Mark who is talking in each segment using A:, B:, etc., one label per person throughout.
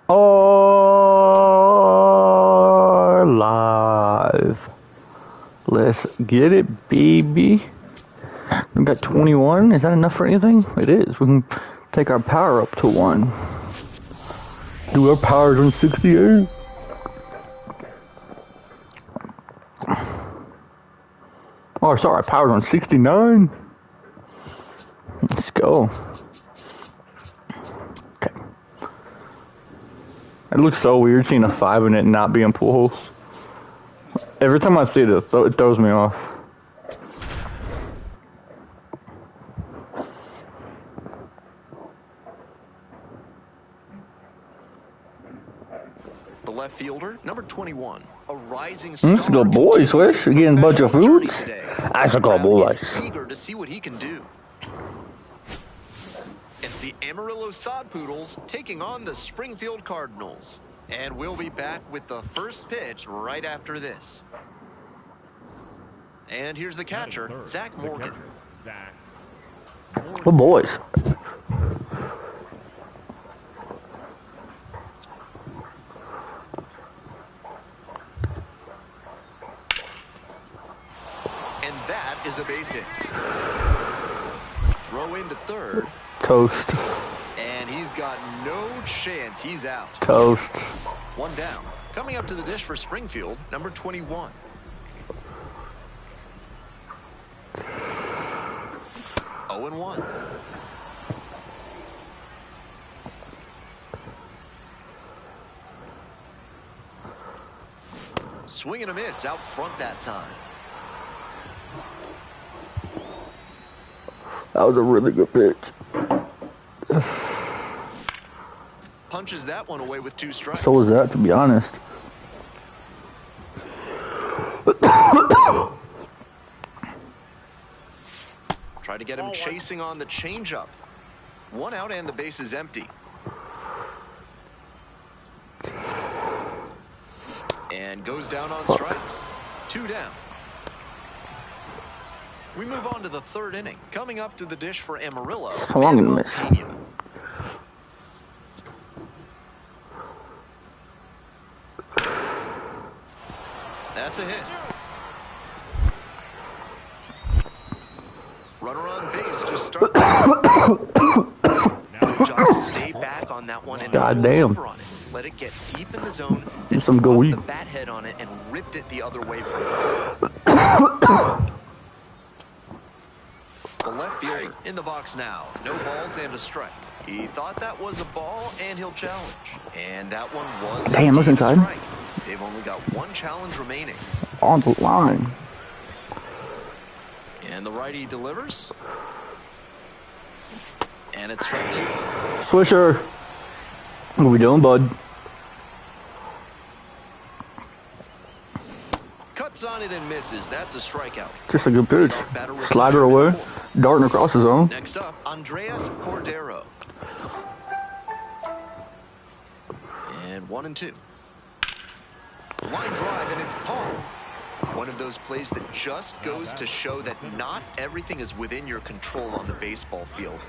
A: are live. Let's get it, baby. We got 21. Is that enough for anything? It is. We can take our power up to 1. Do our powers on 68? Oh, sorry, our power's on 69. Let's go. Okay. It looks so weird seeing a 5 in it and not being pool holes. Every time I see it, it throws me off.
B: The left fielder, number 21, a rising star.
A: Let's go, boys. We're getting a bunch of foods. Let's go, boys.
B: Eager to see what he can do. It's the Amarillo Sod Poodles taking on the Springfield Cardinals. And we'll be back with the first pitch right after this. And here's the catcher, Zach Morgan.
A: Oh, boys.
B: And that is a base hit. Throw into third.
A: Toast.
B: And he's got no chance. He's out.
A: Toast.
B: One down. Coming up to the dish for Springfield, number 21. Oh and 1. Swing and a miss out front that time.
A: That was a really good pitch.
B: Punches that one away with 2 strikes.
A: So was that, to be honest.
B: Try to get him chasing on the changeup. 1 out and the base is empty. And goes down on strikes. 2 down. We move on to the 3rd inning. Coming up to the dish for Amarillo.
A: Swung and missed.
B: That's a hit. Runner on base to start. Just stay back on that one and
A: God damn.
B: on it. Let it get deep in the zone.
A: Then some go
B: the bat head on it and ripped it the other way from it. The left fielder in the box now. No balls and a strike. He thought that was a ball and he'll challenge. And that one was
A: damn, look inside.
B: Strike. They've only got 1 challenge remaining.
A: On the line.
B: And the righty delivers. And it's strike 2.
A: Swisher. What we doing, bud?
B: Cuts on it and misses. That's a strikeout.
A: Just a good pitch. Slider away. Darting across the zone.
B: Next up, Andreas Cordero. And 1 and 2. Line drive, and it's caught. One of those plays that just goes to show that not everything is within your control on the baseball field.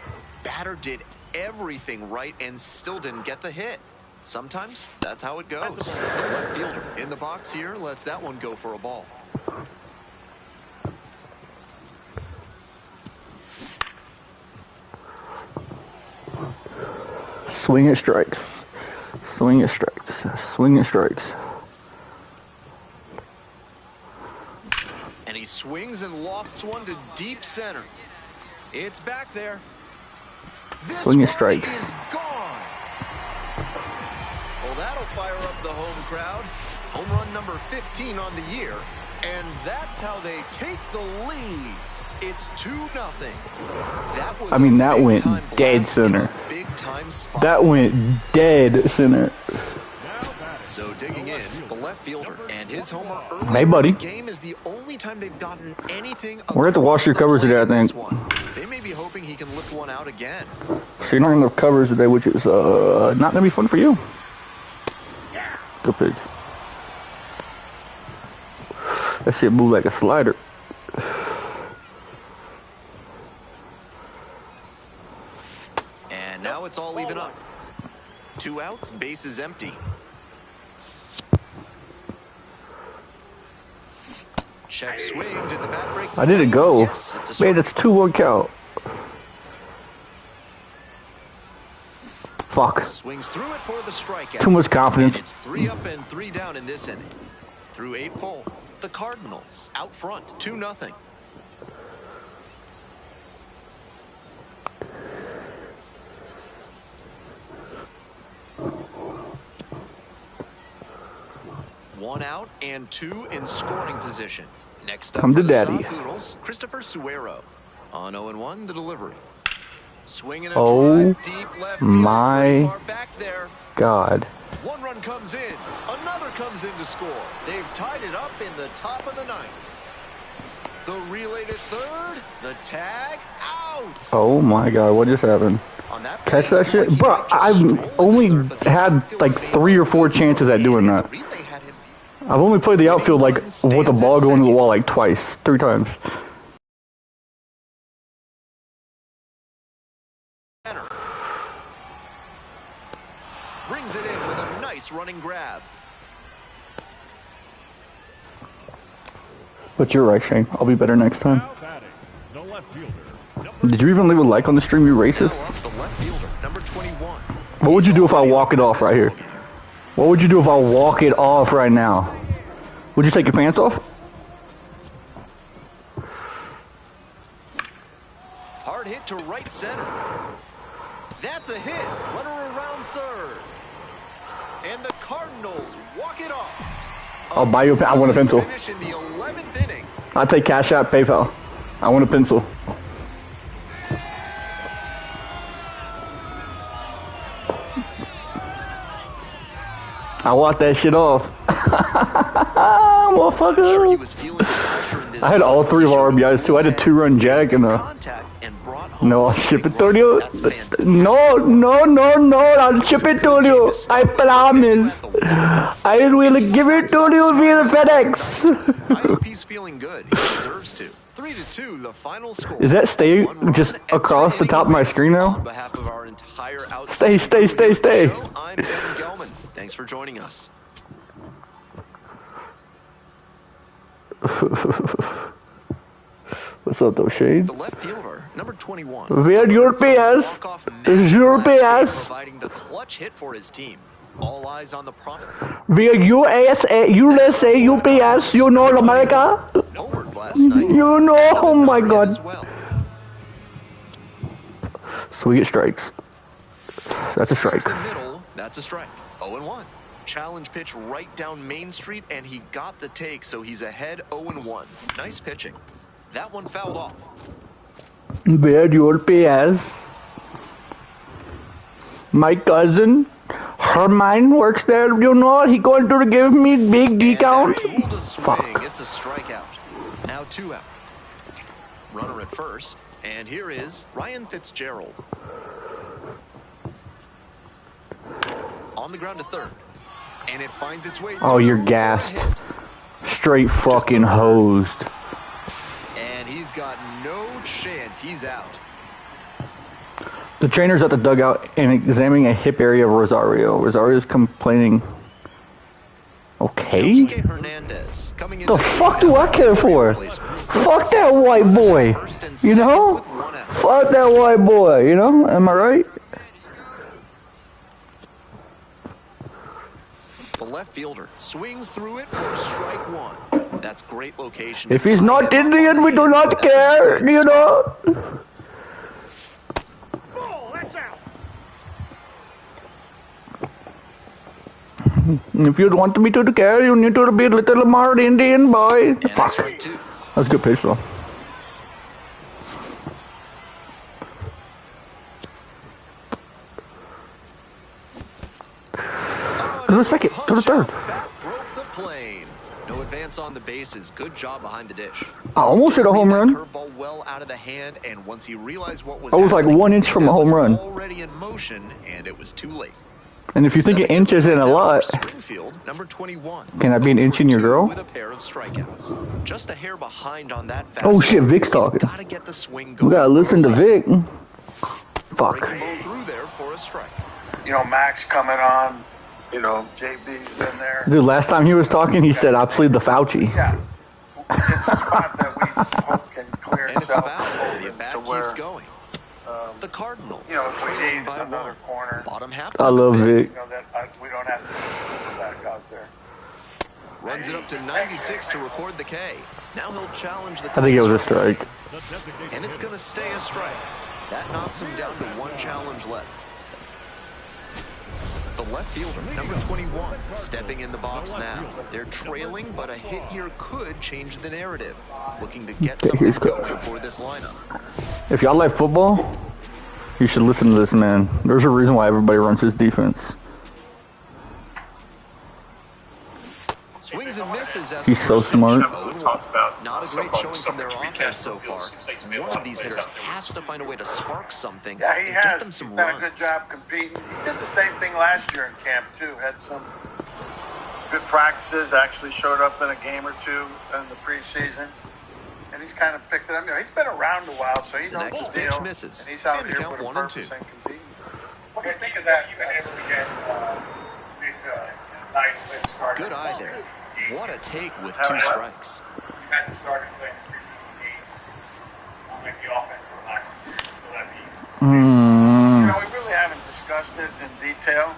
B: Batter did everything right and still didn't get the hit. Sometimes that's how it goes. The left fielder in the box here lets that one go for a ball.
A: Swing it strikes. Swing it strikes. Swing it strikes.
B: And he swings and lofts one to deep center. It's back there. This
A: Swing it
B: one
A: strikes.
B: is gone. Well, that'll fire up the home crowd. Home run number 15 on the year. And that's how they take the lead. It's 2-0. That was
A: that went dead center. That went dead center.
B: So digging in, the left fielder and his homer early
A: Hey, buddy.
B: in the game is the only time they've gotten anything.
A: We're at the wash your covers today, I think.
B: They may be hoping he can lift one out again.
A: So you're not going to have covers today, which is not going to be fun for you. Good pitch. That shit moved like a slider.
B: And now it's all even up. 2 outs, base is empty. Check swing. Did the bat break?
A: I didn't go.
B: Yes, it's a
A: Wait,
B: strike.
A: that's 2-1 count. Fuck.
B: Swings through it for the strikeout.
A: Too much confidence.
B: And it's 3 up and 3 down in this inning. Through 8 full, the Cardinals out front, 2-0. One out and 2 in scoring position. Next up
A: Come
B: for
A: to
B: the
A: daddy.
B: Poodles, Christopher Suero. On 0-1, the delivery. Swinging a
A: Oh
B: drive deep left field,
A: my
B: pretty far back there.
A: God.
B: 1 run comes in. Another comes in to score. They've tied it up in the top of the 9th. The relay to third. The tag out.
A: Oh my God, what just happened?
B: On that
A: Catch
B: play,
A: that shit?
B: he
A: Bro,
B: might just
A: I've
B: stroll to
A: only
B: third, but the
A: had
B: outfield
A: like
B: failed
A: 3 or 4
B: to
A: chances at doing
B: and
A: that.
B: the relay had him beat.
A: I've only played the outfield like with the ball going to the wall like twice, 3 times.
B: Brings it in with a nice running grab.
A: But you're right, Shane. I'll be better next time.
C: Now batting, the left fielder.
A: Did you even leave a like on the stream, you racist?
B: Now up the left fielder, number 21.
A: What would you do if I walk it off right here? What would you do if I walk it off right now? Would you take your pants off?
B: Hard hit to right center. That's a hit. Runner around third. And the Cardinals walk it off.
A: I'll buy you I want a pencil.
B: Finish in the 11th inning.
A: I'll take Cash App, PayPal. I want a pencil. I want that shit off. Motherfucker.
B: Sure, he was feeling the pressure in this
A: I had all 3 of our RBIs too. I had a 2-run jack and a...
B: contact and brought home
A: No, I'll
B: the
A: ship
B: big
A: it to
B: run.
A: you.
B: That's fantastic.
A: No, I'll ship it to you. I promise. I will give it to you via FedEx.
B: I hope he's feeling good. He deserves to. 3-2, the final score.
A: Is that stay
B: 1 run,
A: just
B: extra
A: across the top of my
B: innings.
A: screen now?
B: On behalf of our entire
A: Stay.
B: show, I'm Ben Gelman. Thanks for joining us.
A: What's up, though, Shade?
B: The left fielder, number 21.
A: Where your PS?
B: Is
A: Your PS?
B: providing the clutch hit for his team. All eyes on the promise.
A: Via USA, UPS, you know America?
B: Homered last night.
A: You know, oh my God.
B: As well.
A: So we get strikes. That's a strike.
B: Strikes the middle, that's a strike. 0-1. Challenge pitch right down Main Street, and he got the take, so he's ahead 0-1. Nice pitching. That one fouled off.
A: Where your PS? My cousin, Hermine works there, you know, he going to give me big discount.
B: And that's ruled a swing.
A: Fuck.
B: It's a strikeout. Now 2 out. Runner at first, and here is Ryan Fitzgerald. On the ground to third. And it finds its way
A: Oh, you're
B: through for a
A: gassed.
B: hit.
A: Straight fucking hosed.
B: And he's got no chance. He's out.
A: The trainer's at the dugout and examining a hip area of Rosario. Rosario's complaining. Okay?
B: Enrique Hernandez coming
A: The
B: into
A: fuck do I care for? Fuck that white boy. You know? Fuck that white boy, you know? Am I right?
B: The left fielder swings through it for strike 1. That's great location.
A: If he's not Indian, we do not care, you know?
C: Ball, that's out.
A: If you want me to care, you need to be a little more Indian boy.
B: And
A: Fuck.
B: strike 2.
A: That's a good pitch, though. Go to the second. Go to the third.
B: Bat broke the plane. No advance on the bases. Good job behind the dish.
A: I almost hit a home run.
B: Curveball well out of the hand, and once he realized what was
A: I was like
B: happening,
A: 1 inch from a
B: it was
A: home run.
B: already in motion, and it was too late.
A: And if you think an inch isn't a lot,
B: Springfield, number 21.
A: can I be an inch in your girl?
B: With a pair of strikeouts. Just a hair behind on that
A: Oh
B: fastball.
A: shit, Vic's
B: He's
A: talking.
B: gotta get the swing
A: We
B: going.
A: gotta listen to Vic. Fuck.
B: Breaking ball through there for a strike.
D: you know, Max coming on, you know, JB's in there.
A: Dude, last time he was talking, he said, I plead the Fauci.
D: Yeah. It's a spot that we hope can clear
B: And it's
D: itself
B: foul. The
D: open
B: bat
D: to
B: keeps
D: where,
B: going. The Cardinals,
D: you know, if we
B: trailing
D: need
B: by
D: another
B: one.
D: corner,
B: Bottom half
A: I
B: of the
A: love
B: fifth.
A: Vic.
D: you know, that we don't have to put back out there.
B: Runs it up to 96 to record the K. Now he'll challenge the
A: I think it was a strike.
B: and it's going to stay a strike. That knocks him down to one challenge left. The left fielder, number 21, stepping in the box now. They're trailing, but a hit here could change the narrative. Looking to get something going for this lineup.
A: If y'all like football, you should listen to this man. There's a reason why everybody runs his defense.
B: Swings and misses at
A: He's so smart.
B: Not a great showing from their offense so far. One of these hitters has to find a way to spark something
D: Yeah, he
B: and get
D: has.
B: them
D: He's
B: some
D: done a good
B: runs.
D: job competing. He did the same thing last year in camp, too. Had some good practices, actually showed up in a game or two in the preseason. And he's kind of picked it up. You know, he's been around a while, so he knows
B: Next
D: the
B: pitch
D: deal.
B: misses.
D: And he's out
B: And the
D: here
B: count
D: with a
B: 1 and
D: purpose
B: 2.
D: and competing.
E: What do you think of that? You've been able to get night win starters.
B: Good eye there.
E: Preseason game.
B: What a take with 2 strikes.
E: You had the starters playing the preseason game. Like the offense the last 2 years. Will that be?
D: You know, we really haven't discussed it in detail.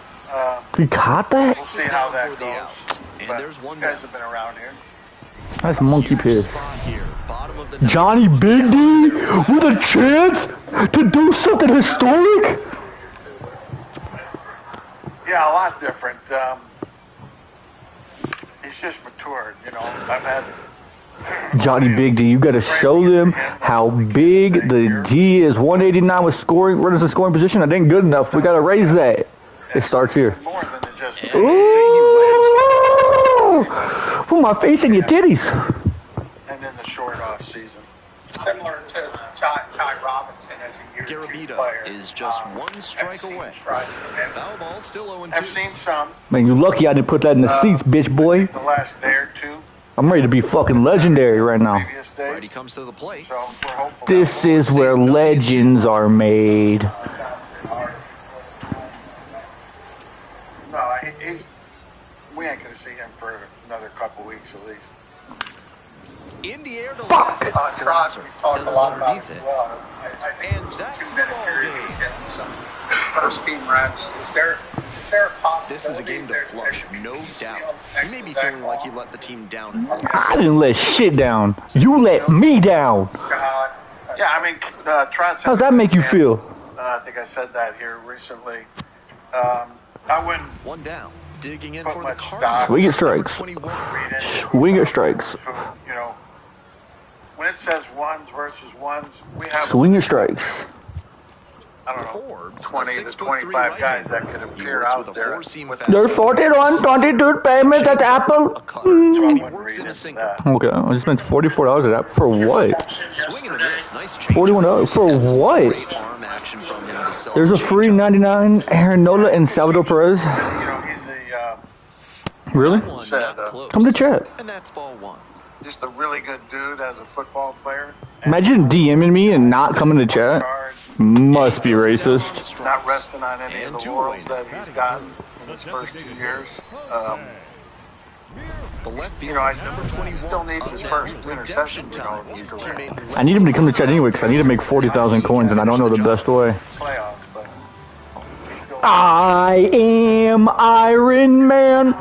A: He caught that?
D: We'll see how that
B: For the out.
D: goes.
B: And
D: But
B: there's one
D: you guys
B: down.
D: have been around here.
A: That's monkey
B: Huge
A: piss.
B: spot here. Bottom of the
A: Johnny Big D with a chance to do something historic?
D: Yeah, a lot different. He's just matured, you know. I've had
A: Johnny Big D, you gotta show them how big the D is. 189 with scoring, runners in scoring position. That ain't good enough. We gotta raise that. It starts here.
D: more than just.
B: And they say he went.
A: Ooh! Put my face in your titties.
D: And then the short off season.
E: Similar to Ty Robinson as a year 2
B: Garabito
E: player.
B: is just one strike
E: I've seen
B: away.
E: strike from him.
B: Foul ball still 0-2.
D: I've seen some
A: Man, you lucky I didn't put that in the seats, bitch boy.
D: the last day or two,
A: I'm ready to be fucking legendary right now.
D: previous days.
B: Righty comes to the plate.
D: So we're hopeful.
A: This is where legends are made.
D: No, he's. We ain't gonna see him for another couple weeks at least.
B: In the air to
A: Fuck!
B: left.
E: Trot, we talked a
B: Settles
E: lot about
B: underneath
E: it
B: it.
E: as well. I think
B: And that's
E: it's
B: the
E: been a
B: ball
E: period
B: game.
E: he's getting some first team reps. Is there a possibility?
B: This is a game to
E: there
B: flush,
E: should be
B: no
E: peace
B: doubt.
E: next
B: You may be
E: to that
B: feeling like
E: ball?
B: you let the team down.
A: I didn't let shit down. You let me down.
E: God,
D: Yeah, I mean, Trot's.
A: How's that make you feel?
D: I think I said that here recently. I wouldn't
B: One down. Digging in
D: Put
B: for the
D: much
B: Cardinals.
D: stock.
A: We get
B: Number
A: strikes.
B: 21.
D: read into
A: Swinger strikes.
D: You know, when it says ones versus ones, we have.
A: Swinger strikes.
D: I don't know.
B: Forbes,
D: 20
B: a
D: to
B: 6'3"
D: 25 guys that
B: right-hander.
D: could
B: He
D: appear
B: works
D: out
B: with a
D: there.
B: four-seam
D: with-
B: fastball.
A: There's 41, 22 payments at Apple.
B: A cutter. He
D: wouldn't
B: works
D: read
B: in a
D: into
B: sinker.
D: that.
A: Okay, I just spent $44 at that. For what?
B: Swing and a miss. Nice change.
A: $41 for
B: That's
A: what?
B: Great arm action from him to sell
A: There's
B: the
A: a free
B: changeup.
A: 99 Aaron Nola and Salvador Perez.
D: You know, he's
A: Really?
B: That one
D: Said,
B: not close.
A: Come to chat.
B: And that's ball 1.
D: just a really good dude as a football player.
A: Imagine DMing me and not coming to chat.
D: Hard,
A: Must be
B: Down on
A: racist.
B: the strikes.
D: not resting on any
B: And
D: of the
B: two
D: laurels
B: away.
D: that he's gotten in his first 2 years.
B: The left
D: You know, I
B: fielder, number 21,
D: still needs his
B: up
D: first
B: now.
D: interception.
B: Redemption time. His teammate
A: I need him to come to chat anyway because I need to make 40,000 coins and I don't know the best way.
D: Playoffs, but he's still.
A: I am Iron Man.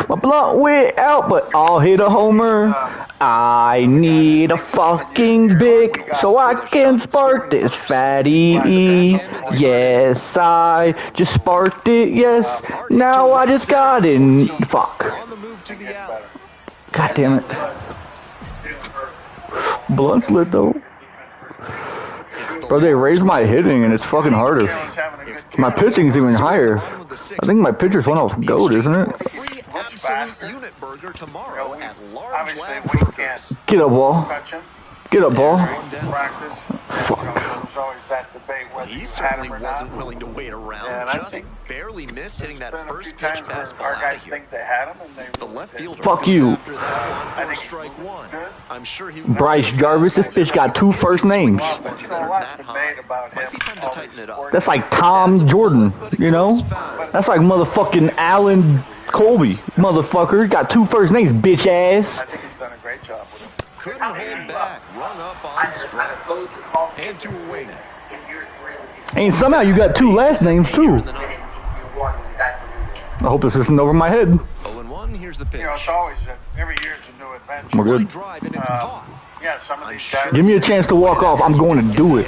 A: My blunt went out, but I'll hit a homer. I need a fucking Vic so I can spark this fatty E. Yes, I just sparked it. Yes, now I just got in. Fuck.
B: on the move to the alley.
A: God damn it. Blunt's lit though.
B: It's the
A: Bro, they raised my hitting and it's fucking harder.
D: Carroll's having a good
A: My pitching's even higher.
B: bottom of the sixth.
A: I think my pitcher's one off goat, isn't it?
B: Free absolute unit burger tomorrow at Large
D: Obviously,
B: Lab
D: we
B: Burgers.
D: can't
A: Get up, Wall.
D: touch him.
A: Get up, ball.
B: One down.
D: Practice.
A: Fuck.
D: There's always that debate whether
B: He
D: you had
B: certainly
D: him or
B: wasn't
D: not.
B: willing to wait around.
D: And I
B: Just
D: think
B: barely missed hitting that
D: There's been a
B: first
D: few
B: pitch
D: times where
B: fastball
D: our
B: out
D: guys
B: of here.
D: think they had him, and they
B: The
D: really
B: left
D: didn't.
B: fielder
A: Fuck
B: goes
A: you.
B: after that
D: I
B: one for
D: think
B: strike one.
D: good.
B: I'm sure he
A: Bryce Jarvis, this bitch got 2 first names.
D: But, you know, a lot's been made about him.
B: Might be time to
D: all
B: tighten
D: these
B: it up.
D: sports.
A: That's like Tom Jordan, you know? That's like motherfucking Alan Colby, motherfucker. Got 2 first names, bitch ass.
D: I think he's done a great job with him.
B: Couldn't hold back, run up on strikes. And 2 away now.
A: And somehow you got 2 last names too.
B: In the ninth.
A: I hope this isn't over my head.
B: 0-1, here's the pitch.
D: You know, it's always every year it's a new adventure.
A: We're
B: Line
A: good.
B: drive and it's caught.
D: Yeah, some of these guys.
A: Give me a chance to walk off. I'm going to do it.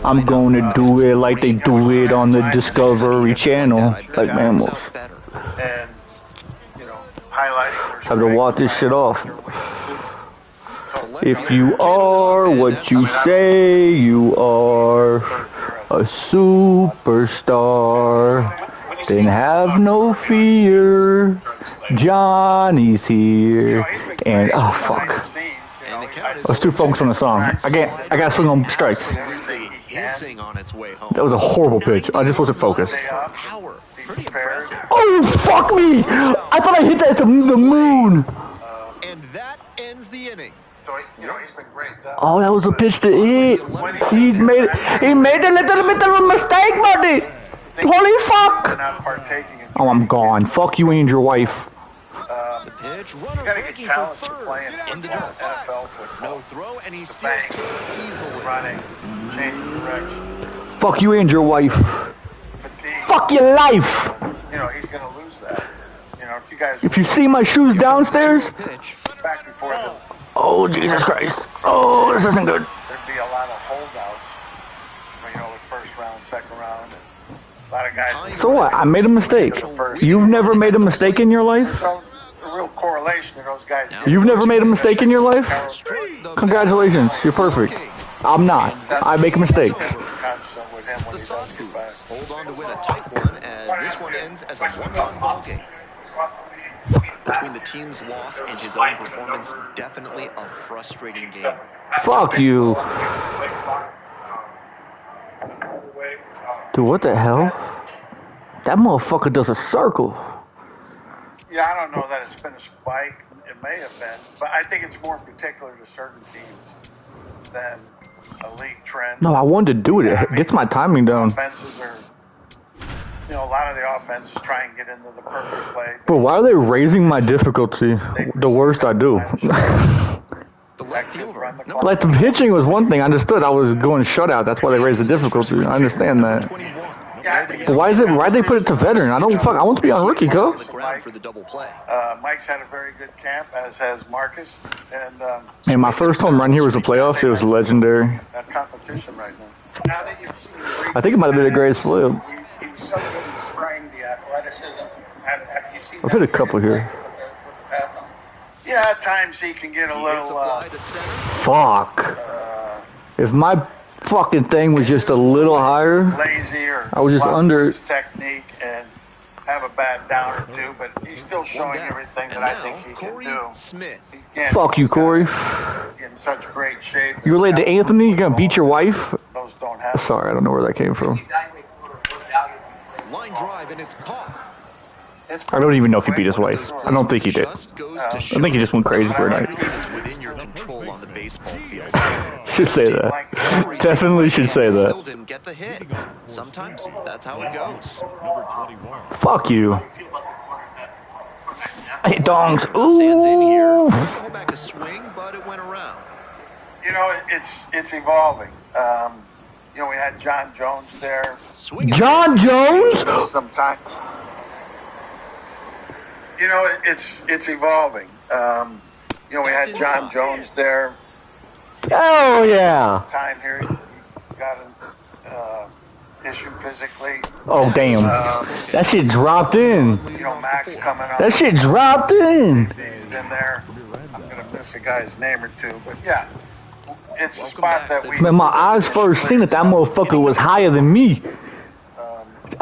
A: I'm going to do it like they do it on the Discovery Channel, like mammals.
B: Better.
D: And, you know, highlighting their
A: Have to walk this shit off.
D: their weaknesses. So,
A: If you are what you say you are, a superstar, then have no fear. Johnny's here. And, oh, fuck. I was too focused on the song. I gotta swing on strikes.
D: Everything he
B: Is
D: can.
B: seeing on its way home.
A: That was a horrible pitch. I just wasn't focused.
B: Power. Pretty impressive.
A: Oh, fuck me! I thought I hit that at the moon.
B: And that ends the inning.
D: So, you know, he's been great.
A: Oh, that was a pitch to hit. He made a little bit of a mistake, buddy. Holy fuck!
D: Not partaking in.
A: Oh, I'm gone. Fuck you and your wife.
B: The pitch, runner
D: You gotta get
B: breaking for
D: callous to
B: third.
D: playing
B: In the dirt.
D: NFL football.
B: No throw, and he steals
D: Bang.
B: third easily.
D: Running, changing direction,
A: Fuck you and your wife.
D: fatigue.
A: Fuck your life.
D: You know, he's gonna lose that. You know, if you guys
A: If you see my shoes downstairs,
B: Pitch.
D: back before the,
A: oh, Jesus Christ. Oh, this isn't good.
D: there'd be a lot of holdouts. You know, with first round, second round, and a lot of guys.
A: So what? I made a mistake. You've never made a mistake in your life?
D: So the real correlation of those guys.
A: You've never made a mistake in your life?
B: Strike the
A: Congratulations, you're perfect. I'm not. I make mistakes.
D: Constant with him when
B: The
D: he
B: Sun
D: does get back.
B: Boots hold on to win a tight one as this one ends as a one-run ball game. Between the team's loss and his own performance, definitely a frustrating game.
A: Fuck you. Dude, what the hell? That motherfucker does a circle.
D: Yeah, I don't know that it's been a spike. It may have been, but I think it's more particular to certain teams than a league trend.
A: No, I wanted to do it. It gets my timing down.
D: Offenses are, you know, a lot of the offenses try and get into the perfect play.
A: But why are they raising my difficulty? The worst I do.
B: The left fielder, number
A: Like the pitching was one thing. I understood I was going shutout. That's why they raised the difficulty. I understand that.
B: 21.
D: Yeah, I think
A: But why'd they put it to veteran? I want to be on rookie,
B: On
A: cuz.
B: the ground for the double play.
D: Mike's had a very good camp, as has Marcus, and
A: Man, my first home run here was the playoffs. It was legendary.
D: that competition right now. Now that you've seen
A: I think it might have been a great slip.
E: He was so good in spraying the athleticism. Have you seen
A: I've hit a couple here.
E: with the pass on?
D: Yeah, at times he can get a
B: He hits a
D: little,
B: fly to center.
A: Fuck. If my fucking thing was just a little higher,
D: lazy or
A: I was just
D: sloppy
A: under
D: with his technique and have a bad down or two, but he's still
B: One
D: showing
B: down.
D: everything
B: And
D: that I
B: now,
D: think he can
B: Corey
D: do.
B: Smith.
D: He's again,
A: fuck you,
D: he's
A: Corey.
D: in such great shape.
A: You related to Anthony? You gonna beat your wife?
D: Those don't happen.
A: Sorry, I don't know where that came from.
B: Line drive, and it's caught.
A: I don't even know if he beat his wife. I don't think he did.
B: Just goes to
A: I think he just went crazy for a night.
B: everything is within your control on the baseball field.
A: Should say that. Definitely should say
B: Still
A: that.
B: didn't get the hit. Sometimes that's how it goes.
C: Number 21.
A: Fuck you. Hey, dongs.
B: Stands in here.
A: Ooh.
B: Pull back a swing, but it went around.
D: You know, it's evolving. You know, we had John Jones there
B: Swing.
A: John Jones?
D: sometimes. You know, it's evolving. You know, we had John Jones there.
A: Oh, yeah.
D: Time here, he got an issue physically.
A: Oh, damn. That shit dropped in.
D: You know, Max coming up.
A: That shit dropped in.
D: He's in there. I'm gonna miss a guy's name or two, but yeah, it's a
B: Welcome
D: spot
B: back.
D: that we.
A: Man, my eyes first seen it. That motherfucker was higher than me.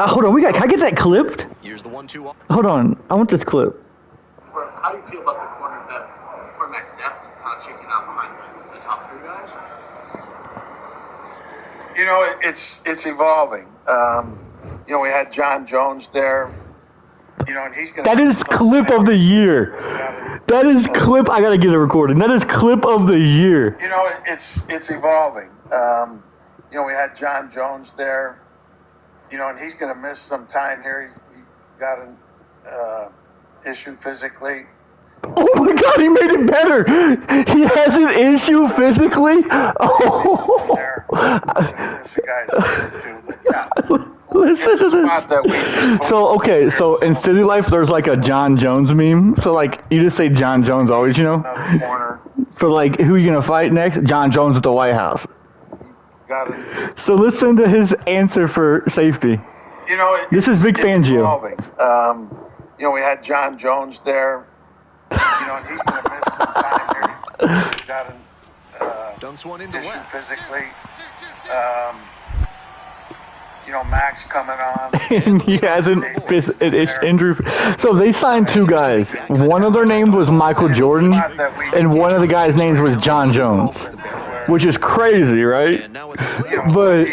A: Hold on, can I get that clipped?
B: Here's the 1-2 off.
A: Hold on, I want this clip.
E: How do you feel about the cornerback depth not shaking out behind the top three guys?
D: You know, it's evolving. You know, we had John Jones there. You know, and he's going to...
A: That is clip of the year. That is clip... I got to get it recorded. That is clip of the year.
D: You know, it's evolving. You know, we had John Jones there. You know, and he's going to miss some time here. He got an issue physically.
A: Oh my God, he made it better. He has an issue physically. Oh.
D: This guy's too, but yeah.
A: Listen to this. So in city life, there's like a John Jones meme. So like, you just say John Jones always, you know?
D: Another corner.
A: For like, who are you gonna fight next? John Jones at the White House.
D: Got it.
A: So listen to his answer for safety.
D: You know,
A: this is Vic Fangio.
D: You know, we had John Jones there. You know, and he's going to miss some time here. He's got an
B: dunks one into
D: issue
B: left.
D: Physically. You know, Max coming on.
A: And he has an injury. So they signed two guys. One of their names was Michael Jordan, and one of the guys' names was John Jones, which is crazy, right? But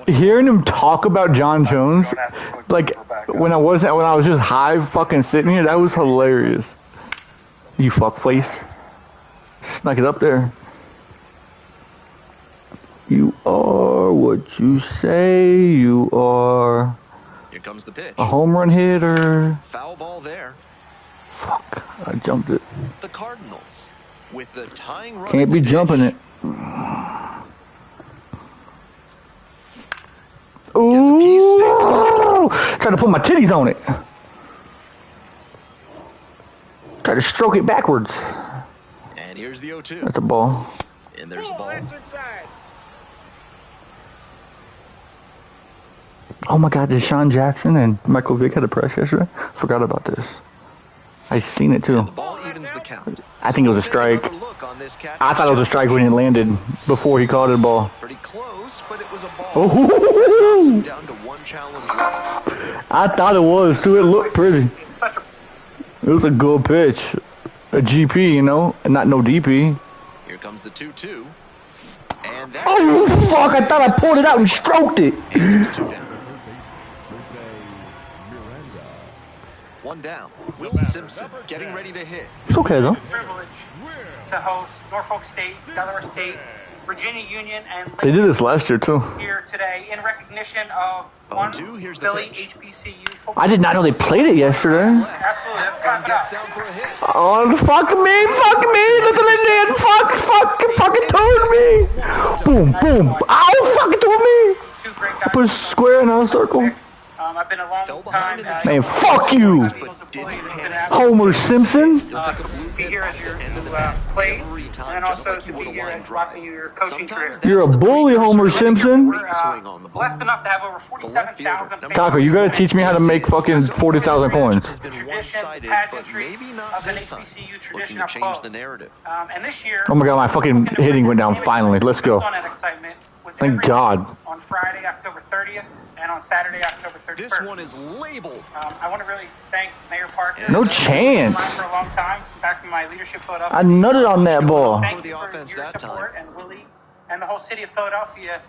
A: hearing him talk about John Jones, like when I was just high fucking sitting here, that was hilarious. You fuckface. Snuck it up there. You are what you say you are.
B: Here comes the pitch.
A: A home run hitter.
B: Foul ball there.
A: Fuck, I jumped it.
B: The Cardinals with the tying run.
A: Can't be jumping it. Ooh, trying to put my titties on it. Try to stroke it backwards.
B: And here's the 0-2.
A: That's a ball.
B: And there's the ball.
A: Oh my God, Deshaun Jackson and Michael Vick had a press yesterday? Forgot about this. I seen it too.
B: The ball evens the count.
A: I think it was a strike. I thought it was a strike when it landed before he caught it a ball.
B: Pretty close, but it was a ball.
A: Oh,
B: down to one challenge.
A: I thought it was too. It looked pretty. It was a good pitch. A GP, you know, and not no DP.
B: Here comes the 2-2. And that
A: oh, fuck. I thought I pulled it out and stroked it.
B: And 2 down. One down. Will Simpson getting ready to hit.
A: It's okay, though.
E: Privilege to host Norfolk State, Delaware State, Virginia Union, and
A: they did this last year, too.
E: Here today in recognition of one Philly HBCU football.
A: I did not know they played it yesterday.
E: Absolutely. Let's clap it up.
A: Oh, fuck me. Look at it, fucking turned me. Boom, boom. Ow, fucking threw me. I put a square in a circle.
E: I've been a long time.
A: Man, fuck you. Homer Simpson.
E: Be here as your plays, and also to be here as watching your coaching career.
A: You're a bully, Homer Simpson.
E: We're blessed enough to have over 47,000 fans.
A: Taco, you gotta teach me how to make fucking 40,000 coins.
E: Tradition, pageantry of an HBCU tradition up close. And this year,
A: Oh my God, my fucking hitting went down finally. Let's go. Thank God.
E: On Friday, October 30th, and on Saturday, October 31st.
B: This one is labeled.
E: I want to really thank Mayor Parker.
A: No chance.
E: For a long time, back in my leadership Philadelphia.
A: I nutted on that ball.
E: Thank you for your support, and Willie, and the whole city of Philadelphia.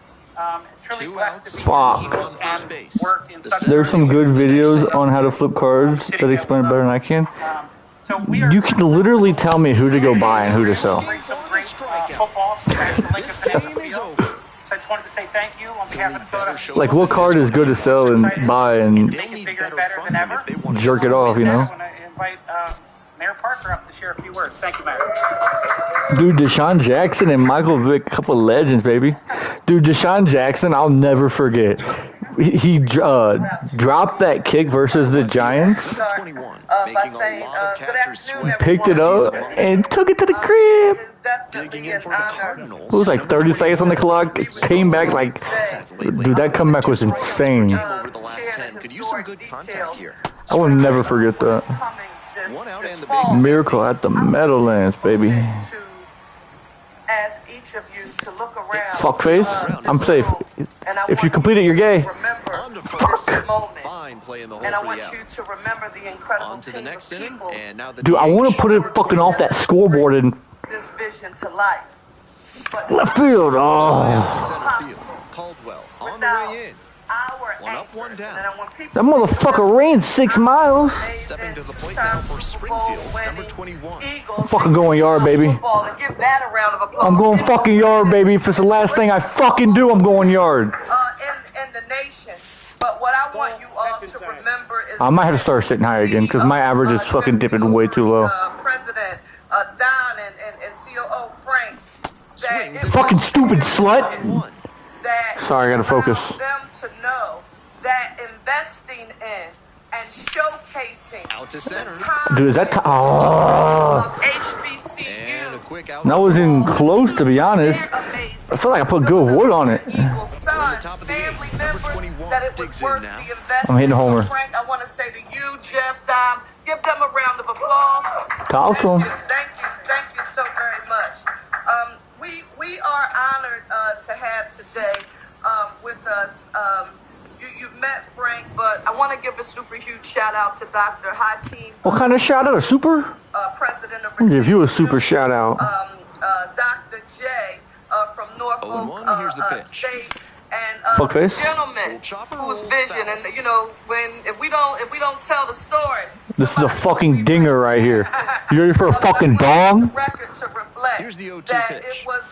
E: Truly blessed to be Eagles and work in such
A: There's some good videos on how to flip cards that explain it better than I can.
E: So
A: you can literally tell me who to go buy and who to sell.
E: Football. So I just wanted to say thank you on behalf of the Philadelphia.
A: Like, what card is good to sell and buy and
E: make it bigger and better than ever.
A: Jerk it off, you know?
E: I want to invite Mayor Parker up to share a few words. Thank you, Mayor.
A: Dude, Deshaun Jackson and Michael Vick, couple of legends, baby. Dude, Deshaun Jackson, I'll never forget. He dropped that kick versus the Giants, picked it up, and took it to the crib. It was like 30 seconds on the clock. It came back like, dude, that comeback was insane. I will never forget that. Miracle at the Meadowlands, baby.
F: Ask each of you to look around.
A: Fuckface, I'm safe. If you complete it, you're gay.
F: Fuck. And I want you to remember the incredible team of people.
A: Dude, I want to put it fucking off that scoreboard and
F: this vision to life.
A: left field. Oh.
B: Caldwell on the way in. One up, one down.
A: That motherfucker ran 6 miles.
B: Stepping to the plate now for Springfield, number 21.
A: I'm fucking going yard, baby. I'm going fucking yard, baby. If it's the last thing I fucking do, I'm going yard.
F: In the nation. But what I want you all to remember is
A: I might have to start sitting higher again because my average is fucking dipping way too low.
F: President Don and COO Frank.
A: Fucking stupid slut. Sorry, I gotta focus.
F: Them to know that investing in and showcasing
B: out to center.
A: Dude, is that
F: HBCU?
A: That wasn't close, to be honest. I feel like I put good wood on it.
F: Family members, that it was worth the investment.
A: I'm hitting homer.
F: Frank, I want to say to you, Jeff, Dom, give them a round of applause.
A: Talk to 'em.
F: Thank you so very much. We are honored to have today with us. You've met Frank, but I want to give a super huge shout out to Dr. Hakeem.
A: What kind of shout out? A super?
F: President of
A: I'll give you a super shout out.
F: Dr. J from Norfolk State. And gentleman whose vision, and you know, if we don't tell the story,
A: this is a fucking dinger right here. You ready for a fucking dong?
F: Record to reflect
B: here's the 0-2
F: that
B: pitch.
F: it was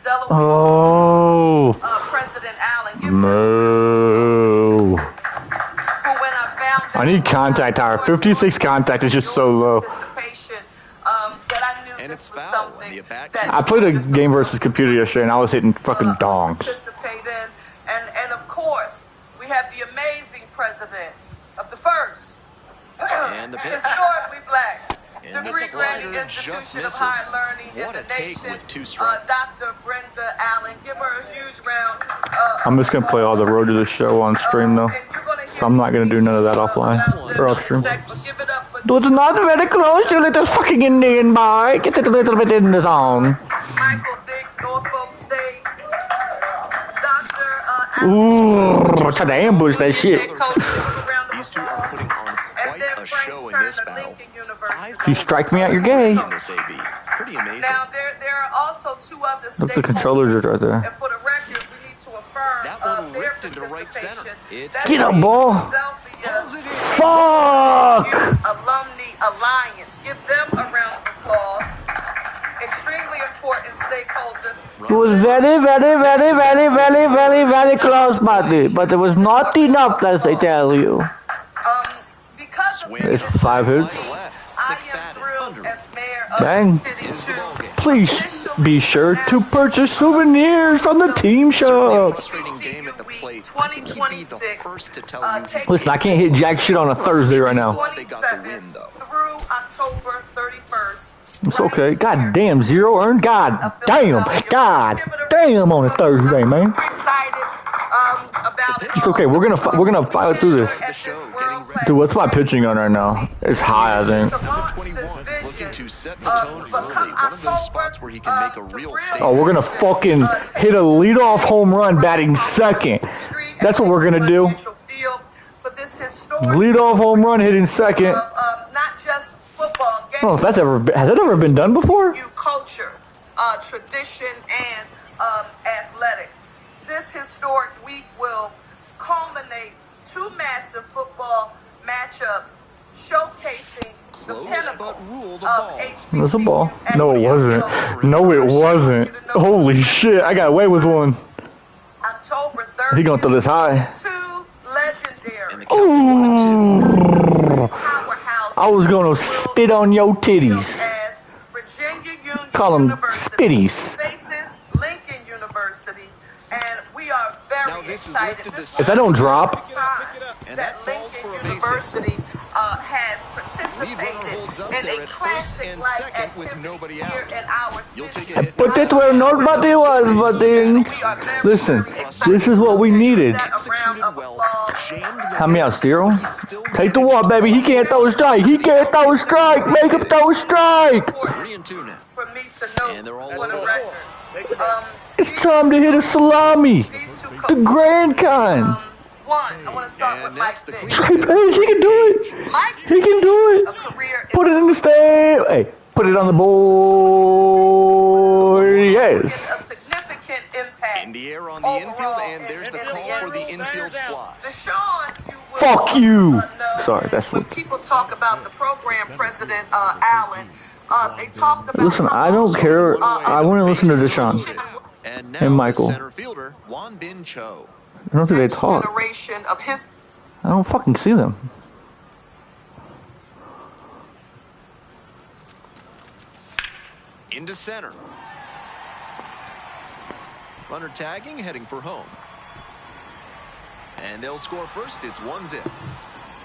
F: Delaware.
A: Oh.
F: President Allen.
A: No.
F: Who, when I found
A: I need contact hour. 56 contact is just so low.
F: That I knew
B: and
F: this
B: it's
F: was
B: foul
F: something
B: when the at-bat
F: that
A: I played a game versus computer yesterday and I was hitting fucking dongs.
F: Participate in. And of course, we have the amazing president of the first,
B: and the pitch.
F: historically black,
B: And
F: the
B: the
F: Greek
B: slider
F: Learning
B: just
F: Institution of
B: misses.
F: Higher Learning
B: What
F: in
B: a
F: the
B: take
F: nation,
B: with 2 strikes.
F: Dr. Brenda Allen. Give her a huge round.
A: I'm just going to play all the road to the show on stream though. So I'm not going to do none of that offline or off stream. It's not very close, you little fucking Indian boy. Get it a little bit in the zone.
F: Michael Dick, Norfolk State. Dr.
A: Ooh, try to ambush that shit.
B: These two are putting on quite a show in this battle.
A: If you strike me out, you're gay.
B: In this AB. Pretty amazing.
F: Now, there are also 2 other
A: Look, the controllers are right there.
F: And for the record, we need to affirm
B: That one
F: their
B: ripped into right center.
F: participation.
B: It's
F: That's
A: Get up,
F: the
A: ball.
F: Philadelphia
A: Fuck!
F: Alumni Alliance. Give them a round of applause. Extremely important stakeholders.
A: It was very close, buddy. But it was not enough, as they tell you.
F: Because of
A: It's
F: this,
A: 5 hits.
F: I am thrilled as mayor of
A: Dang.
F: the city to
A: Please be sure to purchase souvenirs from the team shop.
B: frustrating game at the plate. I think he'd be the first to tell you he's
A: Listen, I can't hit jack shit on a Thursday right now.
B: they got the win, though.
F: through October 31st.
A: It's okay. God damn, 0 earned. God damn on a Thursday, man.
F: Excited about
A: It's okay. We're gonna fight through this. Dude, what's my pitching on right now? It's high, I think.
B: Number 21, looking to set the tone early. One of those spots where he can make a real statement.
A: Oh, we're gonna fucking hit a leadoff home run batting second. That's what we're gonna do. Leadoff home run hitting second.
F: Not just football games.
A: I don't know if has that ever been done before?
F: Culture, tradition, and athletics. This historic week will culminate 2 massive football matchups showcasing the pinnacle of HBCU.
A: That's a ball. No, it wasn't. No, it wasn't. Holy shit, I got away with one.
F: October 30th.
A: He gonna throw this high.
F: 2 legendary
A: Ooh.
F: powerhouses.
A: I was gonna spit on your titties.
F: As Virginia Union
A: Call 'em
F: University
A: spitties.
F: faces Lincoln University, and we are
B: Now
F: very
B: this is
F: excited.
B: lifted to
F: This
A: If I don't drop,
B: And
F: that
B: that falls
F: Lincoln
B: for a base hit.
F: University has
B: Lead runner
F: participated
B: holds up
F: in
B: there
F: a
B: at first
F: classic
B: and
F: like
B: second with
F: activity
B: nobody
F: here
B: out.
F: in our
B: You'll
F: city.
B: take a hit.
A: put it where nobody was, buddy. Listen, this is what we needed.
B: Executed well, jammed the
A: How many out, Stero?
B: He's still
A: Take the walk, baby. He can't throw a strike. He can't throw a strike. Make him throw a strike.
B: 3-2 now.
F: For me to know
B: And they're all
F: for the
B: over.
F: record.
A: It's time to hit a salami.
F: These 2
A: The
F: coaches,
A: grand kind.
F: one, I want to start
B: And
F: with
B: next,
F: Mike
B: the
F: Vick.
A: Trey Page, he can do it.
F: Mike
A: He can do
F: a
A: it.
F: career
A: Put it in the stand. Hey, put it on the board.
F: a
A: Yes.
F: significant impact
B: In the air on the infield, and there's the call for the infield fly.
F: Deshaun, you will
A: Fuck you.
F: know
A: Sorry, that's
F: when
A: what.
F: people talk about the program president, Allen, they talked about.
A: Listen, I don't care. I want to listen to Deshaun
B: And now
A: and Michael.
B: the center fielder, Won Bin Cho.
A: I don't think they
F: Next
A: talk.
F: generation of his.
A: I don't fucking see them.
B: Into center. Runner tagging, heading for home. And they'll score first. It's 1-0.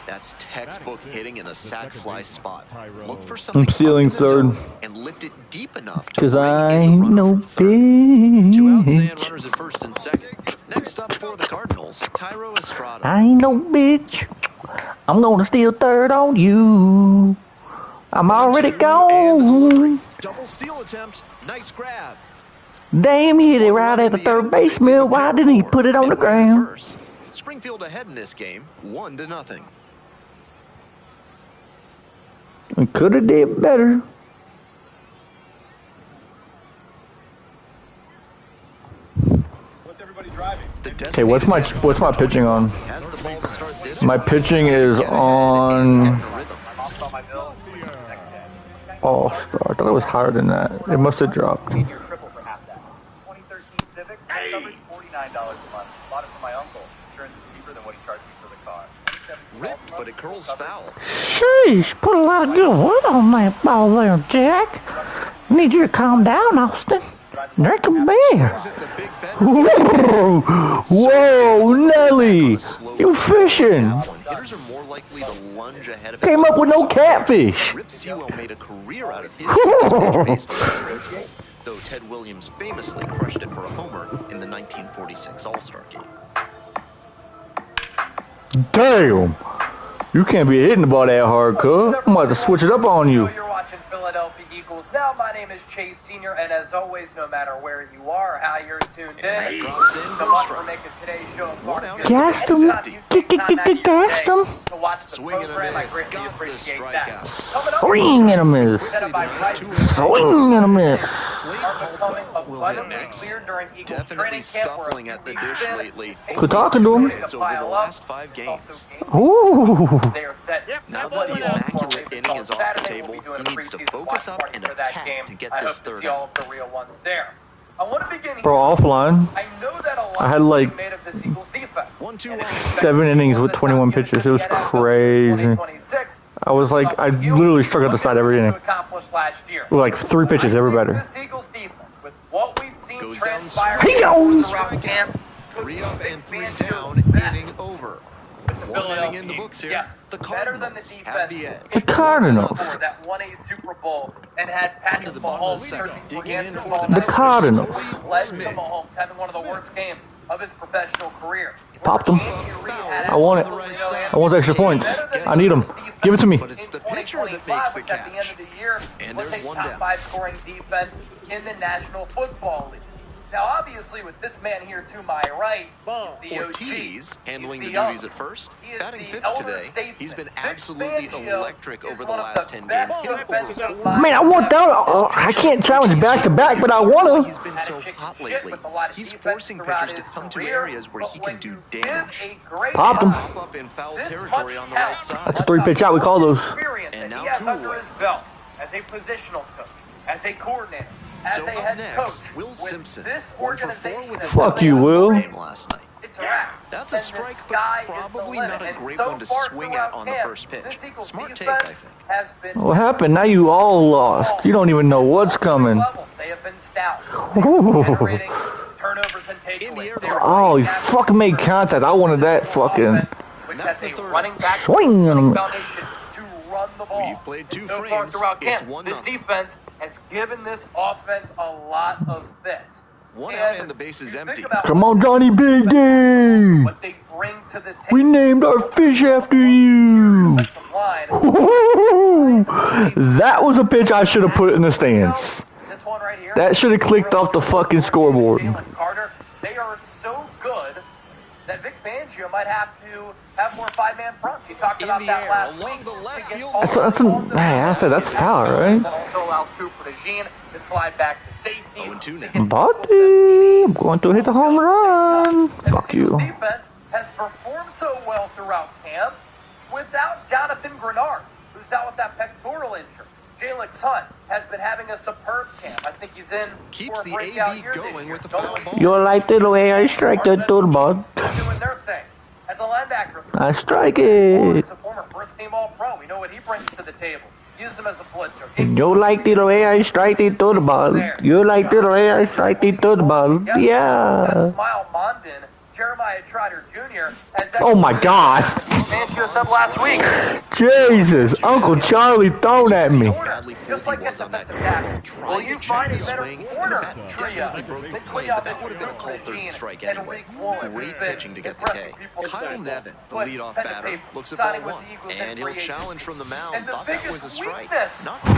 B: That's textbook hitting in a sac fly spot. Look for something
A: I'm stealing
B: up in the
A: third.
B: zone and lift it deep enough to
A: Cause
B: bring
A: I
B: in the
A: ain't
B: runner
A: no
B: from third. 2 outs and
A: bitch.
B: runners at first and second. Next up for the Cardinals, Tyro Estrada.
A: I ain't no bitch. I'm gonna steal third on you. I'm already gone.
B: Double steal attempt. Nice grab.
A: Damn, he hit it right at the third baseman. Why didn't he put it on the ground?
B: Springfield ahead in this game, 1-0.
A: We could have did better.
C: What's everybody driving?
A: Okay, what's my pitching on?
B: Has the ball to start this
A: My
B: one.
A: pitching is on All Star. I thought it was higher than that. It must have dropped.
G: Your triple for half that. 2013 Civic, coverage $49 a month. Bought it from my uncle. Insurance is cheaper than what he charged me for the car.
B: Rip, but it curls foul.
A: Sheesh, put a lot of good wood on that ball there, Jack. I need you to calm down, Austin. Drink a beer.
B: Swings at the big Ben.
A: Whoa, whoa, Nelly, you fishing?
B: That one, hitters are more likely to lunge ahead of it.
A: Came up with no catfish.
B: Rip Sewell made a career out of his pitch based on that principle, though Ted Williams famously crushed it for a homer in the 1946 All-Star game.
A: Damn, you can't be hitting the ball that hard, cuz. I'm about to switch it up on you.
G: You're watching Philadelphia Eagles. Now, my name is Chase Sr., and as always, no matter where you are or how you're tuned
B: And
G: in,
B: that drops in
G: so
B: for a
G: much for
B: strike.
G: making today's show
B: One out.
A: Gassed him. Gassed him.
G: to watch the
B: Swing and a
G: program. I
B: miss.
G: greatly
B: Got the
G: appreciate
B: strikeout.
G: that. Coming up,
A: Swing and a miss.
G: presented by Rice.
A: Swing and a miss.
B: Slade
G: Are becoming
B: Caldwell will hit
G: abundantly
B: next.
G: clear during Eagles
B: Definitely
G: training camp. We're
B: scuffling at the dish lately.
A: Quit talking to him.
B: It's over the last 5 games.
A: Ooh.
G: They are set.
B: Now that the immaculate inning is off the table, he needs to focus up and attack to get
G: I
B: this
G: hope to
B: third
G: see all
B: out.
G: of the real ones there. I want to begin here.
A: Bro, offline.
G: I know that a lot
A: I had like
G: made of this Eagles defense.
B: 1-2
G: And
B: run.
G: it's
A: 7 innings with 21 pitches. It was crazy.
G: 2026.
A: I was like, I literally struck out the side every inning.
G: To accomplish last year.
A: With like 3 pitches, every batter.
G: This Eagles defense, with what we've seen
B: Goes down
G: transpire
A: He goes.
G: throughout camp,
B: 3 up and 3
G: Fangio
B: down,
G: best.
B: inning over.
G: With the
B: 1 inning
G: Philadelphia
B: in the books here.
G: Yes,
B: The
G: better than the
B: Cardinals
G: defense.
B: have the edge.
A: The Cardinals.
G: That won a Super Bowl and had
B: Into
G: Patrick
B: the bottom of
G: Mahomes
B: the second.
G: searching for
B: Digging in
G: answers
B: for
G: all
B: the
G: night.
A: Cardinals.
G: Led to
B: Smith.
G: Mahomes having one of the worst games of his professional career.
A: Popped him. I want it. I want the extra points. I need them. Give it to me.
B: But it's the pitcher that makes the
G: At the end
B: catch.
G: of the year,
B: And
G: was
B: there's
G: a
B: one
G: top
B: down.
G: 5 scoring defense in the National Football League. Now, obviously, with this man here to my right, is the OG.
B: Ortiz handling the
G: He's the
B: duties
G: young.
B: at first.
G: He is
B: Batting
G: the
B: fifth
G: elder
B: today.
G: statesman.
B: He's been
G: Vic
B: absolutely
G: Fangio
B: electric
G: is
B: over the
G: one of
B: last
G: the
B: 10 games.
G: best
B: Hitting
G: defensive
B: over
G: minds
A: Man, I want that. I can't challenge back to back, but I want
B: He's
A: to.
B: been so hot lately. He's forcing pitchers to come to areas where he can do damage.
A: Popped him.
B: Pop up in foul territory on the right side.
A: That's 3 pitch out. We call those.
B: And now
G: he has
B: 2
G: under
B: away.
G: his belt as a positional coach, as a coordinator, as
B: So
G: a
B: up
G: head
B: next,
G: coach.
B: Will
G: with
B: Simpson.
G: This
B: 1 for 4
G: organization
B: with
G: has
B: a
A: Fuck you, Will.
B: game last night.
G: It's a wrap.
B: That's a
G: And the
B: strike,
G: sky
B: but
G: is the
B: probably
G: limit.
B: not a
G: And
B: great
G: so
B: one to
G: far
B: swing
G: throughout
B: at on the
G: camp,
B: first pitch.
G: this Eagles
B: Smart take,
G: defense
B: I think.
G: has been
A: What happened? Now you all lost. You don't even know what's coming.
G: levels. They have been stout.
A: Ooh.
G: Generating turnovers and
B: In the air,
G: takeaways. They
B: though.
A: Oh,
G: are
A: you fucking made contact. I wanted that fucking.
G: offense, which
B: That's
G: has
B: the
G: a
B: third.
G: running back
A: Swing on him.
G: foundation to run the ball.
B: We've played 2
G: And so far
B: frames.
G: throughout
B: It's
G: camp,
B: 1-0.
G: this defense has given this offense a lot of fits.
B: 1 out and the base is
G: you think
B: empty.
G: about
A: Come on, Johnny Big D.
G: what they bring to the table.
A: We named our fish after you.
G: Defensive line.
A: That was a pitch I should have put in the stands.
G: This one right here.
A: That should have clicked off the fucking scoreboard.
G: Jalen Carter, they are so good that Vic Fangio might have to have more five-man fronts. He talked about that last week.
A: That's power, right?
G: That also allows Cooper to Jean to slide back to safety.
A: Buddy, I'm going to hit the home run. Fuck you.
G: The defense has performed so well throughout camp without Jonathan Grenard, who's out with that pectoral injury. Jalix Hunt has been having a superb camp. I think he's in for a breakout year this year.
A: You like the way I strike the ball?
G: They're doing their thing. At the linebacker spot,
A: I strike it.
G: He's a former first-team All-Pro. We know what he brings to the table. Use him as a blitzer.
A: You like the way I strike the ball? You like the way I strike the ball? Yeah.
G: Smile Mondin, Jeremiah Trotter Jr.
A: Oh my God.
G: Manchio sub last week.
A: Jesus, Uncle Charlie thrown at me.
G: Just like that defensive tackle. Will you find a better corner trio than Cleon and Rick Woolen?
B: Great pitching to get the K. Kyle Nevin, the leadoff batter, looks at ball one, and he'll challenge from the mound. Thought that was a strike.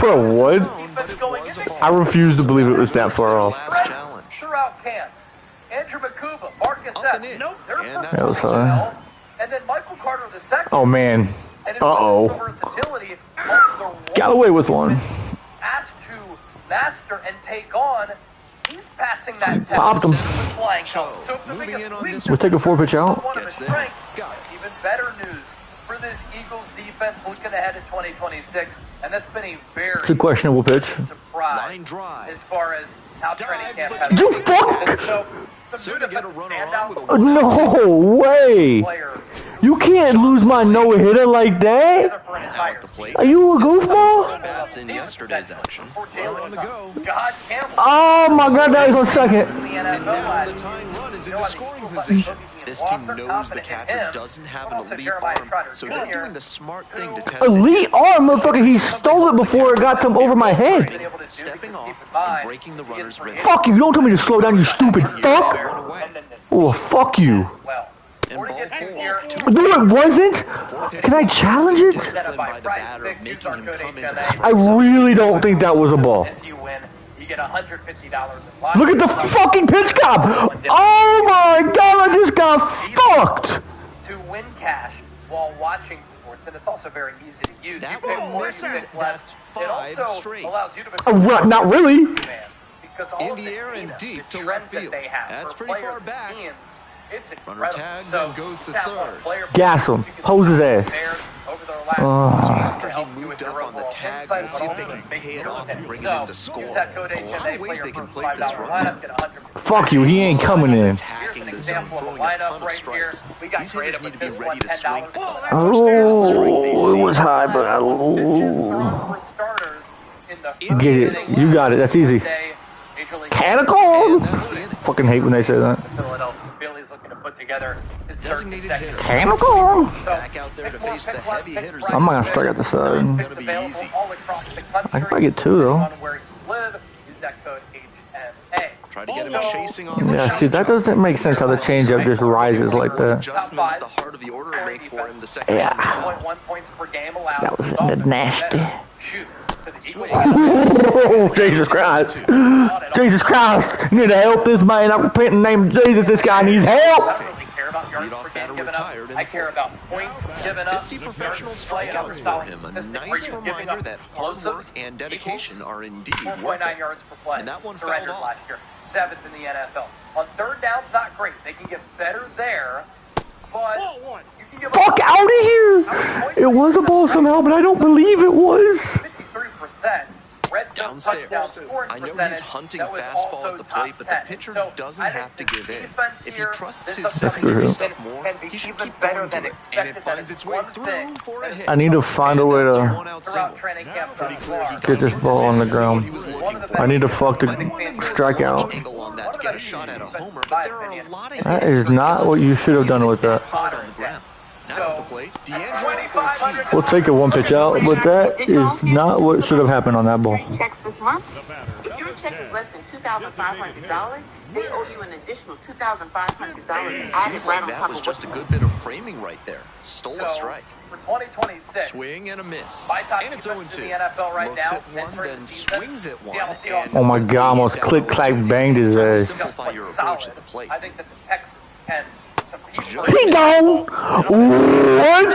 A: For what? I refuse to believe it was that far off.
G: Throughout camp. Andrew McCuba, Marcus Epps,
A: That was high.
G: and then Michael Carter II.
A: Oh man. Uh-oh. Galloway was one.
G: Asked to master and take on. He's passing that test.
A: Popped him.
G: So the biggest weakness
A: We'll take a 4-pitch out.
G: one of his strengths. Even better news for this Eagles defense looking ahead to 2026, and that's been a very
A: It's a questionable pitch.
G: surprise as far as how training camp has
A: You
G: been.
A: fuck!
G: And so the
B: to get a run
G: standout
B: with a
A: No way!
G: player
A: You can't lose my no-hitter like that!
G: for an entire season.
A: Are you a goofball?
B: Bats in yesterday's action. On the go.
G: God Campbell.
A: Oh my God, that is on second.
G: in the
B: And
G: NFL
B: now
G: last
B: the
G: year.
B: tying run is in
G: You know,
B: the
G: I think
B: scoring
G: people thought
B: position.
G: Boogie and
B: This team
G: Walker
B: knows the
G: confident in
B: catcher
G: him,
B: doesn't have
G: but
B: an
G: also
B: elite
G: Jeremiah
B: arm,
G: Trotter
B: so they're
G: Jr.,
B: doing the smart thing to test it.
A: Elite arm, motherfucker. He stole it before it got to over my head.
G: been able to do
B: Stepping
G: because
B: off
G: keep in mind,
B: and breaking the runner's
G: he
B: rhythm.
G: gets
A: Fuck you. Don't tell me to slow down, you stupid fuck.
G: and then this
A: Oh, fuck you.
G: well.
B: And
G: Before he
B: ball
G: gets in
B: four.
G: here,
A: No, it wasn't. Can I challenge it?
B: Disciplined by the batter, making him come into the
A: I really don't think that was a ball.
G: if you win, you get $150 in lottery.
A: Look at the fucking pitch cop. Oh my God, I just got fucked.
G: To win cash while watching sports, and it's also very easy to use.
B: That
G: You pay
B: one
G: more,
B: misses.
G: you pick less.
B: That's
G: It
B: 5
G: also
B: straight.
G: allows you to become
A: What? Not really.
G: fan, because all
B: In
G: of
B: the air and
G: data,
B: deep
G: the
B: to
G: trends
B: left
G: that
B: field.
G: they have
B: That's
G: for
B: pretty
G: players
B: far
G: and
B: back.
G: teams, it's
B: Runner
G: incredible.
B: tags
G: So,
B: and goes to
G: tap on
B: third.
G: player
A: Gas him. Hose his ass.
G: over their last
A: Oh.
B: After he moved up on the tag, we'll see if they can pay it off and bring it in to score.
G: Use that code
B: A lot
G: HNA,
B: of ways they can play
G: $5
B: this run.
G: lineup, get 100%.
A: Fuck you. He ain't coming in.
B: Attacking
G: Here's an
B: the zone,
G: example of a
B: throwing a ton
G: lineup
B: of
G: right here.
B: strikes.
G: We got
B: These
G: creative
B: hitters need
G: with
B: to be
G: this
B: ready
G: one,
B: to swing.
G: $10.
A: Oh, it was high, but I.
G: For starters in the
A: Get it. You got it. That's easy. Canonical. Fucking hate when they say that.
G: Philadelphia Phillies looking to put together his third
B: Designated
G: consecutive.
B: hitter.
A: Canonical.
B: Back out there to face the heavy hitters.
A: I'm not gonna strike at the side.
B: It's gonna be easy.
A: I can probably get 2 though.
G: Where you live, use that code HMA.
B: Try to get him chasing on the
A: Yeah, see, that doesn't make sense how the changeup just rises like that.
B: adjustments the heart of the order to make for him the second
A: Yeah.
B: time.
G: 1.1 points per game allowed.
A: That was nasty.
G: Shoot to the Eagles.
A: Oh, Jesus Christ. Jesus Christ. You need to help this man. I repent in the name of Jesus. This guy needs
G: I
A: help.
G: don't really care about yards
B: Leadoff
G: per
B: batter
G: game given
B: retired
G: up.
B: in
G: I
B: the
G: care
B: fourth.
G: about points given up.
B: 50 professional strikeouts for him. A nice reminder that hard work and dedication are indeed worth
G: 4.9
B: it.
G: yards per play.
B: And that one
G: surrendered
B: fouled off.
G: last year. 7th in the NFL. On third down's not great. They can get better there, but you can give
A: Fuck out of here. It was a ball somehow, but I don't believe it was.
G: 53%. Red zone
B: Downstairs.
G: touchdown scoring
B: I know
G: percentage.
B: he's hunting
G: That was
B: fastball
G: also
B: at the
G: top
B: plate, but the
G: 10.
B: pitcher
G: So
B: doesn't
G: I think
B: have to
G: the
B: give in.
G: defense
B: If he
G: here,
B: trusts
G: this
B: his
G: upcoming
B: secondary
A: true.
G: season
B: stuff more,
G: can be
B: he should
G: even
B: keep
G: better
B: going
G: than
B: to it. And
G: expected.
B: it
G: That
B: finds
G: is
B: its way
G: one
B: through
G: thing
B: for a
G: that
B: hit.
A: I need to find a way
B: That's
A: to
B: one out
G: throughout
B: single.
G: training camp
B: Pretty
G: thus
B: clear he
G: far.
A: get this ball on the ground.
B: He was
G: One
B: looking
G: of the
B: for.
G: best
A: I need to fuck the strikeout.
B: Angle on that to get a shot at a homer, but there are a lot of
A: That
B: hits
A: is not what you should have done with that.
B: hard on the ground. Now at the plate, D'Angelo
A: We'll take a 1-pitch out, but that is not what should have happened on that ball.
H: Checks this month. If your check is less than $2,500, they owe you an additional $2,500 added
B: Seems
H: right
B: like
H: on
B: that
H: top
B: was
H: of
B: just a
H: what
B: good bit of framing right there. Stole a
G: So,
B: strike.
G: for 2026,
B: Swing and a miss.
G: my top
B: And it's
G: defense
B: 0-2.
G: in the NFL right
B: Looks
G: now,
B: at one,
G: entering
B: then
G: the season,
B: swings at one.
G: Seattle Seahawks.
B: and
A: Oh my God, almost click, clack, banged his ass.
B: Simplify your approach at the plate.
G: I think that the Texans can compete
A: He gone. What?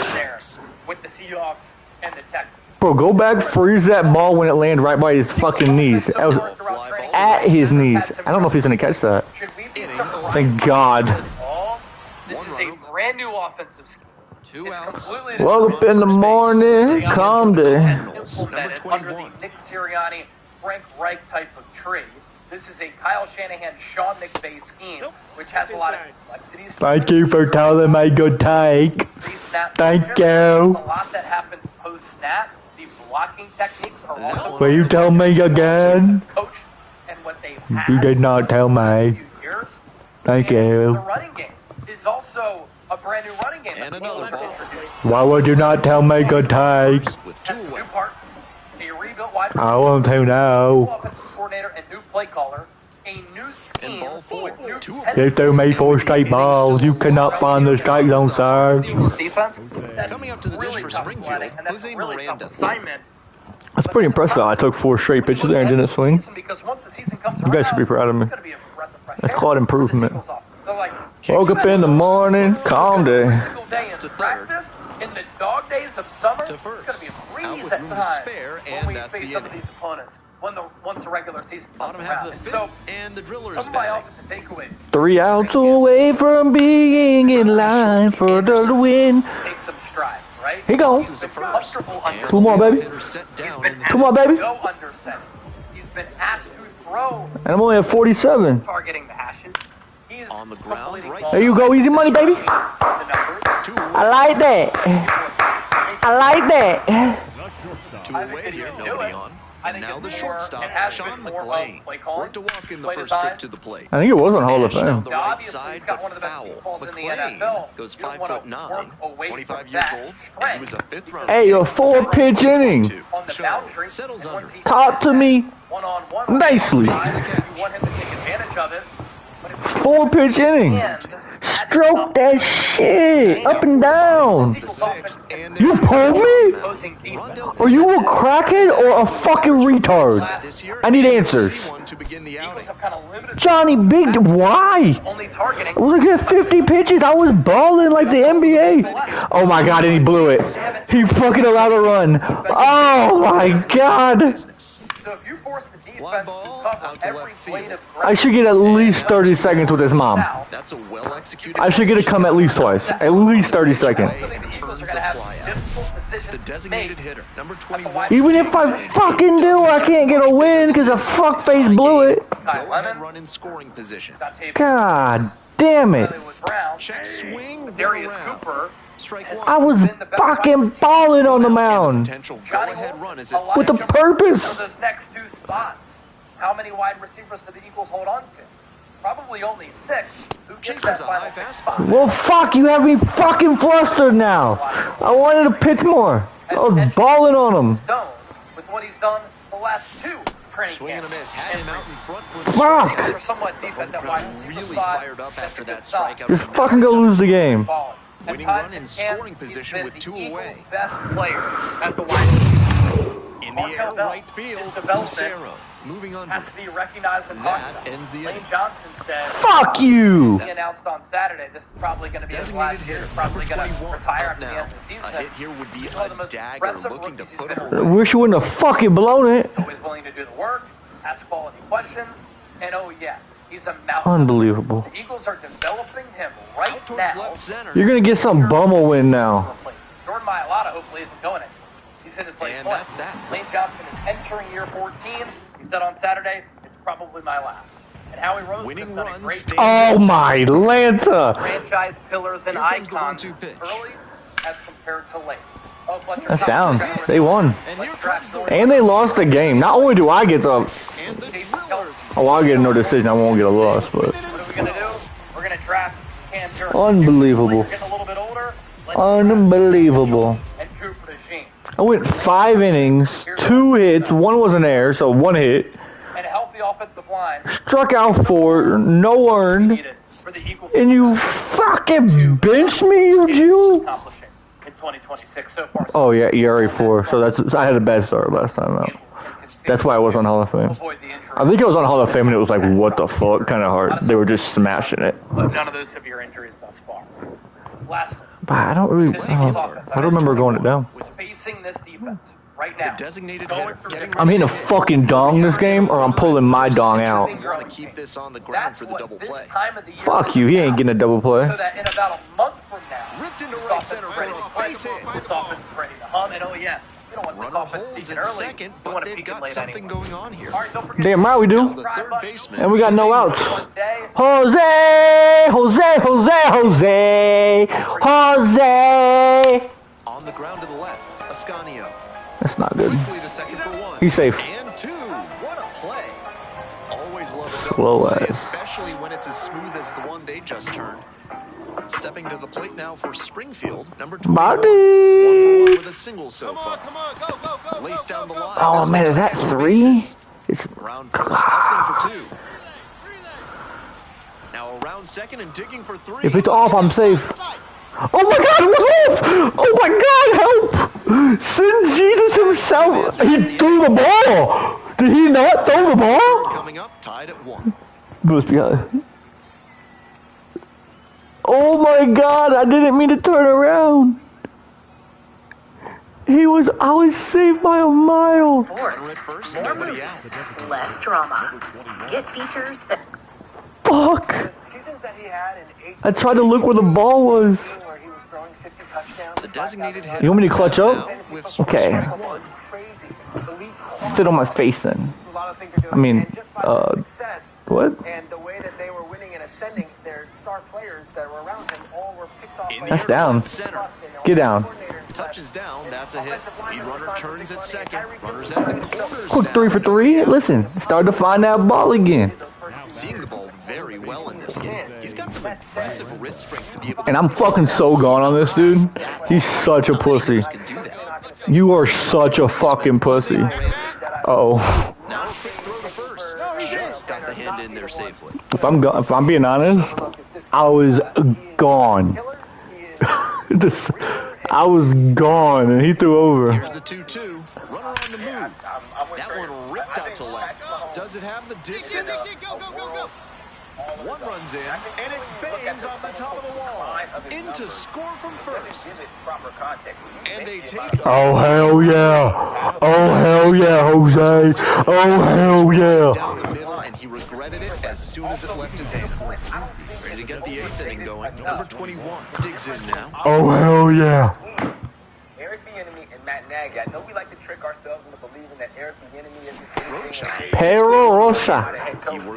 G: With the Seahawks and the Texans.
A: Bro, go back, freeze that ball when it landed right by his fucking knees. That was at his knees. I don't know if he's gonna catch that. Thank God.
G: This is a brand new offensive scheme.
A: Well, up in the morning, calm down.
G: Implemented under the Nick Sirianni, Frank Reich type of trade. This is a Kyle Shanahan, Sean McVay scheme, which has a lot of complexities.
A: Thank you for telling me good take. Thank you.
G: A lot that happens post-snap. The blocking techniques are also...
A: Will you tell me again?
G: Coach and what they've had.
A: You did not tell me. Thank you.
G: The running game is also a brand new running game.
B: And another ball.
A: Why would you not tell me good take?
B: With two away.
G: New parts, a rebuilt wide
A: I want to know.
G: offensive coordinator and new play caller, a new scheme with new
A: You threw me 4 straight balls. You cannot find the strike zone, sir.
G: defense.
B: Coming up to the dish for Springfield, Jose Miranda.
G: Assignment.
A: That's pretty impressive. I took 4 straight pitches there and didn't swing.
G: Because once the season comes
A: You guys should be
G: around,
A: proud of me.
G: it's gonna be a breath of fresh
A: That's
G: air
A: called
G: for the
A: improvement.
G: Seagulls offense. So, like,
A: Woke up in the morning, calm
G: every
A: down.
G: single day
B: That's
G: in
B: to third.
G: practice, in the dog days of summer,
B: To
G: it's
B: first.
G: gonna be a
B: Out
G: breeze
B: with
G: at
B: room to
G: times
B: spare,
G: when
B: and
G: we
B: that's
G: face
B: the
G: some of
B: inning.
G: these opponents. Once the regular season comes
B: Bottom half
G: around.
B: of the
G: And
B: fifth,
G: so,
B: and the driller
G: some
B: is
G: of my
B: batting.
G: offensive takeaways.
A: 3 outs away from being in line for the win.
G: Take some stride, right?
A: He gone.
G: He's been comfortable under
A: 2 more, baby.
B: Hitter set
G: He's
B: down
G: been
B: in the-
A: Come on, baby.
G: Go under center. He's been asked to throw,
A: And I'm only at 47.
G: targeting the hashes. He's
B: On the ground,
G: completing
B: right
G: balls.
A: There you go, easy money, baby.
G: The numbers.
B: Two away.
A: I like that. I like that.
B: Two
G: I think
B: away
G: that
B: here,
G: he can do
B: nobody
G: it.
B: on.
G: I
B: And
G: think
B: now
G: it's
B: the
G: more-
B: shortstop,
G: it has
B: Sean
G: been more of
B: McGlane,
G: play calling,
B: worked to walk in the
G: play
B: first trip
G: design.
B: to the plate.
A: I think it was on Hall of
B: Dash down
A: Fame.
B: the right
G: Obviously,
B: side,
G: he's got
B: but
G: one of the best
B: foul.
G: deep balls in the
B: McGlane
G: NFL.
B: goes
G: You
B: 5'9",
G: wanna work away
B: 25
G: from
B: years
G: that
B: old.
G: strength.
B: He was a 5th round.
A: Hey, a 4-pitch inning.
G: On the
B: Show
G: boundary,
B: settles
G: and
B: under.
G: once he
A: Talk
G: hits
A: to
G: that
A: me
G: one-on-one
A: nicely.
G: you want him to take advantage of it. But if
A: 4-pitch inning. Stroke that shit up and down.
B: The 6th, and
A: You pulled me?
G: opposing defense,
A: Are you a crackhead or a fucking retard?
B: this year,
A: I need
B: and
A: answers.
B: C1 to begin the outing.
G: Eagles have kind of limited
A: Johnny Big, why?
G: only targeting.
A: I was gonna get 50 pitches. I was balling like the NBA. Oh my God, and he blew it. He fucking allowed a run. Oh my God.
G: So if you force the
B: Fly
G: defense
B: ball
G: to
B: out
G: cover
B: to
G: every
B: left field.
G: blade of
A: I should get at least 30 seconds with his mom.
B: That's a well-executed.
A: I should get to come at least twice. At least 30 seconds.
G: I think the Eagles are going to have difficult decisions
B: The
G: to
B: designated
G: make.
B: hitter, number 21.
A: Even if I fucking do, I can't get a win because a fuckface blew it.
G: Kyle
B: Go-ahead
G: Lemon,
B: run in scoring position.
G: got tape
A: God damn it.
G: with Brown,
B: Check swing.
G: Darius
B: around.
G: Cooper,
B: Strike
A: I
B: one.
A: was fucking balling on the mound.
B: Potential
G: Johnny
B: go-ahead
G: Wilson,
B: run is at
A: With a
B: second.
A: purpose.
G: for those next 2 spots. How many wide receivers do the Eagles hold on to? Probably only 6. Who gets
B: Chases
G: that
B: a
G: final
B: high
G: 6
B: fastball.
G: spot?
A: Well, fuck, you have me fucking flustered now. I wanted to pitch more. I was balling on him.
G: Stone, with what he's done the last 2 training
B: Swing and a
G: camps.
B: miss. Had him out in front for the
A: Fuck.
G: Eagles are somewhat deep at that wide receiver
B: Really
G: spot.
B: fired up
G: That's
B: after
G: a good
B: that
G: sign.
B: strikeout.
A: Just fucking go lose the game.
G: Ball. At
B: Winning
G: times
B: run in
G: camp,
B: scoring
G: he's
B: position
G: been
B: with
G: the
B: 2
G: Eagles'
B: away.
G: best player at the wide receiver.
B: In the air,
G: Markel Bell
B: right field,
G: is development.
B: Lucero. Moving on.
G: Has to be recognized and talked
B: That
G: about.
B: ends the
G: Lane
B: inning.
G: Johnson said
A: Fuck you.
G: he announced on Saturday this is probably going to be his
B: Designated
G: last year.
B: hitter,
G: He's probably
B: number
G: going to
B: 21,
G: retire
B: up
G: at the end
B: now.
G: of the season.
B: A hit here would be
G: He's one of the
B: a
G: most
B: dagger
G: impressive
B: looking to
G: rookies
B: put
G: he's
B: him
G: been
A: I
B: away.
A: wish you wouldn't have fucking blown it.
G: always willing to do the work, ask quality questions, and oh yeah, he's a mountain.
A: Unbelievable.
G: The Eagles are developing him right
B: Out towards
G: now.
B: left center.
A: You're gonna get some bummel win now.
G: Jordan Mailata hopefully isn't going it. He's in his late
B: And
G: 20s.
B: that's that.
G: Lane Johnson is entering year 14. He said on Saturday, it's probably my last. And Howie Roseman
B: Winning
G: has done a
B: run
G: great
B: stands
A: Oh
B: inside.
A: my Lanta.
G: franchise pillars and
B: Here comes the
G: icons
B: 1-2 pitch.
G: early as compared to late. Oh, Fletcher
A: That's
G: Cox.
A: down. They won.
B: And here comes the
A: And they lost the game. Not only do I get the...
B: and the drillers.
A: Oh, I'll get no decision. I won't get a loss, but...
G: What are we going to do? We're going to draft Cam Jordan.
A: Unbelievable.
G: You're getting a little bit older. Let's
A: Unbelievable.
G: draft and Cooper DeJean.
A: I went 5 innings, 2 hits, 1 was an error, so 1 hit.
G: And a healthy offensive line
A: Struck out 4, no earned.
G: needed for the Eagles
A: And you fucking benched me, you Jew?
G: accomplishing in 2026 so far.
A: Oh yeah, ERA 4. So that's I had a bad start last time out.
G: Eagles
A: That's why I was on Hall of Fame. I think I was on Hall of Fame and it was like, what the fuck, kind of hard. They were just smashing it.
G: But none of those severe injuries thus far. Lastly,
A: but I don't really. I don't remember going it down.
G: Facing this defense right now.
B: Designated header.
A: I'm hitting a fucking dong this game, or I'm pulling my dong out.
B: You want to keep this on the ground for the double play.
A: Fuck you, he ain't getting a double play.
G: So that in about a month from now,
B: ripped into right center for a base hit.
G: This offense is ready to hum, and oh yeah.
B: Runner holds at second, but they've got something going on here.
A: Damn right we do.
B: The third baseman.
A: And we got no outs. Jose! Jose! Jose! Jose! Jose!
B: On the ground to the left, Ascanio.
A: That's not good.
B: Quickly to second for one.
A: He's safe.
B: And two. What a play. Always love a
A: Slow
B: double play,
A: ass.
B: especially when it's as smooth as the one they just turned. Stepping to the plate now for Springfield, number 21.
A: Body.
B: 1 for 1 with a single so far.
C: Come on, go.
B: Lace down the line.
A: Oh man, is that 3? It's
B: Around first, hustling for 2. Now around second and digging for 3.
A: if it's off, I'm safe. Oh my god, it was off! Oh my god, help! Send Jesus himself! He threw the ball! Did he not throw the ball?
B: Coming up, tied at 1.
A: Goes behind. Oh my god, I didn't mean to turn around. I was saved by a mile.
I: Sports, more movies, less drama. Get features that...
A: Fuck.
C: Seasons that he had in 8
A: I tried to look where the ball was.
C: where he was throwing 50 touchdowns.
B: The designated hitter.
A: You want me to clutch up?
B: With
A: Okay.
C: Crazy.
A: Sit on my face then.
C: A lot of things are doing.
A: I mean,
C: and just by their success
A: what?
C: and the way that they were winning and ascending, their star players that were around him all were picked off.
B: In the
A: That's
B: air,
A: down.
B: Center.
A: Get down.
B: Touches down, that's a hit. Lead runner turns at second. Runners at the corners.
A: Quick 3 for 3. Listen, started to find that ball again.
B: Seeing the ball very well in this game. He's got some impressive wrist strength to be able to.
A: And I'm fucking so gone on this dude. He's such a pussy. You are such a fucking pussy. Uh-oh.
B: Now quick throw to first. Just got the hand in there safely.
A: If I'm being honest, I was gone. I was gone, and he threw over.
B: Here's the 2-2. Runner on the move. That one ripped out to left. Does it have the distance?
C: Go.
B: One runs in, and it bangs off the top of the wall. Into score from first. And they take...
A: Oh, hell yeah. Oh, hell yeah, Jose. Oh, hell yeah.
B: Down the middle, and he regretted it as soon as it left his hand. Ready to get the 8th inning going. Number 21 digs in now.
A: Oh, hell yeah.
C: Eric Bieniemy and Matt Nagy. I know we like to trick ourselves into believing that Eric Bieniemy is
A: Pero Rosa.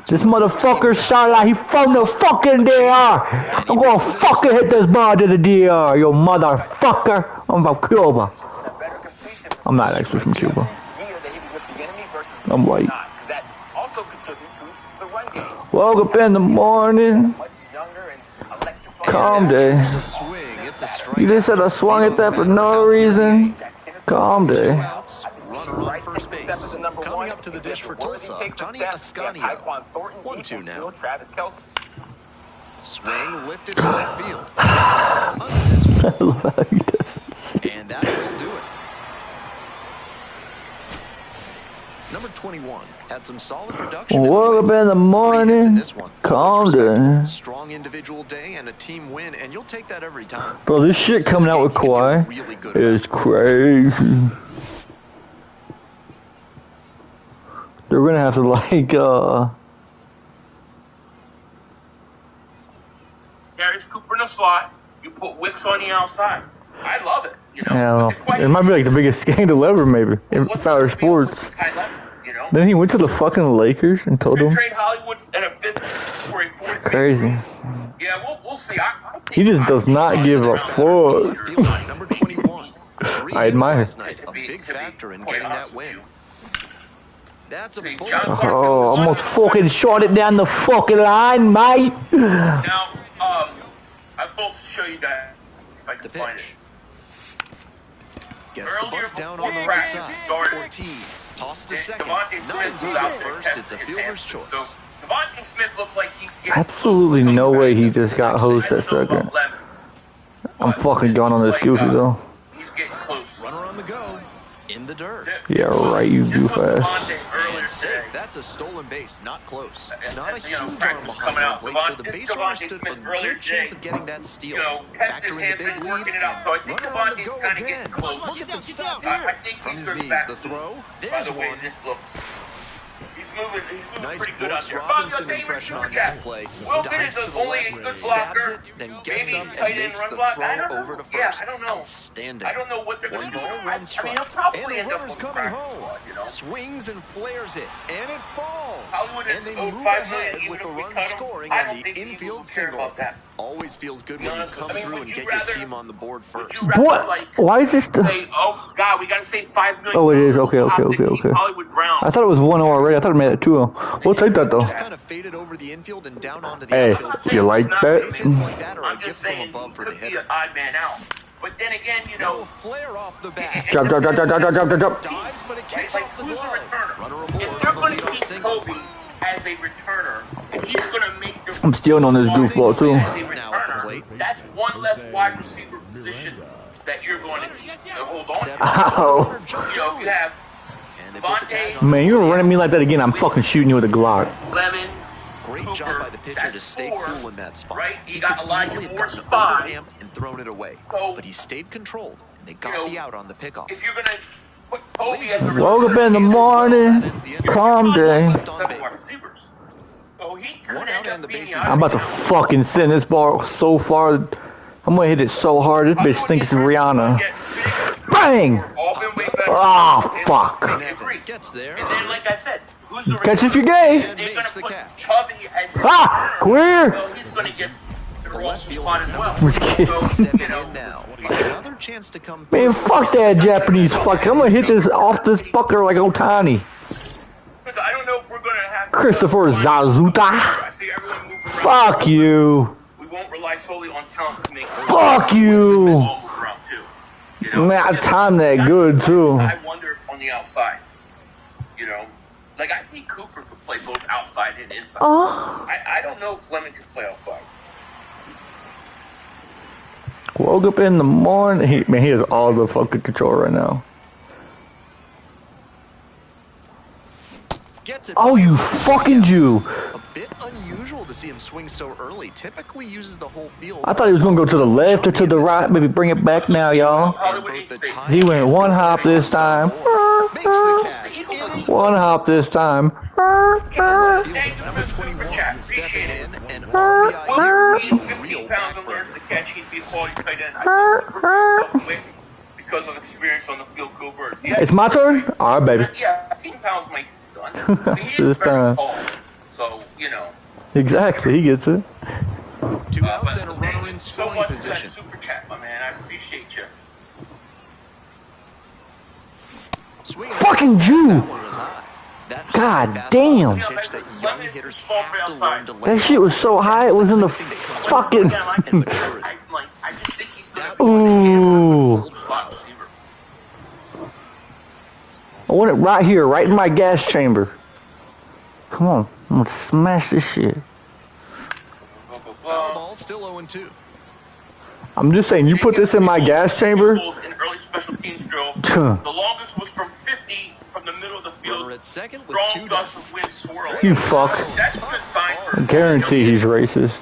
A: This motherfucker sound like he from the fucking DR. I'm gonna fucking hit this ball to the DR, you motherfucker. I'm from Cuba. I'm not actually from Cuba. I'm white. Woke up in the morning. Calm day. You just said I swung at that for no reason. Calm day.
B: Runner on first base. Coming up to the dish for Tulsa, Johnny Ascanio. 1-2 now. Swing lifted to left field. And that will do it. Number 21 had some solid production.
A: Woke up in the morning. Calm day.
B: Strong individual day and a team win, and you'll take that every time.
A: Bro, this shit coming out with Kawhi is crazy. They're gonna have to
J: Darius Cooper in the slot. You put Wicks on the outside. I love it. You know.
A: Yeah, it might be like the biggest scandal ever, maybe in Power Sports.
J: You know.
A: Then he went to the fucking Lakers and told them.
J: Trade Hollywood and a fifth for a fourth.
A: Crazy.
J: Yeah, we'll see.
A: He just does not give a fuck.
B: Number 21.
A: I admire.
B: A big factor in getting that win. That's a
A: Oh, almost fucking shot it down the fucking line, mate.
J: Now, I'm supposed to show you guys if I can find it.
B: Gets the bunt down on the right side. Ortiz tosses to second. Not intended at first. It's a fielder's choice.
J: So, Devontae Smith looks like he's getting
A: Absolutely no way he just got hosed at second. I'm fucking gone on this goofy though.
J: He's getting close.
B: Runner on the go. in the dirt.
A: Yeah, right, you goof-ass.
B: That's a stolen base, not close. Not a huge arm
J: coming out.
B: behind so the base runner stood a good chance of getting that steal. Factoring the big lead,
J: so I think
B: runner on the
J: Devontae's
B: go
J: kind of
B: again.
J: getting close.
B: Look at the stop
J: I
B: here.
J: think
B: From
J: he
B: his
J: goes
B: knees,
J: back
B: the
J: soon.
B: throw.
J: By
B: There's
J: the way,
B: one.
J: this looks. He's moving
B: Nice
J: pretty good out
B: Brooks
J: there.
B: Robinson impression on that play.
J: Wilson
B: Dives
J: is
B: to the
J: only a
B: left,
J: good
B: stabs
J: blocker.
B: it, then gets
J: Maybe
B: up and
J: tight end
B: makes
J: run
B: the
J: block.
B: throw
J: I don't know.
B: over to first.
J: Yeah, I don't know.
B: Outstanding.
J: I don't know what they're going to do.
B: One ball, one strike.
J: He'll probably
B: And the
J: end up
B: runner's
J: on the
B: coming
J: practice
B: home.
J: squad, you know?
B: Swings and flares it, and it falls.
J: Hollywood
B: And
J: is
B: they
J: owed
B: move
J: $5
B: ahead
J: million,
B: with
J: even
B: the
J: if we
B: run
J: cut 'em.
B: scoring
J: I
B: on
J: don't
B: the
J: think the Eagles
B: infield
J: will care
B: single.
J: about that.
B: Always feels good when you come through and get your team on the board first.
A: What? Why is this?
J: Say, oh God, we got to save $5 million.
A: Oh, it is. Okay.
J: Hollywood Brown.
A: I thought it was 1-0 already. I thought it made it 2-0. We'll take that though.
B: Just kind of faded over the infield and down onto the
A: Hey,
B: outfield.
A: you like that?
B: Base hits like that are a
J: I'm
B: gift
J: just
B: from
J: saying,
B: above
J: he
B: for the
J: could be
B: hitter.
J: an odd man out. But then again, you
B: No
J: know,
B: flare off the bat.
A: Jump.
B: Dives, but it kicks
J: like
B: off the
J: who's the
B: glove.
J: returner?
B: Runner
J: If
B: aboard
J: they're
B: on the
J: going to
B: leadoff
J: keep
B: single.
J: Kobe as a returner, and he's going to make the
A: I'm stealing on this goofball too.
J: as a
B: Now at the plate.
J: returner, that's one less wide receiver position that you're going to keep to hold on to.
A: Ow.
J: You know, you have Devontae,
A: Man, you were running me like that again. I'm fucking shooting you with a Glock.
J: Lemon,
B: Great
J: Cooper,
B: job by the pitcher to
J: that's
B: stay
J: 4,
B: cool in that spot.
J: right? You
B: He
J: got
B: could
J: Elijah
B: easily have
J: Moore's
B: gotten
J: 5.
B: overamped and thrown it away,
J: So,
B: but he stayed controlled, and they got
J: you know,
B: the out on the pickoff.
J: if you're going to put Kobe as a
A: Woke up in the morning, calm day.
J: seven wide receivers. So he could
B: One out
J: end
B: and
J: up
B: the
J: being
B: bases
J: the
A: I'm about to fucking send this ball so far. I'm gonna hit it so hard. This bitch thinks it's Rihanna. Bang! Oh, fuck.
B: Gets there.
J: And then, like I said, who's the
A: Catch if you're gay.
J: They're going
B: Makes
J: to
B: the
J: put
B: catch.
J: Covey as a
A: Ah,
J: returner.
A: queer.
J: Well, he's going to get the roster spot as well.
A: Just kidding.
J: So,
B: Stepping
J: you know,
B: in now. Another chance to come through.
A: Man, fuck that Japanese fuck. I'm gonna hit this off this fucker like Otani.
J: because I don't know if we're going to have
A: Christopher Zazuta.
J: I see everyone moving around.
A: Fuck you.
J: We won't rely solely on talent to make
A: Fuck you.
J: balls around too. You know,
A: Man, I timed that good too.
J: I wonder on the outside. You know, like I think Cooper could play both outside and inside. I don't know if Fleming could play outside.
A: Woke up in the morning. Man, he has all the fucking control right now. Oh, you fucking Jew.
B: A bit unusual to see him swing so early. Typically uses the whole field.
A: I thought he was going to go to the left or to the right. Maybe bring it back now, y'all. He went one hop this time.
B: Makes the catch.
A: One hop this time.
J: Thank you for the super chat. Appreciate it.
B: And
J: Well, he's 15 pounds and learns to catch. He'd be a quality tight end. I think quick because of experience on the field. Go Birds. Yeah,
A: It's my turn? All right, baby.
J: Yeah, 15 pounds might be done. I mean, he
A: This
J: is very
A: time.
J: tall, so you know.
A: Exactly, he gets it.
B: 2 outs and a
J: Thank
B: runner
J: you
B: in
J: so
B: scoring
J: much for
B: position.
J: that super chat, my man. I appreciate you.
B: Swing
A: Fucking Jew.
B: That one was high. That
A: God
B: fastball is a
A: damn.
B: pitch that young hitters have to learn to lay
A: That shit was so high, it was in the fucking...
J: I just think he's gonna be
A: Ooh.
J: a slot receiver.
A: I want it right here, right in my gas chamber. Come on, I'm gonna smash this shit.
B: Foul ball, still 0-2.
A: I'm just saying, you put this in my gas chamber.
J: In early special teams drill, the longest was from 50 from the middle of the field.
B: Runner at second with
J: Strong
B: 2
J: gusts
B: down.
J: of wind swirling.
A: You fuck.
J: That's a good sign for.
A: Guarantee he's racist.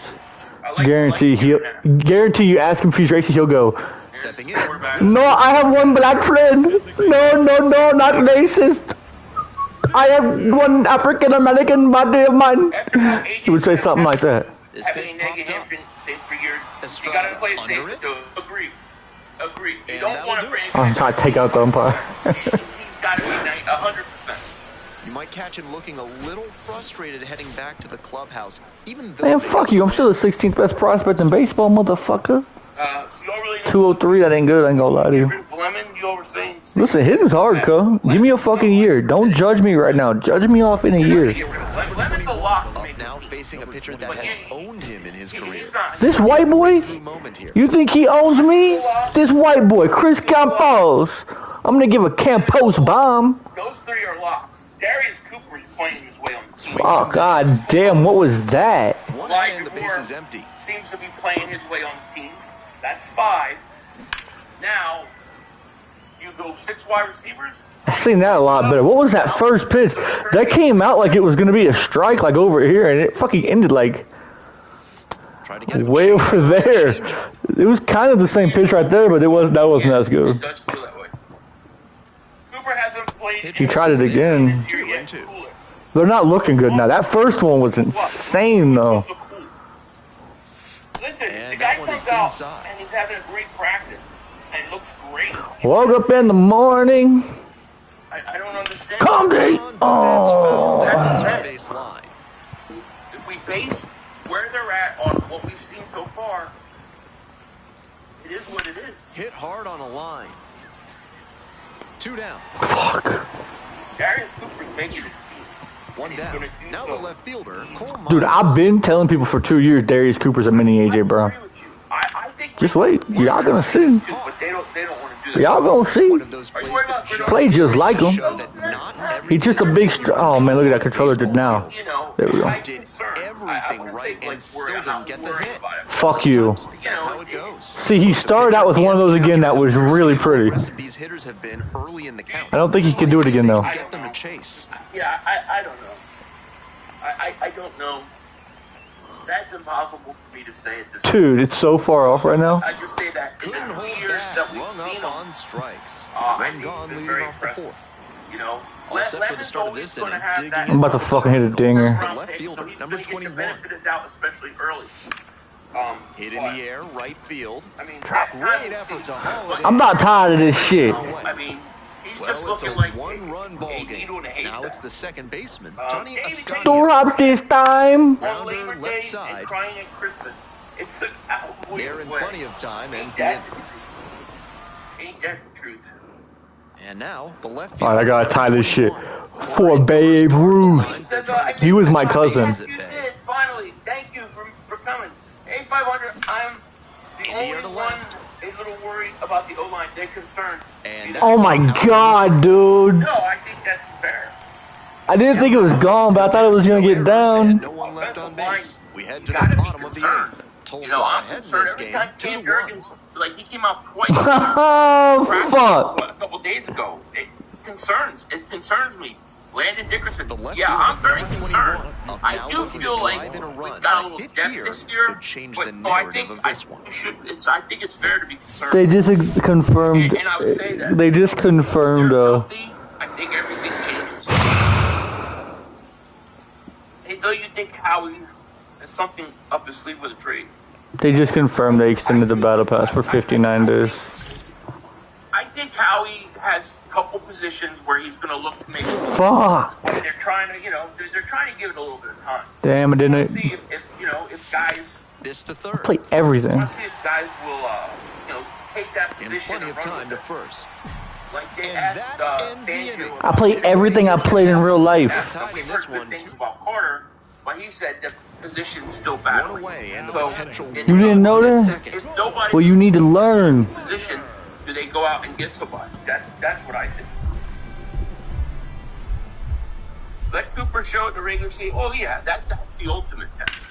J: I
A: Guarantee you ask him if he's racist, he'll go,
B: Stepping in.
A: no, I have one black friend. No, not racist. I have one African American buddy of mine. He would say something like that.
B: This
J: Having
B: pitch
J: a negative
B: popped up.
J: hamstring thing for years. You
B: Estrada
J: gotta play it
B: under
J: safe.
B: it.
J: Agree. You
B: And
J: don't
B: that'll
J: want
B: do
J: to
B: it.
J: bring.
A: I'm trying to take out the umpire.
J: He's got to be 100%.
B: You might catch him looking a little frustrated heading back to the clubhouse, even though
A: Man, fuck you. I'm still the 16th best prospect in baseball, motherfucker.
J: You don't really know.
A: 203, that ain't good, I ain't gonna lie to you.
J: Fleming, you oversaying.
A: Listen, hitting's hard, cuz. Give me a fucking year. Don't judge me right now. Judge me off in a year.
J: Lemon's a lock.
B: up now facing a pitcher that has owned him in his career.
A: This white boy?
B: Moment here.
A: You think he owns me? This white boy, Chris Campos. I'm gonna give a Campos bomb.
J: Those three are locks. Darius Cooper's playing his way on the team.
A: Oh, god damn, what was that?
B: One out and the base is empty.
J: Seems to be playing his way on the team. That's 5. Now, you go those 6 wide receivers.
A: I've seen that a lot better. What was that first pitch? That came out like it was going to be a strike, like over here, and it fucking ended like way over there. It was kind of the same pitch right there, but that wasn't as good.
J: It does feel that way. Cooper hasn't played.
A: He tried it again. They're not looking good now. That first one was insane, though.
J: Listen, the guy comes out and he's having a great practice and looks great.
A: Woke up in the morning.
J: I don't understand.
A: Come day. Oh.
J: Baseline. If we base where they're at on what we've seen so far, it is what it is.
B: Hit hard on a line. 2 down.
A: Fuck.
J: Darius Cooper's making his team.
B: 1 down. Now the left fielder, Cole
A: Dude, I've been telling people for 2 years Darius Cooper's a mini AJ Brown.
J: I think
A: just wait. Y'all gonna see.
J: But they don't want to do that.
A: Y'all gonna see. Play just like him. He's just a big... Oh, man, look at that controller just now. There we go.
B: Did everything right and still didn't get the hit.
A: Fuck you.
B: That's how it goes.
A: See, he started out with one of those again that was really pretty.
B: These hitters have been early in the count.
A: I don't think he can do it again, though.
B: Get them to chase.
J: Yeah, I don't know. I don't know. That's impossible for me to say at this point.
A: Dude, it's so far off right now.
J: I just say that in the 2 years that we've seen him
B: on strikes.
J: I think he's been very impressive. You know, Lemon's always going to have that.
A: I'm about to fucking hit a dinger.
B: Left fielder, number 21.
J: Benefit of doubt, especially early.
B: Hit in the air, right field.
J: I mean,
B: great effort to haul it.
A: I'm about tired of this shit.
J: I mean, he's just looking like
B: one-run ball game. Now it's the second baseman, Johnny Ascani.
A: Two this time.
J: On Labor Day and crying at Christmas. It's the
B: there in plenty of time.
J: Ain't that the truth?
B: And now the left field.
A: Alright, I gotta tie this shit for Babe Ruth. He was my cousin.
J: Yes, you did. Finally, thank you for coming. 8500. I'm the only one a little worried about the O-line. They're concerned.
A: Oh my god, dude.
J: No, I think that's fair.
A: I didn't think it was gone, but I thought it was gonna get down.
B: No one left on base. We head to the bottom of the 8th.
J: You know, I'm concerned every time Cam Jurgens, like, he came out twice.
A: Oh, fuck.
J: A couple days ago. It concerns me. Landon Dickerson. Yeah, I'm very concerned. I do feel like we've got a little depth this year, but I think it's fair to be concerned.
A: They just confirmed.
J: And I would say that.
A: They just confirmed.
J: I think everything changes. Hey, though, you think Howie has something up his sleeve with a trade?
A: They just confirmed they extended the battle pass for 59 days.
J: I think Howie has a couple positions where he's going to look to make.
A: Fuck.
J: They're trying to, they're trying to give it a little bit of time.
A: Damn, I didn't.
J: See if guys.
B: This to third.
A: Play everything.
J: I want to see if guys will, take that position.
B: Plenty of time to first.
J: Like they asked Fangio.
A: I play everything I played in real life.
J: We've heard good things about Carter, but he said the position's still battling. So
A: you didn't know that? Well, you need to learn.
J: Position. Do they go out and get somebody? That's what I think. Let Cooper show it the ring and say, "Oh yeah, that's the ultimate test.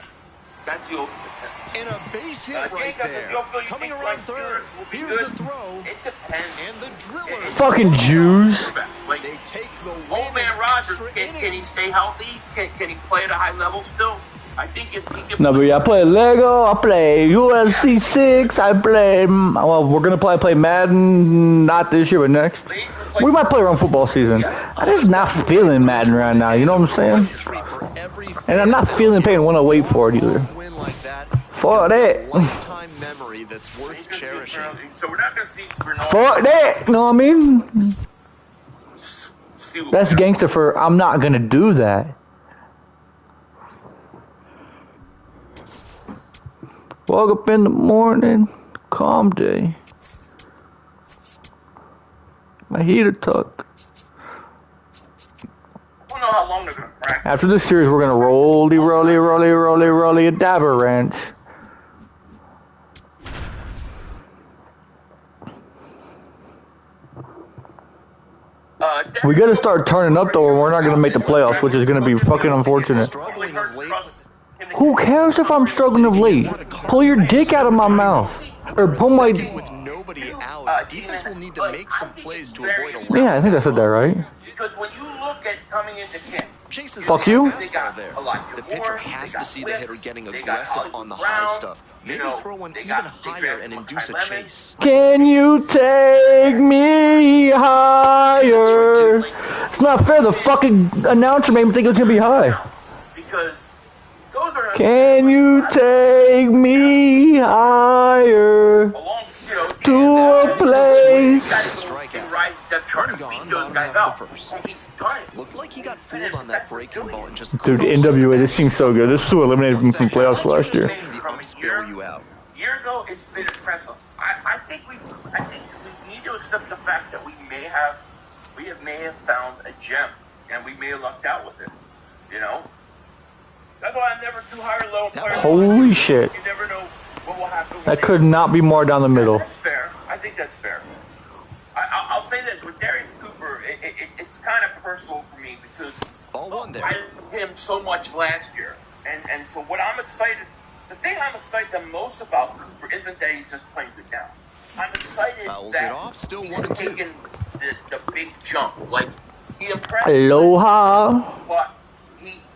J: That's the ultimate test."
B: And a base hit right there. Coming around third. Here's the throw.
J: It depends.
B: And the driller.
A: Fucking Jews.
J: Like,
B: they take the
J: old man Rogers. Can he stay healthy? Can he play at a high level still? I think if he can.
A: No, but I play Lego, I play UFC 6, I play. Well, we're gonna play Madden, not this year, but next. We might play around football season. I'm just not feeling Madden right now. You know what I'm saying? And I'm not feeling pain when I wait for it either. For that.
B: Lifetime memory that's worth cherishing.
J: So we're not gonna see.
A: For that. You know what I mean? That's gangster for. I'm not gonna do that. Woke up in the morning, calm day. My heater tuck.
J: I don't know how long they're gonna practice.
A: After this series, we're gonna rolly a dabber ranch. We gotta start turning up though, or we're not gonna make the playoffs, which is gonna be fucking unfortunate. Who cares if I'm struggling of late? Pull your dick out of my mouth. Or pull my...
B: With nobody out defense will need to make some plays to avoid a lot.
A: Yeah, I think I said that right.
J: Because when you look at coming into camp,
A: fuck you.
B: The pitcher has to see the hitter getting aggressive on the high stuff. Maybe throw one even higher and induce a chase.
A: Can you take me higher? It's not fair. The fucking announcer made me think it was gonna be high.
J: Because those are.
A: Can you take me higher to a place?
B: Looked like he got fooled on that breaking ball and just.
A: Dude, NWA, this team's so good. This is who eliminated me from playoffs last year.
J: Year ago, it's been impressive. I think we need to accept the fact that we may have found a gem, and we may have lucked out with it. You know. That's why I'm never too high or low.
A: Holy shit!
J: You never know what will happen.
A: That could not be more down the middle.
J: That's fair. I think that's fair. I'll say this with Darius Cooper, it's kind of personal for me because I loved him so much last year, and so what I'm excited. The thing I'm excited the most about Cooper isn't that he's just playing good now. I'm excited that he's taken the big jump. Like, he impressed me.
A: Aloha.
J: But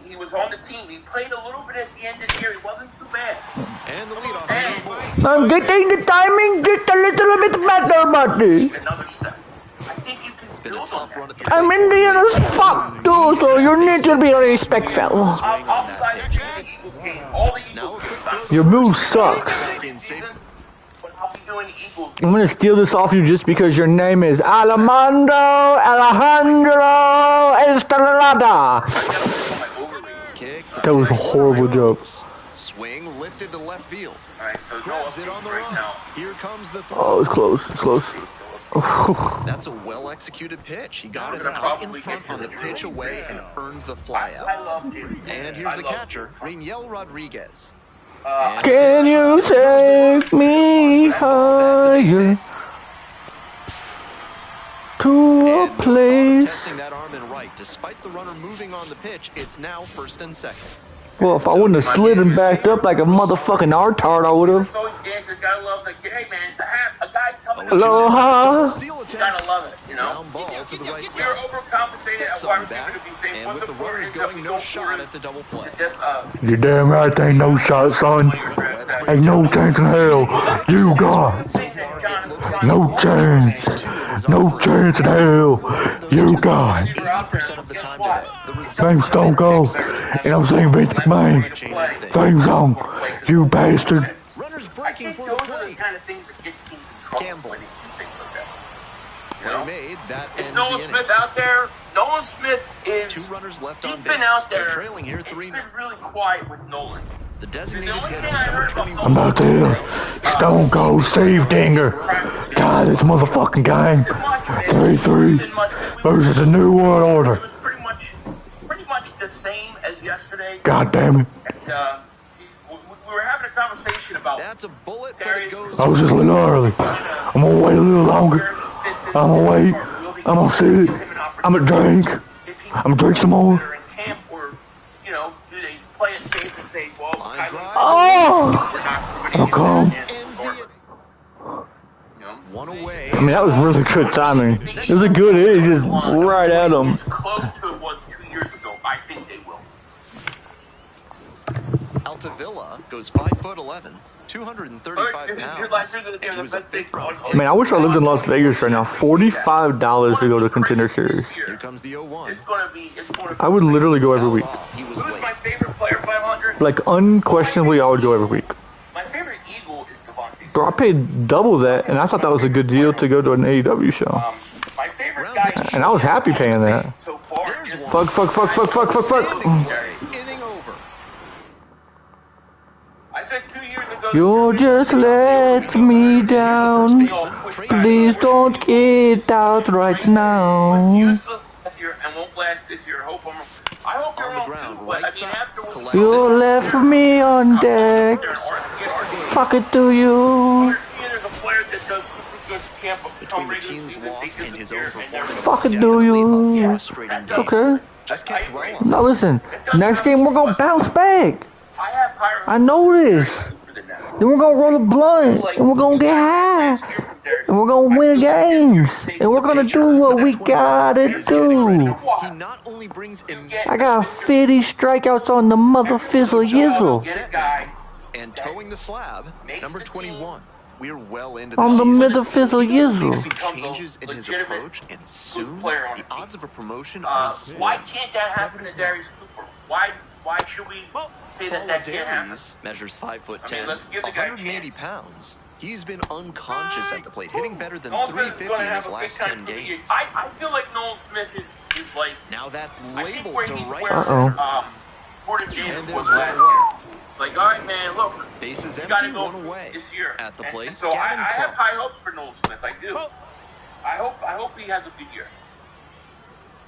J: he was on the team. He played a little bit at the end of the year. He wasn't too bad.
B: And the leadoff.
A: I'm getting the timing just a little bit better, buddy.
J: Another step. I think you can build on that.
A: I'm Indian as fuck, too, so you need to be respectful.
J: I'll be guys to the Eagles game. All the Eagles games.
A: Your move sucks. I'm gonna steal this off you just because your name is Alejandro Estrada. That was a horrible joke.
B: Swing lifted to left field.
J: Alright, so
B: grabs it on the run. Here comes the throw.
A: Oh, it's close. It's close.
B: That's a well-executed pitch. He got it out in front on the pitch away and earned the flyout. And here's the catcher, Reniel Rodriguez.
A: Can you take me higher to a place?
B: Testing that arm in right. Despite the runner moving on the pitch, it's now first and second.
A: Well, if I wouldn't have slid and backed up like a motherfucking retard, I would have. Aloha.
J: Gotta love it, you know. We were overcompensated at wide receiver to be safe.
B: And with the runners going, no shot at the double play.
A: You're damn right, there ain't no shot, son. Ain't no chance in hell. You got no chance. No chance in hell. You got. Same Stone Cold. And I'm saying Vince McMahon. Same song. You bastard.
J: I think those are the kind of things that get teams in trouble when they do things like that. You know? Is Nolan Smith out there? Nolan Smith is.
B: Two runners left
J: he's
B: on base.
J: Been out there.
B: They're trailing here 3-0.
J: It's been really quiet with Nolan.
B: The designated hitter.
A: I'm about to hear Stone Cold Steve Dinger. God, this motherfucking game. 3-3 versus the New World Order.
J: It was pretty much the same as yesterday.
A: God damn it.
J: And, we were having a conversation about.
B: That's a bullet, but it goes.
A: I was just a little early. I'm gonna wait a little longer. I'm gonna wait. I'm gonna sit. I'm gonna drink. I'm gonna drink some more.
J: In camp, or do they play it safe and say, well,
A: oh! I'm calm.
B: One away.
A: I mean, that was really good timing. It was a good hit, just right at him.
J: As close to it was 2 years ago. I think they will.
B: Altavilla goes 5'11", 235 pounds.
A: I mean, I wish I lived in Las Vegas right now. $45 to go to Contender Series.
B: Here comes the 0-1.
J: It's gonna be.
A: I would literally go every week.
J: Who's my favorite player? 500.
A: Like, unquestionably, I would go every week.
J: My favorite Eagle is Devontae.
A: Bro, I paid double that, and I thought that was a good deal to go to an AEW show.
J: My favorite guy.
A: And I was happy paying that.
J: So far,
A: Fuck.
B: Inning over.
J: I said 2 years ago.
A: You just let me down. Please don't get out right now.
J: Useless this year and won't last this year. I hope you're wrong too. But I mean, afterwards,
A: You left me on deck. Fuck it to you.
J: There's a player that does super good camp
B: Between the team's loss and his own performance.
A: Fuck it to you. Okay.
B: Just can't throw him.
A: Now listen, next game we're gonna bounce back. I know this. Then we're gonna roll a blunt, and we're gonna get high, and we're gonna win games, and we're gonna do what we gotta do.
B: He not only brings
A: I got 50 strikeouts on the mother fizzle yizzle.
B: And towing the slab, number 21. We're well into
A: on the
B: season.
A: Mother fizzle yizzle.
B: Some changes in his approach, and soon the odds of a promotion are slim.
J: Why can't that happen to Darius Cooper? Why should we say that can't happen?
B: Measures 5'10",
J: let's give the guy
B: 180 pounds. He's been unconscious at the plate, hitting better than 350 in his last 10 games.
J: I feel like Nolan Smith is like...
B: Now that's labeled to right
J: center. Jordan Davis was last year. Like, all right, man, look.
B: Bases
J: you
B: empty,
J: gotta go
B: one away
J: this year.
B: At the plate,
J: and so I have high hopes for Nolan Smith. I do. I hope he has a good year.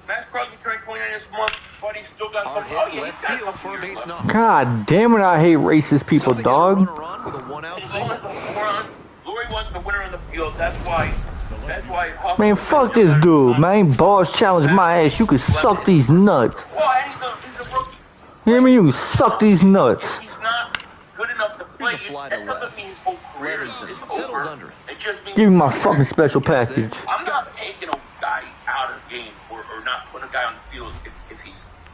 J: Max Crosby turned 29 this month, but he's still got some. Oh, yeah, he's got
B: for a base knock.
A: God damn it, I hate racist people, dog.
J: Lori wants the winner on the field. That's why.
A: Man, fuck this dude, man. Balls challenge my ass. You can suck these nuts.
J: Well, and he's a rookie.
A: You hear me? You can suck these nuts.
J: He's not good enough to play. That doesn't mean his whole career is over. It just means.
A: Give me my fucking special package.
J: I'm not taking a guy out of the game or not putting a guy on the field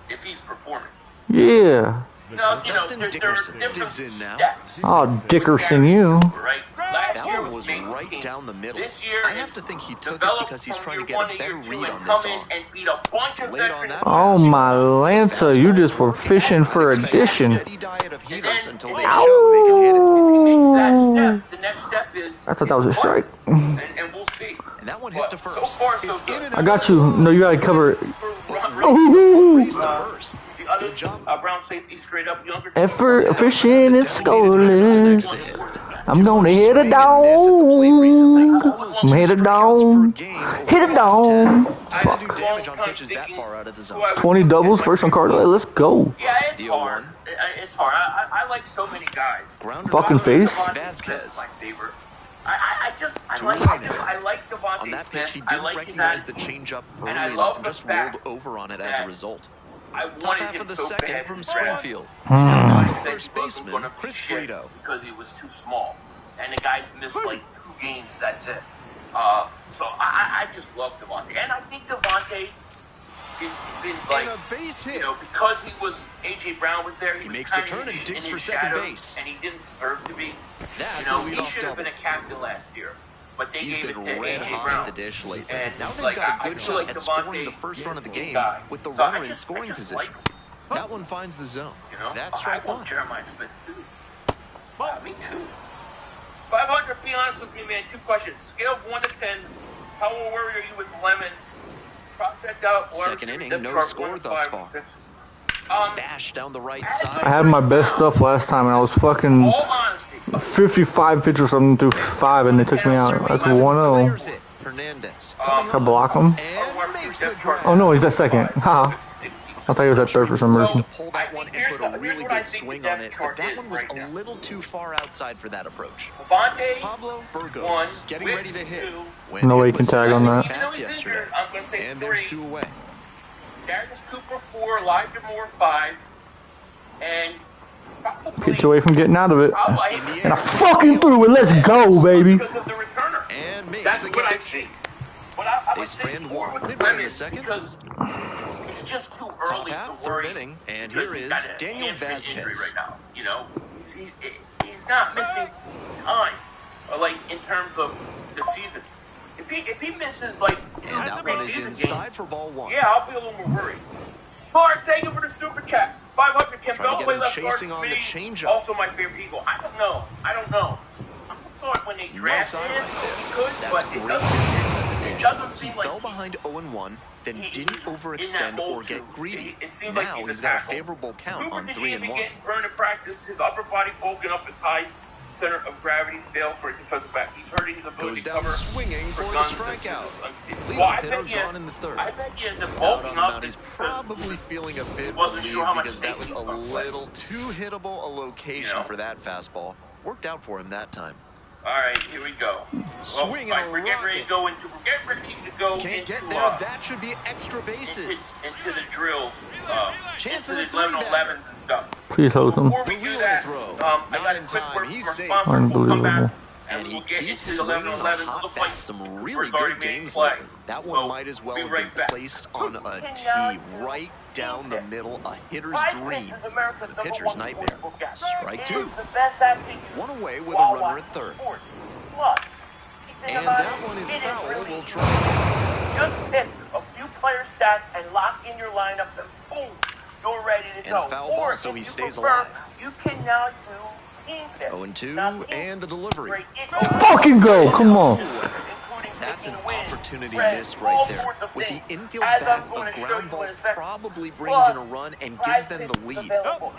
J: if he's performing.
A: Yeah.
J: No,
B: Dustin Dickerson
J: digs
B: in now.
A: Oh, Dickerson, you.
J: Right.
B: That one was right down the middle.
J: This year,
B: I have to think he took it because he's trying to get a better read on this arm.
A: Oh my Lancer, you just were fishing for addition. Ow!
J: The next step is.
A: I thought that was a strike.
J: And we'll see.
B: And that one hit to first.
J: So far, so good.
A: I got you. No, you gotta cover it.
J: Other Brown safety straight up younger.
A: Effort, fishing is scoreless. I'm gonna hit a dong. Hit a dong. Hit a dong. Fuck. 20 doubles, first on card. Let's go.
J: Yeah, it's hard. It's hard. I like so many guys.
A: Fucking face.
B: Vasquez.
J: My favorite. I like Devontae
B: on that
J: Smith.
B: pitch, he didn't recognize the changeup early enough and just rolled over on it as a result.
J: I wanted him
B: for the
J: so
B: second
J: bad
B: from Springfield.
J: First baseman Chris Frito because he was too small, and the guys missed like 2 games. That's it. So I just love Devontae, and I think Devontae has been like because he was AJ Brown was there. He was
B: makes the turn and digs for second base,
J: and he didn't deserve to be.
B: That's
J: he should have been a captain last year. But they gave it to AJ
B: Brown.
J: Brown.
B: The dish lately.
J: And
B: now they've got a good shot at scoring the first run of the game with the runner in scoring position. That one finds the zone. That's strike one.
J: Jeremiah Smith too. Me too. 500. Be honest with me, man. 2 questions. Scale of 1 to 10. How worried are you with Lemon? Project out.
B: Second inning, no score thus far. Bash down the right side.
A: I had my best stuff last time, and I was fucking 55 pitches or something through 5, and they took me out. That's 1-0. I block him. Oh no, he's at second. Haha. I thought he was at third for some reason.
B: Pull that one and put a really good swing on it, but that one was a little too far outside for that approach. Pablo Burgos getting ready to hit.
A: No way you can tag on that.
B: And there's 2 away.
J: Darius Cooper 4, Elijah Moore 5, and
A: get you away from getting out of it. And I fucking threw it. Let's go, baby.
B: And
J: that's what I see. But I would say 4 with Lemon because it's just too early to worry.
B: And here is Daniel Vasquez.
J: Right now. He's not missing time, like in terms of the season. If he misses like 2 preseason games,
B: for ball 1.
J: Yeah, I'll be a little more worried. Hard, thank you for the super chat. 500. Can Bell play left guard? Also my favorite Eagle. I don't know. I thought when they drafted him, he could, but it doesn't seem like
B: fell behind 0-1, then didn't overextend or get greedy. Now he's got a favorable count on 3-1.
J: Getting burned in practice. His upper body bulking up his high center of gravity fail for a defensive back. He's hurting his ability to cover
B: swinging for the strikeout.
J: Well, I bet you the bulking up
B: is probably feeling a bit relieved because that was a little too hittable a location for that fastball. Worked out for him that time.
J: All right, here we go.
B: Swing
J: and we're getting ready to go into.
B: Can't get there. That should be extra bases.
J: Into the drills.
B: Chance
J: into
B: of
J: the 11-11s and stuff.
A: Please hold them.
J: Before we do that, I got a quick word from our sponsor.
A: Unbelievable.
J: We'll come back
B: And
J: we'll
B: he
J: get
B: keeps
J: into the 11-11s. It looks like
B: some really good games lately. That one might as well have been placed on a tee right down the middle, a hitter's dream, the pitcher's nightmare. Strike two. One away with a runner at third. And that one is foul. We'll try.
J: Just pick a few player stats and lock in your lineup, and boom, you're ready to go.
B: And a foul ball, so he stays alive.
J: You can now do team pick.
B: 0-2, and the delivery.
A: Fucking go, come on.
B: That's an opportunity missed right there. With the infield back, a ground ball probably brings in a run and gives them the lead.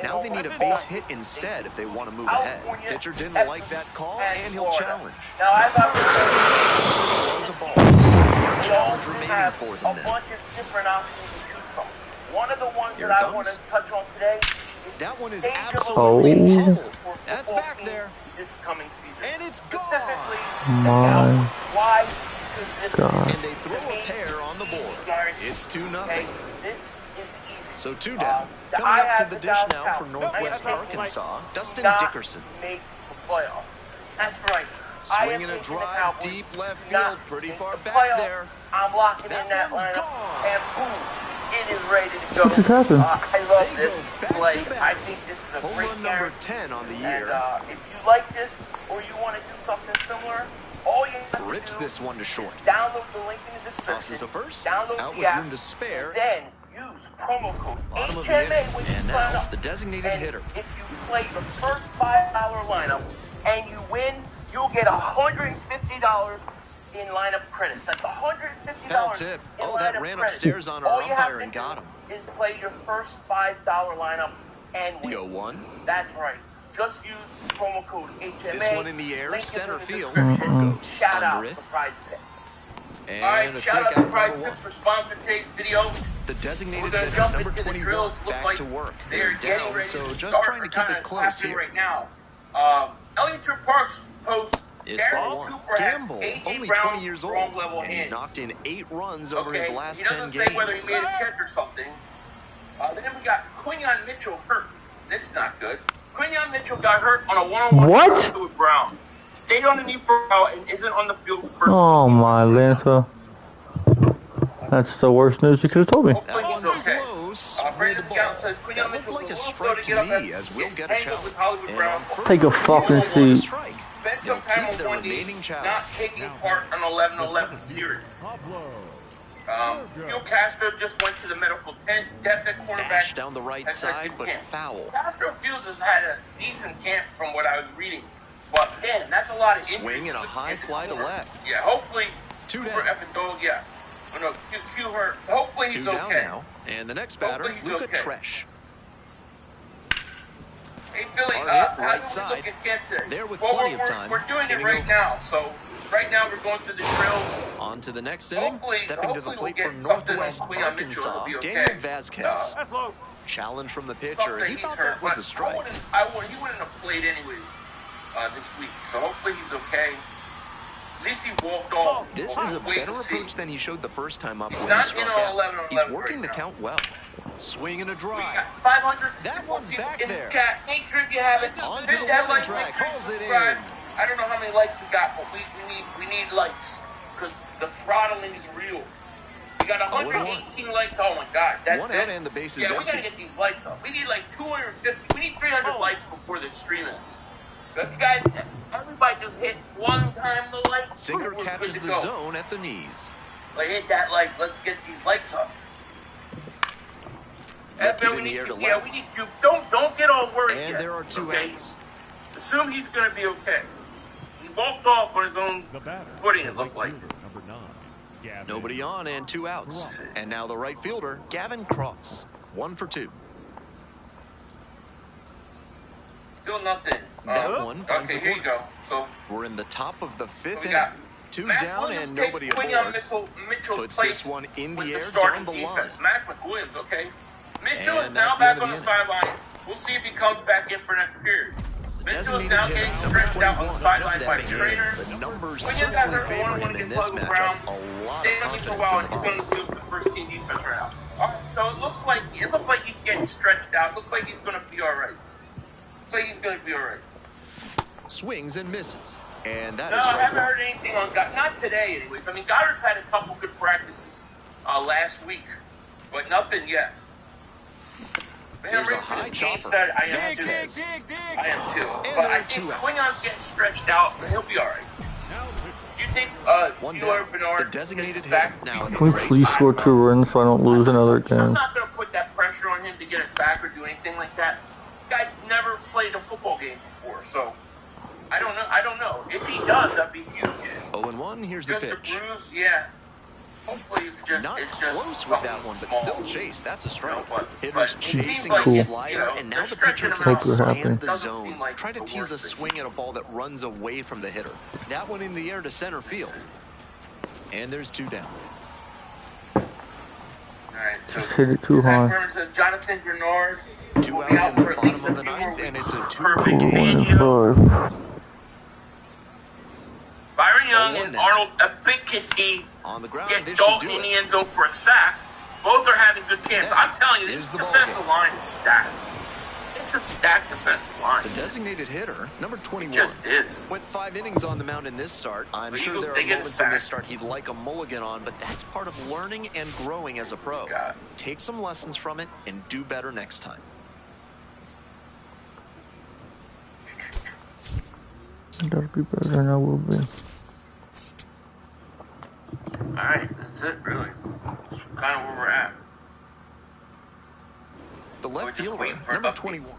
B: Now they need a base hit instead if they want to move ahead. Pitcher didn't like that call, and he'll challenge.
J: Now, as I
B: was a ball. Challenge remaining for them
J: a bunch of different options to choose from. One of the ones that I want to touch on today is
B: that one is absolutely pummeled. That's back there.
J: This coming season.
B: And it's gone.
A: My
B: God. And they throw a pair on the board. It's 2-0.
J: This is easy.
B: So 2 down. Coming up to the dish now for Northwest Arkansas, Dustin Dickerson.
J: Make the playoffs. That's right.
B: Swinging a drive deep left field, pretty far back there.
J: I'm locking in that lineup, and boom, it is ready to go.
A: What just happened?
J: I love this play. I think this is a
B: home
J: great
B: run number 10 on the year.
J: And if you like this, or you want to do something similar, all you have to
B: rips
J: do
B: this one to short.
J: is download the link in the description.
B: Tosses to first.
J: Download
B: out
J: the
B: with
J: app,
B: room to spare.
J: Then use promo code
B: Bottom
J: HMA when you
B: and
J: sign
B: now
J: up.
B: the designated
J: and
B: hitter.
J: If you play the first $5 lineup and you win, you'll get $150 in lineup credits. That's $150
B: Foul tip.
J: in
B: That
J: lineup
B: ran
J: credits.
B: upstairs on our
J: All you have
B: umpire
J: to
B: and got
J: do
B: him.
J: Is play your first $5 lineup and win.
B: The 0-1.
J: That's right. Just use promo code HMA.
B: This one in the air,
J: Link
B: center
J: is in the
B: field.
J: description.
B: Goes
J: Shout out
B: under it.
J: to Prize Picks.
B: And
J: All right,
B: a
J: shout out to
B: takeout
J: Prize
B: number
J: Picks
B: 1.
J: for sponsoring today's video.
B: The designated
J: We're gonna
B: hitter,
J: jump
B: number
J: into the
B: 21,
J: drills. Looks
B: back
J: like
B: to work.
J: they're getting
B: down,
J: ready
B: so
J: to
B: just
J: start.
B: trying to keep it close here.
J: Right now. Ellington Parks posts
B: It's ball 1.
J: Cooper
B: Gamble,
J: has
B: only
J: Brown
B: 20 years old,
J: level
B: and he's
J: hands.
B: knocked in 8 runs over his last 10 games.
J: He doesn't say whether he made a catch or something. Then we got Quinyon Mitchell hurt. This is not good. Quinyon Mitchell got hurt on a one-on-one with Brown. Stayed on the knee for a while and isn't on the field first.
A: Oh my Lanta. That's the worst news you could have told me.
J: Hopefully he's okay. Brandon Scout says Quinyon Mitchell
B: like a
J: was
B: strike to me, as we'll get a challenge.
A: Take a fucking seat.
J: Spent some time on one day, not taking part in 11-11 series. Phil Castro just went to the medical tent. Depth at cornerback
B: down the right side, but foul.
J: Castro Fields has had a decent camp from what I was reading. But then that's a lot of injuries.
B: Swing and a high fly to left.
J: Yeah, hopefully.
B: 2 down.
J: Oh, no, Q hurt. Hopefully he's
B: 2 down
J: okay.
B: now. And the next batter, Luka Tresh.
J: Hey, Billy,
B: right side. There with plenty of time.
J: We're doing it right now. So right now we're going through the drills.
B: On to the next inning. Stepping to the plate from Northwest Arkansas, Daniel Vasquez. Challenge from the pitcher. He thought that was a strike.
J: He wouldn't have played anyways this week. So hopefully he's okay. At least he walked off.
B: This is a better approach than he showed the first time up when he struck out. He's working the count well. Swing and a drive.
J: 500.
B: That one's back there.
J: Make sure if you have it.
B: On to the warning track. Calls it in.
J: I don't know how many likes we got, but we need likes because the throttling is real. We got 118 likes. Oh my God, that's
B: one
J: it.
B: out and the base is
J: we
B: empty.
J: gotta get these likes up. We need like 250. We need 300 likes before this stream ends. But you guys, everybody just hit one time the like.
B: Singer catches the zone at the knees.
J: Like hit that like. Let's get these likes up. We need you. Don't get all worried.
B: And there are 2 outs.
J: Assume he's gonna be okay. He walked off on his own footing. It looked like.
B: Nobody on and 2 outs. And now the right fielder, Gavin Cross. 1 for 2.
J: Still nothing.
B: That one finds
J: okay, here you go. So
B: we're in the top of the 5th
J: inning.
B: 2
J: Mac
B: down
J: Williams
B: and nobody aboard.
J: Mitchell's
B: Puts
J: place
B: this one in the air
J: starting
B: down the
J: defense.
B: line.
J: Mac McWilliams, okay. Mitchell
B: And
J: is now back on the sideline. We'll see if he comes back in for next period.
B: Designated now getting stretched out on the sideline by trainer.
K: The numbers
B: When you
K: certainly
B: got hurt
K: favor
B: one
K: him in
B: against
K: this
B: Logan
K: matchup.
B: Brown,
K: A lot
B: stay
K: of
B: on me for a
K: confidence
B: while,
K: in
B: and he's on the
K: Mahomes.
B: field for the first team defense right now. All right, so it looks like he's getting stretched out. It looks like he's going to be all right.
K: Swings and misses. And that
B: no,
K: is
B: I
K: right.
B: haven't heard anything on Goddard. Not today, anyways. I mean, Goddard's had a couple good practices last week, but nothing yet. Man,
K: There's a
B: ready for
K: high
B: this game
K: chopper.
B: Saturday. I am too. I am too. But I think Quinion's getting stretched out, but he'll be all right. You think Bueller Bernard
K: the designated
B: sack?
K: Now,
A: Can we please score 2 runs so I don't lose another
B: I'm
A: game?
B: not going to put that pressure on him to get a sack or do anything like that. The guy's never played a football game before, so I don't know. If he does, that'd be huge.
K: 0-1, here's the
B: Just
K: pitch.
B: a bruise, yeah. Hopefully it's just
K: Not
B: it's
K: close
B: just
K: with that one, but
B: small.
K: still chase. That's a strike. Hitters
B: But it seems
K: chasing
B: like
K: the
B: it's,
K: slider, and now
B: they're
K: the
B: stretching
K: pitcher
B: him
K: can
B: out.
A: Hope you're happy.
K: expand the
B: Doesn't
K: zone.
B: seem like
K: Try to
B: it's the
K: tease a
B: worst thing.
K: swing at a ball that runs away from the hitter. That one in the air to center field. And there's 2 down.
B: All right, so
A: Just hit it too
B: Zach
A: hard.
B: Berman says Jonathan Bernard
K: 2
B: will
K: outs
B: be out
K: in the
B: for at
K: bottom
B: least
K: of
B: a
K: the
B: few more
K: 9th, and
B: weeks.
K: it's a 2-1
B: Perfect
A: 1 and
B: Fangio.
A: 5.
B: Byron Young
K: Oh,
B: and
K: now.
B: Arnold Ebiketie
K: on the ground.
B: get
K: This should
B: Dalton
K: do
B: in the
K: it.
B: end zone for a sack. Both are having good camps.
K: And
B: I'm telling you, this
K: here's the ball
B: defensive
K: game.
B: line is stacked. It's a stacked defensive line.
K: The designated hitter, number 21,
B: It just is.
K: went 5 innings on the mound in this start. I'm
B: The
K: sure
B: Eagles,
K: there
B: they
K: are
B: get a
K: moments in
B: sack.
K: this start he'd like a mulligan on, but that's part of learning and growing as a pro.
B: God.
K: Take some lessons from it and do better next time.
A: Gotta be better than I will be.
B: All right, that's it, really. That's kind of where we're at.
K: The
B: We're
K: left
B: just
K: fielder,
B: waiting for
K: number
B: updates.
K: 21.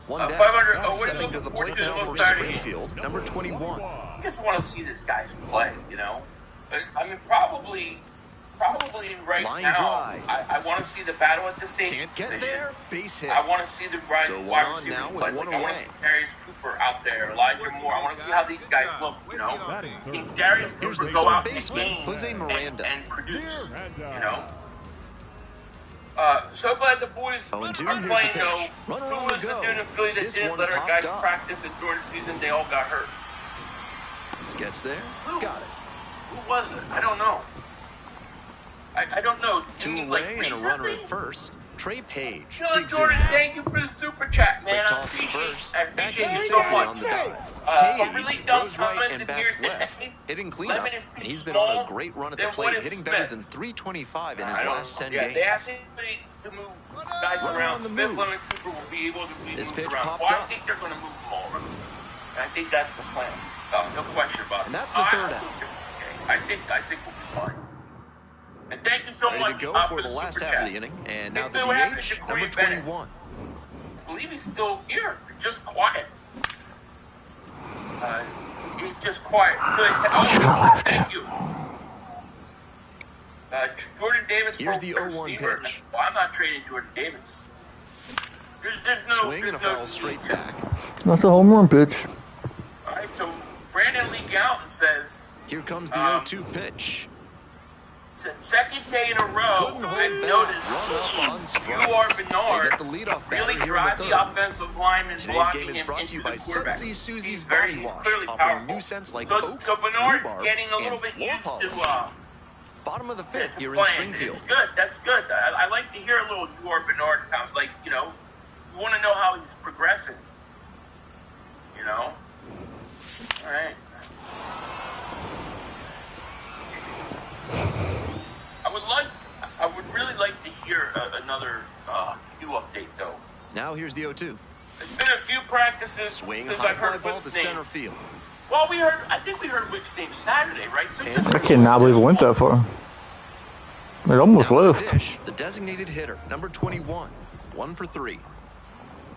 K: One down.
B: 500. Oh,
K: Stepping
B: we're
K: to the
B: looking
K: plate now
B: forward
K: for
B: to the Saturday.
K: Springfield, number 21.
B: I just want to see this guys play, you know? I mean, probably right
K: Line
B: now,
K: drive.
B: I want to see the battle at the safety
K: Can't get
B: position.
K: there. Base hit.
B: I want to see the wide
K: So one
B: wide
K: on
B: receivers
K: now with
B: play.
K: one
B: Like, I want
K: away.
B: to see Darius Cooper out there, Elijah Moore. I want to see how these guys look, you know? See Darius
K: Here's
B: Cooper
K: the
B: go
K: third
B: out in the
K: baseman,
B: game
K: Jose Miranda.
B: and produce, you know? So glad the boys are
K: 0-2,
B: playing,
K: here's the
B: though.
K: pitch. Runner
B: Who
K: on
B: was
K: the
B: the
K: go.
B: dude in Philly that
K: This
B: didn't
K: one
B: let our
K: popped
B: guys
K: up.
B: practice, and during the season they all got hurt?
K: Gets there.
B: Who?
K: Got it.
B: Who was it? I don't know. I don't know.
K: 2
B: You mean,
K: away
B: like,
K: and a runner
B: recently?
K: at first. Trey Page
B: John
K: digs in
B: Jordan,
K: now.
B: thank you for the super chat, man.
K: Quick
B: I
K: toss at
B: appreciate,
K: first.
B: I appreciate you
K: Backhand
B: so
K: safely on
B: much.
K: the dive.
B: I'm really
K: Page
B: dumb
K: goes right
B: comments
K: and
B: in
K: bats
B: here.
K: left. Hitting cleanup,
B: Lemon is
K: and he's been
B: small.
K: on a great run at the
B: Then
K: plate,
B: what is
K: hitting
B: Smith?
K: better than 325 in his
B: I don't
K: last
B: know.
K: 10
B: Yeah,
K: games.
B: they asked anybody to move guys
K: Runner
B: around.
K: on the
B: Smith,
K: move.
B: Lemon, Cooper will be able to be
K: This
B: moved
K: pitch
B: around.
K: popped
B: Well, I
K: up.
B: think they're going to move them all around. And I think that's the plan. No question about it.
K: And that's the third out.
B: I think we'll be fine. And thank you so
K: Ready
B: much
K: to go for the last
B: super
K: half of
B: chat.
K: the inning. And now
B: Hey,
K: the
B: Phil, what happened
K: DH,
B: to
K: number
B: Corey Bennett?
K: 21.
B: I believe he's still here, just quiet. He's just quiet. Oh, thank you. Jordan Davis.
K: Here's the 0-1
B: receiver.
K: pitch.
B: Well, I'm not trading Jordan Davis. There's no
K: Swing and a foul straight back.
A: That's a home run pitch.
B: All right, so Brandon Lee Galton says.
K: Here comes the 0-2 pitch.
B: Said second day in a row,
K: Couldn't hold
B: I've
K: back.
B: noticed
K: Run up on
B: you
K: strikes.
B: are
K: They
B: Bernard
K: get the leadoff batter
B: really
K: here in
B: drive
K: the
B: the
K: third.
B: offensive lineman
K: Today's
B: blocking
K: game is
B: him
K: brought to
B: into
K: you
B: the
K: by
B: quarterback.
K: Sudsy Susie's
B: He's
K: Body
B: he's
K: Wash,
B: clearly
K: offering
B: powerful.
K: new scents like
B: So
K: oak,
B: Bernard's
K: rhubarb,
B: getting a little
K: and
B: bit
K: floor
B: used
K: pollen.
B: to
K: Bottom of the fifth
B: to
K: here in
B: playing.
K: Springfield.
B: It's good. That's good. I like to hear a little Bernard, like, you know, you want to know how he's progressing. You know? All right. I would really like to hear another Q update, though.
K: Now here's the 0-2.
B: There's been a few practices
K: Swing,
B: since
K: high
B: I've
K: fly
B: heard
K: ball
B: Wick's
K: to
B: name.
K: center field.
B: Well, I think we heard Wick's name Saturday, right? So
A: I cannot believe it went that far. It almost
K: Now
A: left.
K: the dish, the designated hitter, number 21, 1 for 3.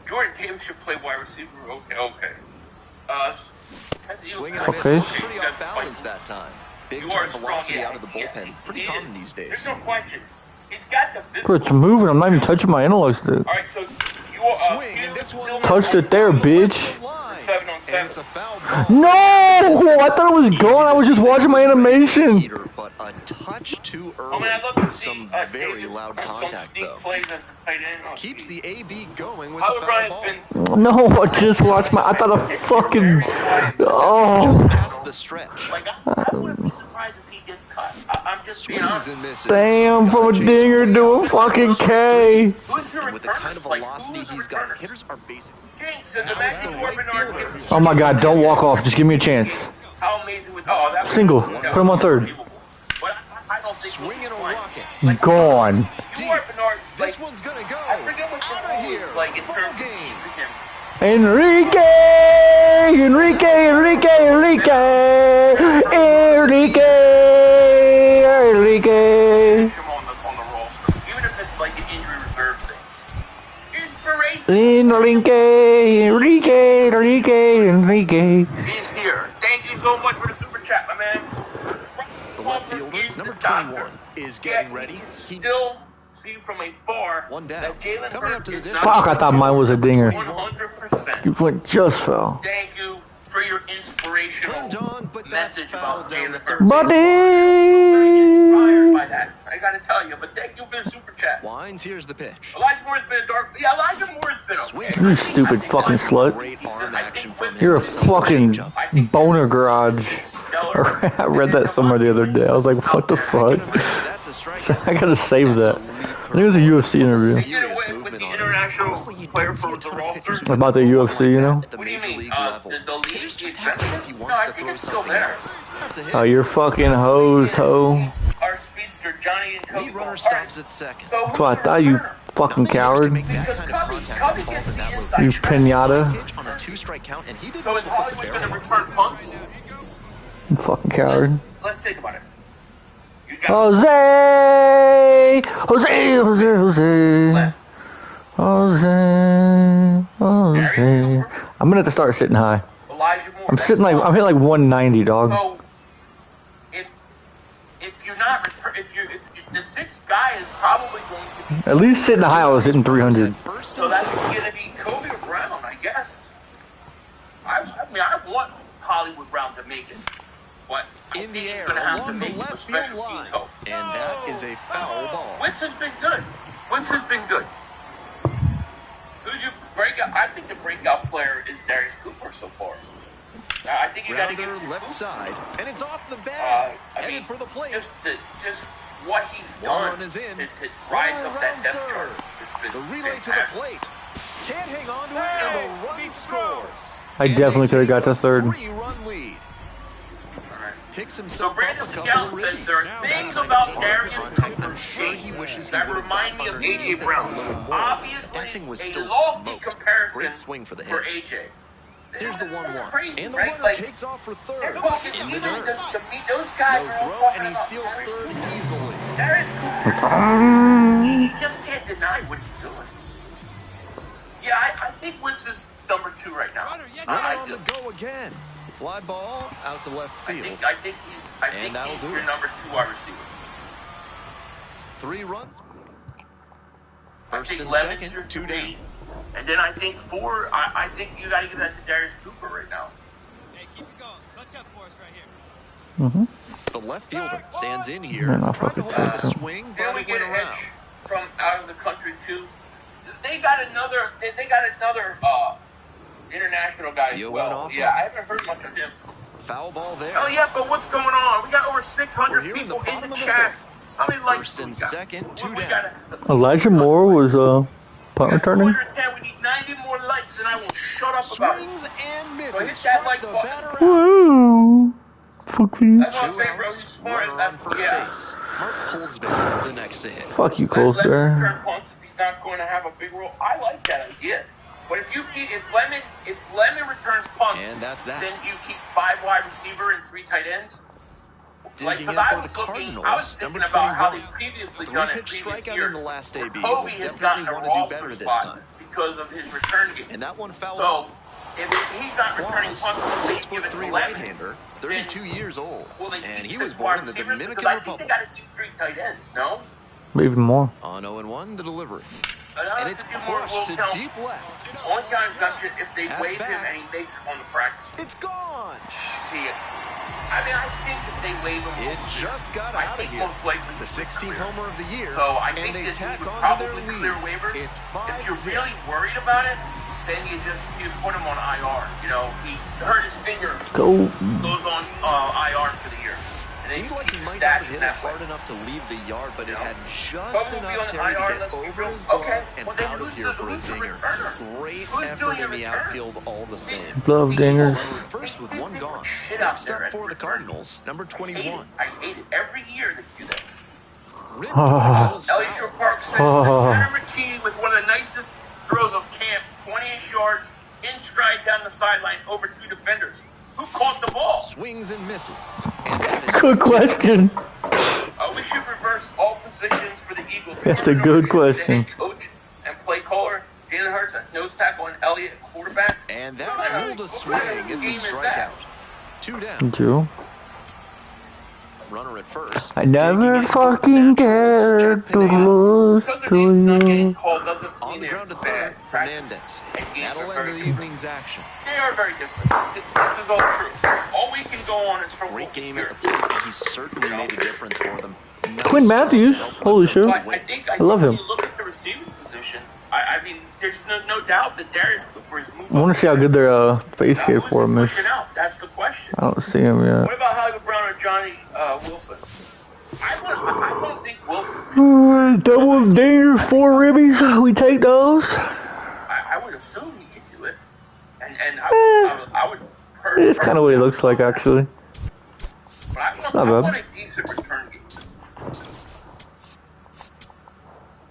B: Jordan Davis should play wide receiver. Okay.
K: Swing and a miss.
A: Okay.
K: Pretty off balance that time. Big
B: You
K: time
B: are strong,
K: velocity
B: yeah.
K: out of the bullpen. Pretty
B: He
K: common
B: is.
K: these days.
B: There's no question. He's got the business.
A: Bro, it's moving. I'm not even touching my analog stick.
B: All right, so
A: Touched it there, bitch.
C: 7 on 7.
A: No! I thought it was gone. I was just watching my animation.
B: But a touch too early with some very loud contact, though. Keeps the AB going with the foul ball.
A: No, I just watched my. I thought I fucking. Oh.
B: Just past the stretch.
J: Like, I wouldn't be surprised if he gets cut. I'm just being honest.
A: Damn, from a dinger to a fucking K.
B: And with the kind of velocity he's got, hitters are basically.
A: Oh my god, don't walk off. Just give me a chance.
C: How amazing was that?
A: Single. Put him on third.
B: Swinging a rocket.
A: Gone.
B: This one's gonna go.
C: I forget what
B: out of here.
C: Like in
B: Ball
C: terms
B: game.
A: Enrique! Enrique! Enrique! Enrique! Enrique! Enrique!
C: Even if it's like an injury reserve thing.
A: Enrique! Enrique! Enrique! Enrique!
C: He's here. Thank you so much for the super chat, my man.
B: The left fielder, number 21, is getting ready.
C: He still see from afar
B: one down.
C: That Jalen
B: Coming up to the
A: Fuck, I thought mine was a dinger.
C: 100%.
A: You went just fell.
C: Thank you for your inspirational message about Jalen Hurts.
A: Buddy!
C: Inspired by that. I gotta tell you, but thank you for the super chat.
B: Wines, here's the pitch.
C: Elijah Moore has been a dark. Yeah, Elijah Moore has been okay.
A: You stupid fucking slut.
B: Great arm action from
A: You're a fucking boner garage. I read that somewhere the other day. I was like, what the fuck? I gotta save that. I think it was a UFC interview.
C: With the international player for the roster.
A: About the UFC, you know?
C: What do you mean? The league exception? No, I think it's still there.
A: Oh, you're fucking hoes, ho.
C: Our speedster, Johnny and Cody.
B: Lead runner stops at second.
A: That's what I thought, you fucking coward. You pinata.
B: On a 2-strike count, and he did.
C: So is Hollywood going to return punts?
A: You fucking coward.
C: Let's think about it.
A: Jose! Jose! Jose! Jose! Jose! Jose! I'm gonna have to start sitting high. I'm sitting like, I'm hitting like 190, dog.
C: So, if you're not, if the sixth guy is probably going to be.
A: At least sitting high, I was hitting 300.
C: So that's going to be Kobe or Brown, I guess. I mean, I want Hollywood Brown to make it. But
B: in the air,
C: along
B: the left field line, and that is a foul ball.
C: Wentz has been good. Wentz has been good. Who's your breakout? I think the breakout player is Darius Cooper so far. I think you got to give him
B: left side, and it's off the bat. Headed for the plate.
C: Just what he's done
B: is in.
C: To rise up that depth chart.
B: The relay to the plate. Can't hang on to it, and the run scores.
A: I definitely could have got to third.
B: 3-run lead.
C: So Brandon Gallup says there are things about Darius Cooper's shape that remind me of A.J. Brown. Obviously, a lofty comparison
B: Great swing for the hit.
C: A.J.
B: Here's the 1-1,
C: crazy,
B: and the
C: right?
B: runner
C: Like,
B: takes off for third.
C: In the dirt. Those guys are all
B: throw, and he steals third easily.
C: Darius Cooper, he just can't deny what he's doing. Yeah, I think Wentz is number 2 right now.
B: Runner on the go again. Fly ball out to left field.
C: I think he's your number 2 wide receiver.
B: 3 runs.
C: First and second, 2 down. And then I think 4. I think you got to give that to Darius Cooper right now.
L: Hey, keep it going. Clutch up for us right
A: Mm-hmm.
L: here.
B: The left fielder stands in here.
A: Man,
B: Trying to hold up the swing,
C: Then
B: but
C: we
B: it
C: get
B: went
C: an
B: around.
C: edge from out of the country too. They got another international guy as well. Yeah, I haven't heard much of him.
B: Foul ball there.
C: Oh yeah, but what's going on? We got over 600 people in the chat. How many likes
B: First and
C: we got?
B: second, 2 down.
A: Elijah Moore was punt returning.
C: 210. We need 90 more likes, and I will shut up about it.
B: Swings and misses.
C: So hit that like button.
A: Woo! Fuck you.
C: That's what I'm saying, bro. He's smart.
B: Runner on first base. Mark Colesberry, the next to hit.
A: Fuck you,
C: Let him
A: Colesberry.
C: return punts if he's not going to have a big role. I like that idea. But if Lemon returns punts,
B: And that's that.
C: then you keep 5 wide receiver and 3 tight ends. Like,
B: Digging
C: because
B: in
C: I
B: for the
C: was
B: Cardinals,
C: thinking
B: number
C: about how
B: 21.
C: they previously done it
B: 3-pitch
C: previous
B: strikeout
C: years.
B: in the last AB.
C: Kobe
B: He'll
C: has gotten
B: definitely
C: a
B: want to do
C: roster
B: better this
C: spot
B: time.
C: because of his return game.
B: And that one foul
C: So,
B: ball.
C: if he's not returning punts, will they give it to
B: 6'3"
C: Lemon?
B: right-hander, 32 years old,
C: Will they
B: and
C: keep
B: he
C: 6
B: was born
C: wide
B: in the
C: receivers?
B: Dominican
C: Because I think they
B: Republic.
C: got to keep 3 tight ends, no?
A: Maybe more.
B: On 0-1, the delivery.
K: And it's pushed to deep left.
C: Only time exemption if they waive him and he makes it on the practice.
K: It's gone.
C: See it. I mean, I think if they waive him,
K: it just got out of here.
C: Most likely
K: the 16th homer of the year.
C: So I think
K: they
C: that
K: tack
C: he would
K: on
C: probably
K: their
C: clear
K: lead.
C: waivers.
K: It's 5-0.
C: If you're really worried about it, then you put him on IR. You know, he hurt his finger. Goes on IR for the year.
K: Seemed like he might not have hit it hard enough to leave the yard, but it had just enough carry to get over his glove and out of here for a dinger. Great effort in the outfield all the same.
A: Glove dingers.
K: First with one gone. Next up for the Cardinals, number 21.
C: I hate it every year they do this.
K: Ellie
C: Shore Park said Tanner McKee with one of the nicest throws of camp, 20-ish yards, in stride down the sideline over 2 defenders. Who caught the ball?
K: Swings and misses.
A: Good question.
C: We should reverse all positions for the Eagles.
A: That's a good question.
C: Coach and play caller, Jalen Hurts at nose tackle and Elliott at quarterback.
K: And that's ruled a swing. It's a strikeout. 2 down.
A: True.
K: Runner at first.
A: I never fucking cared to lose to you.
K: On the ground to third, Hernandez. That'll end the evening's action.
C: They are very different. This is all true. All we can go on is from
K: great game at the plate. He certainly made a difference for them.
A: Quinn Matthews, holy shit. I love him.
C: You look at the receiving position. I mean, there's no doubt that Darius Cooper is moving.
A: I want to see how good their face game for him is.
C: That's the question.
A: I don't see him yet.
C: What about Hollywood Brown or Johnny Wilson? I don't think Wilson.
A: Double dinger, 4 ribbies. We take those.
C: I would assume he can do it, and I would.
A: It's kind of what he looks like, actually.
C: But I want a decent return game.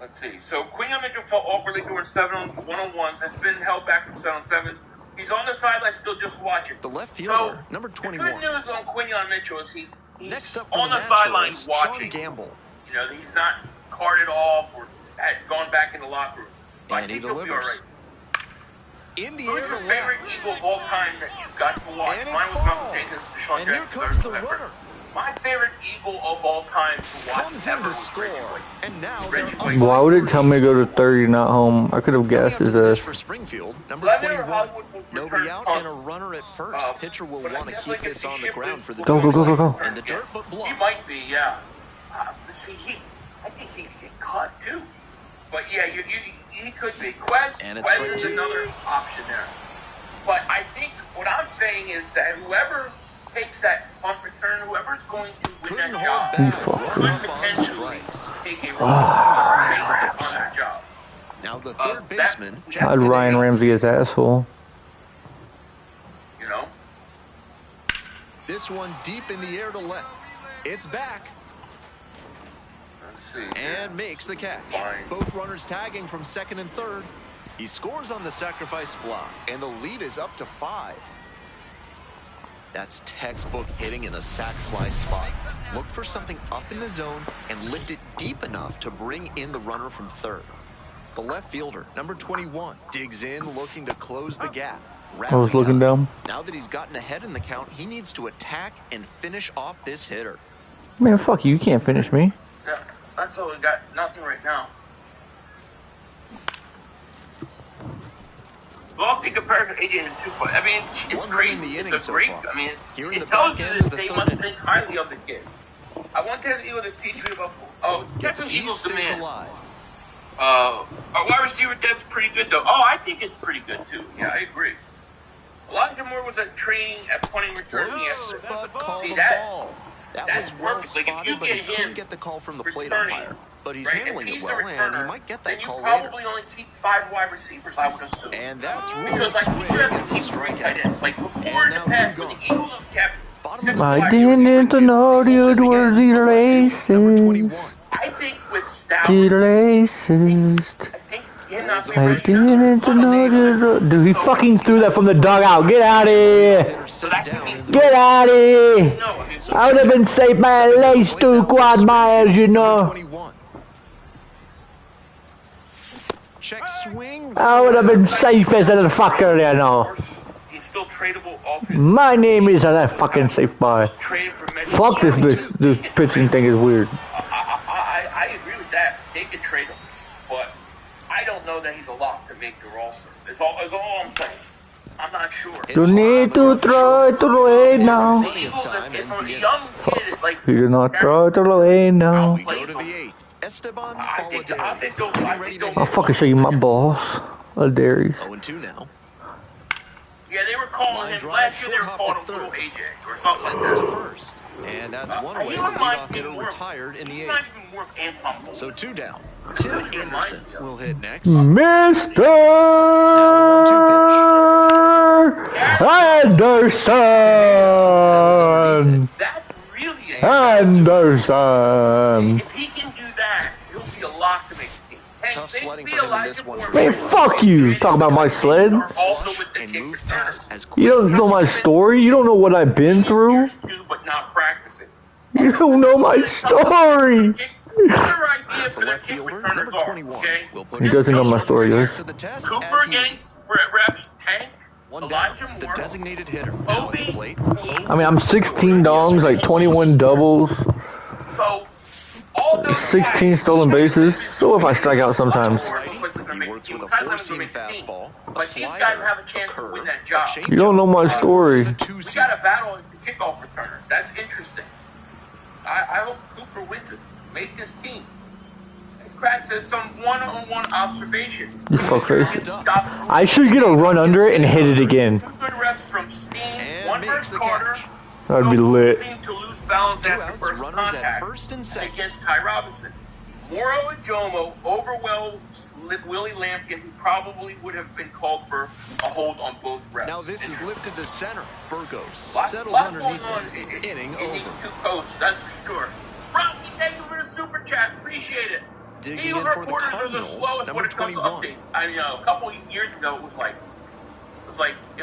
C: Let's see. So Quinion Mitchell felt awkwardly doing 7 1-on-1s. Has been held back from 7-on-7s. He's on the sideline still just watching.
K: The left fielder, number 21.
C: The good news on Quinion Mitchell is he's
K: next up
C: on the sideline watching.
K: Sean Gamble.
C: You know, he's not carted off or had gone back in the locker room.
K: And I think he'll be all right. In the
C: Who's your favorite Eagle of all time that you've got to watch? Mine was not taken to Sean
K: and here comes the runner.
C: My favorite Eagle of all time to watch
K: comes in to score. And now
A: why would it tell me to go to 30, not home? I could have guessed his ass.
K: For Springfield, number 21. Nobody out and a runner at first. Pitcher will want to keep this on the ground for the
A: go.
K: And the dirt, but blocked.
C: He might be, yeah. See, I think he could get caught too. But yeah, he could be. Quez is another option there. But I think what I'm saying is that whoever takes that punt return, whoever's going to win that job, could potentially take a role based upon that job.
K: Now the third baseman,
A: I'd Ryan Ramsey his asshole.
C: You know?
K: This one deep in the air to left. It's back. And makes the catch. Both runners tagging from second and third. He scores on the sacrifice fly, and the lead is up to 5. That's textbook hitting in a sac fly spot. Look for something up in the zone and lift it deep enough to bring in the runner from third. The left fielder, number 21, digs in looking to close the gap.
A: I was looking down.
K: Now that he's gotten ahead in the count, he needs to attack and finish off this hitter.
A: Man, fuck you. You can't finish me.
C: Yeah. That's all we got. Nothing right now. Lofty comparison to AJ is too funny. I mean, it's crazy. It's a great. I mean, it tells you that they must think highly of the kid. I want to Eagle to teach me about. Kevin Eagles demand. Our wide receiver depth's pretty good though. Oh, I think it's pretty good too. Yeah, I agree. Elijah Moore was at training at punting return yesterday. See that? That's
K: well
C: perfect. Like if you
K: but
C: get
K: he couldn't get the call from the plate umpire. But he's
C: right,
K: handling it well, and he might get that call
C: later. Then you probably only keep 5 wide receivers, I would assume.
K: And that's really
C: because like you have to keep 3 tight ends. Like before in the past, when the Eagles have kept
A: I didn't know you'd were the racist.
C: I think with Stout,
A: the racist. I didn't know you. Dude, he fucking threw that from the dugout. Get out of here! Get out of here! I would have been safe by at least 2 quad miles, you know.
K: Check swing.
A: I would have been safe as a fucker, you know.
C: He's still tradable.
A: My name is a fucking safe boy. Fuck this bitch. This pitching thing is weird.
C: I agree with that. They could trade him, but I I don't know that he's a lock to make the roster. Is all I'm saying. I'm not sure.
A: You need to try to away now.
C: The Eagles, if a young kid, like,
A: you do not try to away now.
K: We go to the 8th. Esteban
A: I'll fucking show you my boss. I'll dare you.
K: 0-2 now.
C: Yeah, they were calling him last year. They were calling him Little AJ or something like that.
K: First. And that's one way the leadoff hitter retired in the 8th. So 2 down. Tim Anderson will hit next.
A: Mr. Anderson!
C: That's really
A: Anderson!
C: If he can do that, he'll be a lock to make the team.
K: Tough sledding for him in this one.
A: Man, fuck you! Talk about my sled. You don't know my story. You don't know what I've been through. You don't know my story. He doesn't know my story, guys.
C: Cooper getting reps, Tank, Elijah Moore,
K: the designated hitter.
C: Obi.
A: I mean, I'm 16 dongs, like 21 doubles,
C: So, all those
A: 16 stolen bases. So if I strike out sometimes.
K: He works with a 4-seam fastball, a slider,
C: have a chance to win that job.
A: You don't know my story.
C: We got a battle at the kickoff returner. That's interesting. I hope Cooper wins it. Make this team. Pratt says some one-on-one observations.
A: You fuckface. I should get a run under it and hit it again.
C: 2 good reps from Steen, 1 versus Carter.
A: That'd be lit.
C: Seemed to lose balance after first contact against Ty Robinson. Morrow and Jomo overwhelmed Willie Lampkin, who probably would have been called for a hold on both reps.
K: Now this is lifted to center. Burgos settles
C: lot
K: underneath
C: going on
K: inning
C: in
K: over.
C: these 2 coaches, that's for sure. Rocky, thank you for the super chat. Appreciate it.
K: Digging
C: Eagles
K: in for the
C: reporters are the
K: Cardinals,
C: slowest when
K: number
C: it comes to
K: 21.
C: updates. I mean, a couple years ago, it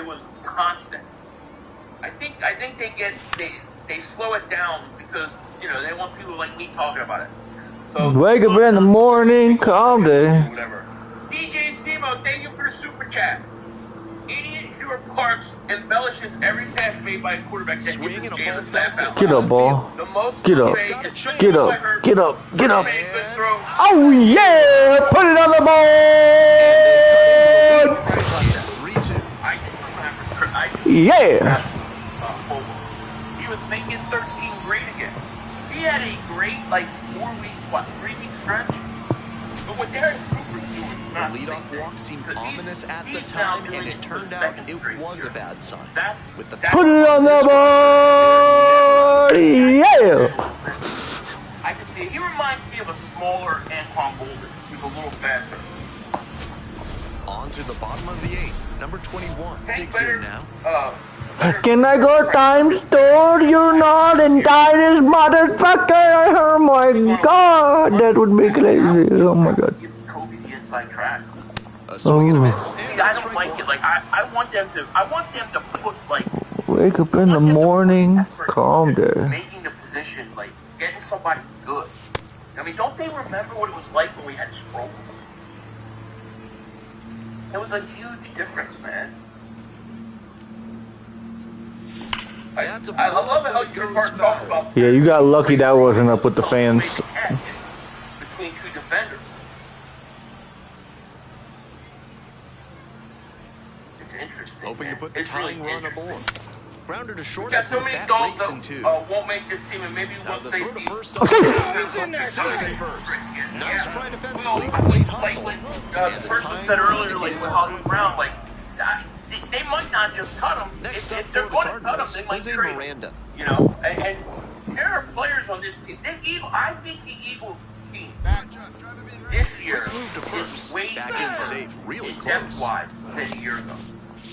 C: was constant. I think they slow it down because they want people like me talking about it. So
A: Wake up in the morning, calm down.
C: Whatever. DJ Simo, thank you for the super chat. Idiot Drew Parks embellishes every pass made by a quarterback that
K: Swing
C: isn't
K: and a
C: Jalen
K: ball
C: Bell.
A: Get up, ball.
C: The most
A: Get up.
C: cliche is
A: Get up. Get up. Get up.
C: made good throw.
A: Oh yeah! Put it on the board!
K: 3-2.
C: I do remember.
A: Yeah!
C: He was making 13 great again. He had a great 3-week stretch. But what Darius Cooper's doing is not the same
K: Leadoff
C: thing.
K: walk seemed
C: 'Cause
K: ominous at the
C: he's now
K: time,
C: doing
K: and it
C: for
K: turned
C: the
K: out
C: second
K: it
C: straight
K: was a
C: year.
K: bad sign.
C: That's
K: With the
A: Put it on the board! Yeah!
C: I can see it. He reminds me of a smaller Anquan Golden, who's a little faster.
K: On to the bottom of the 8th. Number 21 digs
C: better,
K: in now.
A: Can I go time store? You're not inside this motherfucker! Oh my god! That would be crazy. Oh my god.
C: Give Kobe the inside track.
K: A swing and a miss.
C: See, I don't like it. I want them to put
A: Wake up in the morning, calm down.
C: making the position, getting somebody good. I mean, don't they remember what it was like when we had Sproles? It was a huge difference, man. I love how your part talks about.
A: Yeah, you got lucky that wasn't up with the fans.
C: Between 2 defenders. It's interesting.
K: Hoping to put the
C: It's
K: tying
C: really
K: run aboard. Grounder to short
C: We got
K: as
C: so
K: his
C: many
K: bat
C: dogs
K: breaks in
C: that
K: 2.
C: won't make this team, and maybe
K: Now
C: one
K: the throw to
C: safety.
K: first on second first. Nice try defensively. Great hustle.
C: The person said earlier, with Hollywood Brown, they might not just cut him.
K: Next
C: If
K: up
C: they're
K: for the
C: going to cut him,
K: Cardinals,
C: they might
K: Jose
C: trade him.
K: Miranda.
C: And there are players on this team. I think the Eagles team this year is way
K: Back in
C: better
K: safe, really
C: depth-wise than a year ago.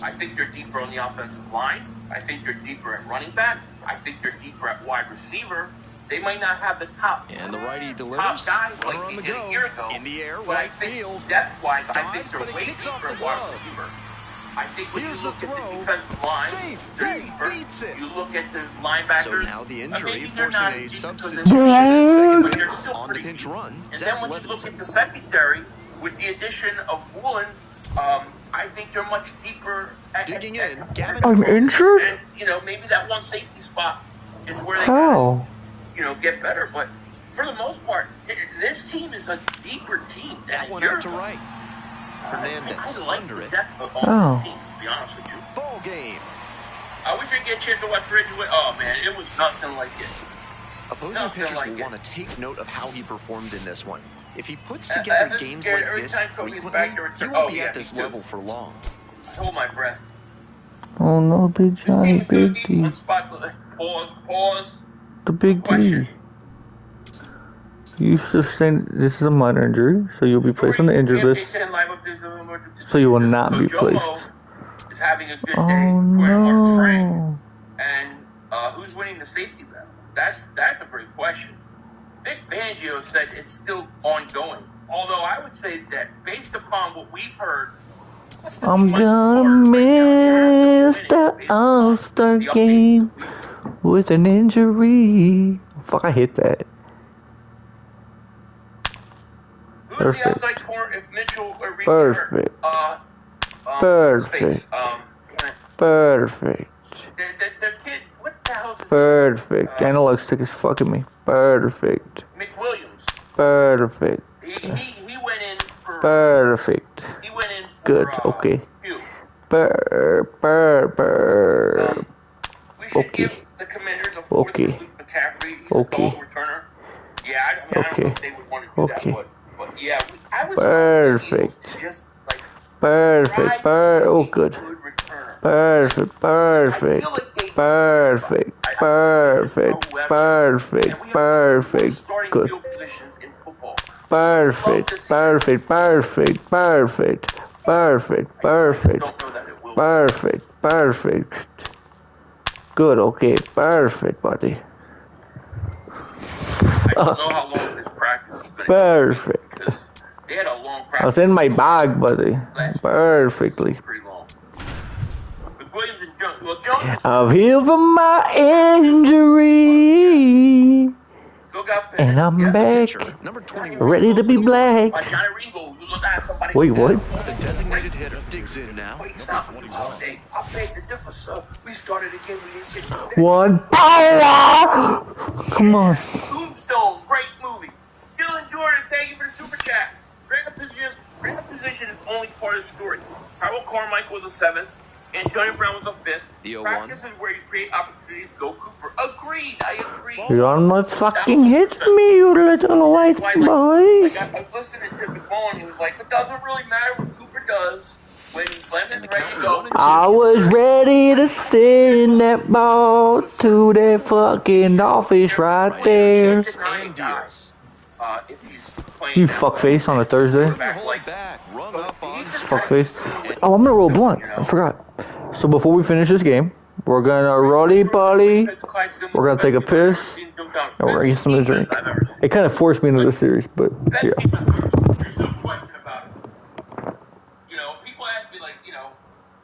C: I think they're deeper on the offensive line. I think they're deeper at running back. I think they're deeper at wide receiver. They might not have the top
K: And the righty
C: top
K: delivers.
C: guys
K: Runner
C: like
K: on the
C: they did
K: go.
C: a year ago.
K: In the air,
C: but I
K: right
C: think
K: field.
C: depth-wise, I think
K: Dives,
C: they're
K: but it
C: way
K: kicks
C: deeper
K: off the
C: at wide
K: glove.
C: receiver. I think when
K: Here's
C: you
K: the
C: look at
K: throw.
C: the defensive line,
K: Safe.
C: they're
K: He
C: deeper.
K: beats it.
C: You look at the linebackers.
K: So now the injury
C: maybe they're
K: forcing
C: not
K: a
C: as deep because
K: substitution
C: they're-
K: at second
C: but they're
K: base
C: still
K: on the
C: pretty
K: pinch
C: deep.
K: run.
C: And
K: Zach
C: then when you look
K: Levinson.
C: at the secondary, with the addition of Woolen, I think they're much deeper.
K: Digging in, Gavin.
A: I'm injured?
C: And, maybe that one safety spot is where they
A: How?
C: get better. But for the most part, this team is a deeper team than
K: That
C: a
K: one
C: year
K: out to
C: ago.
K: right.
B: Hernandez under it.
J: That's on this team, to be honest with you.
B: Ball game.
J: I wish I get a chance to watch Reggie. Oh man, it was nothing like it.
B: Opposing pitchers will want to take note of how he performed in this one. If he puts together games like this frequently, he won't be at this level for long.
J: I hold my breath.
A: Oh no, Big Johnny, Big D.
J: Pause.
A: The Big D. You sustained. This is a minor injury, so you'll be placed on the injured list. So you will not be placed.
J: Is having a good day.
A: Oh no.
J: And who's winning the safety battle? That's a great question. Vic Fangio said it's still ongoing. Although I would say that based upon what we've heard,
A: I'm gonna miss the All-Star game with an injury. Fuck, I hit that.
J: Who's the outside corner if Mitchell or Reed
A: Perfect. Perfect. Perfect.
J: The kid, what the hell is his
A: Perfect. Analog stick is fucking me. Perfect.
J: McWilliams.
A: Perfect.
J: He went in for.
A: Perfect.
J: He went in for.
A: Good. Okay.
J: We should give the Commanders a fourth for Luke McCaffrey. He's a dog returner. Yeah, I don't know if they would want to do that, but yeah, I would.
A: Perfect.
J: Just like.
A: Perfect. Oh, good. Perfect. Perfect. Perfect. Perfect. Perfect. Perfect. Good. Perfect. Perfect. Perfect. Perfect. Perfect. Perfect. Perfect. Perfect. Good. Okay. Perfect, buddy.
J: I don't know how long this practice is going to be.
A: Perfect.
J: They had a long practice.
A: I was in my bag, buddy. Perfectly.
J: Pretty long. Williams and Jones. Well, Jones.
A: I've healed from my injury. And I'm back. Ready to be black. Wait, what?
B: The designated hitter digs in now.
J: I'll pay the difference, sir. We started again.
A: One power! Come on.
J: Tombstone, great movie. Dylan Jordan, thank you for the super chat. Bring up position is only part of the story. Harold Carmichael was a 7th. Antonio Brown was a 5th. Practice is where you create opportunities. Go Cooper. Agreed. I agree.
A: You almost fucking hit me, you little white boy.
J: I was listening to McMullen. He was like, it doesn't really matter what Cooper does when Clement's ready to go.
A: I was ready to send that ball to that fucking office right there. You fuckface on a Thursday. Fuckface. Oh, I'm gonna roll blunt. I forgot. So before we finish this game, we're gonna rolly polly. We're gonna take a piss, and we're gonna get something to drink. It kind of forced me into this series, but yeah.
J: There's no question about it. You know, people ask me like, you know,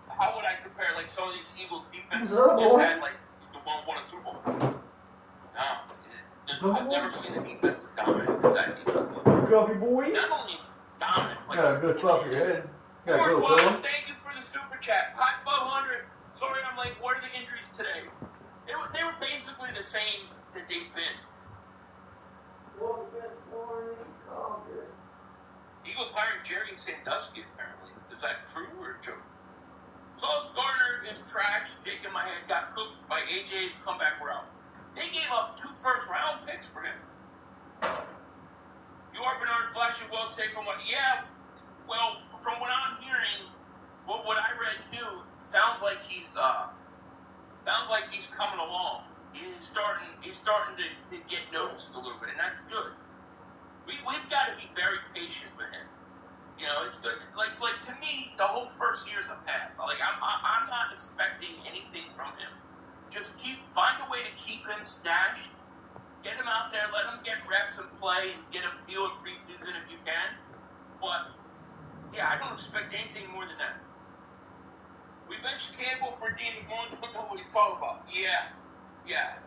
J: how would I compare like some of these Eagles defenses who just had like the one won a Super Bowl? No, I've never seen a defense as dominant as that defense.
A: Coffee boy.
J: Not only dominant, like
A: got a good coffee head.
J: Orange Wild, thank you for the super chat. Hot 500. Sorry, I'm like, what are the injuries today? They were basically the same that they've been. Eagles hiring Jerry Sandusky, apparently. Is that true or a joke? Sauce Gardner is trash. Shaking my head. Got cooked by AJ comeback route. They gave up 2 first-round picks for him. You are Bernard flashing well take from what? Yeah. Well, from what I'm hearing, what I read too, sounds like he's coming along. He's starting to get noticed a little bit, and that's good. We've got to be very patient with him. You know, it's good. Like to me, the whole first year's a pass. Like I'm not expecting anything from him. Just find a way to keep him stashed. Get him out there, let him get reps and play, and get a feel in preseason if you can. But yeah, I don't expect anything more than that. We benched Campbell for Dean McMullen. Don't know what he's talking about. Yeah.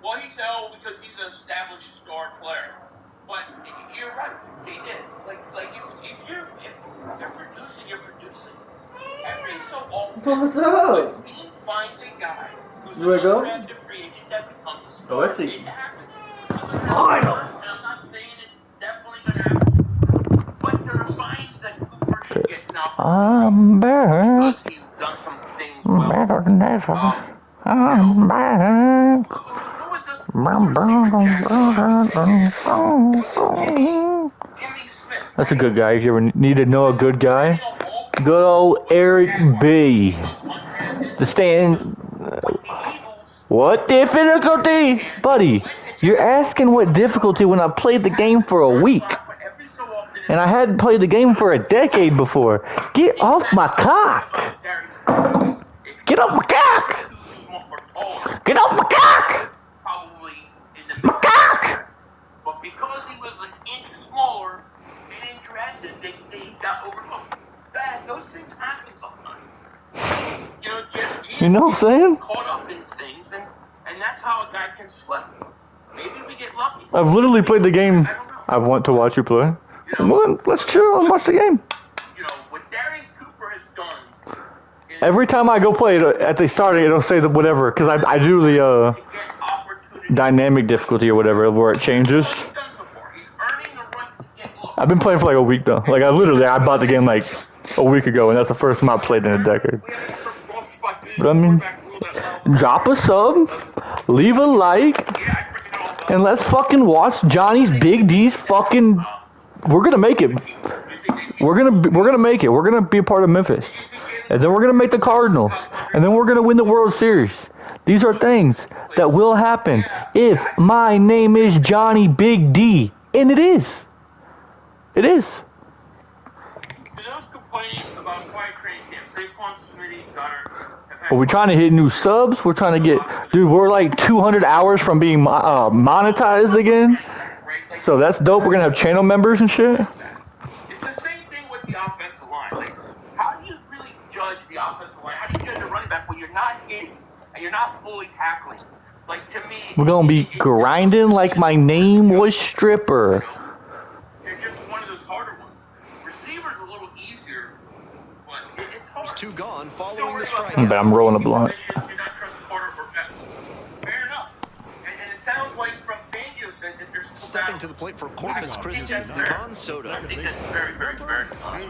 J: Well, he's L because he's an established star player. But you're right. They did. Like if you're producing, you're producing. Every so often, when Dean finds a guy who's an undrafted free agent that becomes a star, it happens. I know. And I'm not saying it's definitely going to happen. But there are signs that Cooper should get an opportunity.
A: I'm back.
J: Because he's done some things well.
A: Better than ever. I'm back.
J: Who was Jimmy Smith.
A: That's a good guy. If you ever need to know a good guy, good old Eric B. The stand. What difficulty? Buddy, you're asking what difficulty when I played the game for a week. And I hadn't played the game for a decade before. Get off my cock. Get off my cock. Get off my cock. My cock.
J: But because he was an inch smaller and interacted, they got overlooked. Those things happen sometimes.
A: You know what I'm saying?
J: Caught up in things, and that's how a guy can slip. Maybe we get lucky.
A: I've literally played the game I want to watch you play. Well, let's chill and watch the game.
J: What Darius Cooper has done.
A: Every time I go play it, at the start, it'll say the whatever, because I do the dynamic difficulty or whatever, where it changes. I've been playing for like a week though. Like I bought the game like a week ago, and that's the first time I played in a decade. But I mean, drop a sub, leave a like, and let's fucking watch Johnny's Big D's fucking. We're gonna make it. We're gonna make it. We're gonna be a part of Memphis, and then we're gonna make the Cardinals, and then we're gonna win the World Series. These are things that will happen if my name is Johnny Big D, and it is. It is.
J: For those complaining about quiet training camp, Saquon, Smitty, Goddard.
A: Are we trying to hit new subs? We're trying to get, dude. We're like 200 hours from being monetized again. So that's dope. We're gonna have channel members and shit.
J: It's the same thing with the offensive line. Like, how do you really judge the offensive line? How do you judge a running back when you're not hitting and you're not fully tackling? Like to me,
A: we're gonna be grinding like my name was Stripper.
J: They're just one of those harder ones. Receivers a little easier, but it's hard.
K: Two gone following the strike.
A: But I'm rolling a blunt.
J: You're not trusting Porter or Epps. Fair enough. And it sounds like from Fangio said that there's
K: stepping to the plate for Corpus Christi, Don Soto.
J: I think that's very, very, very honest.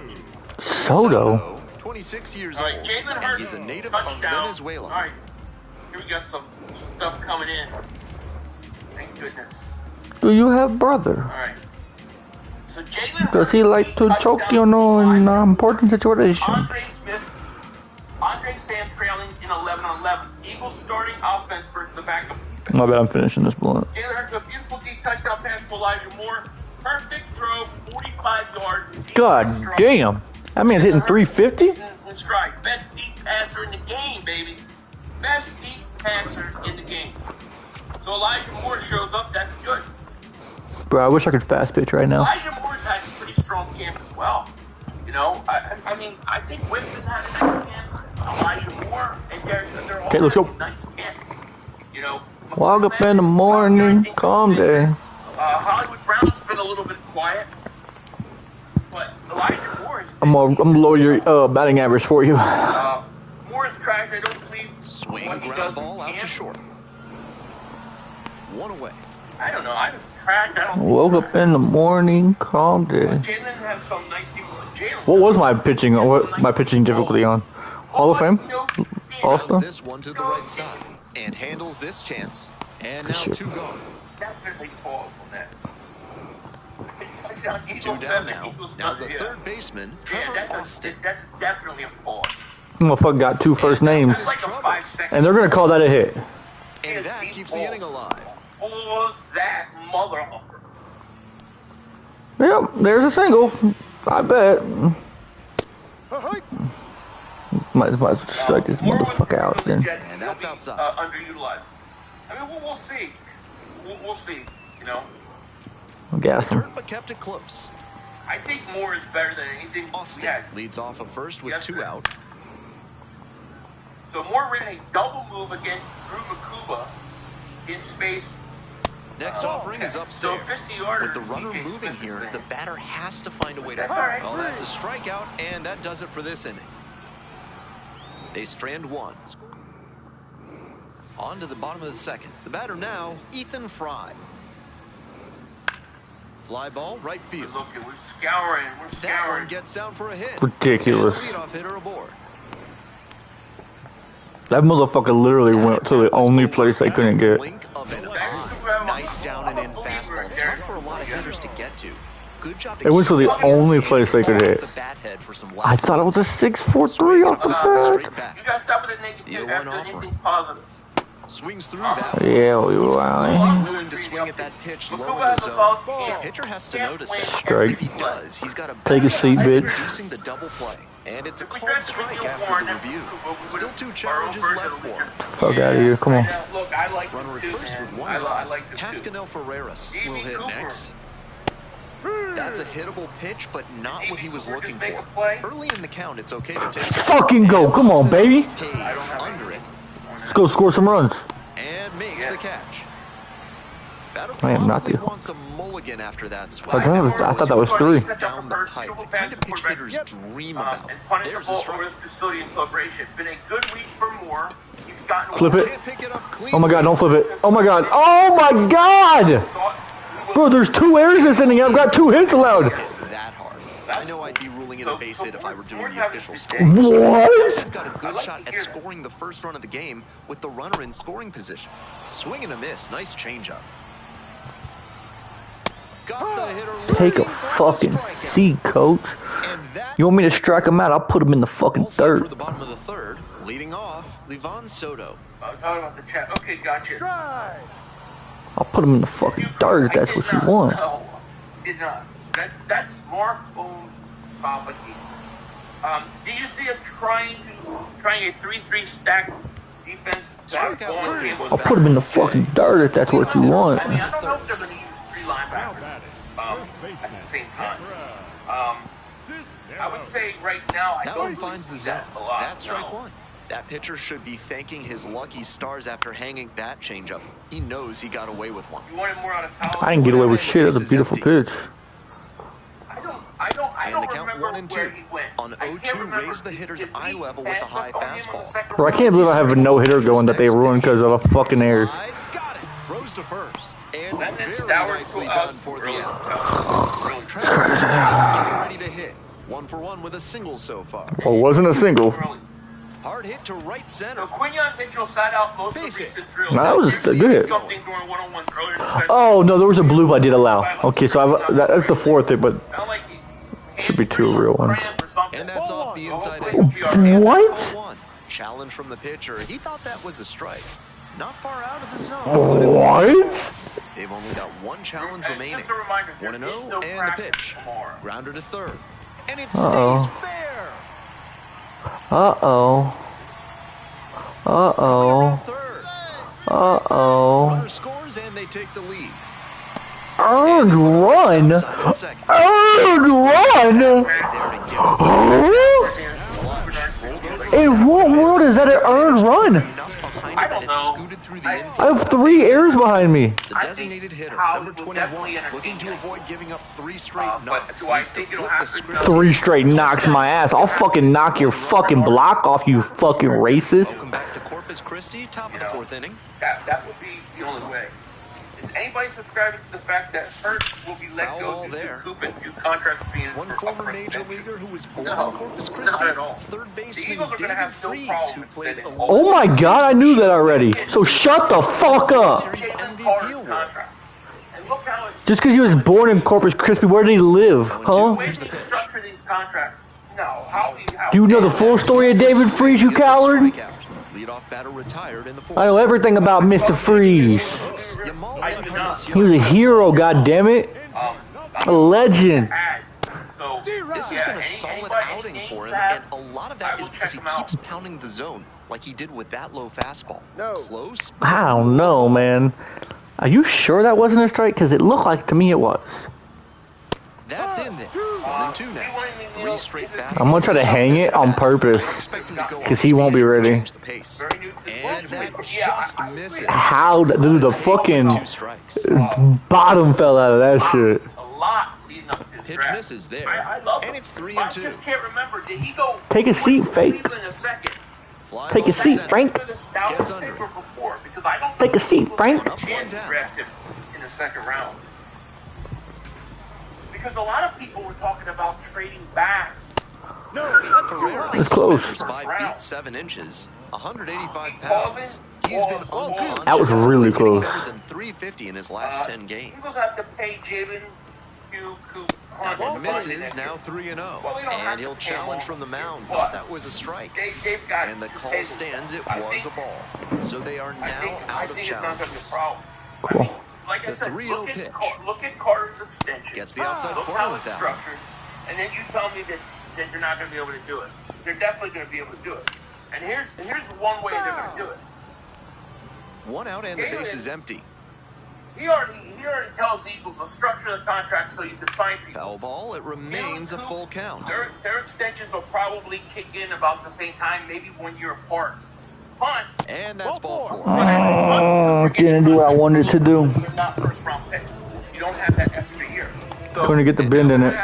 A: Soto?
K: 26 years
J: old. Right, Jalen Hurts,
K: he's a native
J: touchdown.
K: of Venezuela.
J: All right, here we got some stuff coming in. Thank goodness.
A: Do you have brother?
J: All right. So Jalen
A: Does he like to choke you know in important situations?
J: Andre Sam trailing in 11 on 11s. Eagles starting offense versus the backup defense.
A: My bad, I'm finishing this blunt.
J: Jalen Hurts, a beautiful deep touchdown pass to Elijah Moore. Perfect throw, 45 yards.
A: God damn. That man's hitting 350?
J: In stride. Best deep passer in the game, baby. Best deep passer in the game. So Elijah Moore shows up. That's good.
A: Bro, I wish I could fast pitch right now.
J: Elijah Moore's had a pretty strong camp as well. I mean, I think Winston had a nice camp. Elijah Moore and Darius Smith, they're all
A: let's go.
J: Nice camp.
A: Walk up in the morning, calm down.
J: Hollywood Brown's been a little bit quiet, but Elijah Moore is.
A: I'm gonna lower your batting average for you.
J: Moore is trash. I don't believe.
K: Swing, ground ball out to short. One away.
J: I don't know. I'm trash. I don't.
A: Woke up in the morning, calm down.
J: Jalen has some nice people.
A: What was my pitching? What my pitching difficulty on? Hall of Fame? Also?
K: This one to the right side and handles this chance. And now two gone.
J: Definitely pause on that.
K: Two down now. Now the third baseman, Trevor Austin.
J: That's definitely a pause.
A: Motherfucker got two first names. And they're gonna call that a hit.
K: And that keeps the inning alive.
J: Pause that motherfucker.
A: Yep, there's a single. I bet. Might as well strike this motherfucker out then.
K: And that's outside.
J: Underutilized. I mean, we'll see. We'll see.
A: I'm gassing.
K: But kept it close.
J: I think Moore is better than anything.
K: Austin leads off of first with two out.
J: So Moore ran a double move against Drew Makuba in space.
K: Next offering is upstairs.
J: So 50 yarder.
K: With the runner moving here, the batter has to find a way to
J: That's all right.
K: Well, that's a strikeout, and that does it for this inning. They strand one. On to the bottom of the second. The batter now, Ethan Fry.
B: Fly ball, right field.
J: Look, we're scouring.
B: That one gets down for a hit.
A: Ridiculous.
B: Leadoff hitter aboard.
A: That motherfucker literally went to the only place they couldn't get.
B: Nice down and in fastball. Tough for a lot of hitters to get to. Good job.
A: It went to the only place they could hit. I thought it was a 6-4-3 off the bat.
J: You gotta stop with the negative after anything positive.
B: Swings through that.
A: Yeah, we were
B: willing to swing at that pitch low in the zone. The pitcher has to notice that.
A: Strike.
B: If he does, he's got to
A: take a seat, bitch.
B: Reducing the double play. And it's a called strike after the review. Still 2 challenges left for him.
A: Fuck out of here, come on.
J: Look, I like
B: runner at first with 1 run. Pascanel Ferreras will hit next. That's a hittable pitch, but not what he was looking for. Early in the count, it's okay to take.
A: Fucking go, come on, baby.
B: Under it.
A: Let's go score some runs.
B: And makes the catch.
A: I am not the.
B: Wants a mulligan after that swing.
A: I thought that was 3.
B: Down the pipe, the kind of pitch hitters dream about.
J: There's a strike. Facility and celebration. Been a good week for Moore. He's gotten
A: flip it. Oh my god, don't flip it. Oh my god. Oh my god! Bro, there's 2 errors this inning. I've got 2 hits allowed.
B: That hard. I know I'd be ruling it a base hit if I were doing the official score.
A: What?
B: I've got a good shot at scoring the first run of the game with the runner in scoring position. Swing and a miss. Nice changeup. Got the hitter.
A: Take a fucking seat, coach. You want me to strike him out? I'll put him in the fucking third.
B: For the bottom of the third, leading off, Livan Soto.
J: About the chat. Okay, gotcha.
A: I'll put him in the fucking third if that's what you want.
J: No, did not. That's Mark Boone's propaganda. Do you see us trying a 3-3 stack defense?
A: I'll put him in the fucking dirt if that's what you want.
J: I mean, I don't know if they're going to use 3 linebackers at the same time. I would say right now, I don't
B: finds the zone. That's strike 1. That pitcher should be thanking his lucky stars after hanging that changeup. He knows he got away with one.
J: You wanted more out of power.
A: I didn't get away with shit. That's a beautiful pitch.
J: I don't
B: the count
J: remember
B: 1 and 2.
J: where he went.
B: On 0-2, raise the hitter's eye level with the high fastball.
A: Bro, I can't believe I have a no-hitter going that they ruined because of a fucking error.
B: Got it. Throws to first. And
J: then
B: very nicely done for the out. Getting ready to hit. 1 for 1 with a single so far.
A: Well, it wasn't a single.
B: Hard hit to right center.
J: So Quinyon Mitchell sat out most of the recent drills.
A: That was a good hit. Oh, no, there was a bloop I did allow. Okay, so that's the 4th hit, but should be 2 real ones.
B: And that's off the inside.
A: What?
B: Challenge from the pitcher. He thought that was a strike. Not far out of the zone.
A: What?
B: They've only got 1 challenge remaining. 1-0 and the pitch. Grounder to third. And it stays fair.
A: Uh-oh. Uh-oh. Uh-oh.
B: Runner scores and they take the lead.
A: Earned run? Earned run? In what world is that an earned run?
J: I don't know.
A: I have 3 errors behind me.
B: The designated hitter, number 21, looking to avoid giving up 3 straight knocks.
A: 3 straight knocks my ass. I'll fucking knock your fucking block off, you fucking racist.
B: Welcome back to Corpus Christi, top of the 4th inning.
J: That would be the only way. Is anybody subscribing to the fact that Hurts will be let go due to Coop and 2 contracts being
B: one former major leaguer who was born in Corpus Christi?
J: Not at all.
B: Third baseman
J: The Eagles are going to have no
B: Freeze,
J: problem
B: who played a
A: Oh my god, I knew that already. So shut the fuck up. Just because he was born in Corpus Christi, where did he live? Huh?
J: Structure these contracts. No, how
A: do you know the full story of David Freeze, you coward?
B: Leadoff batter retired in the 4th.
A: I know everything about Mr. Freeze. He was a hero, goddammit. A legend.
B: This has been a solid outing for him, and a lot of that is because he keeps pounding the zone like he did with that low fastball. Close.
A: I don't know, man. Are you sure that wasn't a strike? Because it looked like to me it was.
B: That's in there. 1 and 2 now. 3 straight fastballs.
A: I'm going to try to hang it on purpose. Because he won't be ready.
B: And that just misses.
A: How? Dude, the fucking bottom fell out of that shit.
B: Pitch misses there. And it's 3 and 2.
J: I just can't remember. Did he go?
A: Take a seat, Fake. Take a seat, Frank.
B: Gets under it.
A: Take a seat, Frank.
J: In the 2nd round.
C: Because a lot of people were talking about trading back.
A: It's close.
B: 5 feet 7 inches, 185 pounds. He's been unconscious.
A: That was really close.
B: More than 350 in his last 10 games.
C: Eagles have to pay Jalen Coop.
B: And misses now 3-0. And he'll challenge from the mound. That was a strike. And the call stands, it was a ball. So they are now out of challenges.
A: Cool.
C: Like I said, look at Carter's extension.
B: Gets the outside
C: look
B: corner
C: how
B: with
C: it's
B: that.
C: structured. And then you tell me that you're not going to be able to do it. You're definitely going to be able to do it. And here's one way they're going to do it.
B: 1 out and the base is empty.
C: He already tells the Eagles to structure the contract so you can sign people.
B: Foul ball, it remains a full count.
C: Their extensions will probably kick in about the same time, maybe 1 year apart. Punt.
B: And that's ball 4.
A: Didn't do what I wanted to do.
C: They're not first round picks. You don't have that extra year. So
A: Couldn't get the bend in it.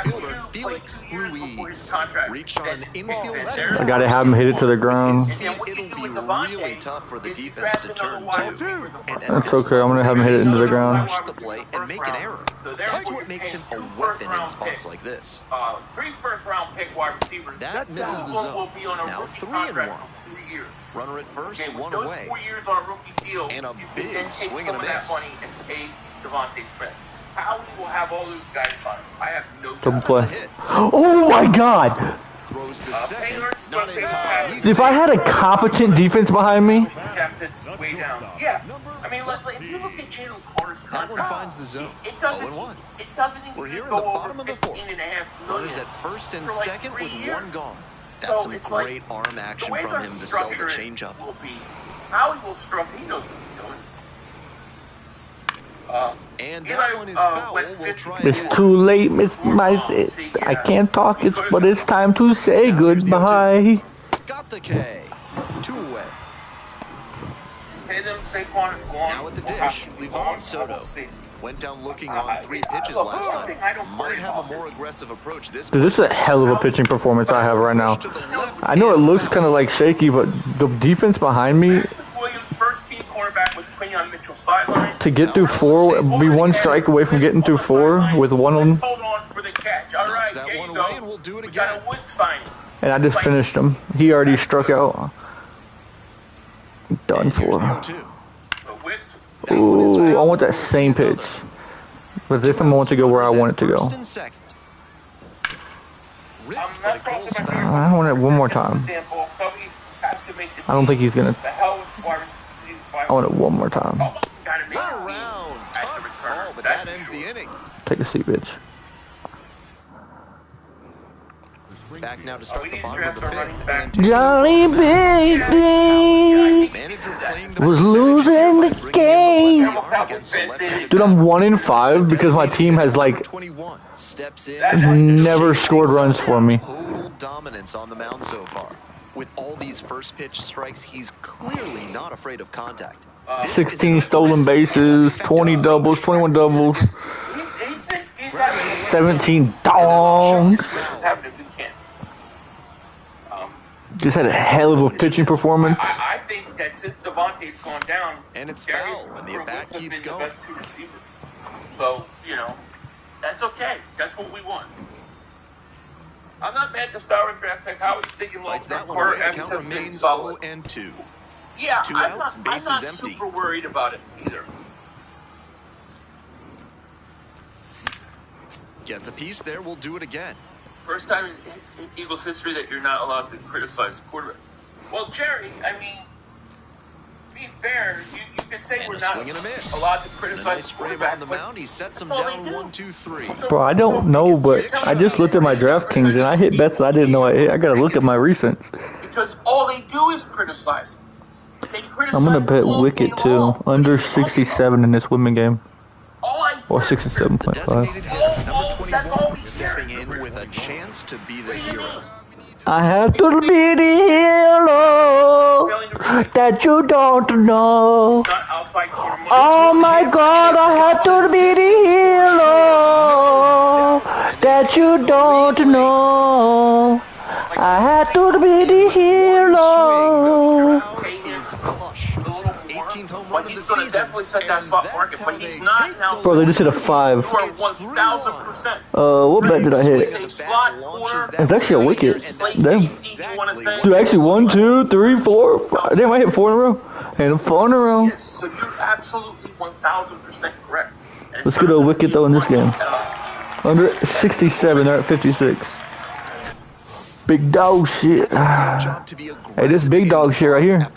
B: Felix Ruiz reached on an infield.
A: I gotta have him hit it to the ground.
B: It'll be really tough for the defense to turn to.
A: That's okay. I'm gonna have him hit it into the ground.
B: Push the play and make an error. That's what makes him a weapon in spots like this.
C: 3 first-round pick wide receivers.
B: That misses the zone. Now 3-1. Runner at first, 1
C: those
B: away.
C: 4 years on a rookie deal,
B: And a
C: you
B: big
C: can then take
B: swing
C: some
B: and a
C: of that
B: miss.
C: money and pay Devontae Smith. Howie will have all those guys signed. I have no
A: Double
C: doubt.
A: play. Oh my god!
B: Throws to second.
C: Paylor's
B: Not in time.
A: If I had a competent defense behind me,
C: Captain's way down. Yeah. I mean, like if you look at Jalen Carter's
B: That
C: contract,
B: one finds the zone.
C: it doesn't
B: 0-1.
C: it doesn't even
B: We're here in
C: go
B: the
C: over
B: bottom of the 4th.
C: $15.5 million.
B: Runners at first and
C: for like
B: second
C: 3
B: with
C: years.
B: 1 gone.
C: So
B: That's some
C: it's
B: great
C: like,
B: arm action
C: the way
B: from
C: they're
B: him to sell the
C: structuring
B: changeup.
C: will be Howie will structure. He knows what he's doing.
B: And that one is foul. We'll try
A: it's
B: again.
A: too late. I can't talk, but it's time to say goodbye.
B: Got the K. 2 away.
C: Pay them Saquon and Guam.
B: Now at the dish, Levon Soto. Went down looking on 3 pitches last time. Might have a more aggressive approach this
A: Dude, this is a hell of a pitching performance I have right now. I know it looks kind of like shaky, but the defense behind me,
C: Williams' first team cornerback was Quinyon Mitchell sideline.
A: to get through 4, be 1 strike away from getting through 4 with 1 on,
C: Let's hold on for the catch. All right,
B: that
C: there
B: one
C: you
B: away
C: go.
B: and we'll do it
C: We got
B: again.
C: a wood signing.
A: and I just finished him. He already struck out. Done for. Ooh, I want that same pitch. But this time I want to go where I want it to go.
B: First and second. Ripped, but it goes foul.
A: I want it one more time. I don't think he's gonna. I want it one more time.
B: Run around. Tough call, but that ends the inning.
A: Take a seat, bitch.
B: Back now to start the bottom of the 5th.
A: Johnny Baby was losing the game. Dude, I'm 1-5 because my team has like
B: 21 steps in.
A: never scored runs for me.
B: Total dominance on the mound so far. With all these first pitch strikes, he's clearly not afraid of contact.
A: 16 stolen bases, 20 doubles, 21 doubles, 17 dongs. Just had a hell of a pitching performance.
C: I think that since Devontae's gone down,
B: and it's foul, and the at-bat keeps going.
C: The best 2 receivers. So, that's okay. That's what we want. I'm not mad at the Starring draft pick. How he's thinking like
B: that one
C: Carter
B: away. The
C: Evans
B: count
C: have been
B: remains
C: solid.
B: 0-2.
C: Yeah,
B: 2
C: I'm
B: outs,
C: not
B: bases empty.
C: super worried about it either.
B: Gets a piece there, we'll do it again.
C: First time in Eagles history that you're not allowed to criticize the quarterback. Well, Jerry, I mean, be fair, you could say
B: And
C: we're
B: a
C: not
B: swing and a miss.
C: allowed to
B: And a
C: criticize
B: nice
C: the
B: frame
C: quarterback.
B: on the mound, he sets him
C: Well,
B: down
C: they do.
B: 1-2-3.
A: Bro, I don't know, but I just looked at my DraftKings and I hit bets that I didn't know I hit. I gotta look at my recents.
C: Because all they do is criticize. They criticize
A: I'm gonna bet
C: all
A: Wicket
C: day
A: too,
C: long.
A: under 67 in this women game,
C: All I
A: or
C: hear is
A: 67.5.
B: Designated hitter, number
C: that's all
B: 21,
C: we hear.
B: stepping in with a chance to be the hero.
A: I have to be the hero that you don't know.
C: Not outside corner money.
A: Oh my God, I have to be the hero that you don't know. I have to be the hero.
B: Crowd is plush.
J: but he's going to definitely set that slot market. But he's not now.
A: Bro, they just hit a 5.
J: You are 1,000%.
A: What bet did I hit?
J: It's a slot corner.
A: It's actually a wicket. Damn.
J: Exactly.
A: Dude, actually 1, 2, 3, 4. 5. Damn, I hit 4 in a row. Hit him 4 in a row.
J: Yes, so you're absolutely 1,000% correct.
A: Let's get a wicket though in this game. Under 67, they're at 56. Big dog shit. Hey, this big dog shit right here.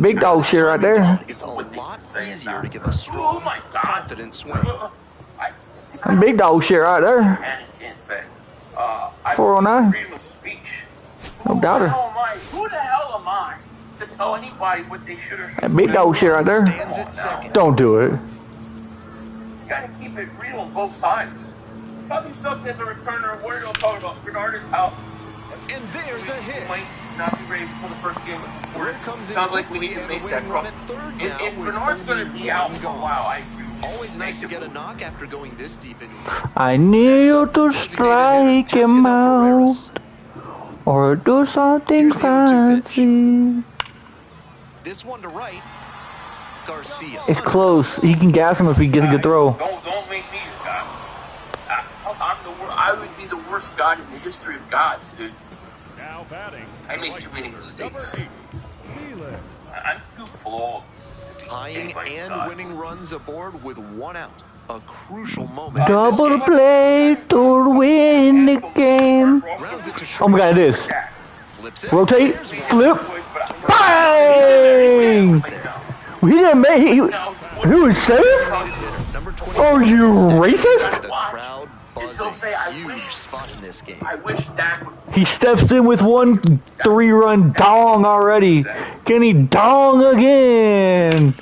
A: Big dog shit right there.
K: It's a lot easier to give a strong, confident swing.
A: Big dog shit right there. 409. No doubter.
J: Who the hell am I to tell anybody what they should or shouldn't?
A: Big dog shit right there. Don't do it.
J: You gotta keep it real on both sides. Probably something as a returner. What are you talking about? Bernard is out.
K: And there's a hit.
J: Might not be ready for the first game. Sounds like we need to make that run. If Bernard's going to be out for a while, I agree.
K: Always nice to get a knock after going this deep into it.
A: I need you to strike him out or do something fancy.
K: This one to right. Garcia.
A: It's close. He can gas him if he gets a good throw.
J: Don't make me the guy. I would be the worst God in the history of gods, dude. I make too many mistakes. I'm too flawed.
K: Tying and winning runs aboard with 1 out. A crucial moment.
A: Double play to win the game. Oh my god, it is. Rotate, flip, bang! He didn't make it. He was safe? Oh, you racist? He steps in with 1 3-run dong already. Can he dong again?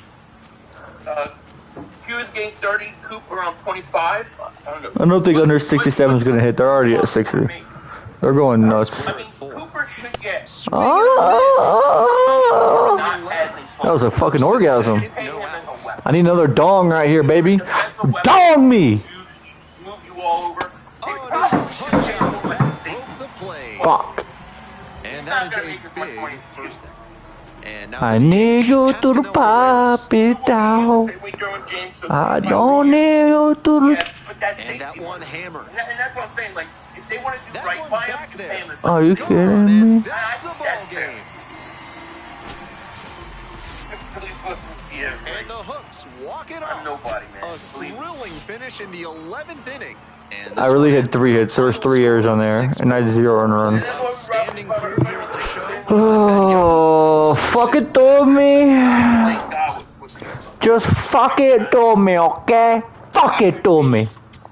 J: Hughes gained 30, Cooper around 25.
A: I don't think under 67 is going to hit. They're already at 60. They're going nuts.
J: I mean, Cooper should get.
A: That was a fucking orgasm. I need another dong right here, baby. Dong me! Fuck.
K: And that is a big first. And now
A: I need you to pop it down. I don't need you to.
K: And that one hammer.
J: And that's what I'm saying. Like, if they want to do right by him, you pay him.
A: Are you kidding me?
K: That's the ball game. And the Hooks walk it off.
J: Nobody, man.
K: A thrilling finish in the 11th inning. And
A: I really had 3 hits. There was 3 errors on there, and I had 0 on run.
K: Standing crew here at the show.
A: Oh, fuck it to me. Just fuck it to me, okay? Fuck it to me.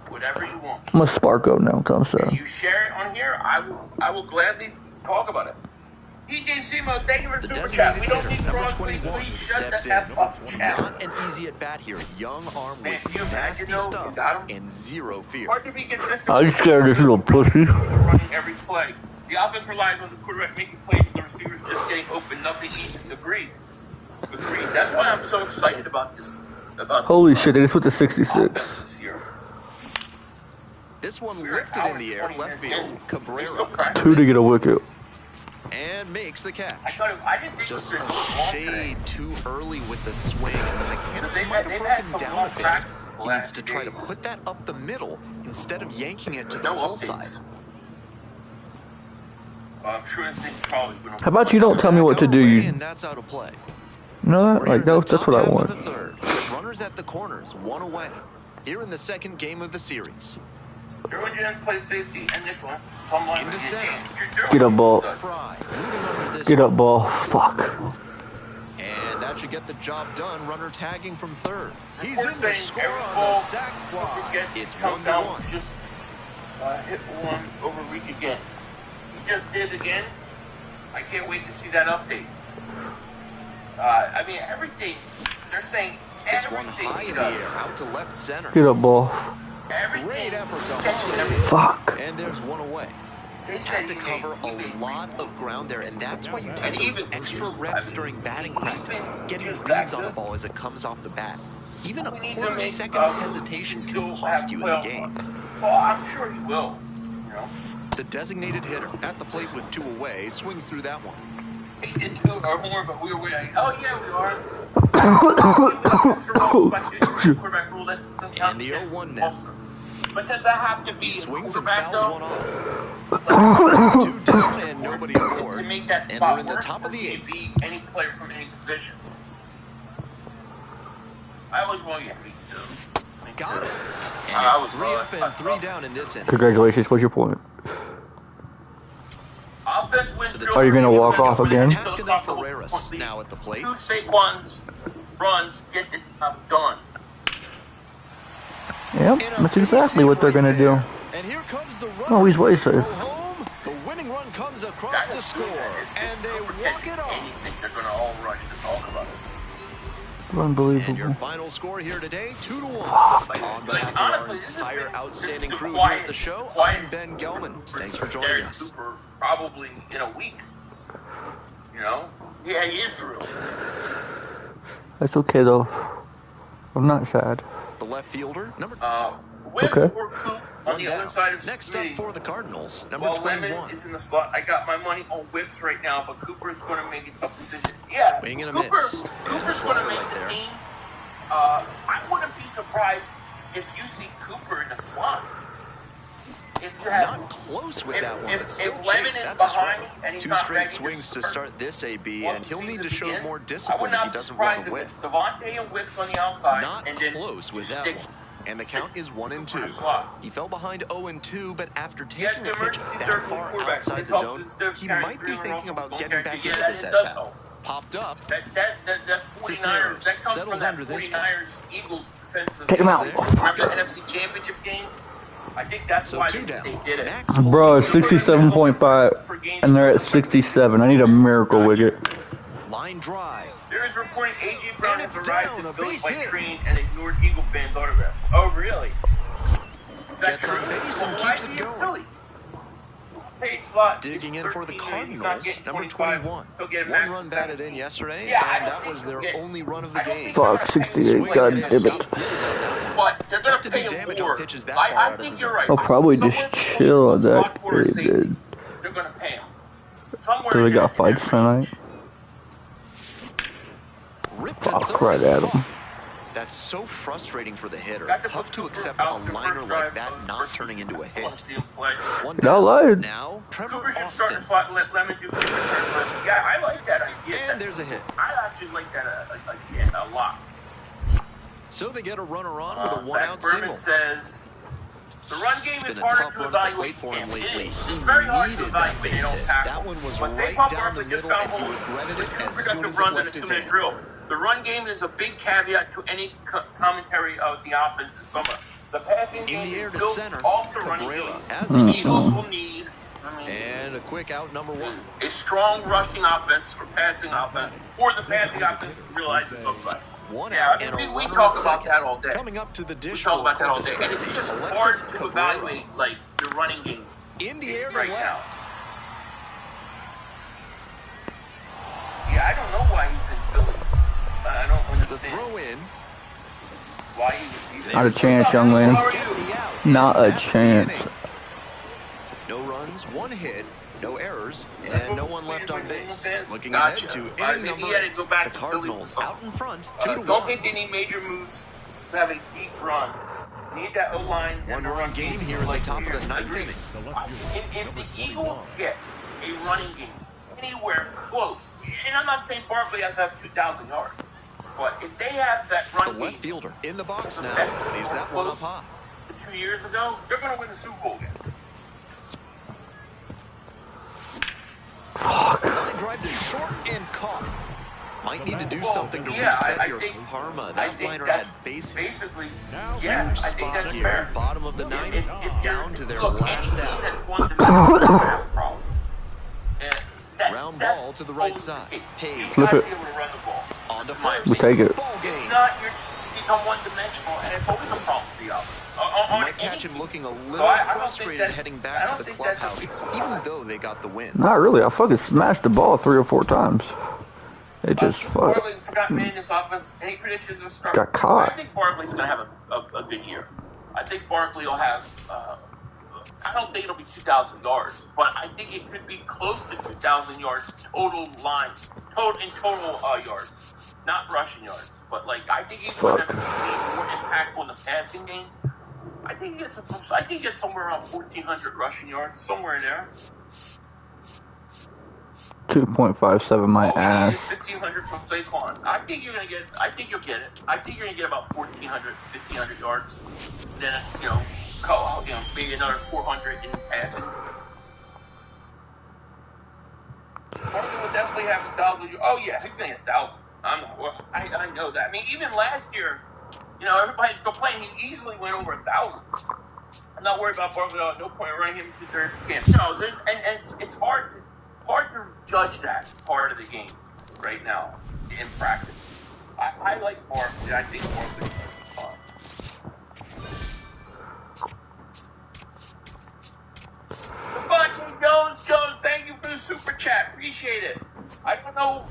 J: Whatever you want.
A: I'm gonna spark up now, Tom. So.
J: You share it on here, I will gladly talk about it. DJ Simo, thank you for the super chat. We don't need draws, please shut the F up, chat.
K: Not an easy at bat here. Young arm with nasty stuff and 0 fear.
J: Hard to be consistent.
A: I just scared this little pussy.
J: Running every play. The offense relies on the quarterback making plays and the receivers just getting open. Nothing easy. Agreed. That's why I'm so excited about this.
A: Holy shit, they just put the 66.
J: This year.
K: This one lifted in the air, left field. Cabrera.
A: 2 to get a wicket.
K: And makes the catch.
J: I didn't think
K: just a shade too early with the swing. And the mechanics might have broken down a bit. He needs to try to put that up the middle instead of yanking it to the whole side.
J: I'm sure this thing's probably going to.
A: How about you don't tell me what to do?
K: And that's out of play.
A: You know that? Like, that's what I want.
K: Runners at the corners, 1 away. Here in the second game of the series.
J: Play safety and nickel.
K: Into center.
A: Get up, ball. Get up, ball. Fuck.
K: And that should get the job done. Runner tagging from third. He's in to score on the sac fly. It's 1-1.
J: Just hit one over Reek again. He just did again. I can't wait to see that update. I mean, everything. They're saying
K: this one high in the air, out to left center.
A: Get up, ball.
K: Great effort to
A: fuck.
K: And there's 1 away. They had to cover a lot of ground there, and that's why you take those extra reps during batting practice, getting reads on the ball as it comes off the bat. Even a quarter second's hesitation can cost you in the game.
J: Well, I'm sure he will. You know?
K: The designated hitter at the plate with 2 away swings through that one.
C: He didn't do our horn, but we were like, oh yeah, we are. Quarterback rule that
K: and the 0-1 now.
C: But does that have to be
K: he swings and
C: fouls
K: one off. 2 down and nobody aboard.
C: To make that
K: and
C: spot
K: we're in the top of the 8th.
C: Be any player from any position. I always want to get beat too.
K: Got it.
C: I was
K: 3 up and 3 down in this inning.
A: Congratulations. What's your point?
C: Offense wins.
A: Are you gonna walk off again?
K: Now at the plate.
C: 2 Saquon's runs get the job done.
A: Yep, that's exactly what they're gonna do.
K: And here comes the run.
A: Oh, he's way safe.
K: The winning run comes across the score, and they walk it off.
C: Anything, they're gonna all rush to talk about it.
A: Unbelievable.
K: And your final score here today, 2-1. On behalf of our entire outstanding crew here at the show, I'm Ben Gelman. Thanks for joining us.
C: Super probably in a week. You know? Yeah, he is true.
A: That's okay though. I'm not sad.
K: The left fielder, number
C: Whips or Coop on the other side of
K: next up for the Cardinals, number 21.
C: Lemon is in the slot. I got my money on Whips right now, but Cooper's going to make a decision. Yeah,
K: swing and a miss.
C: Cooper's going to make the team. I wouldn't be surprised if you see Cooper in the slot. If you have
K: not close with that one, but still
C: if Lemon is behind and he's
K: 2
C: not
K: straight
C: ready
K: swings to start this AB,
C: once
K: and he'll
C: the
K: need to
C: season
K: show more
C: begins,
K: discipline if he doesn't run the whip.
C: Devontae and Whips on the outside,
K: Not
C: and then
K: close with that one. And the count is 1-2. He fell behind 0-2, but after taking a pitch that far outside the zone, he might be thinking about getting back into this at bat. Popped up.
C: That's 49ers. That comes from that 49ers Eagles defensive.
A: Take him out.
C: Remember the NFC Championship game? I think that's why they did it.
A: Bro, it's 67.5, and they're at 67. I need a miracle widget.
K: Line drive.
C: There is reporting A.J. Brown has arrived in Philly by train and ignored Eagle fans' autographs. Oh, really? Is that true? Well, why is he in Philly? Page slot.
K: Digging in for the Cardinals, number 21. One run batted in yesterday, and that was their only run of the game.
A: Fuck, 68, god damn it.
C: But they're going to pay him more. I think you're right.
A: I'll probably just chill on that.
C: They're going to pay him.
A: Do we got fights tonight? Fuck right at him.
K: That's so frustrating for the hitter. Tough to accept a liner like that not turning into a hit. One
A: down
K: now, Trevor
C: Austin. Slot and let Lemon do kick return. Yeah, I like that idea.
K: And there's a hit.
C: I actually like that a lot.
K: So they get a runner on with a one-out single.
C: Says the run game is harder to evaluate for him lately. It's very hard to evaluate.
K: That one was right down the middle, and he regretted it as soon as it left his hand.
C: The run game is a big caveat to any commentary of the offense this summer. The passing game is built off the running game. The Eagles will need,
K: and a quick out, number 1.
C: A strong rushing offense or passing offense for the passing offense to realize its upside.
K: One out and
C: we talk about that all day.
K: Coming up to the dish.
C: We talk about that all day. And it's just hard to evaluate like your running game
K: in the air
C: right now. Yeah, I don't know why he's in Philly. I don't understand.
K: The throw in.
C: Why he was
A: Not a chance, young man. Not a chance.
K: No runs, 1 hit, no errors, and no one left on base. Looking ahead to inning number 8, the Cardinals out in front, 2-1.
C: Don't think they need major moves to have a deep run. Need that O-line.
K: One-run game here at the top of the 9th inning.
C: If the Eagles get a running game anywhere close, and I'm not saying Barkley has to have 2,000 yards, but if they have that run
K: game, the left fielder in the box now leaves that one up high.
C: 2 years ago, they're going to win the Super Bowl again.
K: Line drive to short and caught. Might need to do something to reset your karma. That liner had base hit.
C: Basically,
K: huge
C: I think
K: spot
C: that's
K: here.
C: fair.
K: Bottom of the 9th, down to their last out. Round ball to the right side. Page.
A: Flip it.
K: On to first.
A: We take it.
C: You become one-dimensional, and it's always a problem for the offense.
K: Might catch him looking a little frustrated heading back to the clubhouse, even though they got the win.
A: Not really. I fucking smashed the ball 3 or 4 times. It just
C: Barkley forgot me in this offense. Any predictions of start?
A: Got caught.
C: I think Barkley's going to have a good year. I think Barkley will have
J: I don't think it'll be 2,000 yards, but I think it could be close to 2,000 yards total yards, not rushing yards. But like, I think he's going to be more impactful in the passing game. I think he gets somewhere around 1,400 rushing yards, somewhere in there.
A: 2.57 my ass.
J: 1,500 from Saquon. I think you'll get it. I think you'll get about 1,400, 1,500 yards. Then maybe another 400 in passing. Harden would definitely have 1,000. Oh yeah, he's saying 1,000. I know that. I mean, even last year, everybody's complaining. He easily went over 1,000. I'm not worried about Barkley. No point in running him to their camp. No, and it's hard to judge that part of the game right now in practice. I like Barkley. I think Barkley's fun. Jones, thank you for the super chat. Appreciate it. I don't know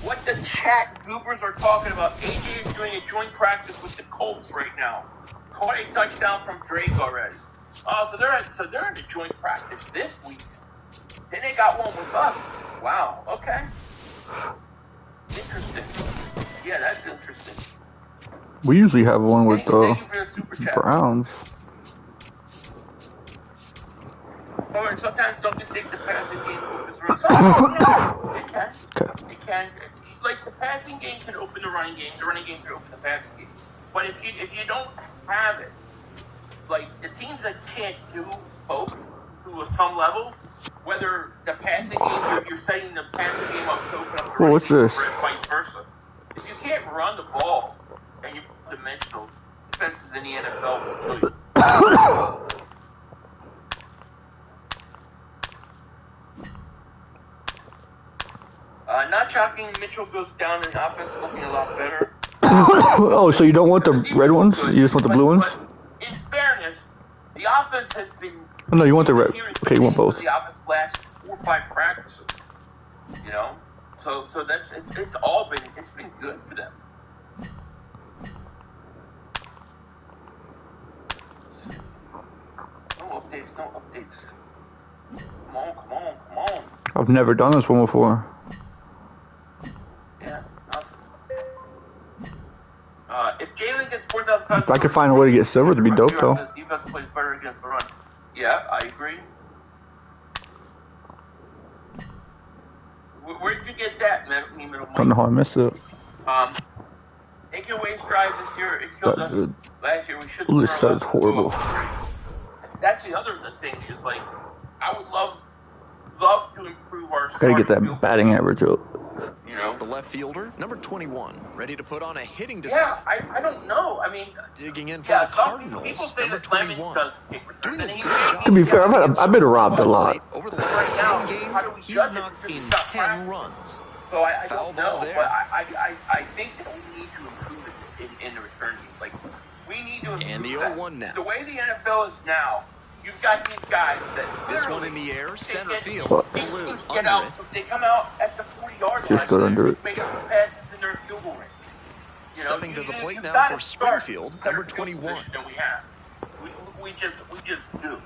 J: what the chat goobers are talking about. AJ is doing a joint practice with the Colts right now. Caught a touchdown from Drake already. Oh, so they're in a joint practice this week. Then they got one with us. Wow. Okay. Interesting. Yeah, that's interesting.
A: We usually have one with the Browns.
J: Or sometimes don't just take the passing game over the run. Sometimes it can. Okay. It can. Like the passing game can open the running game. The running game can open the passing game. But if you don't have it, like the teams that can't do both to some level, whether the passing game you're setting the passing game up to open up the running game, or vice versa. If you can't run the ball and you're dimensional, defenses in the NFL will kill you. Not shocking, Mitchell goes down in the offense, looking a lot better.
A: Oh, so you don't want the red ones? You just want the blue ones?
J: In fairness, the offense has been...
A: Oh, no, you want the red. Okay, you want both.
J: The offense last 4 or 5 practices. So that's it's been good for them. No updates. Come on.
A: I've never done this one before.
J: Yeah, awesome. If Jalen gets 4,000 touchdowns...
A: If I could find a way to get silver, it'd be dope, though.
J: The defense plays better against the run. Yeah, I agree. Where'd you get that, Middle Mike?
A: I don't know how I missed it.
J: Taking away strides this year, it killed us. Last year, we should have...
A: This sounds horrible.
J: That's the other thing, is like, I would love to improve our...
A: Gotta get that batting average up.
K: The left fielder, number 21, ready to put on a hitting
J: decision. Yeah, I don't know. I mean,
K: digging in for the Cardinals,
J: people say
K: number
J: that Lemon
K: 21.
J: does kick return.
A: To be fair, I've been robbed a lot.
K: Over the last 10 games, he's knocked in 10 runs.
J: So I don't know, but I think that we need to improve it in the return game. Like, we need to improve
K: and the 0-1 now.
J: The way the NFL is now, you've got these guys that
K: this one in the air, center field.
J: These teams get out. They come out at the 40-yard line.
A: Just go under it.
J: Make some passes in their field goal range.
K: Stepping to the plate now for Springfield, number 21.
J: Than we have. We just do.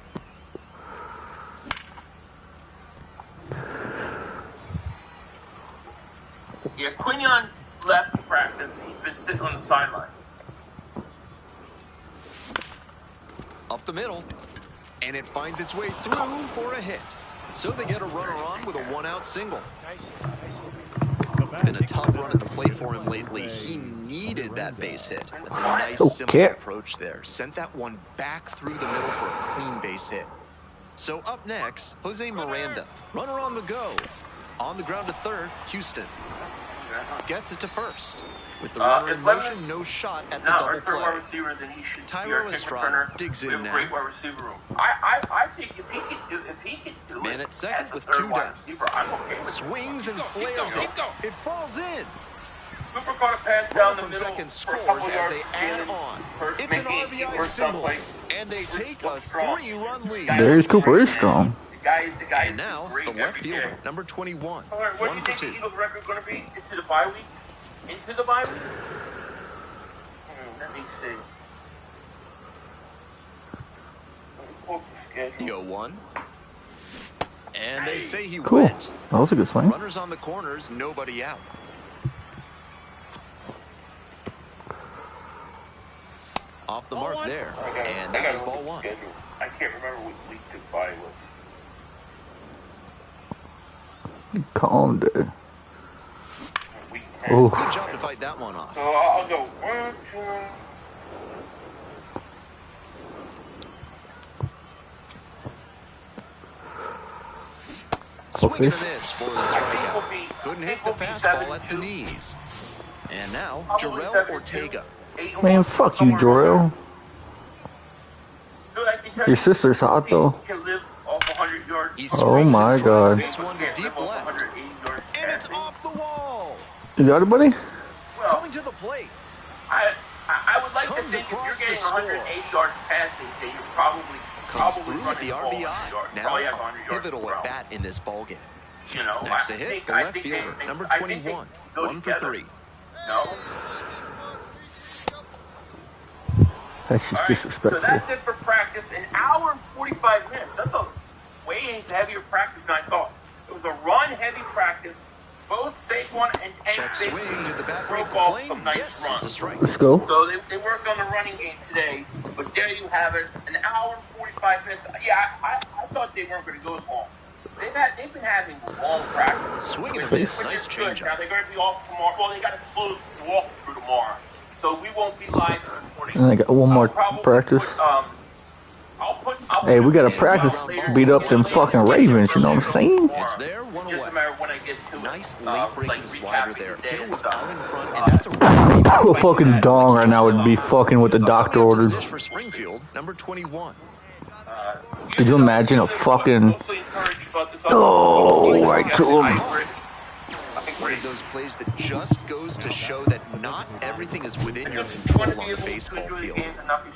J: Yeah, Quinion left practice. He's been sitting on the sideline.
K: Up the middle. And it finds its way through for a hit. So they get a runner on with a 1-out single. It's been a tough run at the plate for him lately. He needed that base hit. That's a nice, simple approach there. Sent that one back through the middle for a clean base hit. So up next, Jose Miranda. Runner on the go. On the ground to third, Houston. Gets it to first. With the runner in motion, no shot at the double play.
J: Wide receiver, then he should
K: Tyro Estrada digs in now.
J: Great wide receiver room. I think if he can do
K: Man
J: it
K: at second
J: as
K: with
J: a third
K: 2
J: wide
K: down.
J: receiver, I'm okay with
K: Swings and flares it. It falls in.
J: Cooper caught a pass down the
K: from
J: middle.
K: Second scores as they add on. It's an RBI single, and they take a 3-run lead.
A: Darius Cooper is strong.
J: The guy
K: and now the left fielder, number 21.
J: All right, what do you think the Eagles' record is going to be into the bye week? Into the bye week? Let me see.
C: pull the schedule.
B: The 0-1. And they say he
A: cool.
B: went.
A: That was a good swing.
B: Runners on the corners, nobody out. Off the mark there. And that is ball 1.
C: Schedule. I can't remember what week the bye was.
A: Calm down.
C: Week 10.
A: Oh.
B: Good job to fight that one off.
C: So I'll go 1, 2.
B: Swing and a miss for the strikeout. Couldn't hit the fastball at the knees. And now, Jarrell Ortega.
A: Man, fuck you, Jarrell. Your sister's hot, though. Oh, my God.
B: This one to deep left. And it's off the wall.
A: You got it, buddy?
C: Well,
B: coming to the plate.
C: I would like to think if you're getting 180 yards passing, that you're probably
B: through with the RBI. Now a pivotal at bat in this ballgame.
C: You know,
B: next to hit, the left fielder, number 21, 1 for 3.
C: No.
A: That's just disrespectful.
C: So that's it for practice. An hour and 45 minutes. That's a way heavier practice than I thought. It was a run-heavy practice. Both Saquon and Tank
B: swing to the bat,
C: broke off some nice runs.
B: It's a strike.
A: Let's go.
C: So they worked on the running game today, but there you have it. An hour and 45 minutes. Yeah, I thought they weren't going to go as long. They've been having long practice.
B: Swing and a miss. Nice
C: change. Now they're going to be off tomorrow. Well, they got to close walkthrough tomorrow, so we won't be live in the morning.
A: And I got one more practice. Hey, we got to practice beat up them fucking Ravens, you know what I'm saying?
B: It's there, one
C: Just a matter of when I get to
B: nice late-breaking slider there. Hitter was out in front, and
A: Oh.
B: that's a recipe.
A: A fucking dong right now would be fucking what the doctor ordered.
B: For Springfield, number 21.
A: Could you imagine a fucking... Oh, right to him.
B: One of those plays that just goes to show that not everything is within your control on the baseball field.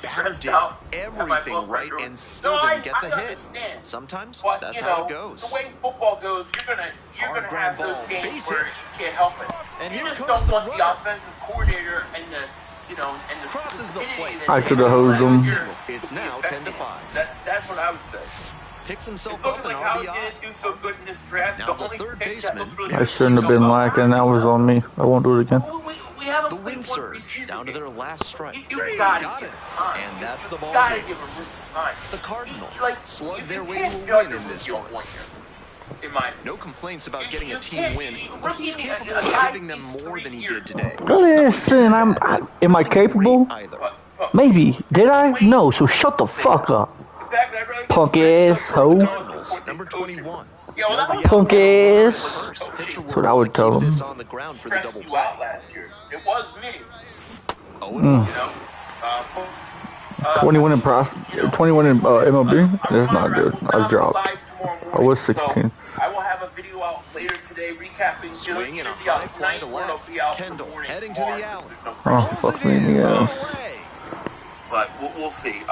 B: Batter did everything right and still didn't get the hit. Sometimes that's how it goes.
C: The way football goes, you're gonna have those games where you can't help it.
B: And
C: you
B: here
C: just
B: comes
C: don't
B: the
C: want
B: runner.
C: the offensive coordinator and the
B: Crosses the plate.
A: I could have hosed him.
B: It's now 10-5.
C: That's what I would say.
B: Picks himself
C: It's looking
B: up an
C: like how he
B: RBI.
C: didn't do so good in this draft.
B: Now
C: The
B: the
C: only
B: third
C: pick that
B: baseman.
C: looks really
A: I shouldn't have been lacking. That was on me. I won't do it again.
C: We haven't
B: The
C: played
B: wind
C: one
B: surge
C: preseason
B: down to
C: game.
B: their last strike.
C: You gotta
B: Got
C: give
B: it.
C: him time.
B: And that's the ball
C: Gotta
B: game.
C: give him time.
B: The Cardinals slug
C: you
B: their way
C: can't
B: to a
C: judge
B: win in
C: a
B: this
C: rookie
B: one.
C: on here. In my
B: No complaints about
C: You-
B: getting
C: you
B: a team
C: can't-
B: win,
C: you-
B: but he's
C: rookie-
B: capable
C: a
B: of
C: guy
B: giving them
C: needs
B: more
C: 3
B: than he
C: years.
B: did today.
A: Listen, am I capable?
B: Either.
A: Maybe. Did I? No, so shut the fuck up.
C: Exactly. I'd rather
A: Punk
C: get
A: ass hoe.
B: Cardinals, number 21.
C: Yeah, well, that was
A: Punk ass.
B: Pitcher
A: That's what I would tell
B: keep
A: him.
B: this on the ground for the
C: stressed
B: double
C: you
B: play.
C: out last year. It was me.
B: Oh,
C: You know.
A: 21 in MLB? That's not good. I've dropped. I was 16.
C: I will have a video out later today recapping.
B: Swing and a
C: the
B: high fly to
C: night, or it'll
B: left.
C: be out
B: Kendall
C: morning
B: heading to the
C: tomorrow,
B: alley.
C: since there's no
A: Oh,
B: Pulls
A: fuck
B: it
A: me,
B: in,
A: yeah.
B: run away.
C: But we'll see.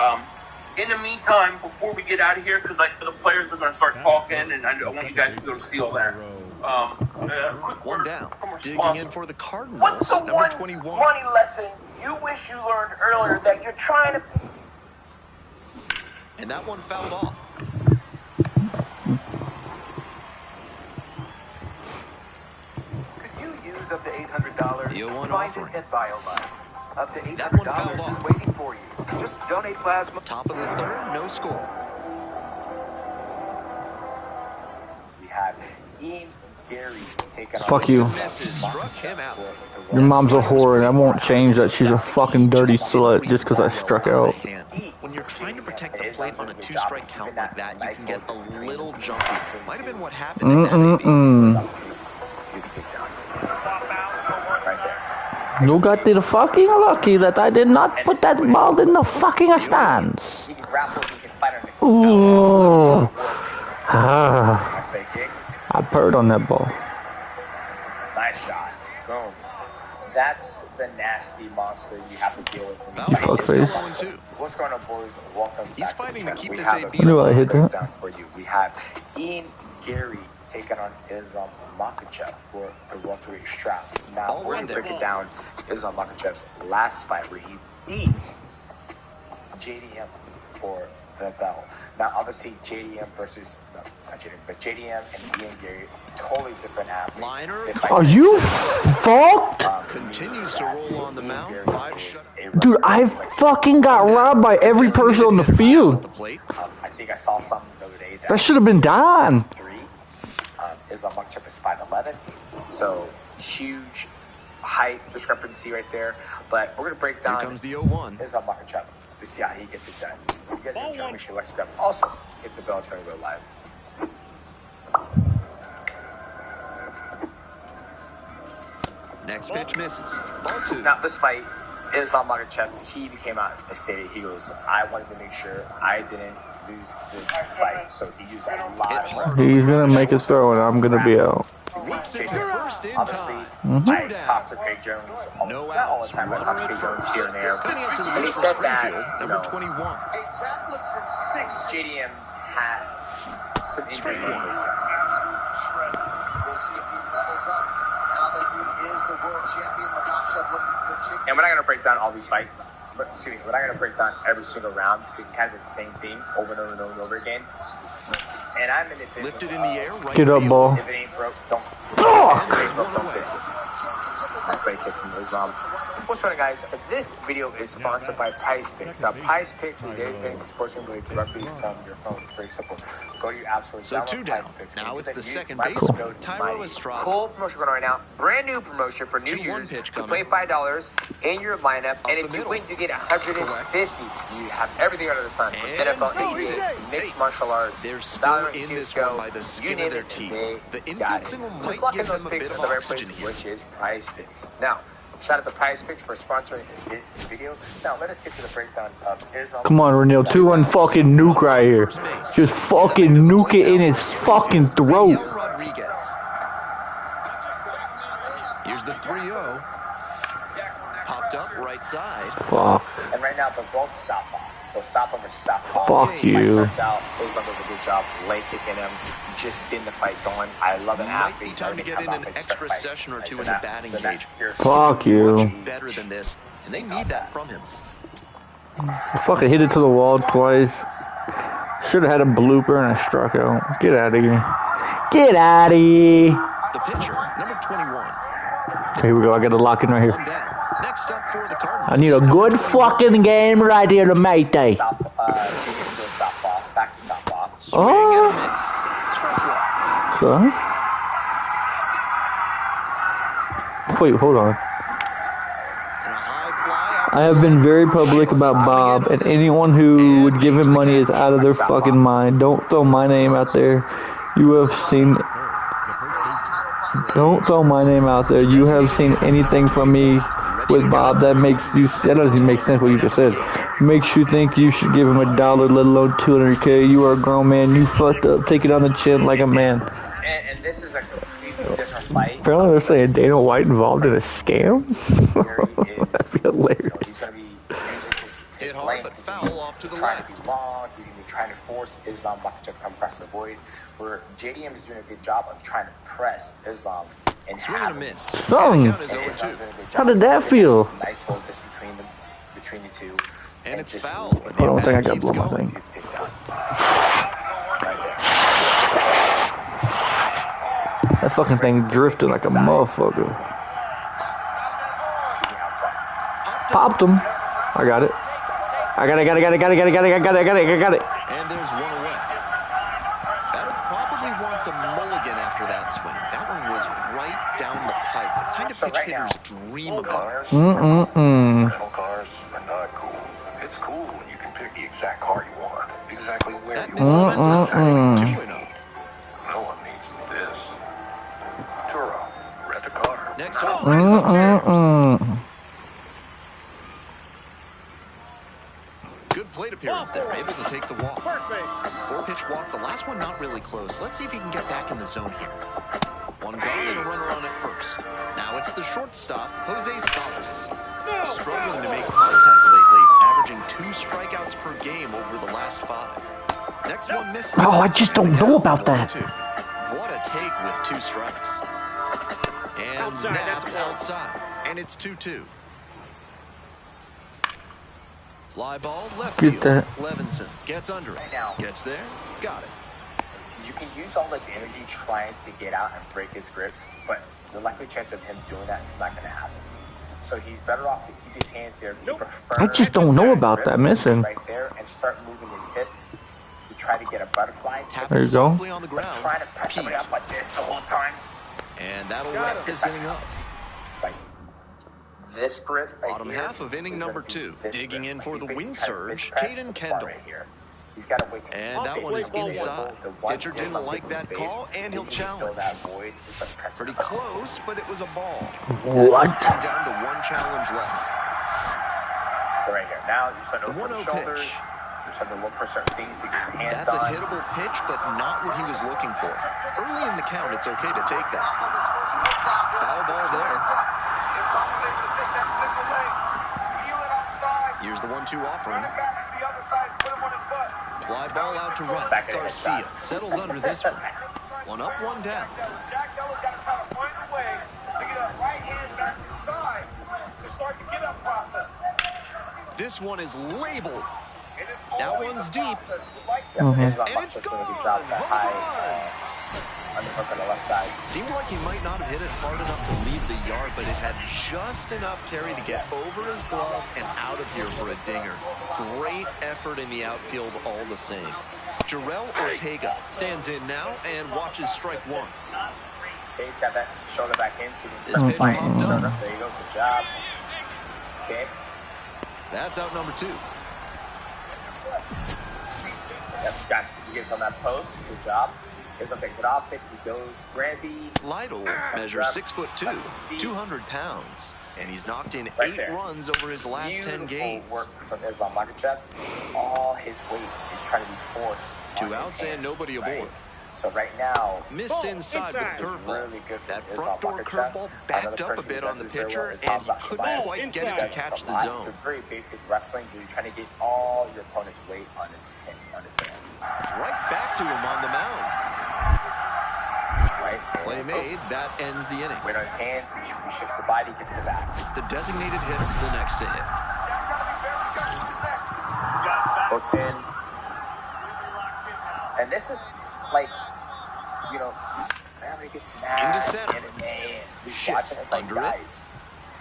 C: In the meantime, before we get out of here, because the players are going to start talking, and I want you guys to go see all that. Quick
B: One
C: word
B: down.
C: from our
B: Digging
C: sponsor.
B: in for the Cardinals,
C: What's the
B: number
C: one
B: 21.
C: money lesson you wish you learned earlier that you're trying to...
B: And that one fouled off.
M: Could you use up to $800?
B: The 0-1
M: Find
B: offering.
M: it at BioLife. Up to
B: That one fouled
M: $800 is
B: off.
M: waiting for you. Just donate plasma.
B: Top of the third, no score.
M: We have Ian Gary taking on...
A: Fuck you.
B: Misses, struck him out.
A: Your mom's a whore, and I won't change that she's a fucking dirty slut just because I struck out.
B: When you're trying to protect the plate on a 2-strike count like that, you can get a little jumpy. Might have been what happened in that AB.
A: You got the fucking lucky that I did not put that ball in the fucking stands. Ooh. I purred on that ball.
M: Nice shot. Boom. That's the nasty monster you have to deal with.
A: Fuckface.
M: What's going on, boys? Welcome
B: He's
M: back
B: fighting to keep
M: We
B: this
M: have
B: AB
A: I knew I hit that.
M: breakdowns for you. We have Ian Gary taking on Islam Makhachev for the welterweight strap. Now,
B: All
M: we're
B: right
M: going to break
B: there.
M: it down Islam Makhachev's last fight where he beat JDM for the bell. Now, obviously, JDM versus, no, not JDM, but JDM and Ian Gary, totally different athletes.
A: Are you fucked?
B: Continues to roll on the mound.
A: Dude, I fucking got robbed by every person on the field.
M: I think I saw something the other day.
A: That should have been Don.
M: Islam Makhachev is 5'11", so huge height discrepancy right there. But we're gonna break down.
B: Here comes the 0-1.
M: Islam Makhachev to see how he gets it done. You guys enjoy. Make sure you like stuff. Also, hit the bell. It's gonna go live.
B: Next pitch misses. Ball 2.
M: Now this fight, Islam Makhachev, he came out and stated, he goes, I wanted to make sure I didn't lose this fight, so he used a lot of pressure.
A: He's gonna make his throw, and I'm gonna be out.
M: Obviously, I talked to Craig Jones not all the time. I talked to Craig Jones here and there, and he said that
B: number 21.
M: JDM had some injury issues. And we're not gonna break down all these fights. But excuse me, we're not gonna break down every single round because it's kind of the same thing over and over and over and over again. And I'm in the business.
B: Lifted in the air, right.
A: Get up, ball.
M: If it ain't broke, don't.
A: Fuck!
M: Don't fix it. Nice leg kick from Islam. What's going on, guys? This video is sponsored by Prize Picks. Now, Prize Picks is daily fantasy sports game related directly from your phone. It's very simple. Go to your app store.
B: So 2 down. Now it's the second baseman, Tyro Estrada.
M: Cool promotion going on right now. Brand new promotion for new users. You play $5 in your lineup, and if you win, you get $150. You have everything under the sun. NFL, NBA, mixed martial arts.
B: They're still in this one by the skin of their teeth. The invincible might give them a bit of oxygen here.
M: Which is Prize Picks. Now, shout out to Prize Picks for sponsoring this video. Now, let us get to the breakdown of Islam.
A: Come on, Renil. 2-1 fucking nuke right here. Just fucking nuke it in his fucking throat.
B: Here's the 3-0. Popped up right side.
A: Fuck.
M: And right now, they're both southpaw. So southpaw versus southpaw.
A: Fuck you.
M: Islam does a good job leg kicking him, just getting the fight going. I love an athlete.
B: Might be time to get in an extra session or two in the batting cage.
A: Fuck you.
B: Better than this, and they need that from him.
A: I fucking hit it to the wall twice. Should have had a blooper and I struck out. Get out of here. Get out of here.
B: The pitcher, number 21.
A: Here we go. I got to lock in right here.
B: Next up for the Cardinals.
A: I need a good fucking game right here to make day.
M: Back to southpaw.
A: Oh. So? Wait, hold on. I have been very public about Bob, and anyone who would give him money is out of their fucking mind. Don't throw my name out there. You have seen... Don't throw my name out there. You have seen anything from me with Bob that makes you... That doesn't even make sense what you just said. Makes you think you should give him $1, let alone $200K. You are a grown man. You fucked up. Take it on the chin like a man.
M: And this is a completely different fight.
A: Apparently they're saying Dana White involved in a scam? That'd be hilarious.
M: He's going to be using his length.
B: But foul off to the
M: trying to be long. He's going to be trying to force Islam Makhachev to come across the void. Where JDM is doing a good job of trying to press Islam and
B: swing and a miss.
A: Son, how did that feel?
M: Nice little distance between the two.
B: And it's foul.
A: I don't think I got blown my thing. That fucking thing drifted like a motherfucker. Popped him. I got it. I got it.
B: And there's one away. Batter probably wants a mulligan after that swing. That one was right down the pipe. The kind of pitch hitters dream about.
N: Rental cars are not cool. It's cool when you can pick the exact car you want, exactly where you want. No one needs this. Turo, rent a car.
B: Next off, upstairs. Good plate appearance there, able to take the walk. 4-pitch walk, the last one not really close. Let's see if he can get back in the zone here. One gone and a runner on at first. Now it's the shortstop, Jose Salas. Struggling to make contact lately, averaging 2 strikeouts per game over the last 5. Next one misses.
A: Oh, I just don't know about that.
B: What a take with 2 strikes. And that's outside. And it's 2-2.
K: Fly ball, left
A: Get
K: field.
A: that.
K: Levinson gets under it. Gets there. Got it.
M: You can use all this energy trying to get out and break his grips, but the likely chance of him doing that is not going to happen. So he's better off to keep his hands there, keep a firm.
A: I just don't know about that missing.
M: Right there, and start moving his hips to try to get a butterfly.
A: There you go.
K: On the ground.
M: But trying to press somebody up like this the whole time.
K: And that'll wrap this inning up.
M: Like this grip. Right
K: Bottom
M: here
K: half of inning number 2. Digging in for the wing surge, Caden Kendall.
M: Right here. He's got to wait to
K: and that one is inside. Pitcher didn't like that call, and he'll challenge. Pretty close, but it was a ball.
A: What?
K: Down to one challenge left.
M: So right here. Now you start to open shoulders. You start to look for certain things to get your hands
K: on.
M: That's
K: a hittable pitch, but not what he was looking for. Early in the count, it's okay to take that. Foul ball there. Here's the 1-2 offering. Fly ball out to right. Garcia settles under this one. One up, one down.
D: Jack Della's got to try to find a way to get a right hand back inside to start the get up process.
K: This one is labeled. That one's deep.
A: Mm-hmm.
K: And it's gone.
M: Underhook on the left side.
K: Seemed like he might not have hit it hard enough to leave the yard, but it had just enough carry to get over his glove and out of here for a dinger. Great effort in the outfield all the same. Jarrell Ortega stands in now and watches strike one.
M: Okay, he's got that shoulder back in.
K: This pitch pops up.
M: There you go. Good job. Okay.
K: That's out number 2.
M: Yep, got you. He gets on that post. Good job. Gets up, takes it off. He goes Granby.
K: Lytle measures 6'2", 200 pounds. And he's knocked in 8 runs over his last 10 games.
M: Work from Islam Makhachev. All his weight is trying to be forced.
K: 2 outs and nobody aboard.
M: So right now,
K: missed inside with curveball.
M: Really good
K: that front door curveball backed up a bit on the pitcher, and he couldn't quite get it to catch the zone.
M: It's a very basic wrestling where you're trying to get all your opponent's weight on his hands.
K: Right back to him on the mound.
M: Right.
K: Play made. That ends the inning.
M: Weight on his hands. He shifts the body, gets the bat.
K: The designated hitter, the next to hit.
M: Hooks in. And this is like, you know, everybody gets mad.
K: Into center.
M: He's watching us like, guys,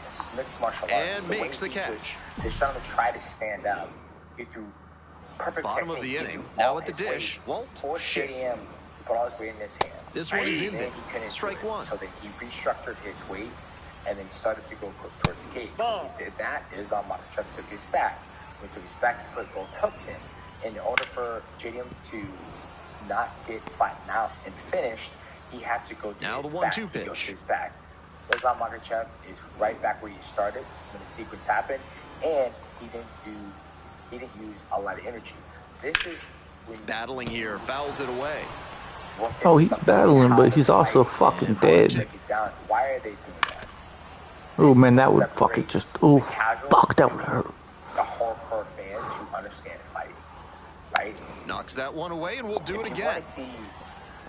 M: this is mixed martial arts.
K: And makes the catch.
M: They're trying to try to stand up. He threw perfect
K: bottom
M: technique.
K: Of the inning. Now at the dish. Walt
M: Stadium. He put all his weight in his hands.
K: This one is in there. Strike one.
M: So then he restructured his weight and then started to go towards the cage. When he did that, Islam Makhachev took his back. When he took his back, he put both hooks in. In order for JDM to not get flattened out and finished, he had to go to
K: now
M: his
K: the 1-2 pitch.
M: He goes to his back. Islam Makhachev is right back where he started when the sequence happened, and he didn't use a lot of energy. This is when
K: battling here, fouls it away.
A: Oh, he's battling, but he's also fucking dead.
M: Why are they doing that?
A: Oh man, that would fucking just fuck, that would hurt.
M: The hardcore fans who understand fighting, right?
K: Knocks that one away, and we'll do it again.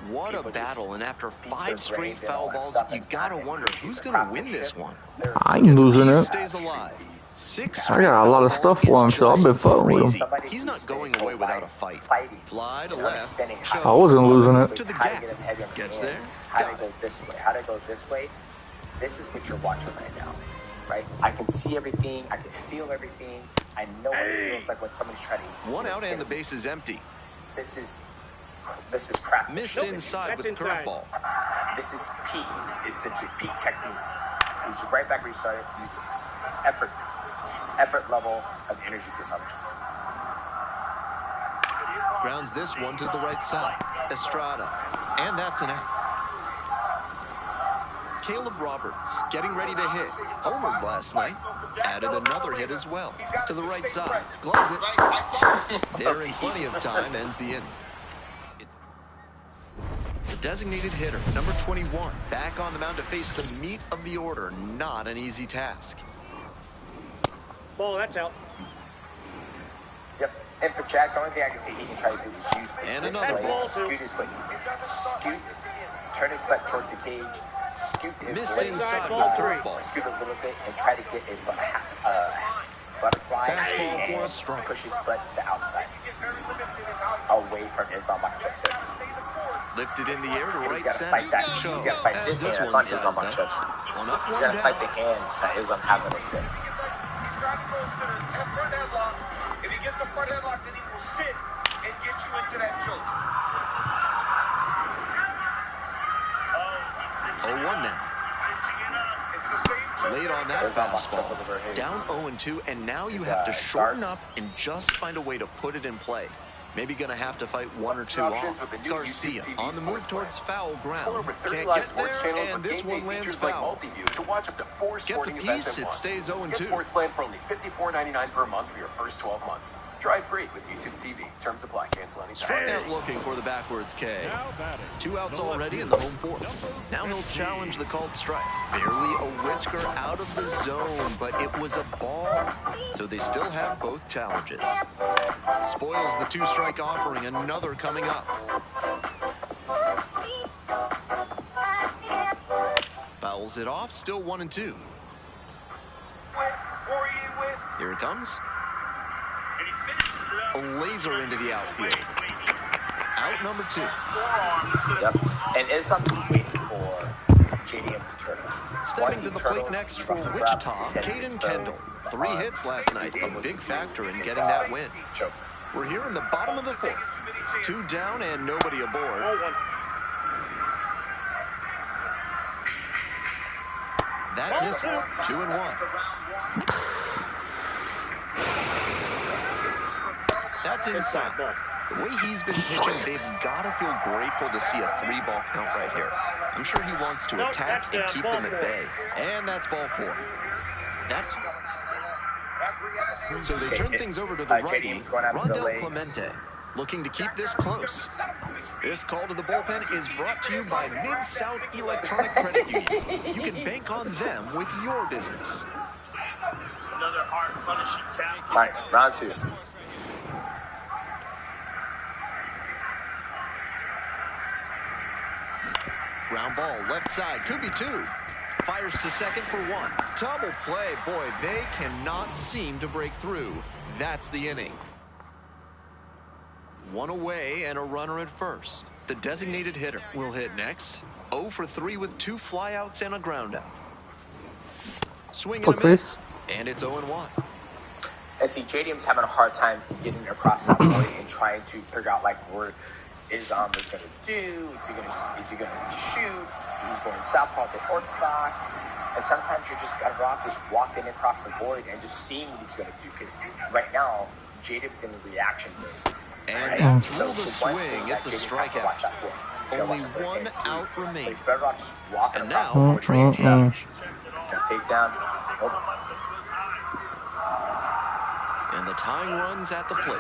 K: What a battle, and after 5 straight foul balls, you gotta wonder who's gonna win this one.
A: I'm losing it.
K: Stays alive. 6
A: I got a lot of stuff on, so I've been fucking with him.
K: He's not going away without a fight. Fly to left.
A: I wasn't losing it.
K: To the gap. Gets there.
M: How to go this way? How to go this way? This is what you're watching right now, right? I can see everything. I can feel everything. I know what it feels like when somebody's trying to.
K: 1 out and the base is empty.
M: This is crap.
K: Missed inside with the curveball.
M: This is peak, essentially peak technique. He's right back where he started. He's effort level of energy consumption.
K: Grounds this one to the right side. Estrada. And that's an out. Caleb Roberts getting ready to hit. Homered last night. Added another hit as well. To the right side. Gloves it. There in plenty of time. Ends the inning. The designated hitter, number 21, back on the mound to face the meat of the order. Not an easy task.
O: Ball, that's out.
M: Yep. And for Jack, the only thing I can see he can try to do is use
K: and another ball.
M: Scoot his foot. Scoot. Turn his butt towards the cage. Scoot his
K: missed
M: leg.
K: inside
O: ball 3.
M: Scoot a little bit and try to get a butterfly
B: Fastball
M: and
B: for a strike.
M: pushes Brett to the outside, away from Islam Makhachev 6.
B: Lifted in the air to right
M: He's got to
B: center.
M: fight that. He's got to fight this hand that's on Islam Makhachev's.
B: One up,
M: He's
B: one
M: got to fight
B: down.
M: the hand that Islam has on his hip.
C: If he gets the front headlock, then he will sit and get you into that choke.
B: 0-1 now. Late on that fastball. Down 0-2, and now you have to shorten up and just find a way to put it in play. Maybe gonna have to fight one or two off. Garcia on the move towards foul ground. Can't get there, and this one lands foul.
N: To watch up to 4
B: Gets a
N: sporting events
B: piece,
N: at
B: it
N: once.
B: stays 0-2.
N: Get sports plan for only $54.99 per month for your first 12 months. Try it free with YouTube TV. Terms apply. Cancel anytime.
B: Strikeout looking for the backwards K. 2 outs already in the home fourth. Now he'll challenge the called strike. Barely a whisker out of the zone, but it was a ball. So they still have both challenges. Spoils the 2-strike offering. Another coming up. Fouls it off. Still 1-2. Here it comes. A laser into the outfield. Out number 2.
M: Yep. And Islam's waiting for JDM to turn up.
B: Stepping to the plate next for Wichita, Caden Kendall. 3 hits last night, a big factor in getting that win. We're here in the bottom of the 4th. 2 down and nobody aboard. That misses. 2-1. That's inside. The way he's been pitching, they've got to feel grateful to see a 3-ball count right here. I'm sure he wants to attack and keep them at bay. And that's ball 4. So they turn things over to the righty, Rondell Clemente, looking to keep this close. This call to the bullpen is brought to you by Mid-South Electronic Credit Union. You can bank on them with your business.
C: Another hard punishing count.
M: All right, round 2.
B: Ground ball, left side, could be 2. Fires to second for 1. Double play. Boy, they cannot seem to break through. That's the inning. 1 away and a runner at first. The designated hitter will hit next. 0 for 3 with 2 flyouts and a ground out. Swing and a miss. And it's 0-1.
M: And see, JDM's having a hard time getting across that board and trying to figure out like where Islam is going to do. Is he going to shoot? He's going southpaw to orthodox. And sometimes you're just better off just walking across the board and just seeing what he's going to do. Because right now, JDM's in the reaction mode.
B: And
M: right?
B: through the swing, it's a strikeout. Only 1 out remains.
M: He's better off just walking
B: and
M: across
B: now,
M: the board.
B: trade pitch.
M: Take down.
B: And the tying runs at the plate.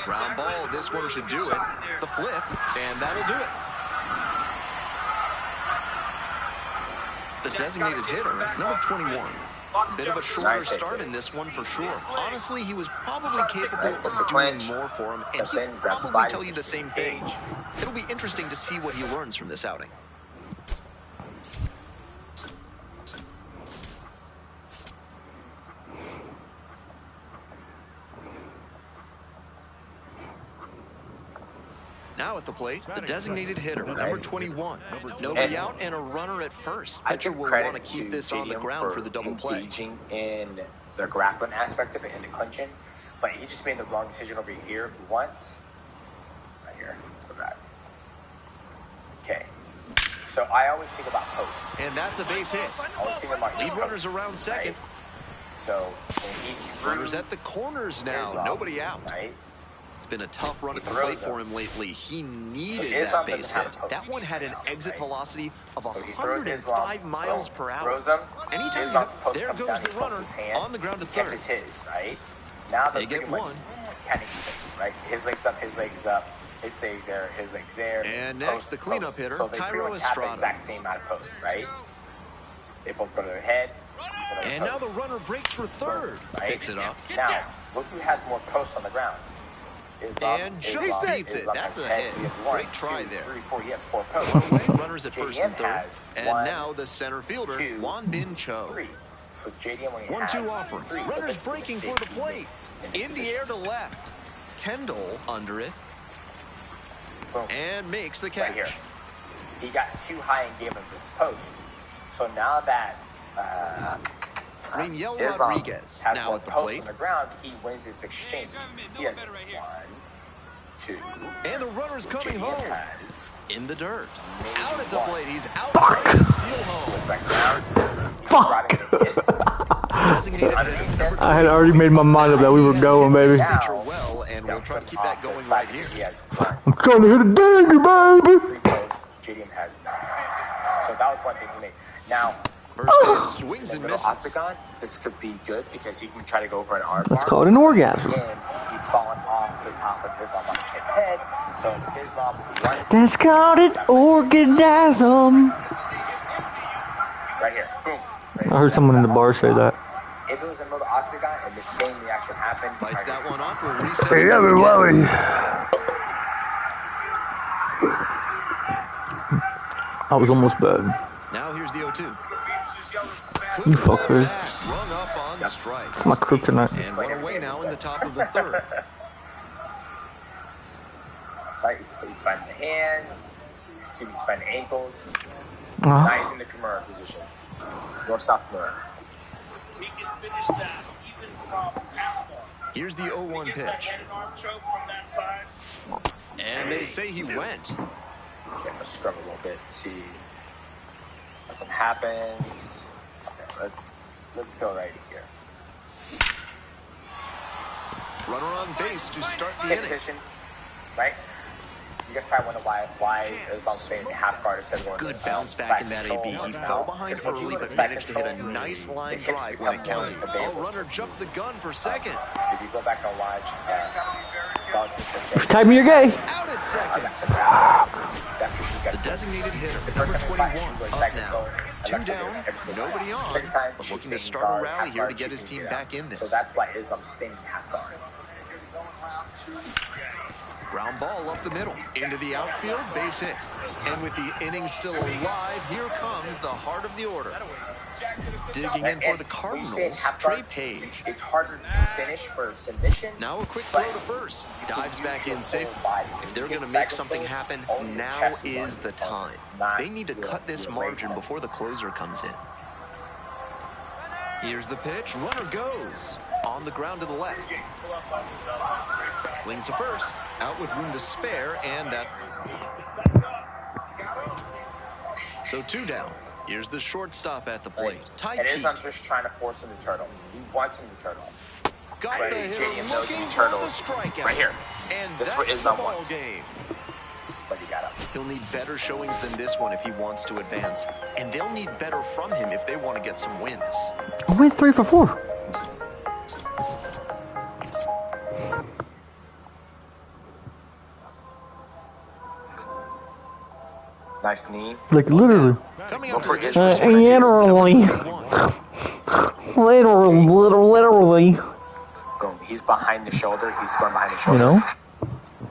B: Ground ball, this one should do it. The flip, and that'll do it. The designated hitter, number 21. Bit of a shorter start in this one for sure. Honestly, he was probably capable of doing more for him, and he'll probably tell you the same thing. It'll be interesting to see what he learns from this outing. Now at the plate, the designated hitter, number 21. Nobody out and a runner at first. Pitcher will want to keep this on the ground for the double play.
M: Engaging in the grappling aspect of it and the clinching, but he just made the wrong decision over here once. Right here, let's go back. Okay, so I always think about post.
B: And that's a base hit.
M: I always think about
B: lead runners around second.
M: Right? So
B: runners at the corners now, nobody out.
M: Right?
B: It's been a tough run at the plate for him lately. He needed that base hit. That one had an exit velocity of 105 miles per hour. Anytime there goes the runner on the ground to third.
M: Catches his, right? Now
B: they get one.
M: Kind of even, right? His legs up, his legs up. His legs there, his legs there.
B: And next, the cleanup hitter, Tyro Estrada.
M: Have the exact same amount of posts, right? They both go to their head.
B: And now the runner breaks for third. Right? Picks it up.
M: Now, look who has more posts on the ground.
B: And just beats it. That's a hit. Great try there.
M: 3, 4. He has 4 posts.
B: One away, runners at first and third. And now the center fielder, Juan Bin Cho.
M: So JDM when he
K: 1-2 offering. Runners breaking for the plate. In the air to left. Kendall under it.
M: Boom.
K: And makes the catch.
M: Right here. He got too high and gave him this post. So now that
K: Raniel
M: Islam
K: Rodriguez
M: has
K: now
M: one
K: at the
M: post
K: plate.
M: on the ground, he wins this exchange. He has 1, 2.
K: And the runner's coming
M: JDM
K: home.
M: has
K: In the dirt. Out at the plate. He's out trying to steal home.
M: back down.
A: Fuck! I had already made my mind up that we were going, baby.
K: Well, and we'll try to keep that going right here.
A: I'm trying to hit a dagger, baby.
M: JDM has none. So that was one thing he made. Now,
K: First man swings and misses.
M: Octagon, this could be good because he can try to go for an arm
A: Let's call it an orgasm.
M: Again, he's falling off the top of Islam on his head. So Islam
A: That's called an orgasm.
M: Right here. Boom. Right
A: I heard someone in the bar say that.
M: If it was another Octagon and the same reaction happened,
K: Bites that one off. We'll reset.
A: Hey, everybody. I was almost bad.
K: Now here's the 0-2.
A: You fuckers.
K: Run up on strikes.
A: My kryptonite.
K: And one away now in the top of the third.
M: Right, he's finding the hands. See, he's finding the ankles.
A: Uh-huh.
M: Now he's in the Kimura position. North-South Kimura.
C: He can finish that even from outlaw.
K: Here's the 0-1 pitch.
C: Head and arm choke from that side.
K: And they say he went.
M: Okay, I'm gonna scrub a little bit. See, nothing happens. Okay, let's go right here.
K: Runner on base to start the
M: Same
K: inning.
M: position, right? You guys probably wonder why Islam staying half guard instead of going
K: Good bounce back in that AB. He fell behind early, but managed to hit a nice line drive when it counted. Oh, runner jumped the gun for second.
M: If you go back and watch,
A: Type me your gay.
K: Out at second.
M: That's what she got.
K: The designated hitter, number 21, up now. 2 down, nobody on, but looking to start a rally here to get his team back in this.
M: So that's why Islam staying half guard.
K: Ground ball up the middle, into the outfield, base hit. And with the inning still alive, here comes the heart of the order. Digging in for the Cardinals, Trey Page.
M: It's harder to finish for a submission.
K: Now a quick throw to first. Dives back in safe. If they're going to make something happen, now is the time. They need to cut this margin before the closer comes in. Here's the pitch. Runner goes. On the ground to the left. Slings to first. Out with room to spare, and that's... So 2 down. Here's the shortstop at the plate. Ty
M: And
K: Pete.
M: Islam's just trying to force him to turtle. He wants him to turtle.
K: Got
M: Right,
K: the hitter
M: JDM knows
K: looking
M: he
K: for
M: turtle
K: the strikeout.
M: right here.
K: And
M: This is
K: that's
M: what
K: the
M: Islam
K: ball
M: wants.
K: game.
M: But he got up.
K: He'll need better showings than this one if he wants to advance. And they'll need better from him if they want to get some wins.
A: I went 3 for 4.
M: Nice knee.
A: Like literally.
K: Coming up to the dish
A: Literally.
M: Boom. He's behind the shoulder. He's scoring behind the shoulder.
A: You know?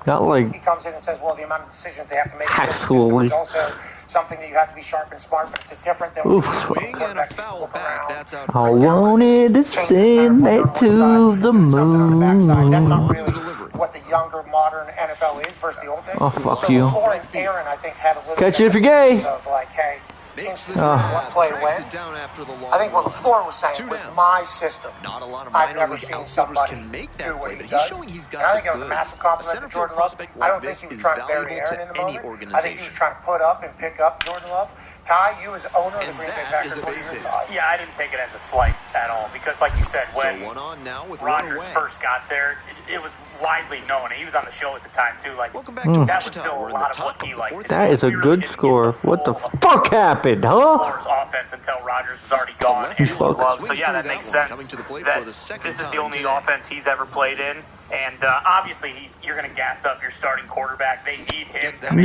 A: Not like
P: He comes in and says, well, the amount of decisions they have to make
A: Actually.
P: is also something that you have to be sharp and smart, but it's different than
A: Oof.
K: swing and a foul back. That's out.
A: I wanted to send it to the moon.
P: That's not really what the younger, modern NFL is versus the old days.
A: Oh, fuck
P: so
A: you.
P: LaFleur and Aaron, I think, had a little
A: Catch
P: bit
A: it if you're gay.
P: of like, hey,
K: Makes this
P: one play
K: tracks
P: win.
K: it down after the long
P: I think what
K: run.
P: LaFleur was saying
K: 2
P: was
K: down.
P: my system.
K: Not a lot of
P: I've
K: minor
P: never
K: league
P: seen
K: outfielders
P: somebody
K: can make
P: do
K: that
P: what
K: play,
P: he
K: but
P: does.
K: he's showing he's got
P: And I think
K: the
P: it was a
K: goods.
P: massive
K: A
P: compliment to
K: center
P: Jordan
K: field
P: Love.
K: prospect
P: I
K: like
P: don't think
K: this
P: he was
K: is
P: trying to bury
K: valuable
P: Aaron in
K: to
P: the
K: any
P: moment. I think he
K: organization.
P: was trying to put up and pick up Jordan Love. Ty, you as owner of the
K: And
P: Green Bay
K: that is
P: Packers,
K: a
P: what are
K: base
P: your
K: hit.
P: thoughts?
E: Yeah, I didn't take it as a slight at all because, like you said, when
K: So 1 on now with one
E: Rodgers
K: away.
E: first got there, it was widely known. He was on the show at the time too. Like,
K: Welcome back to
E: that was
K: Wichita.
E: still
K: We're
E: a
K: in the
E: lot of
K: top
E: what he
K: of the
E: liked.
K: fourth.
A: That is a
E: We really
A: good
E: didn't get
A: score.
E: the
A: What the
E: full
A: fuck happened, huh?
E: Flores offense until Rodgers was already gone
K: left
E: and
K: fielder
E: Love. So
K: swings
E: yeah,
K: through
E: that
K: that
E: makes
K: one,
E: sense.
K: coming to the plate
E: That
K: for the second
E: this is the
K: time
E: only
K: today.
E: offense he's ever played in, and obviously you're going to gas up your starting quarterback. They need him to make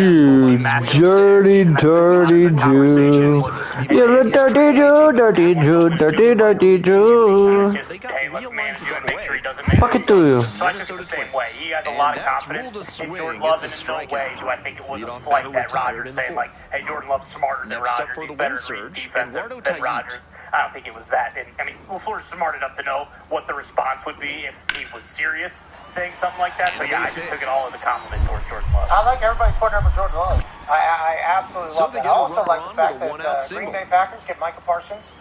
A: You dirty, dirty Jew. You're a dirty Jew, dirty Jew, dirty, dirty Jew.
E: Hey, let's manage him and make sure he doesn't make
A: Fuck it to you.
E: So I took it the same way. He has a lot of confidence in Jordan Love, and in no way do I think it was a slight at Rodgers saying like, hey, Jordan Love's smarter than
K: Next up
E: Rodgers.
K: for
E: He's
K: the
E: better
K: win
E: to read
K: surge,
E: defense
K: Eduardo
E: than
K: Tait.
E: Rodgers.
Q: I don't think it was that. And I mean, LaFleur's smart enough to know what the response would be if he was serious saying something like that. So yeah, I just took it all as a compliment towards Jordan Love.
P: I like everybody's putting up with Jordan Love. I absolutely love that. I also like the fact that Green Bay Packers get Micah Parsons.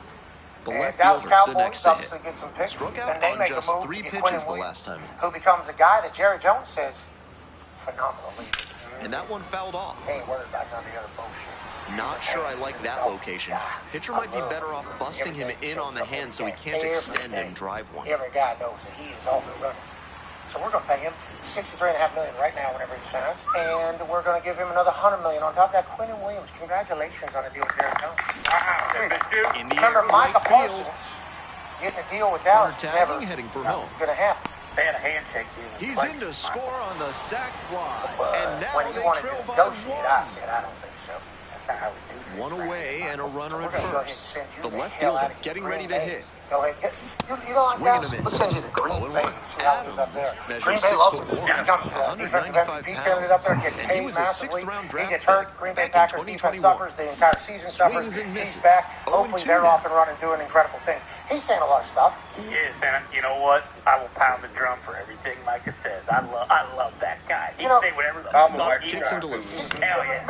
P: And Dallas Cowboys obviously get some picks. Then they make a move to get Quentin Williams, who becomes a guy that Jerry Jones says, phenomenal leader.
B: And that one fouled off.
P: He ain't worried about none of the other bullshit.
B: Not sure I like that location. Pitcher might be better off busting him in on the hand so he can't extend and drive one.
P: Every guy knows that he is off and running. So we're going to pay him $63.5 million right now whenever he signs, and we're going to give him another $100 million on top of that. Quentin Williams, congratulations on a deal with Jerry Jones. Remember, Micah Parsons getting a deal with Dallas never
B: heading for home.
P: Going to happen.
Q: They had a handshake deal.
B: He's in to score on the sac fly, and now
P: when he wanted to negotiate, I said I don't think so. That's not how we do things.
B: One away and a runner at first. The left
P: fielder
B: fielder getting ready to hit.
P: Go ahead. You don't like that? Let's send you to Green Bay. See how it is up there. Green Bay loves him. He comes to defensive MVP candidate up there, gets paid massively. He gets hurt. Green Bay Packers defense suffers. The entire season suffers. He's back. Hopefully they're off and running, doing incredible things. He's saying a lot of stuff.
Q: He is, and you know what? I will pound the drum for everything Micah says. I love that guy. He can say whatever the fuck he wants. Hell yeah.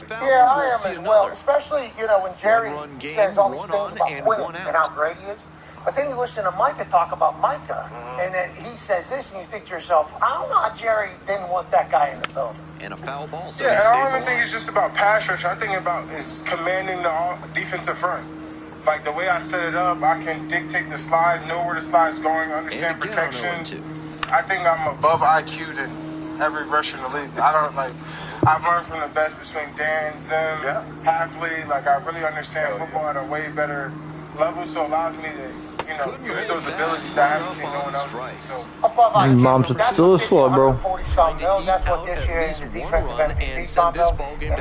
P: Yeah, I am as well. Especially, when Jerry says all these things about Quinn and how great he is. But then you listen to Micah talk about Micah, and then he says this, and you think to yourself, I don't know how Jerry didn't want that guy in the building.
B: And a foul ball. So
R: yeah, and I don't even think it's just about pass rush. I think about is commanding the defensive front. Like the way I set it up, I can dictate the slides, know where the slide's going, understand protections. I think I'm above IQ than every rusher in the league. I've learned from the best between Dan, Zim, Halfley. Like, I really understand football at a way better level, so it allows me to, use those abilities that I haven't seen no one else do. So,
P: above IQ.
A: Mom's still a slow, bro.
P: 40-something mil. That's what gets you into defensive MVP combo. And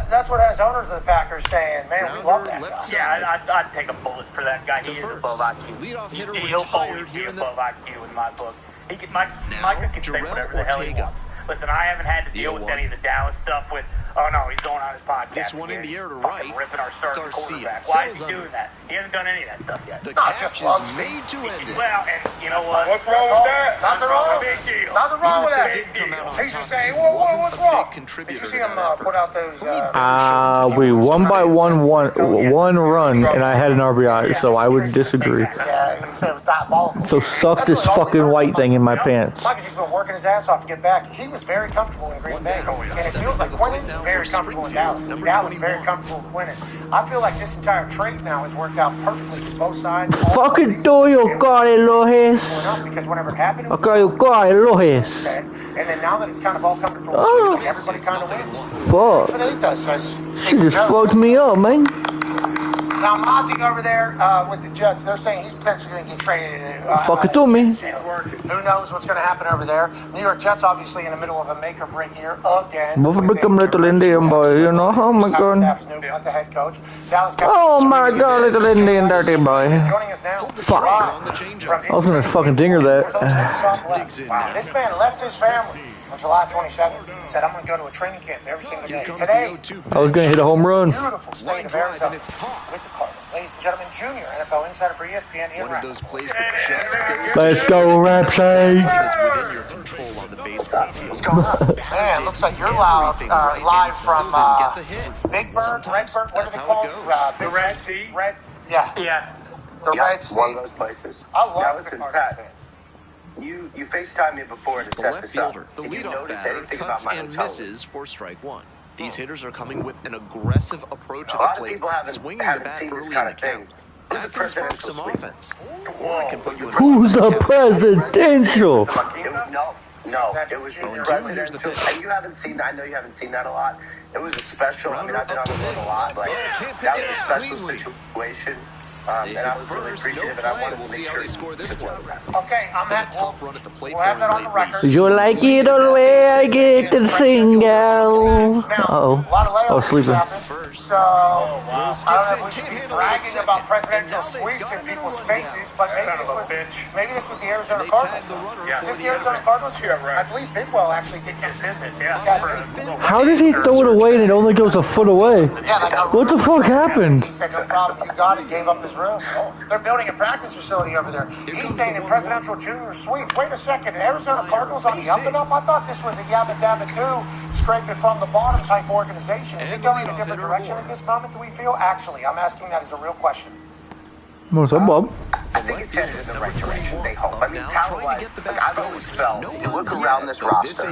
P: that's what has owners of the Packers saying, man, we love that guy.
Q: Yeah, I'd take a bullet for that guy. He is above IQ. He'll always be above IQ in my book. Micah can say whatever the hell he wants. Listen, I haven't had to deal with any of the Dallas stuff with, oh no, he's going on his podcast.
B: This one in the air to right.
Q: Ripping our starting quarterback. Why is he doing that? He hasn't done any of that stuff yet.
B: The catch is made to end it.
Q: Well, and you know what?
R: What's wrong with that?
P: Nothing wrong.
Q: Big deal.
P: Nothing wrong with that. He's just saying, what's wrong? Did you see him put out those?
A: We won by one run, and I had an RBI, so I would disagree.
P: Yeah, he said it was diabolical.
A: So suck this fucking white thing in my pants.
P: Micah's just been working his ass off to get back. He was very comfortable in Green Bay, and it feels like Quentin very comfortable in Dallas. Dallas very comfortable with Quentin. I feel like this entire trade now has worked out perfectly for both sides.
A: Fucking tuyo, Lojes.
P: Because whenever it happened, it was
A: Lojes.
P: And then now that it's kind of all coming to fruition, everybody kind of wins.
A: Fuck. She just fucked me up, man.
P: Now, Mozzie over there with the Jets, they're saying he's potentially going to get traded.
A: Fuck it to me.
P: Who knows what's going to happen over there? New York Jets obviously in the middle of a make or break here again.
A: Become little Indian boy, oh my god.
P: Not the head coach.
A: Oh my god, little Indian dirty boy.
P: Joining us now.
A: Fuck. I was gonna fucking dinger that.
P: This man left his family on July 27th. He said, I'm going to go to a training camp every single day. Today,
A: I was gonna hit a home run.
P: Beautiful state of Arizona with the Cardinals. Ladies and gentlemen, Junior, NFL insider for ESPN.
B: One of those plays that just goes
A: Let's go, Rapsay.
B: within your control on the baseball field.
P: Man, looks like you're live from Big Bird, Red Bird, what do they call it?
Q: The Red Sea?
P: Red, yeah.
Q: Yes.
P: The Red Sea.
J: One of those places.
P: I love the Cardinals fans.
J: You FaceTimed me before to
B: The
J: set
B: left
J: this up.
B: fielder, the
J: Did you
B: leadoff
J: notice
B: batter,
J: anything
B: cuts
J: about my
B: and
J: hotel
B: misses for strike one. These hitters are coming with an aggressive approach
J: A
B: at
J: lot
B: the
J: of
B: plate,
J: people
B: swinging the
J: haven't
B: bat
J: seen this
B: early in
J: kind
B: the
J: of thing.
B: count. That can spark some offense. Or it can put you in
A: Who's the presidential?
J: No, it was the presidential. And you haven't seen that. I know you haven't seen that a lot. It was a special. I mean, I've been on the road a lot, but that was a special situation.
C: And I was really appreciative, and I wanted to make sure he score this one.
P: Okay, we'll have that on the record.
A: You like it all the way I get to single. Uh-oh. Oh, sleeping.
P: So, I don't know if we should be bragging about presidential suites in people's faces, but maybe this was the Arizona Cardinals. Is this the Arizona Cardinals? I believe Bidwell actually did some business,
A: How did he throw it away and it only goes a foot away? What the fuck happened?
P: He said, no problem, you got it, gave up his room. They're building a practice facility over there. He's staying in presidential junior suites. Wait a second, Arizona Cardinals on the up and up? I thought this was a yabba dabba do, scraping from the bottom type organization. Is it going in a different direction at this moment, do we feel? Actually, I'm asking that as a real question.
A: What's up, Bob?
C: I think it's headed in the right direction, they hope. I mean, talent-wise, I've always felt, if you look around this roster,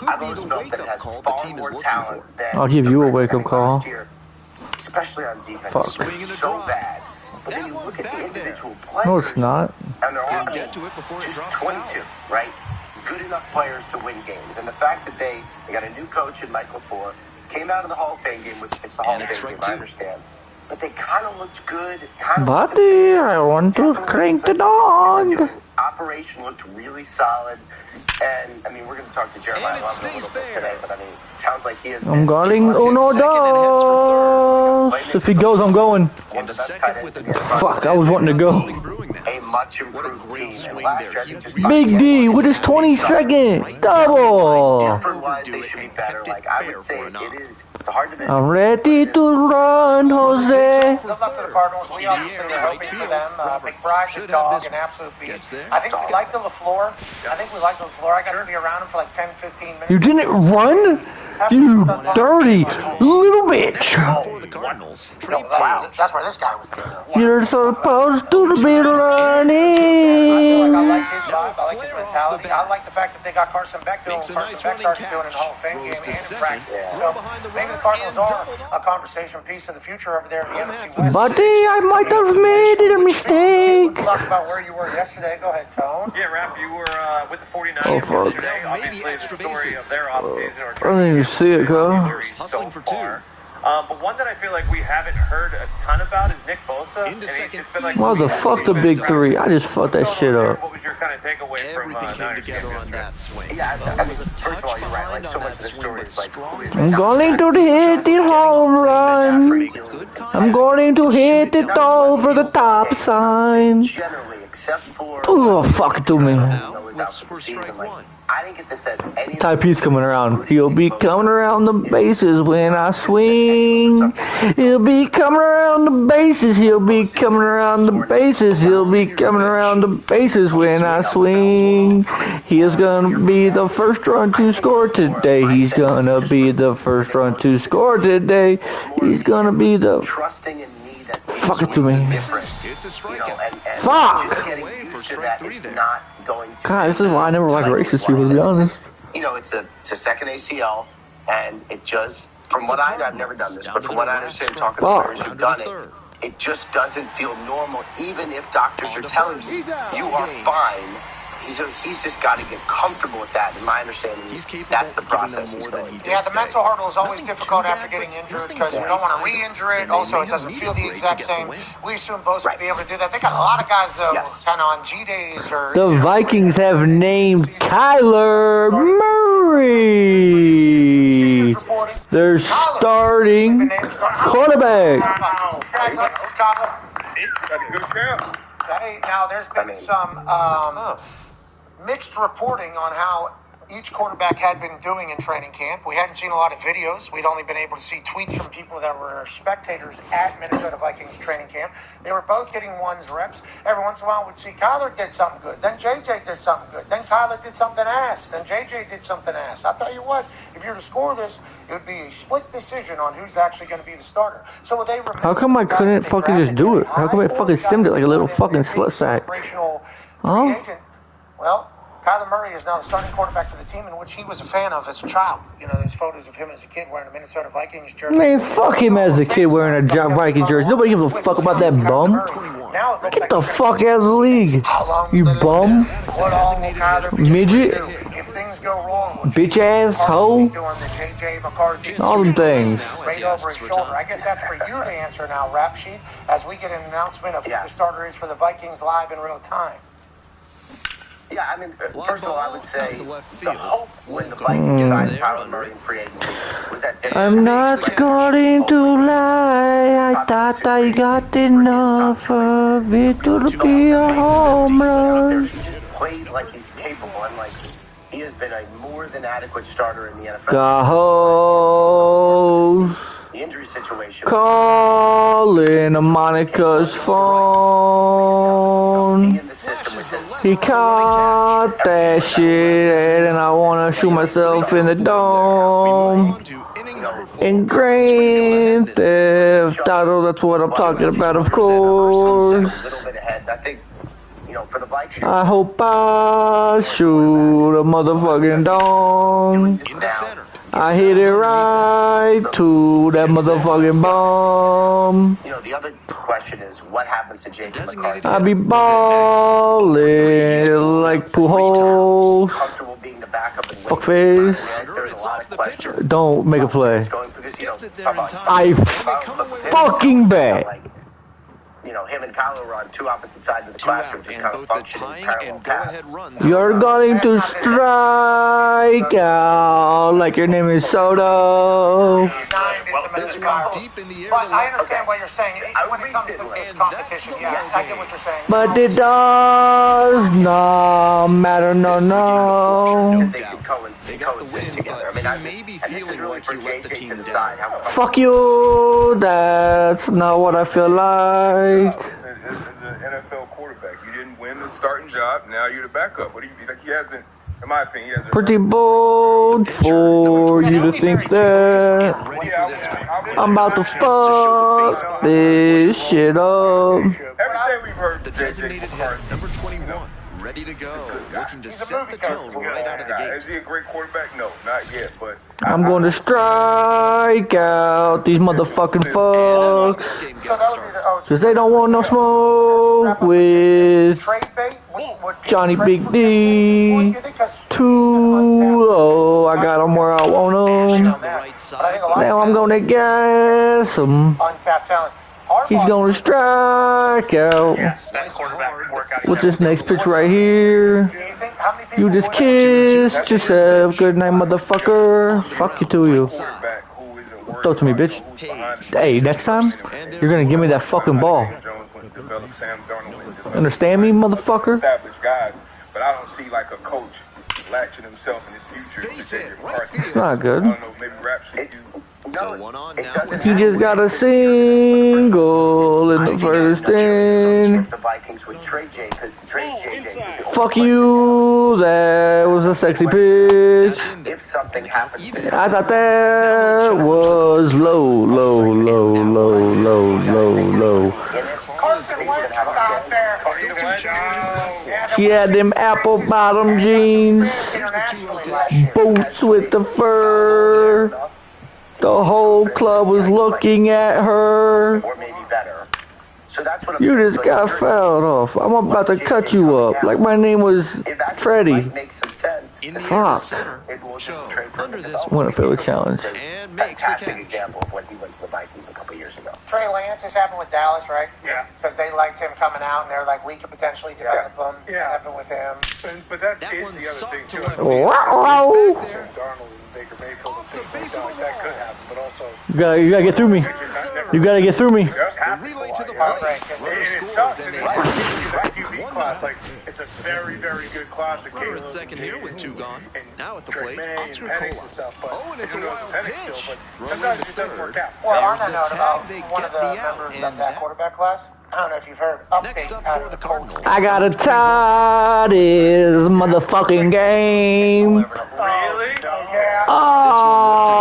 C: I've always felt that it has far more talent than
A: I'll give you a wake-up call.
C: Especially on defense. It's so bad. But then you look at the individual players.
A: No, it's not.
C: And there are just 22, right? Good enough players to win games. And the fact that they got a new coach in Mike LaFleur, came out of the Hall of Fame game, which it's the Hall of Fame game, I understand. But they kind of looked good.
A: Buddy, I want to crank the dog.
C: Operation looked really solid. And, I mean, we're going to talk to Jeremiah Love a little bit today, but, I mean, it sounds like he is...
A: I'm going uno dos. If he goes, I'm going. Fuck, I was wanting to go.
C: A much improved team.
A: Big D with his 22nd double.
C: Different-wise, they should be better. Like, I would say it is... It's hard to
A: I'm ready to run, Jose.
P: Good luck to the Cardinals. We obviously are hoping for them. Big Bride, the dog, an absolute beast. I think we like the LaFleur. I got to be around him for like 10, 15 minutes.
A: You didn't run? You dirty little bitch.
P: That's where this guy was.
A: You're supposed to be running.
P: I like his vibe. I like his mentality. I like the fact that they got Carson Beck doing what Carson Beck started doing in the Hall of Fame game and in practice. So maybe the Cardinals are a conversation piece of the future over there in the NFC West.
A: Buddy, I might have made a mistake.
P: Let's talk about where you were yesterday. Go ahead, Tone.
S: Yeah, Rap, you were with the 49ers yesterday. Obviously, the story of their offseason or
A: I didn't even see it, Carl.
S: so far. But one that I feel like we haven't heard a ton about is Nick Bosa. It's been like
A: Well, the fuck the big three. I just fucked that shit up.
S: What was your kind of takeaway from Niners game yesterday?
C: Yeah, I mean, first of all, you're right. Like, so much of the story is like, who is
A: I'm going to hit the home run. I'm going to hit it over the top sign.
C: Generally, except for...
A: Oh, fuck it to me.
C: I didn't get this at any...
A: Type's coming around. He'll be coming around the bases when I swing. He'll be coming around the bases. He'll be coming around the bases. He'll be coming around the bases when I swing. He is gonna be the first run to score today. He's gonna be the first run to score today. He's gonna be the...
C: Trusting in me that...
A: Fuck it to me.
C: It's a strikeout.
A: Fuck!
C: Just getting used to that, it's not going to...
A: God, this is why I never liked racist people, to be honest.
C: You know, it's a second ACL, and it just, from what I've never done this, but from what I understand talking to players who've done it, it just doesn't feel normal, even if doctors are telling you, you are fine. He's just got to get comfortable with that, in my understanding. That's the process he's going through.
P: Yeah, the mental hurdle is always difficult after getting injured because we don't want to re-injure it. Also, it doesn't feel the exact same. We assume Bosa would be able to do that. They got a lot of guys, though, kind of on G-days or...
A: The Vikings have named Kyler Murray their starting quarterback.
P: Congratulations, Kyle. Hey, now there's been some mixed reporting on how each quarterback had been doing in training camp. We hadn't seen a lot of videos. We'd only been able to see tweets from people that were spectators at Minnesota Vikings training camp. They were both getting ones reps. Every once in a while we'd see Kyler did something good. Then JJ did something good. Then Kyler did something ass. Then JJ did something ass. I'll tell you what, if you were to score this, it would be a split decision on who's actually going to be the starter. So they
A: how come I couldn't fucking just do it? How come I fucking simmed it like a little fucking slut sack? Huh?
P: Well, Kyler Murray is now the starting quarterback for the team, in which he was a fan of as a child. You know, there's photos of him as a kid wearing a Minnesota Vikings jersey.
A: Man, fuck him as a kid wearing a Vikings jersey. Nobody gives a fuck about that bum. Get the fuck out of the league, you bum. Midget.
P: things go wrong,
A: bitch ass hoe.
P: doing the JJ McCarthy
A: All them things.
P: right over his shoulder. I guess that's for you to answer now, Rap Sheet, as we get an announcement of who the starter is for the Vikings live in real time.
T: Yeah, I mean, first of all, I would say the hope when the Vikings signed Kyler Murray in free agency was that
A: I'm not going to lie. I thought I got enough of it to be a home run.
T: He's played like he's capable, and like he has been a more than adequate starter in the NFL.
A: Gahos.
T: The injury situation.
A: Calling Monica's phone. He caught that shit, and I wanna shoot myself in the dome. In Grand Theft Auto, that's what I'm talking about, of course. I hope I shoot a motherfucking dome. I hit it right to that motherfucking bomb.
T: You know, the other question is, what happens to JJ McCarthy?
A: I be ballin' like Pujols. Fuckface. Don't make a play. I fucking bet.
T: You know, him and Kyler were on two opposite sides of the classroom, just kind of functioning parallel paths.
A: You're going to strike out like your name is Soto.
P: But I understand what you're saying. When it comes to this competition, yeah, I get what you're saying.
A: But it does not matter, no. Fuck you, that's not what I feel like.
R: As an NFL quarterback, you didn't win the starting job, now you're the backup. What do you like? He hasn't, in my opinion, he hasn't.
A: Pretty bold for you to think that I'm about to fuck this shit up.
R: Everything we've heard,
B: the designated hitter, number 21. Ready to go, looking to set the tone right out of the gate.
R: Is he a great quarterback? No, not yet, but
A: I'm going to strike out these motherfucking fucks. Cause they don't want no smoke with Johnny Big D. 2-0, I got him where I want him. Now I'm going to gas him. He's going to strike out with this next pitch right here. You just kissed yourself. Good night, motherfucker. Fuck you to you. Throw it to me, bitch. Hey, next time, you're going to give me that fucking ball. Understand me, motherfucker?
R: But I don't see like a coach latching himself in his future.
A: It's not good.
R: I don't know, maybe Rap should do.
A: He just got a single in the first inning. Fuck you, that was a sexy pitch. I thought that was low.
P: Carson Wentz is out there.
A: She had them apple bottom jeans, boots with the fur. The whole club was looking at her. You just got fouled off. I'm about to cut you up. Like my name was Freddie. Fuck. What a failed challenge.
T: Fantastic example of when he went to the Vikings a couple years ago.
P: Trey Lance has happened with Dallas, right?
O: Yeah.
P: Because they liked him coming out, and they're like, we could potentially develop him. Yeah. Happened with him.
R: But that is the other thing too. Baker Mayfield and things like that could happen, but also
A: you gotta get through me. You gotta get through me.
O: Relay to the plate. It sucks. That QB class, like it's a very, very good class.
B: Runner at second here with 2 gone. Now at the plate, Oscar Colas.
O: And it's a wild pitch. Sometimes it doesn't work out.
P: Well, on that note about one of the members of that quarterback class, I don't know if you've heard. Update out of the Colts.
A: I got a tie this motherfucking game.
O: Really?
P: Yeah.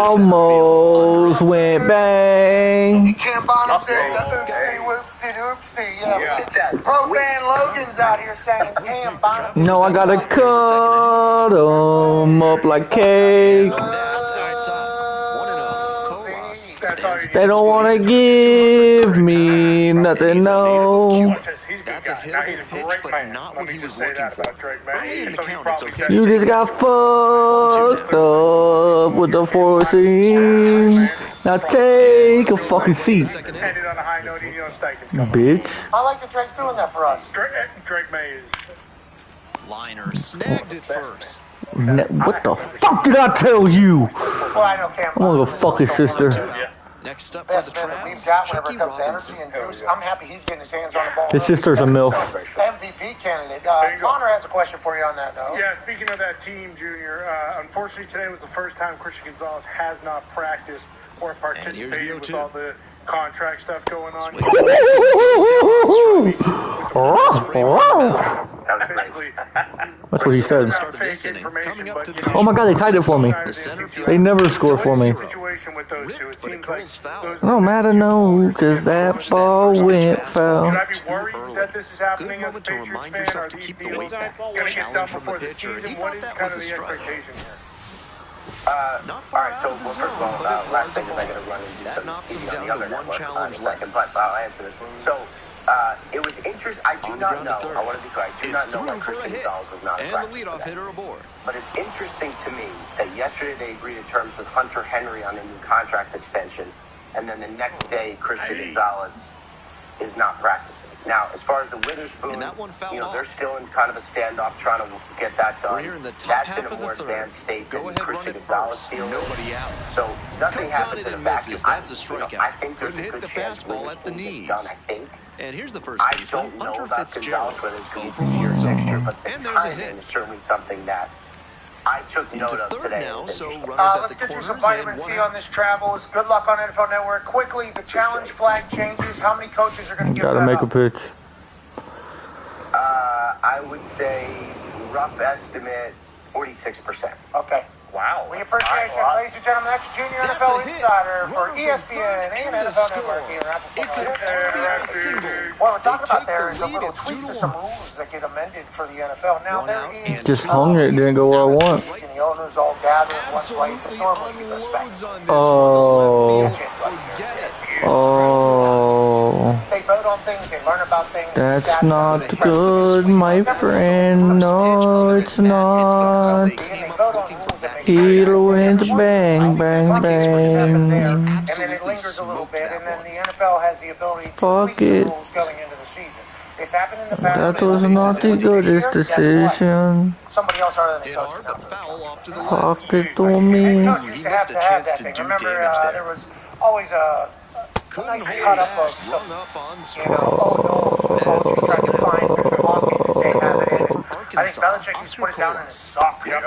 A: Almost went bang.
P: Cam Bonham's there. Oopsie. Yeah. Pro fan Logan's out here saying Cam Bonham.
A: No, I gotta cut them up like cake. They don't want to give me nothing, no.
O: That's a hittable pitch, but not what he was looking for. Early in the count, it's okay.
A: You just got fucked up with the 4 seam. Now take a fucking seat,
O: Ended on a high note,
A: bitch.
P: I like that Drake's doing that for us.
O: Drake May is...
K: Liner snagged it first.
A: What the fuck did I tell you?
P: Well, I know Cam.
A: I'm gonna go fuck his sister.
K: Next up
P: Best man that we've got whenever it comes to energy and juice. I'm happy he's getting his hands on the ball.
A: His sister's a MILF.
P: MVP candidate. Connor has a question for you on that, though.
O: Yeah, speaking of that team, Junior, unfortunately today was the first time Christian Gonzalez has not practiced or participated with all the contract stuff going on.
A: That's what he said. Oh my god, they tied it for me. They never score for me. No matter no, just that ball went foul.
O: Should I be worried that this is happening as a Patriots fan? Are these deals going to get done before the season? What is kind of the expectation here?
T: Alright, so first of all, last thing is I'm going to run and do some TV on the other network in a second, but I'll answer this. So, it was interesting. I do not know. I want to be clear. I do not know that Christian Gonzalez was not a practice today. But it's interesting to me that yesterday they agreed in terms of Hunter Henry on a new contract extension, and then the next day Christian Gonzalez is not practicing. Now, as far as the Witherspoon, they're still in kind of a standoff trying to get that done. That's in a more advanced state than the Christian Gonzalez deal. So nothing happens in a vacuum.
K: That's a strikeout.
T: I think there's
K: couldn't
T: a
K: hit the
T: good chance
K: fastball at the knees.
T: done, I think.
K: And here's the first baseman,
T: I don't know
K: Hunter
T: about
K: Fitzgerald.
T: Gonzalez, whether it's going to be this year or next year, but the timing is certainly something that I took note of today.
P: Let's get you some vitamin C on this Travels. Good luck on NFL Network. Quickly, the challenge flag changes. How many coaches are going to give that
A: Gotta make a pitch.
T: I would say rough estimate 46%.
P: Okay.
O: Wow.
P: We appreciate you, ladies and gentlemen. That's Junior NFL Insider for ESPN and NFL Network here in What we're talking about there is a little tweak to some rules that get amended for the NFL. Now there is
A: just hung it, didn't go where I want.
P: And the owners all gather in one place. It's normally the spec.
A: Oh.
P: They vote on things, they learn about things.
A: That's not good, my friend. No, it's not. Heel wins, bang, bang, bang.
P: And then it lingers a little bit, and then the NFL has the ability to tweak some rules going into the season. It's happened in the past.
A: That was not the goodest decision.
P: Somebody else other than the coach can help.
A: Talk it to me.
P: Coach used to have that thing. Remember, there was always a nice cut up of some, coaches trying to find different pockets they have it in. I think Belichick used to put it down in his sock. There's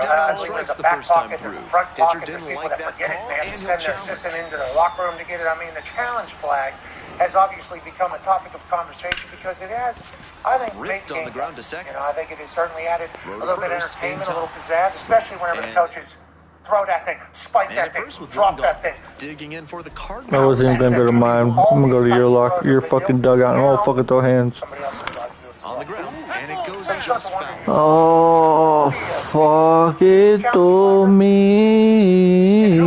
P: a back pocket, there's a front pocket, there's people that forget it and they have to send their assistant into their locker room to get it. I mean, the challenge flag has obviously become a topic of conversation because it has, I think, made the game better. I think it has certainly added a little bit of entertainment, a little pizzazz, especially whenever the coaches throw that thing, spike that thing, drop that thing.
K: Digging in for the Cardinals.
A: I wasn't even gonna go to mine. I'm gonna go to your fucking dugout and all fucking throw hands.
K: On the ground, and it goes just foul.
A: Oh, fuck it to me.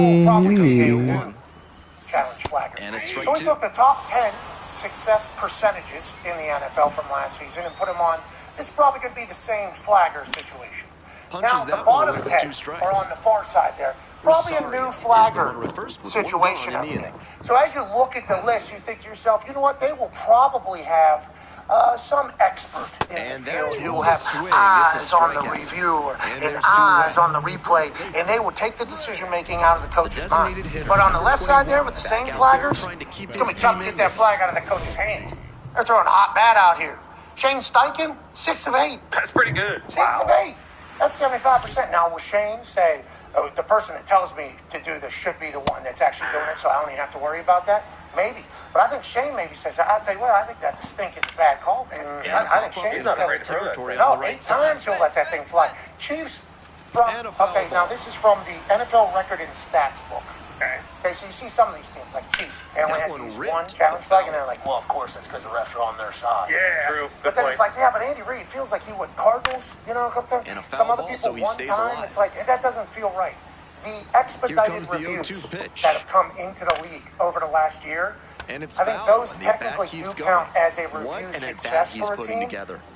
P: Challenge flagger. So we took the top 10 success percentages in the NFL from last season and put them on. This is probably going to be the same flagger situation. Now, the bottom 10 are on the far side there. Probably a new flagger situation up there. So as you look at the list, you think to yourself, you know what, they will probably have some expert in the field who will have eyes on the review and eyes on the replay, and they will take the decision-making out of the coach's mind. But on the left side there with the same flaggers, it's going to be tough to get that flag out of the coach's hand. They're throwing a hot bat out here. Shane Steichen, 6 of 8.
O: That's pretty good.
P: 6 of 8. That's 75%. Now, will Shane say, the person that tells me to do this should be the one that's actually doing it, so I don't even have to worry about that? Maybe. But I think Shane maybe says, I'll tell you what, I think that's a stinking bad call, man. I think Shane's not afraid to throw that. No, 8 times he'll let that thing fly. Chiefs okay, now this is from the NFL record and stats book. Okay, so you see some of these teams, like Chiefs, they only had to use one challenge flag, and they're like, well, of course, it's because the refs are on their side.
O: Yeah, true.
P: But then it's like, yeah, but Andy Reid feels like he would Cardinals, a couple times. Some other people one time, it's like, that doesn't feel right. The expedited reviews that have come into the league over the last year, I think those technically do count as a review success for a team.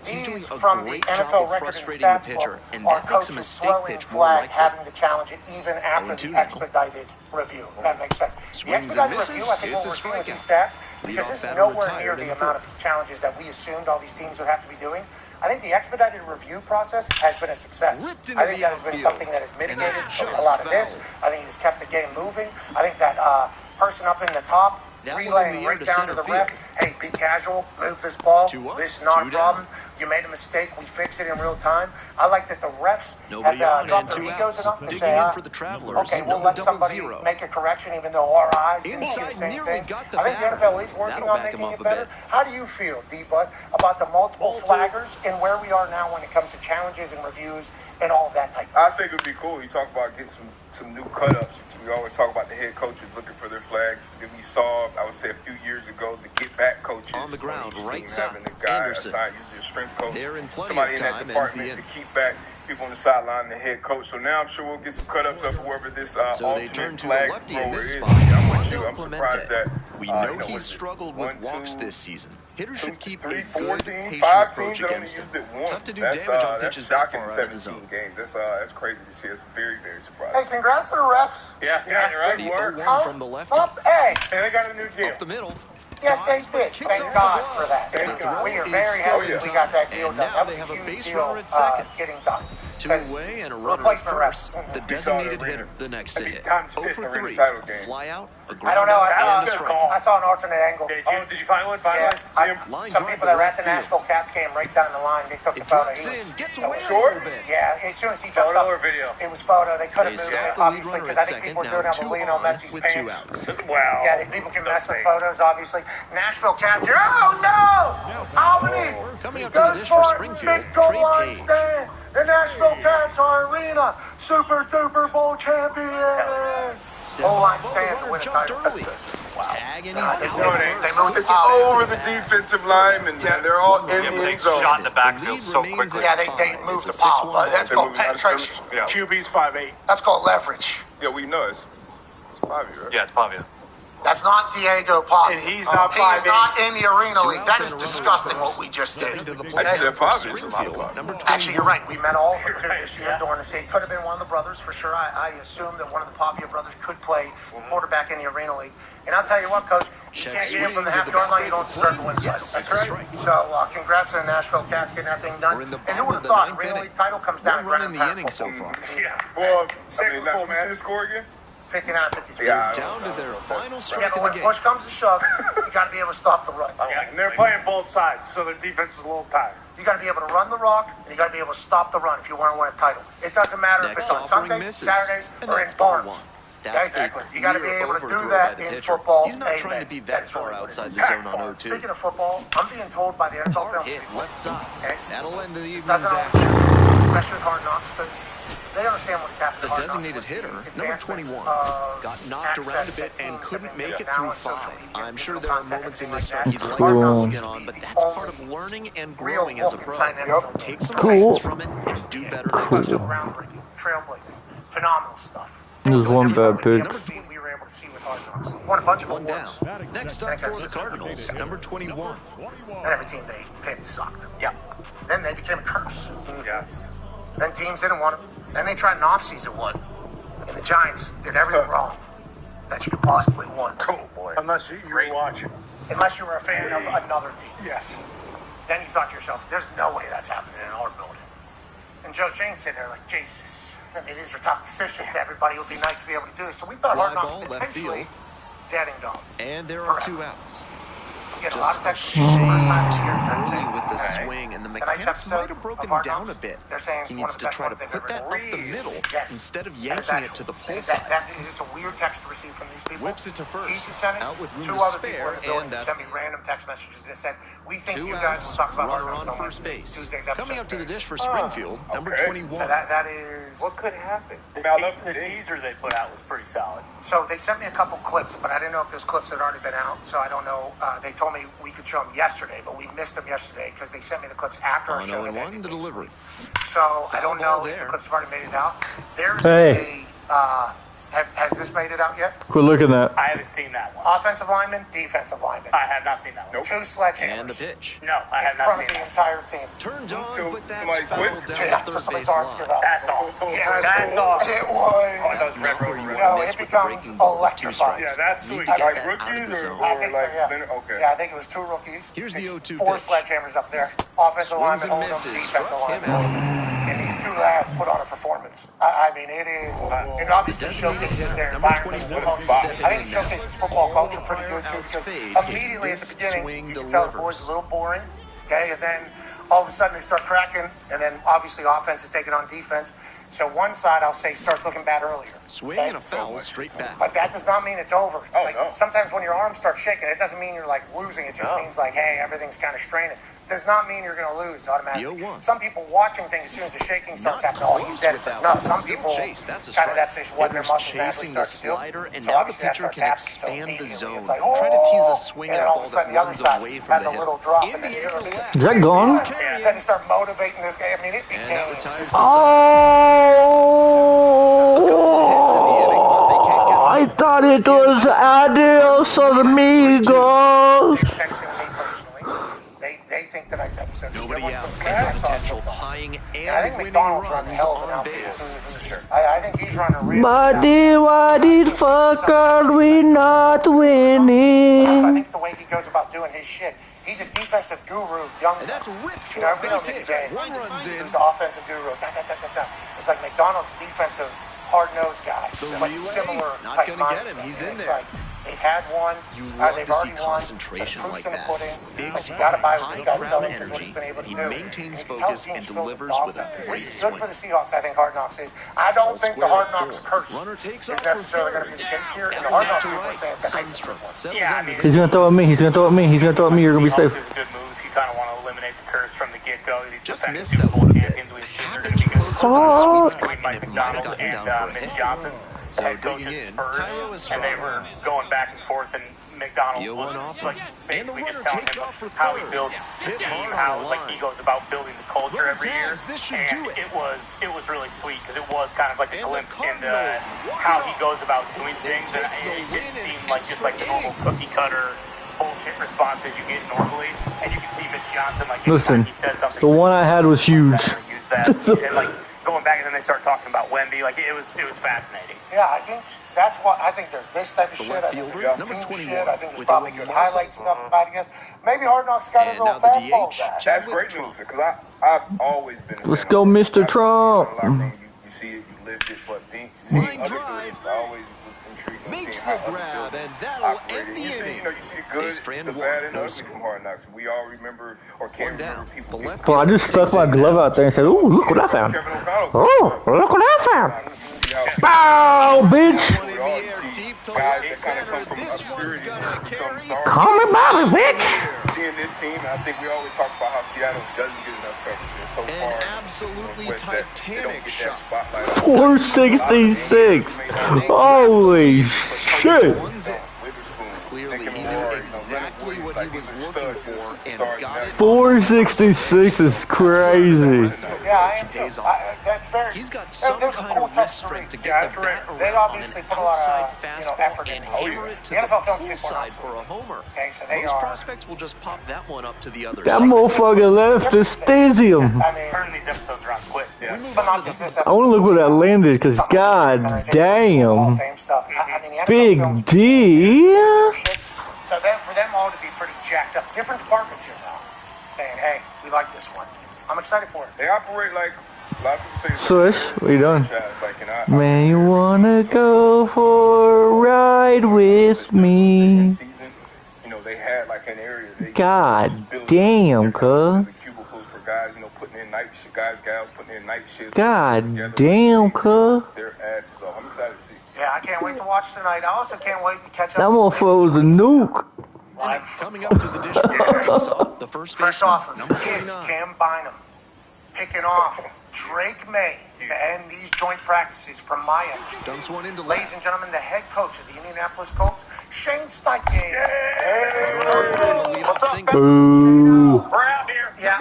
P: These from the NFL record and stats book are coaches throwing flag, having to challenge it even after the expedited review. That makes sense. The expedited review, I think what we're seeing with these stats, because this is nowhere near the amount of challenges that we assumed all these teams would have to be doing, I think the expedited review process has been a success. I think that has been something that has mitigated a lot of this. I think it has kept the game moving. I think that person up in the top, relaying right down to the ref, hey, be casual, move this ball, this is not a problem, you made a mistake, we fix it in real time. I like that the refs have dropped their egos enough to say, okay, we'll let somebody make a correction even though our eyes didn't see the same thing. I think the NFL is working on making it better. How do you feel, D-Bud, about the multiple flaggers and where we are now when it comes to challenges and reviews and all of that type of
R: I think it would be cool. You talk about getting some new cut-ups. We always talk about the head coaches looking for their flags. We saw, I would say, a few years ago, the get-back coaches
K: on the ground, right side,
R: having a guy assigned, usually a strength coach, somebody in that department to keep back people on the sideline, the head coach. So now I'm sure we'll get some cut-ups of whoever this alternate flag thrower is. I'm with you. I'm surprised that
K: we know he's struggled with walks this season. Hitters should keep a good, patient approach against him. Tough to do damage on pitches that far out of the zone.
R: That's crazy to see. It's very, very surprising.
P: Hey, congrats to the refs.
S: Yeah, right.
K: The 0-1 from the lefty.
P: Hey,
R: they got a new deal.
K: Up the middle.
P: Yes, they did. Thank God for that. We are very happy we got that deal done. That was a huge deal getting done.
K: Two away and a runner at first. The designated hitter, the next to hit. 0 for 3. Fly out.
P: I don't know. I saw an alternate angle.
S: Did you find one?
P: Some people that were at the Nashville Cats game right down the line, they took the photo.
K: Gets away
P: short? Yeah, as soon as he jumped up, it was photo. They could have moved it, obviously, because I think people were doing that with Lionel Messi's pants.
S: Wow.
P: Yeah, people can mess with photos, obviously. Nashville Cats here. Oh, no! Albany goes for big goal line stand. The Nashville Cats are arena Super Duper Bowl champion. Goal line stand to win a title.
K: Tagging,
P: they moved
R: it's over the defensive line, and they're all in the end zone.
S: Shot in the backfield so quickly.
P: Yeah, they moved the pile. That's called penetration.
R: Yeah.
S: QB's 5'8".
P: That's called leverage.
R: Yeah, we know it's Pavia, right?
S: Yeah, it's Pavia.
P: That's not Diego Pavia.
S: And he's not
P: He is not in the arena league. That is disgusting what we just did. Actually, you're right. We met all of them too this year during the season. Could have been one of the brothers for sure. I assume that one of the Pavia brothers could play quarterback in the arena league. And I'll tell you what, Coach, you can't get in from the half-yard line, you don't deserve to win the title. That's right. So congrats to the Nashville Cats getting that thing done. And who would have thought the arena league title comes down to Grand
K: inning so far.
R: Yeah. Well, cyclical, man. See the score again?
P: 59-53.
K: Yeah, down to their final strike
P: but when push comes to shove, you got to be able to stop the run.
S: Yeah, and they're playing both sides, so their defense is a little tired.
P: You got to be able to run the rock, and you got to be able to stop the run if you want to win a title. It doesn't matter if it's on Sundays, Saturdays, or in Barnes. You got to be able to do that in football.
K: He's not trying to be that far outside the zone on 0-2.
P: Speaking of football, I'm being told by the NFL film
K: hit left side. That'll end the evening's
P: action. Especially with Hard Knocks, because they understand what's happening.
K: The designated hitter, number 21, got knocked around a bit and couldn't make it through 5. I'm sure there are moments in this start you'd like to get on, but that's part of learning and growing as a pro. Take some lessons from it and do better next time.
P: Groundbreaking, trailblazing, phenomenal stuff.
A: There's one bad pitch.
P: We were able to see with Hard Knocks. Won a bunch of awards.
K: Next up for the Cardinals, number 21.
P: And every team they picked sucked.
S: Yeah.
P: Then they became a curse.
S: Yes.
P: Then teams didn't want them. Then they tried an off-season one. And the Giants did everything wrong that you could possibly want.
S: Oh, boy.
O: Unless you were watching.
P: Unless you were a fan of another team.
O: Yes.
P: Then you thought to yourself, there's no way that's happening in our building. And Joe Shane's sitting there like, Jesus. I mean, these are tough decisions. Everybody would be nice to be able to do this. So we thought Hard Knocks potentially dead and gone.
K: And there are 2 outs.
P: Just a lot of text early
K: with the swing, and the mechanics might have broken down a bit. He needs to try to put that up the middle instead of yanking it to the pull side.
P: That is a weird text to receive from these people.
K: Whips it to first, out with room
P: to spare,
K: and that's
P: sent me random text messages that said, we think you guys will talk about
K: runner on first base. Coming up to the dish for Springfield, number 21.
P: So that is...
S: What could happen? The teaser they put out was pretty solid.
P: So they sent me a couple clips, but I didn't know if those clips had already been out, so I don't know. They told me we could show them yesterday, but we missed them yesterday because they sent me the clips after our show.
K: On the delivery.
P: So I don't know if the clips have already made it out. There's a Has this made it out yet?
A: Quit looking at.
Q: I haven't seen that one.
P: Offensive lineman, defensive lineman.
Q: I have not seen that one.
P: Nope. 2 sledgehammers.
K: And the pitch.
Q: No, I have not seen that.
P: In front of the entire team.
K: Turned on, but that's
R: somebody quits.
P: Yeah, so somebody's arms give out.
Q: That's awesome.
P: Yeah,
Q: that's awesome.
P: It was.
Q: Oh, those red road.
P: No, it becomes electrifying.
R: Yeah, that's sweet. Like rookies or like okay.
P: Yeah, I think it was 2 rookies.
K: Here's the 0-2
P: 4
K: pitch.
P: sledgehammers up there. Offensive lineman holding them, defensive lineman holding them. And these 2 lads put on a performance. I mean, it is. It obviously showcases their environment. I think it showcases football culture pretty good too, because immediately at the beginning you can tell the boys a little boring, okay, and then all of a sudden they start cracking, and then obviously offense is taking on defense. So one side, I'll say, starts looking bad earlier.
K: Swing and a foul straight back.
P: But that does not mean it's over. Sometimes when your arms start shaking, it doesn't mean you're like losing. It just means like, hey, everything's kind of straining. Does not mean you're going to lose automatically. Some people watching things, as soon as the shaking starts happening, oh, he's dead. No, some people kind of that's just what their muscles naturally start to do.
K: And
P: so
K: now
P: obviously
K: the pitcher
P: that starts
K: can
P: happening.
K: expand the zone.
P: It's like,
K: Try to tease a swing
P: and
K: at
P: then
K: a
P: all
K: ball
P: of a sudden
K: that
P: the other
K: runs
P: side
K: away from
P: has
K: the
P: a
K: hill.
P: little drop.
K: In the air to left.
A: Is that gone?
P: Then you start motivating this guy. I mean, it became.
A: I thought it was adios amigos.
P: They think the next episode.
K: Nobody out. And potential tying and winning runs on base.
P: I think he's running a real.
A: Why did fuck are we not winning?
P: I think the way he goes about doing his shit. He's a defensive guru, young.
K: And that's ripped for
P: a
K: base hit. One runs in.
P: He's an offensive guru. It's like McDonald's defensive hard-nosed guy. But similar
K: not
P: type
K: gonna get
P: mindset.
K: him. He's in
P: it's
K: there.
P: Like, they've had one.
K: You love
P: they've
K: to see
P: already won.
K: concentration like that.
P: Big
K: It's
P: you gotta buy what
K: high
P: this guy's
K: crowd
P: selling because what he's
K: energy.
P: been able to
K: He
P: do.
K: maintains
P: And
K: focus and delivers with a great
P: It's
K: swing.
P: good for the Seahawks, I think, Hard Knocks is. I don't think the Hard Knocks curse is necessarily going to be the case here. And the Hard Knocks people are saying that it's a good one.
Q: Yeah, I mean,
A: He's gonna throw at me. He's gonna throw at me. He's gonna throw at me. You're gonna be safe.
Q: It's a good move if you kind of want to eliminate the curse from the get-go.
K: Just missed that one a bit. Happens closer to the sweet spot,
Q: Mike
K: and it might have
Q: McDonald
K: gotten
Q: and
K: down for a
Q: Mitch
K: hit.
Q: Johnson,
K: So
Q: head coach
K: digging
Q: at
K: in,
Q: Spurs,
K: Tyro is
Q: and they were going back and forth, and McDonald was like basically just telling him how he builds the team, how like he goes about building the culture every year, and it was really sweet because it was kind of like a glimpse into how he goes about doing things, and it didn't seem like just like the normal cookie cutter bullshit responses you get normally, and you can see Mitch Johnson like
A: Listen,
Q: he says something.
A: the one I had was huge.
Q: Use that and like going back, and then they start talking about Wemby. Like it was fascinating.
P: Yeah, I think that's what I think. There's this type of shit. I think there's team shit. I think there's probably good highlight stuff about it. Maybe Hard Knocks got a little fastball back.
R: That's great news because I've always been.
A: Let's go, Mr. Trump.
R: You see it, you lived it, but seeing other games, I always was intrigued.
K: Makes the grab, and that'll end the inning.
R: You see the good, the bad, and the ugly from Hard Knocks. We all remember or can't remember people.
A: Well, I just stuck my glove out there and said, "Ooh, look what I found! Oh, look what I found! Bow, bitch! Call me Bobby, bitch!"
R: Seeing this team, I think we always talk about how Seattle doesn't get enough coverage. And so far,
K: an absolutely titanic shot.
A: 466. Holy shit!
K: Clearly, he knew exactly what he was looking for and got it.
A: 466 is crazy.
P: Yeah, I am too. That's very.
K: He's got some kind of wrist strength to get the bat
P: They
K: around on
P: obviously
K: an
P: put a lot
K: outside
P: of
K: fastball
P: effort
K: and
P: in
K: hammer it to the pull side for a homer.
P: Okay, so they
K: Most
P: are.
K: prospects will just pop that one up to the other
A: That
K: side.
A: motherfucker left the stadium.
P: I mean,
Q: Turn these episodes around quick.
P: Yeah. But not just this
A: I want to look where that landed, because god damn. Big D.
P: So then for them all to be pretty jacked up, different departments here now, saying, hey, we like this one. I'm excited for it.
R: They operate like a lot of people say.
A: Swish, what you doing? Man, you wanna go for a ride with me?
R: You know, they had like an area.
A: God damn, cuz.
R: Cubicles for guys, you know, putting in night shit. Gals putting in night shifts.
A: God damn, cuz.
R: Their asses off. I'm excited to see.
P: Yeah, I can't wait to watch tonight. I also can't wait to catch up.
A: That motherfucker was a nuke.
K: Coming up to the dish for Arkansas, the first
P: Fresh
K: baseman,
P: offers
K: number
P: is
K: 29.
P: Cam Bynum picking off Drake May to end these joint practices from my end.
K: Dumps one into
P: Ladies and gentlemen, the head coach of the Indianapolis Colts, Shane Steichen.
A: Boo.
Q: We're out here.
P: Yeah,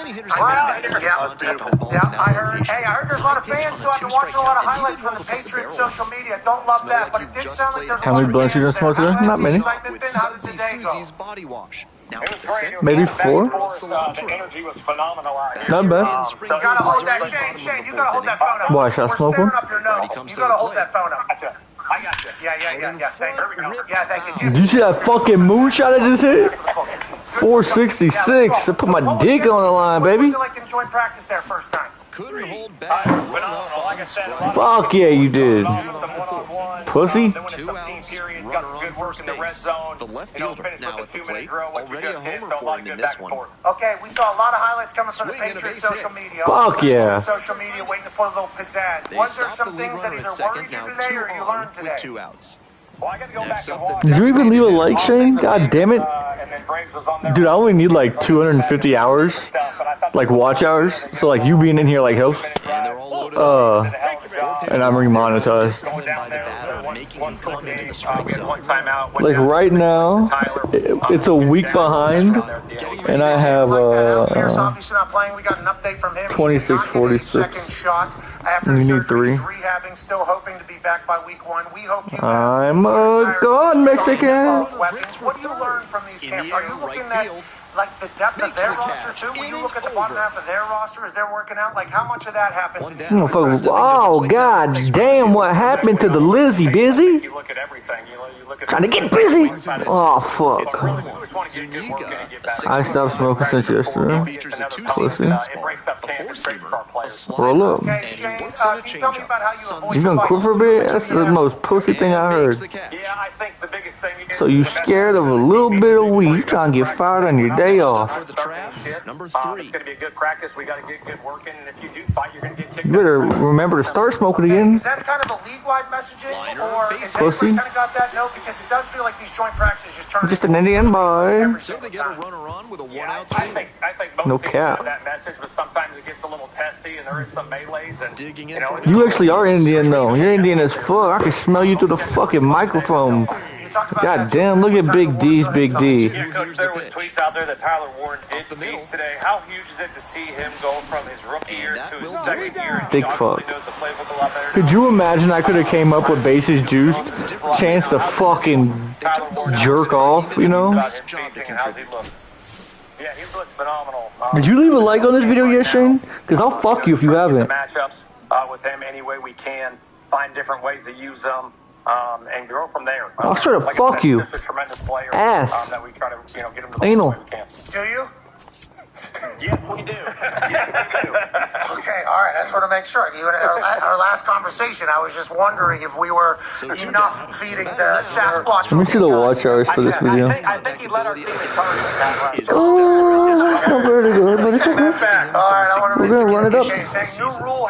P: I heard. Hey, I heard there's a lot of fans who have been watching a lot of highlights from the Patriots social media. Don't love that, but it did sound like there's a lot of fans there.
A: How many blunts you done smoked today? Not many.
P: How did the day go?
A: Maybe 4?
O: The energy was phenomenal out here.
A: Not bad.
P: You gotta hold that, Shane, you gotta hold that phone up.
A: Why, should I smoke one?
P: Up your nose. You gotta hold that phone up.
O: I got you.
P: Yeah. Thank you.
A: Did you see that fucking moonshot I just hit? 466. I put my dick on the line, baby.
P: What was it like enjoying practice there first time?
K: Couldn't hold back.
O: Like I said,
A: Fuck yeah, you did. Pussy.
K: 2 outs, runner on first base. The left fielder now at the plate. Already a homer for him in this one.
P: Okay, we saw a lot of highlights coming from the Patriots social media.
A: Fuck yeah.
P: Social media waiting to put a little pizzazz. Was there some things that either worried you today or you learned today?
K: With 2 outs.
O: Well, I got to go back and watch.
A: Did you even leave a like, Shane? God damn it. Dude, I only need like 250 hours. Like watch hours. So like you being in here like helps. And I'm remonetized. Like right now, it's a week behind, and I have 2646. You need 3.
P: Rehabbing, still hoping to be back by week 1. We hope you.
A: I'm gone, Mexican.
P: What do you learn from these camps? Are you looking at like the depth of their roster too? When you look at the bottom half of their roster as they're working out, like how much of that happens in
A: Oh god damn, what happened to the Lizzie Busy?
O: You look at everything. You look at
A: Trying to get busy. Oh fuck. I stopped smoking since yesterday. Pussy. Roll up.
P: Okay, Shane, can you tell me about how you avoid
A: You gonna quit for a bit? That's the most pussy thing I heard.
O: Yeah, I think the biggest thing
A: So you scared of a little bit of weed? You trying to get fired on your day off?
K: Number 3.
O: It's going to be a good practice. We got to get good working, and if you do fight, you're going to get kicked.
A: You better remember to start smoking again.
P: Is that kind of a league-wide messaging, or is everybody kind of got that note? Because it does feel like these joint practices just turn.
A: Just an Indian boy.
K: So they get a runner on with a 1-out
O: I think both
A: no
O: teams
A: cap.
O: know that message, but sometimes it gets a little testy, and there is some melees. And
K: digging in.
A: You actually are Indian though. You're Indian as fuck. I can smell you through the fucking microphone. God damn, look at Big D's Big D.
S: Yeah, Coach, there was tweets out there that Tyler Warren did feast today. How huge is it to see him go from his rookie year to his second year?
A: Big fuck. Could you imagine I could have came up with bases juiced? Chance to fucking jerk off, you know?
O: Yeah, he looks phenomenal.
A: Did you leave a like on this video yet, Shane? Because I'll fuck you if you haven't.
O: Matchups with him any way we can. Find different ways to use them. And grow from there.
A: I'll straight up fuck you.
O: Just a tremendous player.
A: Ass.
O: That we try to, get him to the
A: Anal.
O: way we can.
P: Do you?
O: Yes, we do.
P: Okay, all right. I just want to make sure. Our last conversation, I was just wondering if we were enough feeding the Sasquatch.
A: Let me see the watch hours for this video.
O: I think he let our team encourage.
A: Oh, very good, but it's okay. We're gonna run it up.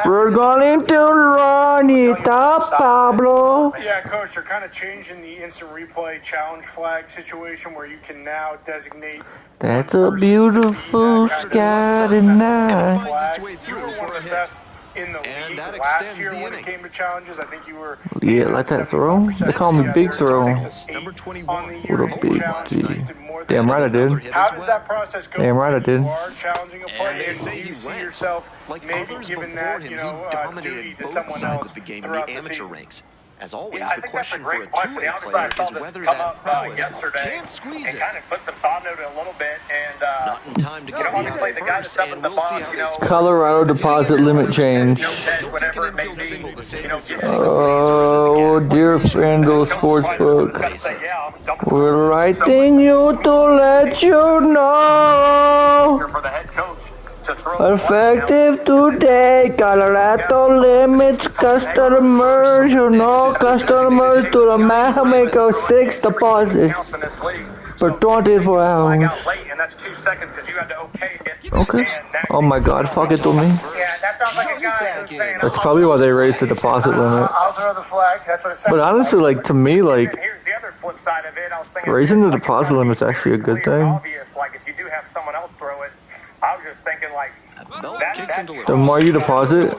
A: We're going to run it up, Pablo.
O: Yeah, Coach, they're kind of changing the instant replay challenge flag situation where you can now designate.
A: That's a beautiful sky tonight.
O: You were one of the best in the league last year when it came to challenges. I think you were.
A: Yeah, like that throw? They call me Big Throw.
K: Number 21.
A: What a big G. Damn right I did.
O: How does that process go?
A: Damn right I did.
O: You are challenging a player. Do you see yourself maybe giving that, duty to someone else throughout the season?
K: As always, the question for a two-way player is whether that prowess can squeeze it.
O: Kind of put some thought into it a little bit, and
K: not in time to go beyond first, and we'll see how this
A: Colorado deposit limit change. Oh, dear FanDuel Sportsbook. We're writing you to let you know. Effective today, Colorado limits customers, customers to the maximum 6 deposits for 24 hours. Okay. Oh my god, fuck it to me.
P: Yeah, that sounds like a guy who's saying.
A: That's probably why they raised the deposit limit.
P: I'll throw the flag. That's what it says.
A: But honestly, like, to me, like, raising the deposit limit is actually a good thing.
O: Like, if you do have someone else throw it, I was just thinking, like,
A: the more you deposit,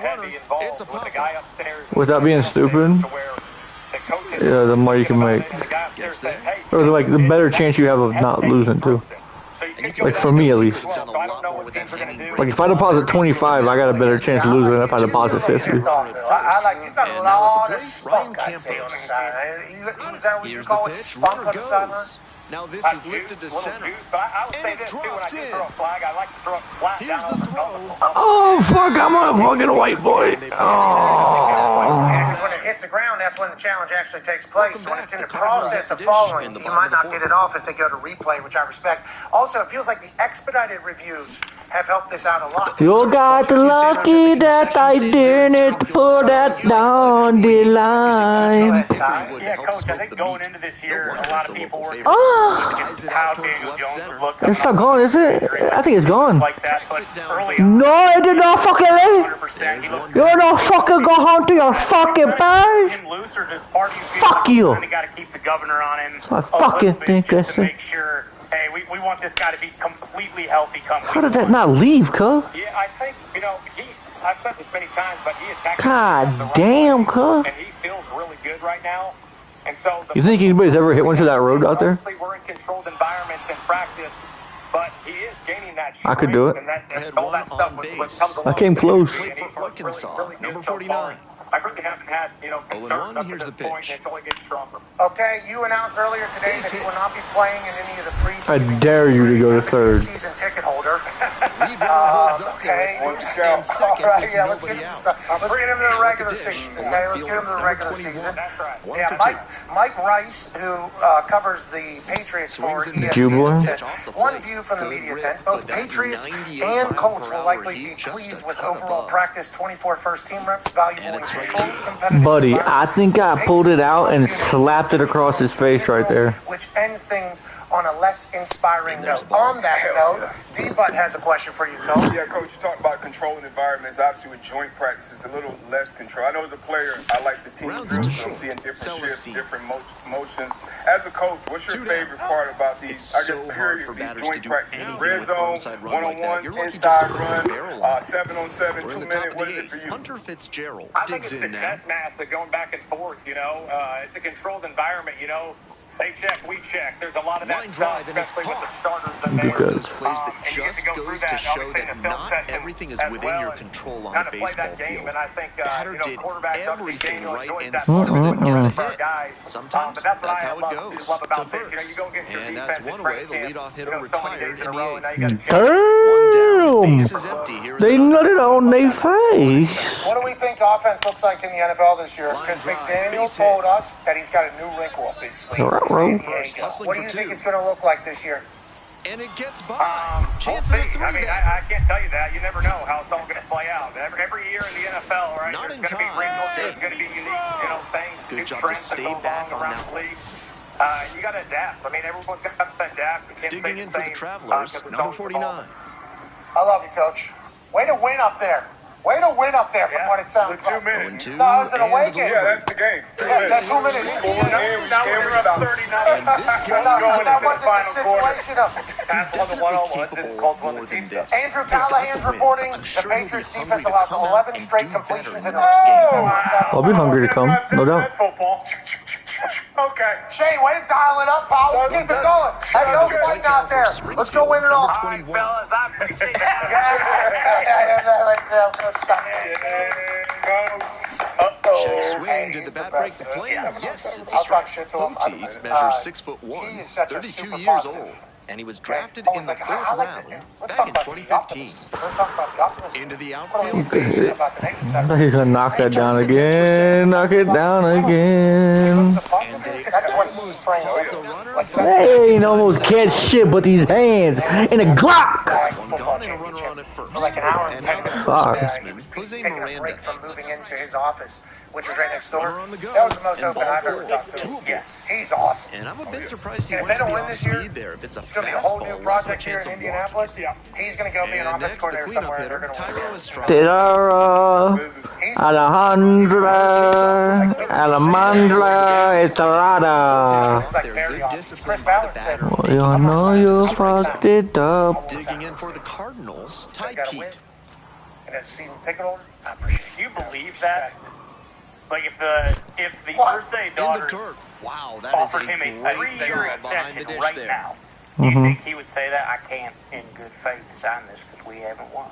A: without being stupid, yeah, the more you can make. Or like the better chance you have of not losing too. Like for me at least. Like if I deposit 25, I got a better chance of losing than if I deposit 50.
P: I like, you got a lot of spunk, I'd say, on the side. Is that what you call it, spunk on the sideline?
K: Now this is lifted to center.
Q: I would say this too, when I do throw a flag, I like to throw it flat down on the throw.
A: Oh fuck, I'm a fucking white boy. Oh.
P: Because when it hits the ground, that's when the challenge actually takes place. When it's in the process of falling, you might not get it off if they go to replay, which I respect. Also, it feels like the expedited reviews have helped this out a lot.
A: You got lucky that I didn't put that down the line.
Q: Yeah, Coach, I think going into this year, a lot of people were how Daniel Jones would look.
A: It's not gone, is it? I think it's gone.
Q: Like that, but early
A: no, it did not fucking leave. You're not fucking go home to your fucking base. Fuck you.
Q: Got to keep the governor on him.
A: I fucking think
Q: just to make sure. Hey, we want this guy to be completely healthy come
A: How did that not leave, cuz?
Q: Yeah, I think, I've said this many times, but he attacked
A: God damn, cuz.
Q: And he feels really good right now. And so
A: You think anybody's ever hit one to that road out there?
Q: We're in controlled environments in practice, but he is gaining that
A: I could do it.
Q: And all that stuff comes along.
A: I came close.
K: Arkansas, number 49.
Q: I really haven't had, concerns up to this point, and it's only getting stronger.
P: Okay, you announced earlier today that you will not be playing in any of the preseason.
A: I dare you to go to third.
P: Season ticket holder. Okay. All right, yeah, let's get him to the regular season. Okay, let's get him to the regular season.
Q: That's right.
P: Yeah, Mike Rice, who covers the Patriots for
A: Jubilant.
P: ESPN, said one view from the media tent: both Patriots and Colts will likely be pleased with overall practice. 24 first-team reps, valuable in controlled competitive.
A: Buddy, I think I pulled it out and slapped it across his face right there.
P: Which ends things on a less inspiring note. On that note, D-Butt has a question for you, Coach.
R: Yeah, Coach, you talked about controlling environments. Obviously, with joint practice, it's a little less control. I know as a player, I like the team drills. I'm seeing different shifts, different motions. As a coach, what's your favorite part about these, these joint practices? Red zone, one-on-ones, inside run, 7-on-7, 2 minute. What is it for you?
K: Hunter Fitzgerald
Q: digs in now. Chess master going back and forth, it's a controlled environment, They check, we check. There's a lot of that stuff, especially with the starters in there.
K: Those plays that just goes to show that not everything is within your control on the baseball field.
Q: And I think,
K: Batter did everything right and still didn't get the hit. Sometimes that's how it goes. To first. And that's one way the leadoff hitter retired in the eighth.
A: Damn! They nutted on their face.
P: What do we think offense looks like in the NFL this year? Because McDaniel told us that he's got a new wrinkle up his sleeve. San Diego. What do you think it's going to look like this year?
K: And it gets by. Chance of a three.
Q: I can't tell you that. You never know how it's all going to play out. Every year in the NFL, right? There's going to be wrinkles. There's going to be unique, things.
K: Good job to stay back on that
Q: one. You got to adapt. Everyone's got to adapt. You can't
K: digging in for the Travelers, number 49.
P: I love you, Coach. Way to win up there. Way to win up there from what it sounds like.
R: 2 minutes.
P: No, it was an away game.
R: Yeah, that's the game.
P: Yeah, 2 minutes.
R: Now we're up
Q: 39.
P: That wasn't the situation of
Q: Pass on the one-on-ones and Colts won the team stuff.
P: Andrew Callahan's reporting the Patriots defense allowed 11 straight completions in the game.
A: I'll be hungry to come, no doubt.
Q: Football. Okay.
P: Shane, way to dial it up, pal. Let's keep it going. Have no fighting out there. Let's go win it all.
Q: All right, fellas, I appreciate that.
K: Check swing. Did the bat break the plane? Yes, it's a strike. Poteet measures 6'1", 32 years old. And he was drafted in the 4th round back in 2015. Into the outfield.
A: He's gonna knock that down again. Knock it down again. Hey, ain't almost catch shit but these hands in a Glock.
P: Like an hour and 10 minutes.
K: Jose
P: Taking a break from moving into his office, which was right next door. That was the most open I've ever talked to him.
Q: Yes.
P: He's awesome.
K: And I'm a bit surprised he
P: if they don't win this year, it's going to be a whole new project here in Indianapolis. He's going to go be an offense coordinator somewhere, and they're going to win.
A: Alejandra Estrada.
P: Chris Ballard said,
A: you know you fucked it up.
K: Digging in for the Cardinals. Ty Pete.
P: And as a season ticket holder, I appreciate it.
Q: Do you believe that? Like if the Ursay daughters
K: wow,
Q: offered him a 3-year extension right now, Do you think he would say that? I can't, in good faith, sign this because we haven't won.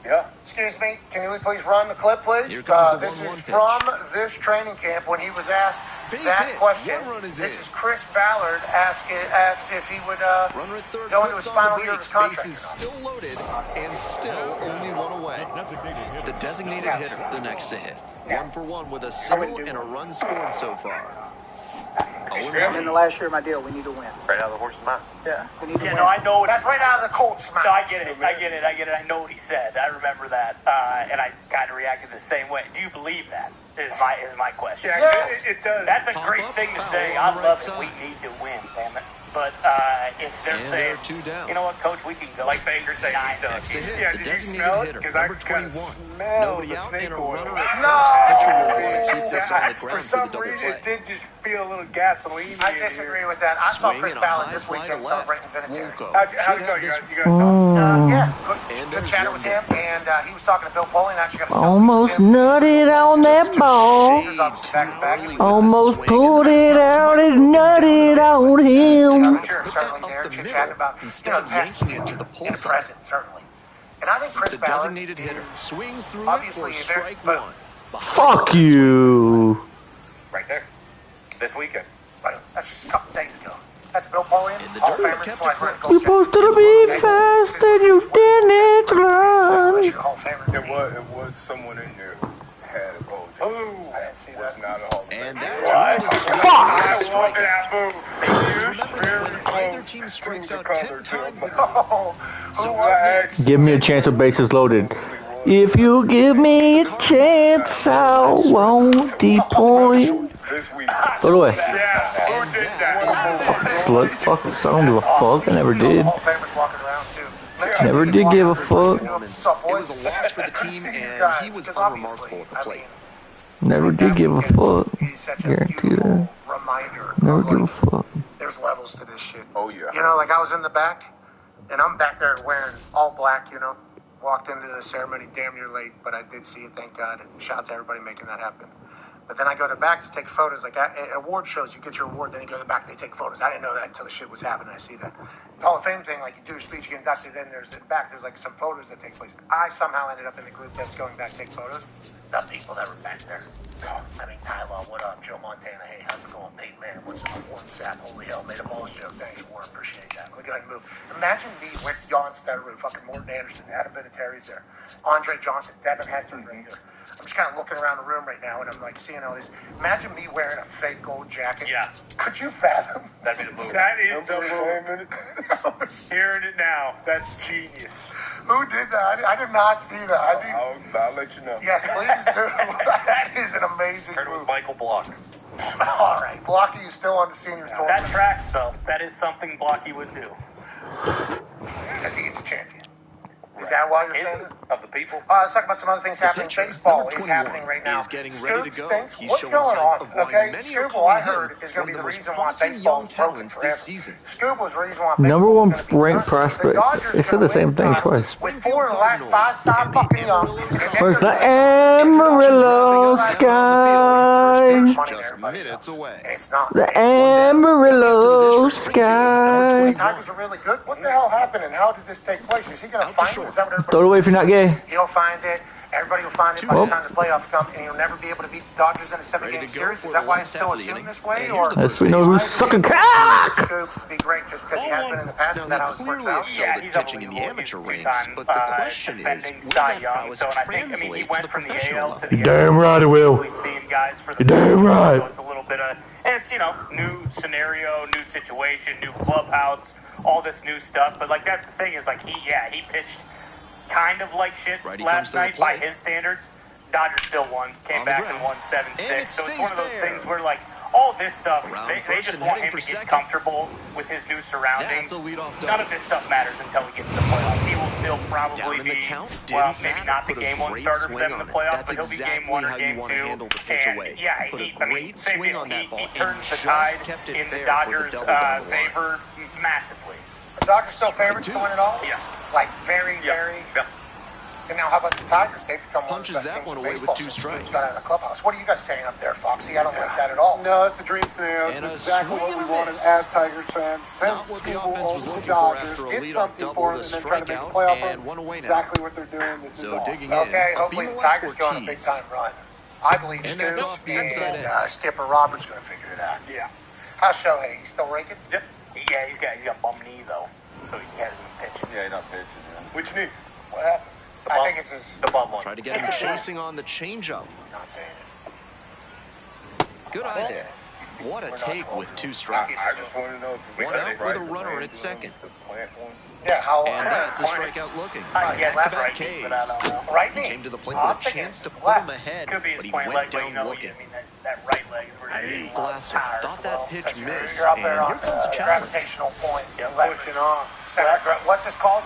P: Yeah. Excuse me, can you please run the clip, please? This is from this training camp when he was asked that question. This is Chris Ballard asked if he would go into his final year of his contract.
B: Bases still loaded and still only one away. The designated hitter, the next to hit. 1 for 1 with a single and a run scored so far.
U: In the last year of my deal, we need to win.
S: Right out of the horse's mouth.
U: Yeah. We need to win.
Q: No, I know what
P: that's right out of the Colts' mouth.
Q: No, I get it. I know what he said. I remember that, and I kind of reacted the same way. Do you believe that? Is my question.
O: Yeah, yes. It does.
Q: That's a great thing to say. I love it. We need to win, damn it. But if they're saying, you know what, Coach, we can go.
S: Like Baker saying,
O: yeah, did you smell it? Because I kind of smell the snake oil. For some reason, it did just feel a little gasoline.
P: I disagree with that. I saw Chris Ballard this weekend celebrating Vinatieri.
O: How'd it go? You guys
P: yeah, good chatter with him, and he was talking to Bill Polian. Actually got a
A: almost nutted on that ball. Almost pulled it out and nutted on him.
P: Sure, certainly there, chit-chatting about, the past and the present, certainly. And I think Chris Ballard
B: designated hitter swings through
P: obviously
B: strike one.
A: Fuck you.
S: Right there. This weekend.
P: That's just a couple days ago. That's Bill Polian, Hall of Famer. That's why he's running
A: You're supposed to be fast and you didn't run.
R: It was someone in there who had a ball.
P: Oh, I didn't see that.
R: Not a Hall of Famer.
B: And that's
R: Fuck! That move.
B: Either team strikes out 10 times.
A: Give me a chance of bases loaded. If you give me a chance, I won't depoint. Go away. Slut fucking, I don't give a fuck. I never did. Never did give a fuck.
B: It was a loss for the team, and he was unremarkable at the plate.
A: Never did give a fuck. Guarantee that. Never give a fuck.
P: There's levels to this shit.
R: Oh, yeah.
P: Like I was in the back, and I'm back there wearing all black, Walked into the ceremony damn near late, but I did see it, thank God. And shout out to everybody making that happen. But then I go to the back to take photos. Like at award shows, you get your award, then you go to the back, they take photos. I didn't know that until the shit was happening. I see that. Hall of Fame thing, like you do your speech, you get inducted, then there's in the back, there's like some photos that take place. I somehow ended up in the group that's going back to take photos. The people that were back there. I mean, Tyler, what up? Joe Montana, hey, how's it going? Peyton Manning, what's up? Warren Sapp, holy hell, made a balls joke. Thanks, Warren, appreciate that. Let me go ahead and move. Imagine me with Jon Stetter, fucking Morton Anderson, Adam Vinatieri's there, Andre Johnson, Devin Hester's right here. I'm just kind of looking around the room right now, and I'm like seeing all this. Imagine me wearing a fake gold jacket.
S: Yeah.
P: Could you fathom?
S: That'd be the move.
O: That is the move. Hearing it now, that's genius.
P: Who did that? I did not see that.
R: I'll let you know.
P: Yes, please do. That is an amazing
S: Heard it
P: move.
S: was Michael Block.
P: All right. Blocky is still on the senior tour.
Q: That tracks, though. That is something Blocky would do.
P: Because he's a champion. Is that why you're saying it?
S: Of the people?
P: Let's talk about some other things happening. Baseball is happening right now. Scoop stinks. What's going on? Okay, Scooble, I heard, is going to be the reason why baseball is broken forever. Scoop was the reason why
A: Number
P: baseball
A: one
P: is going to be
A: ranked prospect. They said the same thing twice.
P: With 4 of the last 5 side fucking youngs.
A: Where's the Amarillo sky?
B: Just minutes away.
P: It's not.
A: The Amarillo sky.
P: Tigers are really good. What the hell happened and how did this take place? Is he going to find it? Is that what everybody...
A: Throw it away if you're not gay.
P: He'll find it. Everybody will find it by the time the playoffs come, and he'll never be able to beat the Dodgers in a 7-game series. Is that why it's still assumed this way? Or
A: yes, we know who's sucking cock.
P: Scoops would be great just because he has been in the past. Is that how it works out?
Q: Yeah, he's pitching in the amateur ranks, but the question is, will that prowess translate
A: You're damn right it will. You're damn right.
Q: So it's a little bit of, and it's, new scenario, new situation, new clubhouse, all this new stuff. But that's the thing is he pitched kind of like shit last night by his standards. Dodgers still won, came back and won 7-6. So it's one of those things where all this stuff, they just want him to get comfortable with his new surroundings. None of this stuff matters until we get to the playoffs. He will still probably be, maybe not the game 1 starter for them in the playoffs, but he'll be game 1 or game 2. And yeah, same deal. He turns the tide in the Dodgers' favor massively.
P: The Dodgers still favorites to win it all?
Q: Yes.
P: Very.
Q: Yep.
P: And now, how about the Tigers? They've become one of the
K: Punches
P: best
K: that
P: teams
K: one
P: in
K: away
P: baseball
K: with 2
P: since
K: strikes.
P: Steve's got out of the clubhouse. What are you guys saying up there, Foxy? I don't like that at all.
O: No, it's a dream scenario. It's
K: And a
O: exactly what
K: swing
O: we
K: and
O: wanted
K: miss.
O: as Tigers fans. Send
K: Not what the
O: Skubal
K: offense was
O: over to
K: looking
O: the
K: for
O: Dodgers,
K: after a
O: get
K: leadoff
O: something
K: double
O: for
K: to
O: him, and then try to make a
K: strikeout
O: playoff
K: and
O: run.
K: one away now.
O: Exactly what they're doing. This is
K: So
O: awesome.
K: digging in.
P: Okay, hopefully the Tigers go on a big-time run. I believe
K: And that's
P: Scoops
K: off the inside
P: and
K: edge.
P: Skipper Roberts going to figure it out.
O: Yeah.
P: How's Shohei? He's still raking?
Q: Yep. Yeah, he's got bum knee though, so he hasn't been pitching.
S: Yeah, he's not pitching. Yeah.
O: Which knee?
P: What happened? I think it's his...
Q: The bum one.
K: Tried to get him chasing on the changeup.
P: Not saying it.
K: Good eye there. What a take with 2 strikes.
S: I just want to know if we
K: One out with a runner at second.
P: Yeah, how...
K: And that's a strikeout looking.
Q: Yeah,
P: left
Q: right,
K: K's.
Q: but I don't know.
P: Right
K: He
P: knee.
K: came to the plate
P: I'm
K: with a
P: thinking
K: chance to
P: it's
K: put
P: left.
K: him ahead,
Q: Could be
K: but
Q: his
K: he
Q: point
K: went
Q: leg, but
K: down
Q: you know,
K: looking.
Q: I mean, that right leg is where you're getting
K: Glasser thought that pitch missed,
P: You're up
K: and
P: there on
K: here comes the
P: the
K: challenge.
P: gravitational point.
Q: Yeah,
P: Leverage.
O: pushing off.
P: What's this called?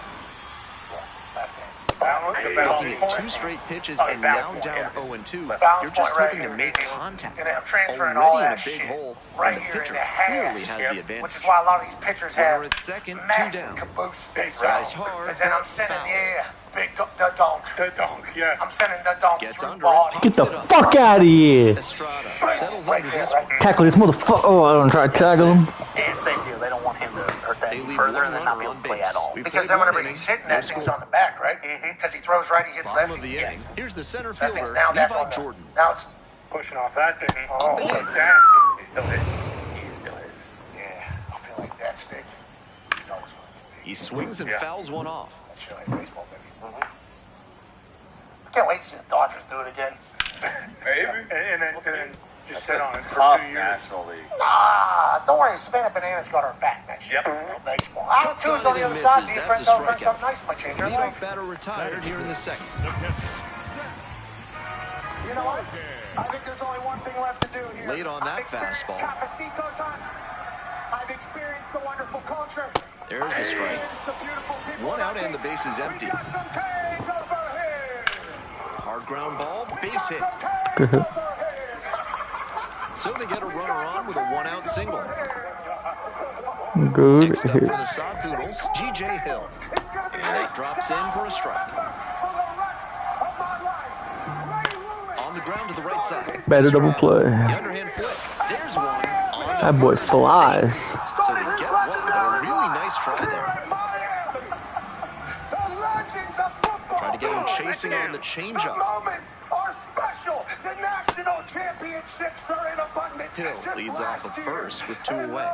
P: Left hand.
K: Looking at 2 straight pitches and now down 0-2.
P: Balance
K: You're just
P: point right
K: hoping to
P: here,
K: make
P: baby.
K: contact.
P: And I'm transferring all
K: Already in
P: that
K: a big
P: shit
K: hole,
P: right
K: and the
P: here in
K: pitcher
P: the
K: clearly
P: hands,
K: has the advantage.
P: which is why a lot of these pitchers have
K: Runner at second, 2
P: massive
K: down.
P: caboose.
K: Sized hard,
P: And then I'm
K: but
P: sending,
K: foul.
P: big the donk.
O: The donk, yeah.
P: I'm sending the donk
K: Gets
P: through
K: under
P: body.
K: it,
A: Get the
K: pops it up.
A: fuck out of here.
K: Estrada settles
P: Right
K: under
P: there,
K: this
P: right
K: one.
A: Tackle this motherfucker. Oh, I don't try to tackle him.
Q: And same deal. They don't want him to hurt that
K: They
Q: any
K: leave
Q: further
K: one
Q: and then not be
K: runner
Q: able to
K: on
Q: play
K: base.
Q: at all.
K: We
P: Because
K: played
P: then
K: one
P: whenever
K: inning,
P: he's hitting,
K: no
P: that thing's
K: score.
P: on the back, right? Because he throws right, he hits
K: Bottom
P: left.
K: of the inning. Here's the center
P: That thing's
K: fielder,
P: now that's
K: Levi
P: on the,
K: Jordan.
P: now it's
O: Pushing off that thing.
P: oh
O: Damn. He's still hitting.
Q: He is still hitting.
P: yeah. I feel like that stick. He's always going to be.
K: He swings and fouls one off.
P: That show ain't baseball, baby. I can't wait to see the Dodgers do it again.
S: Maybe.
O: And then just sit on it for
S: Tough
O: 2 years.
S: National League.
P: Don't worry, Savannah Bananas got our back next year. Baseball. Out
K: Cuts
P: Two's
K: on
P: on the
K: it
P: other
K: and
P: side.
K: misses.
P: Defense
K: That's a
P: over
K: strikeout.
P: something nice might change your life.
K: Leadoff batter retired here in the second.
P: You know what? I think there's only one thing left to do here.
K: Late on that fastball.
P: Cafecito time. I've experienced the wonderful culture.
K: There's a strike. One out and the base is empty. Hard ground ball, base hit.
A: Good hit.
K: So they get a runner on with a 1-out single.
A: Good
K: Next up
A: hit.
K: for the Sod Poodles, G.J. Hill. And that drops in for a strike. On the ground to the right side.
A: Better double play.
K: The underhand flick. There's one.
A: That boy flies.
K: So they get one with a really nice try there. Try to get him chasing on the changeup.
P: Moments are special. The national championships are in abundance.
K: Hill leads off of first with 2 away.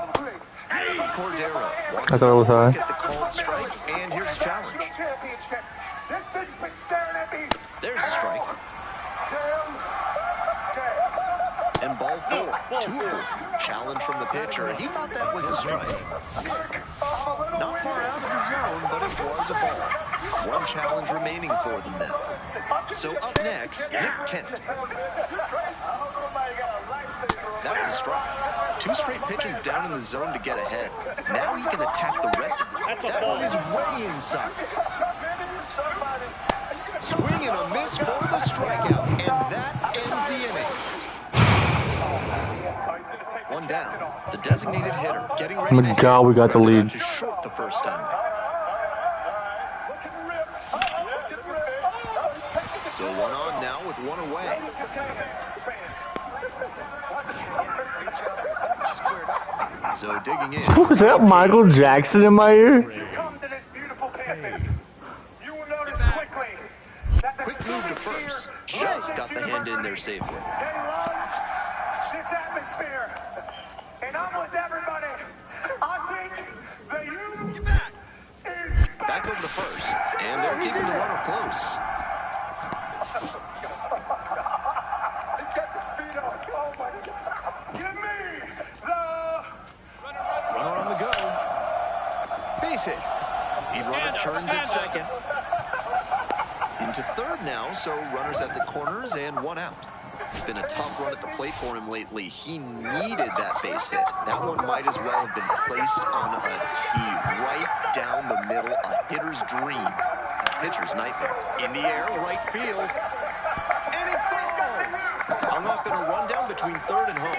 K: Cordero wants
A: I thought it was high.
K: get the called strike, and here's the challenge.
P: This thing's been staring at me.
K: There's a strike. And ball 4, 2 away. Challenge from the pitcher. He thought that was a strike. Not far out of the zone, but it was a ball. One challenge remaining for them now. So up next, Nick Kent. That's a strike. 2 straight pitches down in the zone to get ahead. Now he can attack the rest of the zone. That one is way inside. Swing and a miss for the strikeout, and that ends the inning. 1 down. The designated hitter getting ready
A: My God, we got the lead.
K: to short the first time. So 1 on now with 1 away. So digging in.
A: Was that Michael Jackson in my ear?
K: Quick move to first. Just got the hand in there safely.
P: This atmosphere, and I'm with everybody. I think the youth is
K: Back over to first, and they're keeping the runner close.
P: Get the speed up. Oh my God. Give me the
K: Runner on the go. Base hit. The runner turns at second. Into third now, so runners at the corners and 1 out. It's been a tough run at the plate for him lately. He needed that base hit. That one might as well have been placed on a tee, right down the middle, a hitter's dream, a pitcher's nightmare. In the air, right field, and it falls! Hung up in a rundown between third and home.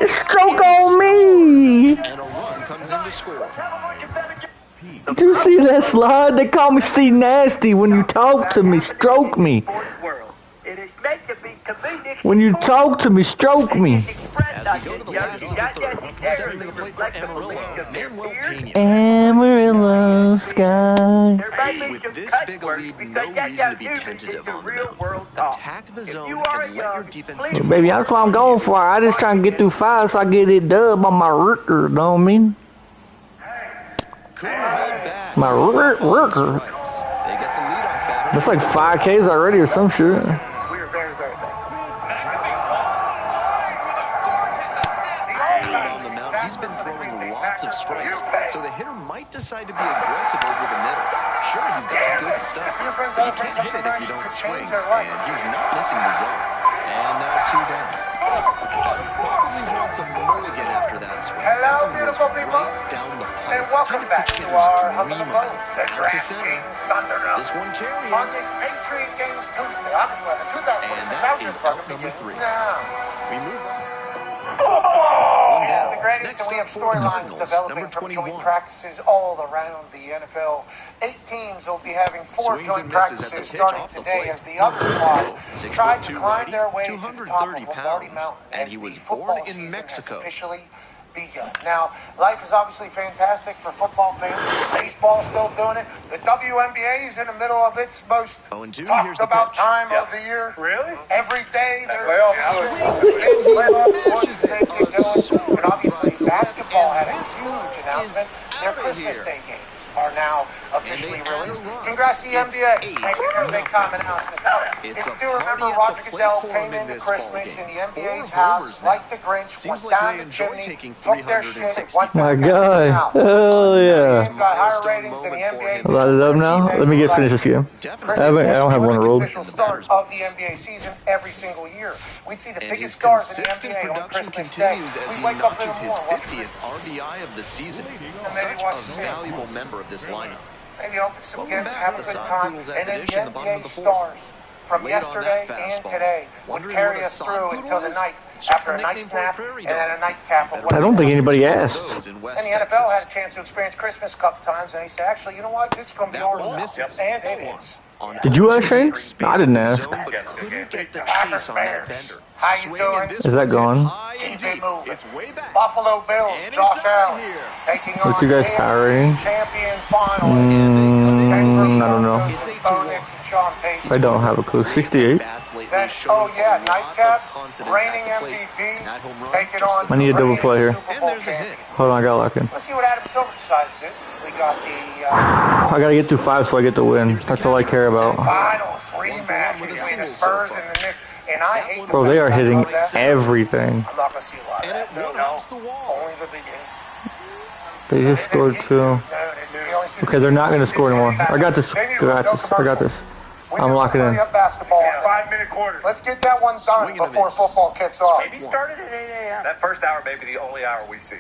A: Stroke on me!
K: And a run comes in to score.
A: Did you see that slide? They call me C Nasty when you talk to me, stroke me. When you talk to me, stroke me.
K: As we go to the last of the third, stepping to the plate for Amarillo, Manuel Pena.
A: Amarillo sky.
K: With this big a lead, no reason to be tentative on the mound. Attack the zone and let your defense...
A: Well, baby, that's what I'm going for. I just trying to get through 5 so I get it dub on my record, know what I mean? My record. That's like 5 Ks already or some shit.
K: He's been throwing lots of strikes, so the hitter might decide to be aggressive over the middle. Sure, he's got good stuff, but you can't hit it if you don't swing, and he's not missing the zone. And now 2 down. Probably wants a mulligan after that swing.
P: Hello, beautiful people, and welcome back to our Hub of the Boat, the DraftKings Thunderdome.
K: This one carrying.
P: On this Patriot Games Tuesday, August 11, 2026, our program begins now.
K: We move on.
P: It is the greatest, and we have storylines developing from joint practices all around the NFL. 8 teams will be having 4 joint practices starting today as the other squads try to climb their way to the top of Lombardi Mountain as the football season has officially begun. Now, life is obviously fantastic for football fans. Baseball's still doing it. The WNBA is in the middle of its most talked about time of the year.
O: Really?
P: Every day there's playoffs, they get going. And obviously, basketball had a huge announcement. Their Christmas Day games are now officially released. Congrats to the NBA. Making their big common announcements. Now, if you do remember, Roger Goodell came into Christmas in the NBA's house like the Grinch, went down the chimney, took their shit, and wiped
A: My
P: out
A: God. Hell yeah.
P: got higher ratings than the NBA.
A: Light it up now. Let me get finished this game. I don't have one rolled.
P: Official start of the NBA season every single year. We'd see the biggest stars in the NBA on Christmas Day. We wake up in the morning, watch
K: 50th RBI of the season.
P: maybe watch
K: Such a valuable member of this lineup.
P: Maybe open some gifts, have a good time, and then the NBA stars from yesterday and today would carry us through until the night, after a night nap and then a nightcap.
A: I don't think anybody asked.
P: And the NFL had a chance to experience Christmas a couple times, and they said, actually, you know what, this is going to be ours now. And it is.
A: Did you ask, Shane? I didn't ask.
P: How you doing?
A: Is that gone?
P: Keep it moving. Buffalo Bills, Josh Allen, taking on
A: What's you guys power rating?
P: champion finalists.
A: I don't know. I don't have a clue. 68?
P: Then, oh yeah, nightcap, reigning MVP, taking on
A: I need a double play here.
P: Super Bowl champion.
A: Hold on, I got lock in.
P: Let's see what Adam Silver decided to do. We got the
A: I gotta get through 5 so I get the win. That's all I care about.
P: finals rematch between the Spurs and the Knicks. And I hate
A: Bro, they are hitting everything.
P: I'm not going to see a lot of that. No. Only the beginning.
A: They just scored 2. Okay, they're not gonna score anymore. I got this. I got this. I'm locking in.
P: Basketball. 5-minute quarter. Let's get that one done before football kicks off.
Q: Maybe started at 8 a.m.
S: That first hour may be the only hour we see.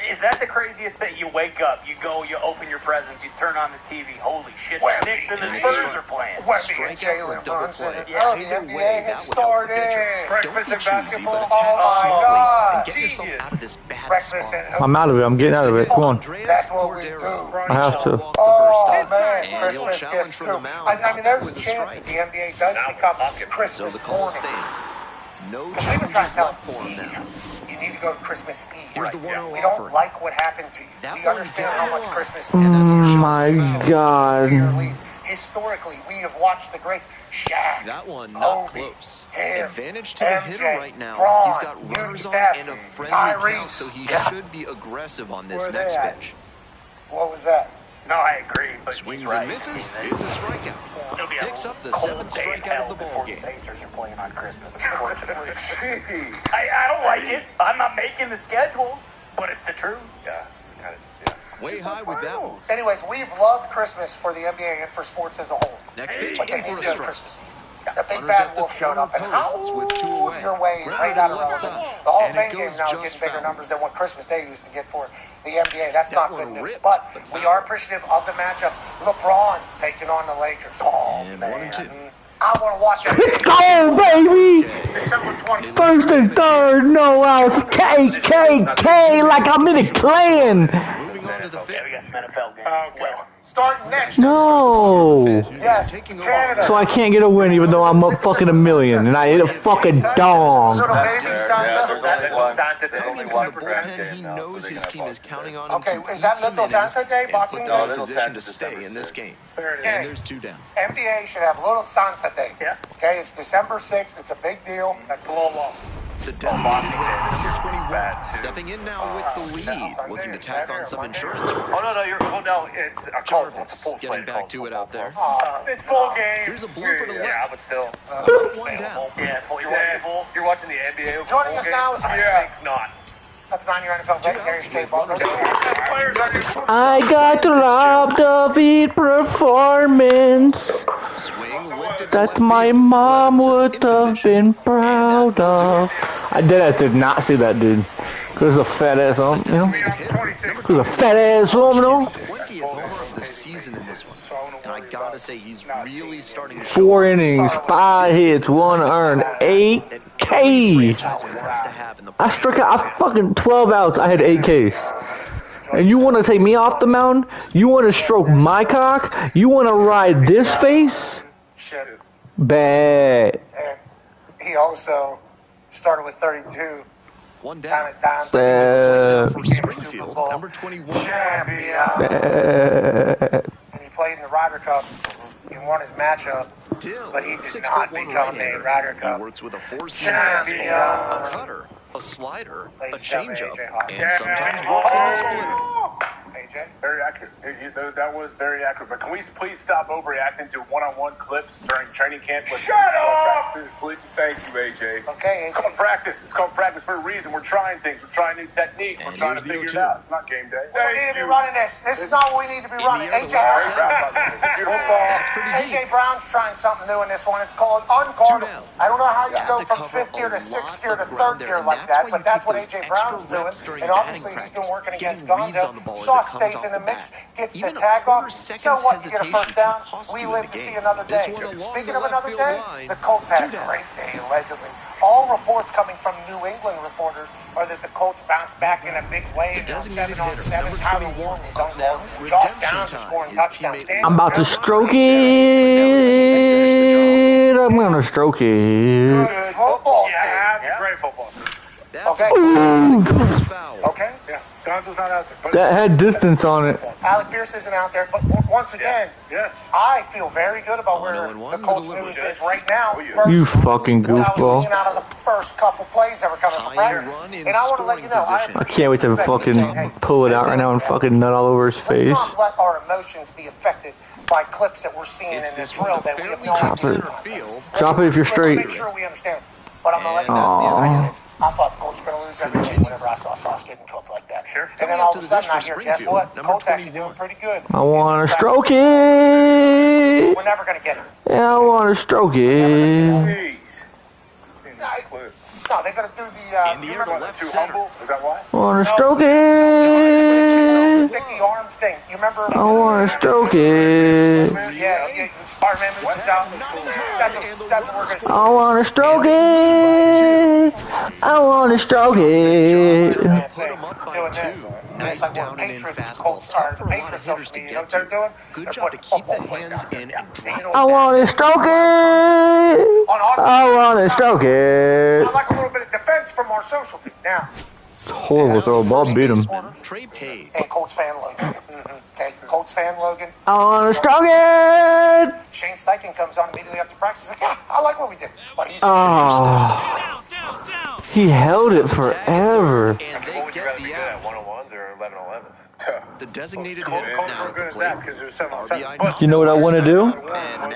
Q: Is that the craziest thing? You wake up, you go, you open your presents, you turn on the TV. Holy shit, the Knicks and the Spurs are playing.
P: Wemby and Jalen Brunson. Oh, the NBA has started.
O: Breakfast and basketball.
P: Oh my God.
K: Genius.
P: Breakfast and
A: I'm out of it. I'm getting out of it. Come on.
P: That's what we do.
A: I have to.
P: Oh man, Christmas gets through. I mean, there's a chance that the NBA does become Christmas morning.
K: No
P: even try to tell them, you need to go to Christmas Eve.
K: Here's the
P: We don't like what happened to you. We understand how much Christmas
A: Oh my God.
P: Historically, we have watched the greats. Shaq,
K: that one not
P: Kobe,
K: close.
P: him,
K: Advantage to the
P: MJ,
K: hitter right now.
P: Braun,
K: He's got runners on and a friendly count, so he should be aggressive on this next pitch.
P: What was that?
Q: No, I agree. But
K: swings and misses. It's a strikeout. Picks up the 7th strikeout of the ball game.
Q: Pacers are playing on Christmas, unfortunately. I don't like it. I'm not making the schedule, but it's the truth.
S: Yeah.
K: Way high with that one.
P: Anyways, we've loved Christmas for the NBA and for sports as a whole.
K: Next pitch
P: But they
K: in
P: need
K: for
P: to
K: a
P: do
K: strike.
P: Christmas Eve. The big bad wolf showed up and howled your way right out of relevance. The Hall of Fame game now is getting bigger numbers than what Christmas Day used to get for the NBA. That's not good news. But we are appreciative of the matchups. LeBron taking on the Lakers. Oh,
K: and 1 and 2.
P: I want to watch that.
A: Let's go, baby!
P: December 20th.
A: First and third, no outs. KKK like I'm in a clan.
B: to the fifth.
Q: Yeah, we got some NFL games.
P: Well, starting next.
A: No.
P: Yes, Canada.
A: So I can't get a win even though I'm up fucking a million and I hit a fucking dong.
P: Little baby Santa.
B: He knows his team is counting on him.
P: Okay, is that Little Santa Day, Boxing Day?
B: Position to stay in this game. And there's 2 down.
P: NBA should have Little Santa Day.
Q: Yeah.
P: Okay, it's December 6th. It's a big deal.
Q: That's blow along.
B: The designated hitter, number 21, stepping in now with the lead, looking to tack on some insurance.
S: Oh, no, it's a cold. It's a full
B: getting back to it out there.
S: It's full game.
B: Here's a blooper to
S: Yeah, but still.
B: 1 down.
S: Yeah, you're watching the NBA.
P: Joining us now is
S: I think not.
P: That's 9-year NFL legendary Jay Butler.
A: I got robbed of it performance that my mom would have been proud of. I did not see that dude. Cause a fat ass on, you know. Cause a fat ass woman, you know.
B: 20th homer of the season in this one, and I gotta say he's really starting to show
A: 4 innings, 5 hits, 1 earned, 8 Ks. I struck out. I fucking 12 outs. I had 8 Ks. And you want to take me off the mound? You want to stroke my cock? You want to ride this face?
P: Shit.
A: Bad.
P: And he also started with 32.
B: 1 down.
A: Bad.
B: Springfield, number 21.
P: Champion.
A: Bad.
P: And he played in the Ryder Cup. He won his matchup, but he did not become a Ryder Cup
B: He works with a 4-seam
P: champion.
B: fastball, a cutter, a slider, a changeup, and sometimes works in a splitter.
P: AJ?
S: Very accurate. That was very accurate. But can we please stop overreacting to one-on-one clips during training camp?
P: Shut up!
S: Please, thank you, AJ.
P: Okay,
S: It's called practice. It's called practice for a reason. We're trying things. We're trying new techniques. We're trying to figure it out. It's not game day.
P: We don't need to be running this. This is not what we need to be running. AJ Brown's trying something new in this one. It's called unguardable. I don't know how you go from 5th gear to 6th gear to 3rd gear like that, but that's what AJ Brown's doing. And obviously he's been working against Gonzo. Sauce stays in the mix, gets the tag off. So what? You get a first down. We live to see another day. Speaking of another day, the Colts had a great day, allegedly. All reports coming from New England reporters are that the Colts bounced back in a big way. 7-on-7, Tyler Warren was on goal. Josh Downs is scoring touchdowns.
A: I'm about to stroke it. I'm gonna stroke it.
P: Good football.
S: Yeah, it's a great football.
P: Okay. Okay.
S: Yeah. Gonzo's not out there. But
A: That had distance on it.
P: Alec Pierce isn't out there, but once again,
S: yes,
P: I feel very good about where the Colts news is right now.
A: You fucking
P: I was
A: goofball.
P: looking out of the first couple plays that were coming from practice, and I want to let you know,
A: I can't wait to fucking pull it out right now and fucking nut all over his
P: let's
A: face.
P: not let our emotions be affected by clips that we're seeing in this drill that we have no idea.
A: Drop it if you're straight.
P: Make sure we understand. But I'm gonna let you know. I thought the Colts were going to lose every game whenever I saw Sauce getting cooked like that.
S: Sure.
P: And then all of a sudden I hear, guess what? Colts actually doing pretty good.
A: I want to stroke it.
P: We're never going to get him.
A: Yeah, I want to stroke it.
S: please.
P: No, they're going to do the...
B: In the air to left center.
S: Is that why?
A: I want to stroke it.
P: Sticky arm thing. You remember...
A: I want to stroke it.
P: Yeah, Spider-Man moves us out. That's what we're going to see.
A: I want to stroke it. I want to stroke it.
P: Doing this. And it's like what Patriots, Colts, or the Patriots social media, you know what they're doing?
B: Good
P: They're
B: job to
P: putting
B: keep the
P: football plays
B: hands
P: out there.
B: in and
A: I want to stroke it. I want to stroke it.
P: I like a little bit of defense from our social team. Now,
A: Horrible throw. Ball beat him.
B: Trey Page.
P: and Colts fan Logan. Okay, Colts fan Logan.
A: I want to stroke it.
P: Shane Steichen comes on immediately after practice. He's like, yeah, I like what we did. But he's
A: He held it forever.
B: And they get the out.
S: 101s or 11-11s?
B: The designated hitter now at the plate.
S: RBI.
A: You know what I want to do?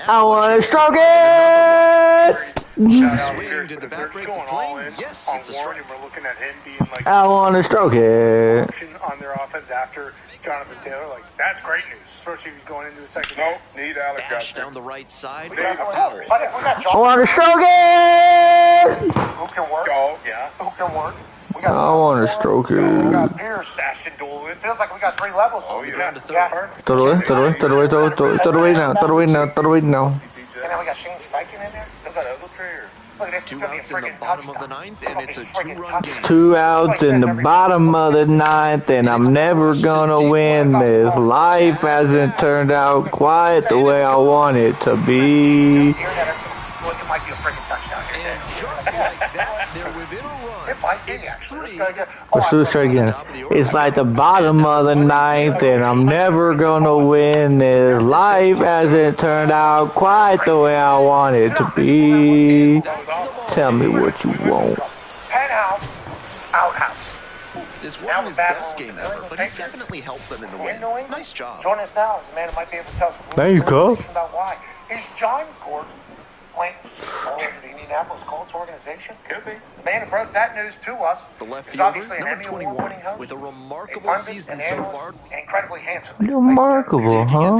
A: I want to stroke it.
B: Swing to the back break to play. Yes, it's a strike.
O: We're looking at him being like
A: I want to stroke it.
O: on their offense after Jonathan Taylor. Like, that's great news, especially if he's going into the second.
S: Nope, need Alec
B: Dash down the right side.
P: But if we got
A: I want to stroke it.
P: who can work?
S: Oh, yeah.
P: Who can work? We
A: I
P: got
A: want to stroke
P: we
A: it.
P: got Pierce.
S: Ashton Dolan.
P: It feels like we got 3 levels.
S: Oh, yeah.
B: Down to third.
P: Yeah.
A: Throw it away, throw it away, throw it away, throw it away now, throw it away now, throw it away now.
P: And then we got Shane Steichen in there.
S: Still got Ogletree or?
P: Look, this is going to be a friggin' touchdown.
K: And it's a 2-run game.
A: 2 outs in the bottom of the 9th, and I'm never gonna win this. Life hasn't turned out quite the way I want it to be.
P: It might be a friggin' touchdown here.
K: And just like that, they're within a run.
P: It might be, actually.
A: Let's do this right again. It's like the bottom of the 9th, and I'm never gonna win this. Life hasn't turned out quite the way I want it to be. Tell me what you want.
P: Penthouse, outhouse.
K: This wasn't his best game ever, but he definitely helped them in the win. Nice job.
P: Join us now as a man who might be able to tell us
A: There you go.
P: about why. Is John Gordon playing all over the Indianapolis Colts organization?
S: Could be.
P: The man who broke that news to us is obviously an Emmy Award-winning host,
K: with a remarkable
P: pundit,
K: season
P: an
K: so
P: analyst,
K: far.
P: incredibly handsome.
A: Remarkable, huh?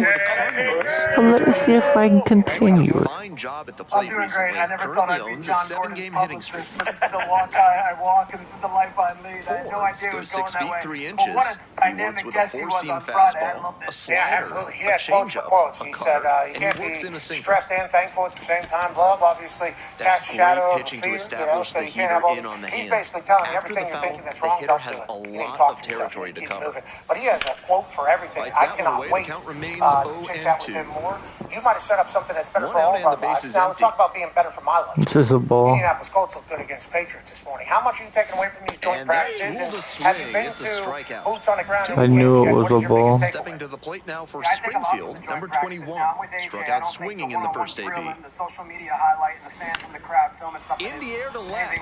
A: Let me see if I can continue it.
K: Fine job at the plate recently.
E: I never thought I'd be
K: Owns a
E: John
K: 7-game
E: Gordon's
K: hitting streak.
E: publicist. This is the walk I walk, and this is the life I lead. I had no
K: Forbes
E: idea it
K: goes
E: was going
K: 6
E: that
K: feet
E: way.
K: 3
E: But
K: inches.
E: what a
K: He works
E: dynamic
K: with a
E: guest he was
K: 4-seam
E: on Friday. I
K: fastball,
E: love
K: a
E: this.
K: slider,
P: Yeah, absolutely. He
K: a
P: had quotes for
K: changeup,
P: quotes.
K: a
P: He
K: cutter,
P: said you
K: and
P: can't
K: he works
P: be
K: in a sinker.
P: stressed and thankful at the same time. Love, obviously,
K: That's
P: cast shadow
K: great
P: over
K: pitching
P: fear,
K: to establish
P: so
K: the
P: you can't have
K: heater
P: all
K: in on the
P: He's
K: hands.
P: basically telling you
K: After
P: everything
K: the
P: you're
K: foul,
P: thinking that's
K: the
P: wrong,
K: hitter
P: don't
K: has
P: do it.
K: a
P: You need to
K: lot
P: talk
K: of
P: to yourself.
K: territory
P: You need
K: to
P: keep
K: cover.
P: moving. But he has a quote for everything.
K: Fights
P: I
K: that one
P: cannot
K: away.
P: wait
K: The count remains
P: to chit-chat with
K: 0-2.
P: him more. You might have set up something that's better
K: One
P: for all
K: out
P: of
K: and
P: our
K: the base
P: lives.
K: is
P: Now, let's
K: empty.
P: talk about being better for my life.
A: This is a ball.
P: Indianapolis Colts look good against Patriots this morning. How much are you taking away from these joint
K: And that's
P: practices?
K: ruled
P: And
K: a
P: have you
K: swing.
P: been
K: It's a
P: to
K: strikeout.
P: boots on the ground?
A: I knew it was a ball.
K: Stepping to the plate now for Springfield, number 21. Struck out swinging in the first AP.
E: The social media highlight and the fans in the crowd filming something.
K: In the air to left.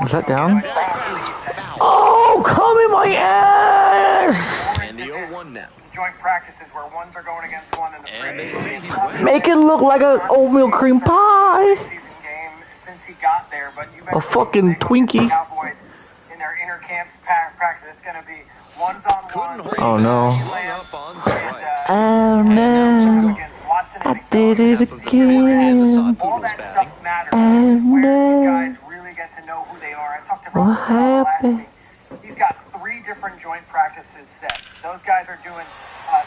A: Was that down?
K: That is foul.
A: Oh, come in my ass!
K: And the 0-1 now.
E: Joint practices where ones are going against one in the
K: And they say he went.
A: Make it look like an oatmeal cream pie.
E: season game since he got there, but you
A: A fucking Twinkie.
E: Cowboys in their inner camps practice. It's going to be ones on one.
A: Oh no.
K: Up on strikes.
A: Oh no. I did it again.
E: All that stuff matters. This is where these guys really get to know who they are. I talked to Robert Sala last week. He's got 3 different joint practices set. Those guys are doing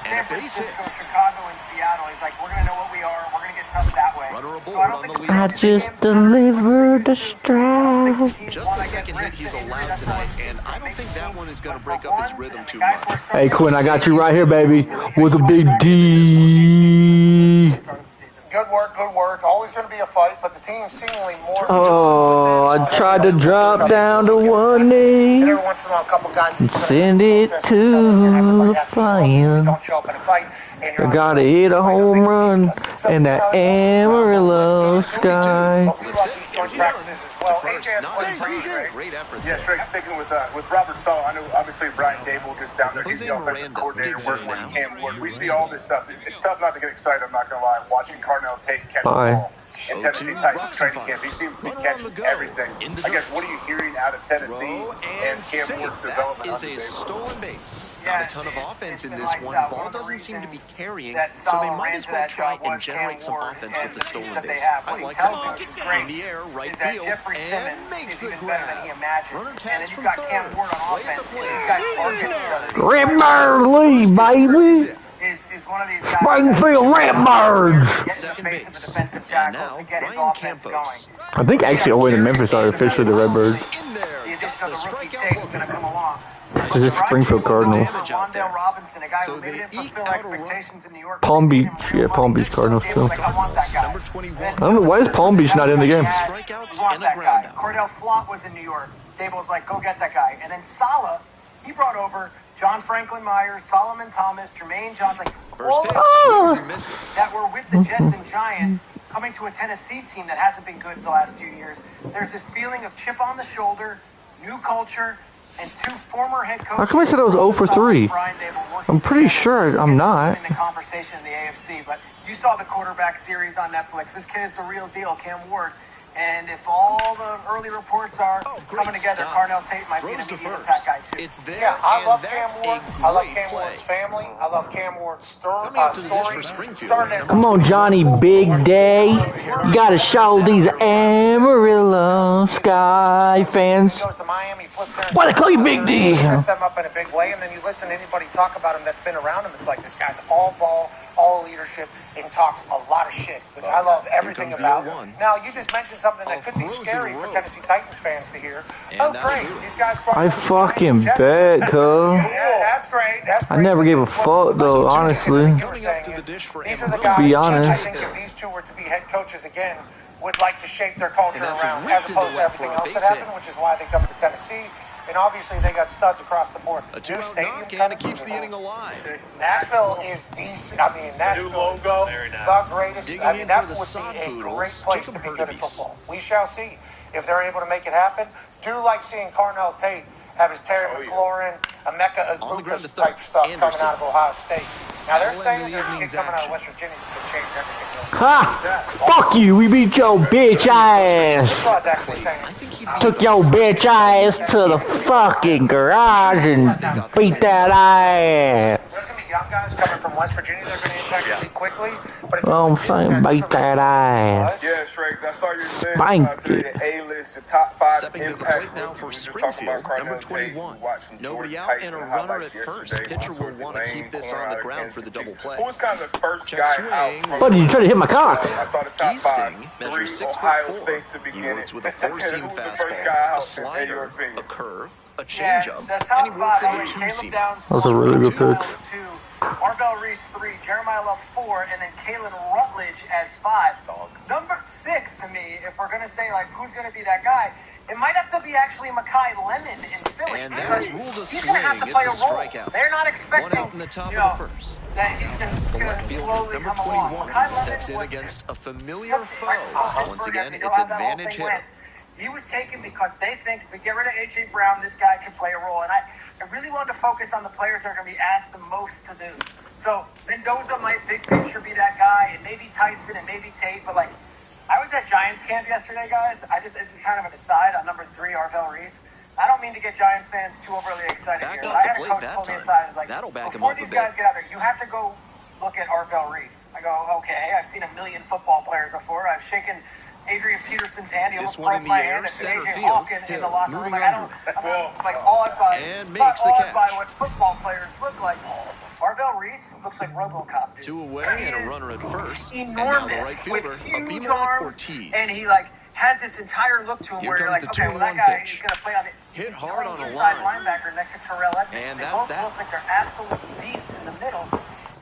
E: San Francisco, Chicago, and Seattle. He's like, we're going to know what we are. We're going to get tough that way.
A: I just delivered a strike.
K: Just the second hit he's allowed tonight, and I don't think that one is going to break up his rhythm too much.
A: Hey Quinn, I got you right here, baby, with a big D.
P: Good work. Always going to be a fight, but the team seemingly more.
A: Oh, I tried to drop down to one knee
P: and every once in a while, a couple guys
A: and send it to the fire.
P: Don't show up in a fight.
A: I gotta hit a home run in that Amarillo sky.
K: Great effort.
S: Yeah, straight. Sticking with Robert Sala, I know obviously Brian Dable just down there. He's the offensive coordinator working with Cam Ward. We see all this stuff. It's tough not to get excited. I'm not gonna lie. Watching Carnell Tate catch the ball in Tennessee Titans training camp, he seems to be catching everything. I guess what are you hearing out of Tennessee and Cam Ward's development?
K: That is a stolen base. Not a ton of offense in this one. Ball doesn't seem to be carrying, so they might as well try and generate some offense with the stolen base. I like that. In the air, right field, and makes the grab. Runner tags from third.
A: Redbird Lee, baby.
E: Is one of these guys
A: Springfield Redbirds.
K: Second base. And now, Ryan Campos.
A: I think actually only the Memphis are officially the Redbirds.
E: The addition of the rookie Tate is going to come along.
A: This is Springfield Cardinals.
E: Robinson, a guy who maybe didn't fulfill expectations in New York.
A: Palm Beach, yeah, Palm Beach Cardinals too.
E: Like, I want that guy.
A: I don't know, why is Palm Beach not in the game?
E: I want that guy. Cordell Slott was in New York. Dable's like, go get that guy. And then Sala, he brought over John Franklin Myers, Solomon Thomas, Jermaine Johnson, all that were with the Jets and Giants coming to a Tennessee team that hasn't been good the last few years. There's this feeling of chip on the shoulder, new culture, and 2 former head coaches.
A: How come I said I was 0 for 3? I'm pretty sure I'm not.
E: In the conversation in the AFC, but you saw the quarterback series on Netflix. This kid is the real deal, Cam Ward. And if all the early reports are coming together, Carnell Tate might be an immediate impact guy too.
P: Yeah, I love Cam Ward. I love Cam Ward's family. I love Cam Ward's story.
A: Come on, Johnny, big day. You gotta show these Amarillo Sky fans. Why they call you Big D?
P: Sets them up in a big way, and then you listen to anybody talk about him that's been around him. It's like this guy's all ball, all leadership, and talks a lot of shit, which I love everything about. Now, you just mentioned something that could be scary for Tennessee Titans fans to hear. Oh, great. These guys brought
A: I fucking bet, cuz.
P: Yeah, that's great. That's great.
A: I never gave a fuck, though, honestly.
P: These are the guys,
A: be honest.
P: I think if these two were to be head coaches again, would like to shape their culture around, as opposed to everything else that happened, which is why they come to Tennessee. And obviously, they got studs across the board. New stadium
B: and it keeps the inning alive.
P: Nashville is Nashville logo, the greatest. I mean, that would be a great place to be good at football. We shall see if they're able to make it happen. Do like seeing Carnell Tate have his Terry McLaurin, Emeka Egbuka type stuff coming out of Ohio State. Now, they're saying there's a kid coming out of West Virginia that changed everything.
A: Ha! Fuck you, we beat your bitch ass! Took your bitch ass to the fucking garage and beat that ass!
P: There's going to be young guys coming from West Virginia that are going to impact the league quickly. But
A: I'm saying, beat that ass.
R: Yeah, Shregs, I saw your list.
A: Spank
R: Your A-list, your top 5
B: Stepping to the
R: impact
B: plate now for
R: rookies. We were talking about
B: Springfield, number
R: Carnell Tate.
B: 21.
R: Nobody
B: out and a runner at first. Pitcher will want to keep this on the ground for the double play.
R: Who was kind of the first guy out?
A: What, you trying to hit my cock?
R: I saw the top 5.
B: Measures 6'4".
R: Ohio State to begin
B: He works
R: it.
B: with a four-seam
R: Who was the first
B: fastball,
R: guy out
B: a slider, a curve, a
E: Yeah,
B: changeup,
E: the top
B: and he works
E: five,
B: in a two-seam.
E: Downs,
A: That's a really good pick.
E: 2, Arvell Reese 3, Jeremiah Love 4, and then Kalen Rutledge as 5. Number 6 to me, if we're gonna say like who's gonna be that guy, it might have to be actually Makai Lemon in Philly,
B: And
E: because
B: ruled a
E: he's gonna have to
B: swing.
E: play a
B: It's a
E: role.
B: strikeout.
E: They're not
B: One
E: expecting,
B: out in the top
E: you
B: of
E: know,
B: the first.
E: that he's
B: The
E: gonna
B: left fielder,
E: slowly
B: number
E: come along.
B: 21,
E: Makai Lemon
B: steps in
E: was
B: against a familiar foe. Once again, it's advantage hitter.
E: He was taken because they think if we get rid of A.J. Brown, this guy can play a role. And I really wanted to focus on the players that are going to be asked the most to do. So Mendoza might big picture be that guy, and maybe Tyson, and maybe Tate. But like, I was at Giants camp yesterday, guys. This is kind of an aside on number 3, Arvell Reese. I don't mean to get Giants fans too overly excited here, but I had a coach pull me aside and like, before these guys get out there, you have to go look at Arvell Reese. I go, okay, I've seen a million football players before. I've shaken Adrian Peterson's hand. He almost broke my hand. I've seen AJ Hawk in the locker room. Like, I'm like awed by what football players look like. Arvell Reese looks like RoboCop, dude.
B: 2 away and a runner at first.
E: Enormous,
B: and now the right fielder,
E: with huge
B: Abimel
E: arms,
B: Ortiz.
E: and he like has this entire look to him where you're like, okay, well that guy is gonna play on it.
B: Hit hard on a
E: inside
B: line.
E: linebacker next to Terrell Edmonds.
B: And
E: they
B: that's
E: both
B: that.
E: look like they're absolute beasts in the middle.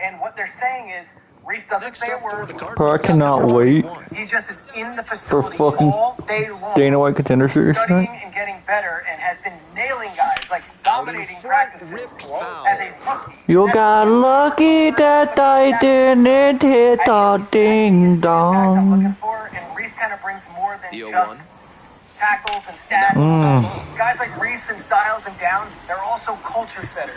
E: And what they're saying is Reese doesn't say a word.
A: Bro, I cannot wait
E: He just is in the
A: for
E: facility
A: fucking
E: all day long,
A: Dana White Contender Series
E: studying
A: tonight.
E: and getting better, and has been nailing guys, like dominating practices as a rookie.
A: You got lucky that I didn't hit the ding dong.
E: And Reese kind of brings more than just tackles and stats. Guys like Reese and Styles and Downs, they're also culture setters.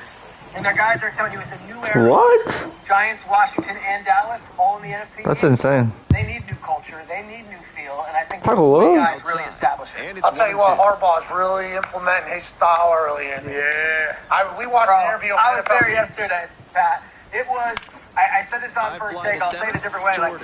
E: And their guys are telling you it's a new era.
A: What?
E: Giants, Washington, and Dallas, all in the NFC.
A: That's insane.
E: They need new culture. They need new feel. And I think
A: Talk a
E: these
A: little.
E: guys really establish it.
P: I'll tell you what, Harbaugh's really implementing his style early in.
R: Yeah.
P: We watched an interview.
E: I was there yesterday, Pat. It was. I said this on first take. I'll say it a different way. Like,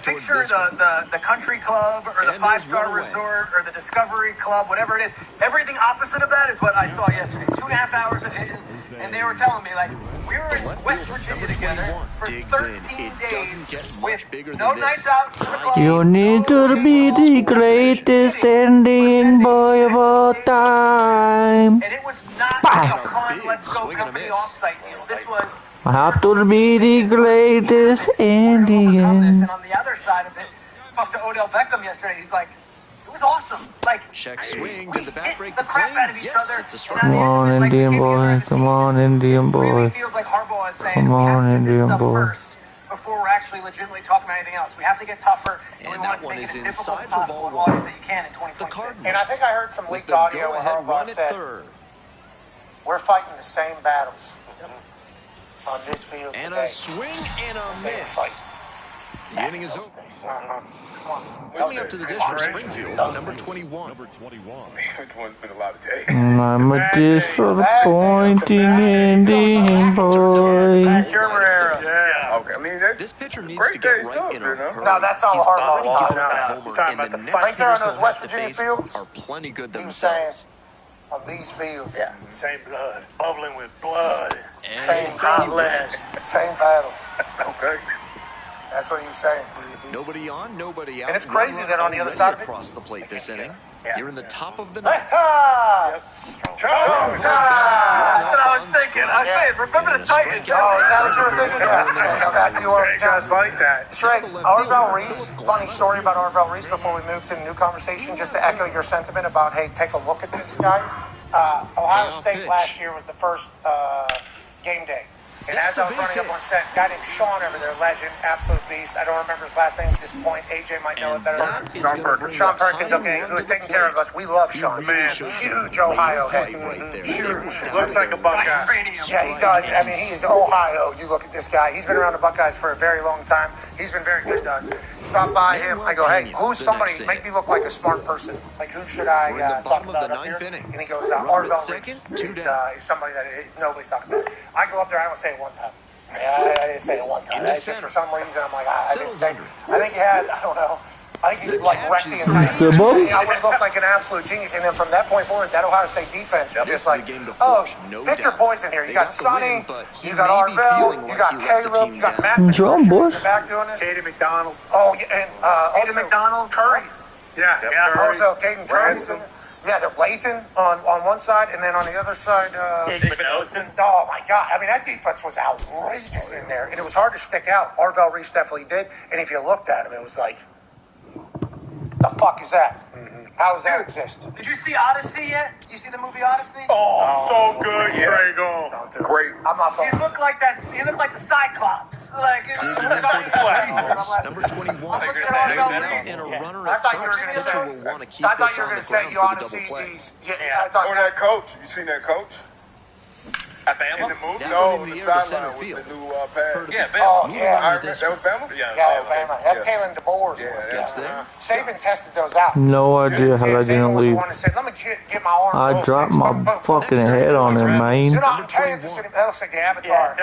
E: picture the country club or the 5-star resort or the Discovery Club, whatever it is. Everything opposite of that is what I saw yesterday. 2.5 hours of hitting, and they were telling me like we were in West Virginia together for 13 days with no nights out for the club.
A: You need to be the greatest standing boy of all time.
E: And it was not a fun let's go company offsite deal. This was.
A: I have to be the greatest Indian.
E: And on the other side of it, I talked to Odell Beckham yesterday. He's like, it was awesome. Like,
B: check swing, did the back break
E: the crap out of each other.
B: It's a strike.
A: Come on, Indian boy. Come on, Indian boy.
E: Feels like Harbaugh is saying,
A: Come on, Indian boy.
E: first before we're actually legitimately talking about anything else. We have to get tougher, and we want to make it as difficult as possible in all ways that you can in 2026.
P: And I think I heard some leaked audio where Harbaugh said, we're fighting the same battles on this field
B: and
P: today.
B: a swing and a miss. The inning is over. Only up to the dish for Springfield, number 21.
R: Which one's been a lot of days.
A: I'm a disappointing Indian boy.
R: Yeah. Okay. I mean,
B: this pitcher needs to get right in a hurry.
P: No, that's all Harbaugh's talking about.
B: He's talking about the
P: right there on those West Virginia fields.
B: Are plenty good
P: he was saying,
B: themselves.
P: on these fields.
Q: Yeah. Same blood. Bubbling with blood.
P: Same conflict. Same battles.
R: Okay.
P: That's what he was saying.
B: Nobody on, nobody out.
P: And it's crazy that on the other side of it,
B: across the plate this inning. You're in the top of the
P: ninth.
E: That's what I was thinking. I said, remember the Titans.
P: Oh, is that what you were thinking? Yeah. You are
O: just like that.
P: Shrakes, Arvell Reese, funny story about Arvell Reese before we move to the new conversation, just to echo your sentiment about, hey, take a look at this guy. Ohio State last year was the first game day. And as I was running up on set, a guy named Sean over there, legend, absolute beast. I don't remember his last name at this point. AJ might know it better. Sean Perkins, okay, who was taking care of us. We love Sean.
O: Man,
P: huge Ohio head.
O: Huge. Looks like a Buckeye.
P: Yeah, he does. I mean, he is Ohio. You look at this guy. He's been around the Buckeyes for a very long time. He's been very good to us. Stop by him. I go, hey, who's somebody, make me look like a smart person. Like, who should I talk about up here? And he goes, Arvell Reese is somebody that nobody's talking about. I go up there, I don't say it one time. I didn't say it one time. It's just for some reason, I'm like, I didn't say. I think he had, I don't know. I think he wrecked the entire team. I would look like an absolute genius. And then from that point forward, that Ohio State defense was just like, pick your poison here. You got Sonny, you got Arvell, you got Caleb, you got Matt back doing this.
O: Kaden McDonald.
P: Oh, yeah, and also
E: McDonald.
P: Curry.
O: Yeah.
P: Also, Caden Curry. Yeah, they're Lathan on one side, and then on the other side, oh my God! I mean, that defense was outrageous in there, and it was hard to stick out. Arvell Reese definitely did, and if you looked at him, it was like, the fuck is that? How does that exist?
E: Did you see Odyssey yet? Did you see the movie Odyssey?
O: Oh, so good, Strago.
P: Great. I'm not.
E: You look like that. You look like the Cyclops. Like it's
B: number 21.
P: I thought you were going to say. I thought you were going to say you ought to see these.
R: I thought that coach. You seen that coach?
O: At Bama?
R: In the movie? No, the sideline with the new pad.
O: Yeah, Bama.
P: Oh, yeah.
R: That was Bama?
P: Yeah, that was Bama. That's Kalen DeBoer's work.
B: Gets there.
P: Saban tested those out.
A: No idea how that didn't leave.
P: Let me get my arms.
A: I dropped my fucking head on him, man.
P: You're not in Kansas City. That looks like the Avatar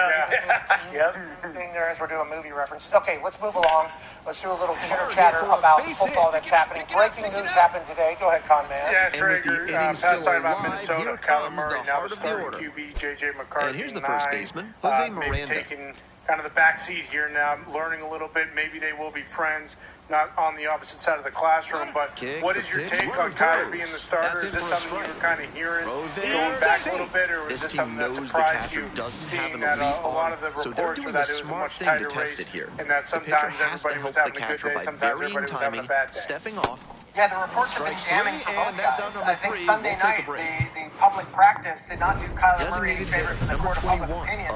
P: thing there as we're doing movie references. Okay, let's move along. Let's do a little chitter-chatter about football that's happening. Breaking news happened today. Go ahead, Con Man.
O: Yeah, Schrager, past talking about Minnesota, Kyler Murray now the starting QB, J.J. McCarthy.
B: And here's the first baseman, Jose Miranda.
O: Maybe taking kind of the back seat here now, learning a little bit. Maybe they will be friends, not on the opposite side of the classroom. But what is your take on Kyler being the starter? Is this something you were kind of hearing going back a little bit, or is this something that surprised you, seeing that a lot of the reports were that it was a much tighter race, and that sometimes everybody was having a good day, sometimes everybody was having a bad day?
B: Stepping off.
E: Yeah, the reports have been damning for both guys. I think Sunday night, the public practice did not do Kyler Murray any favors in the court of public opinion.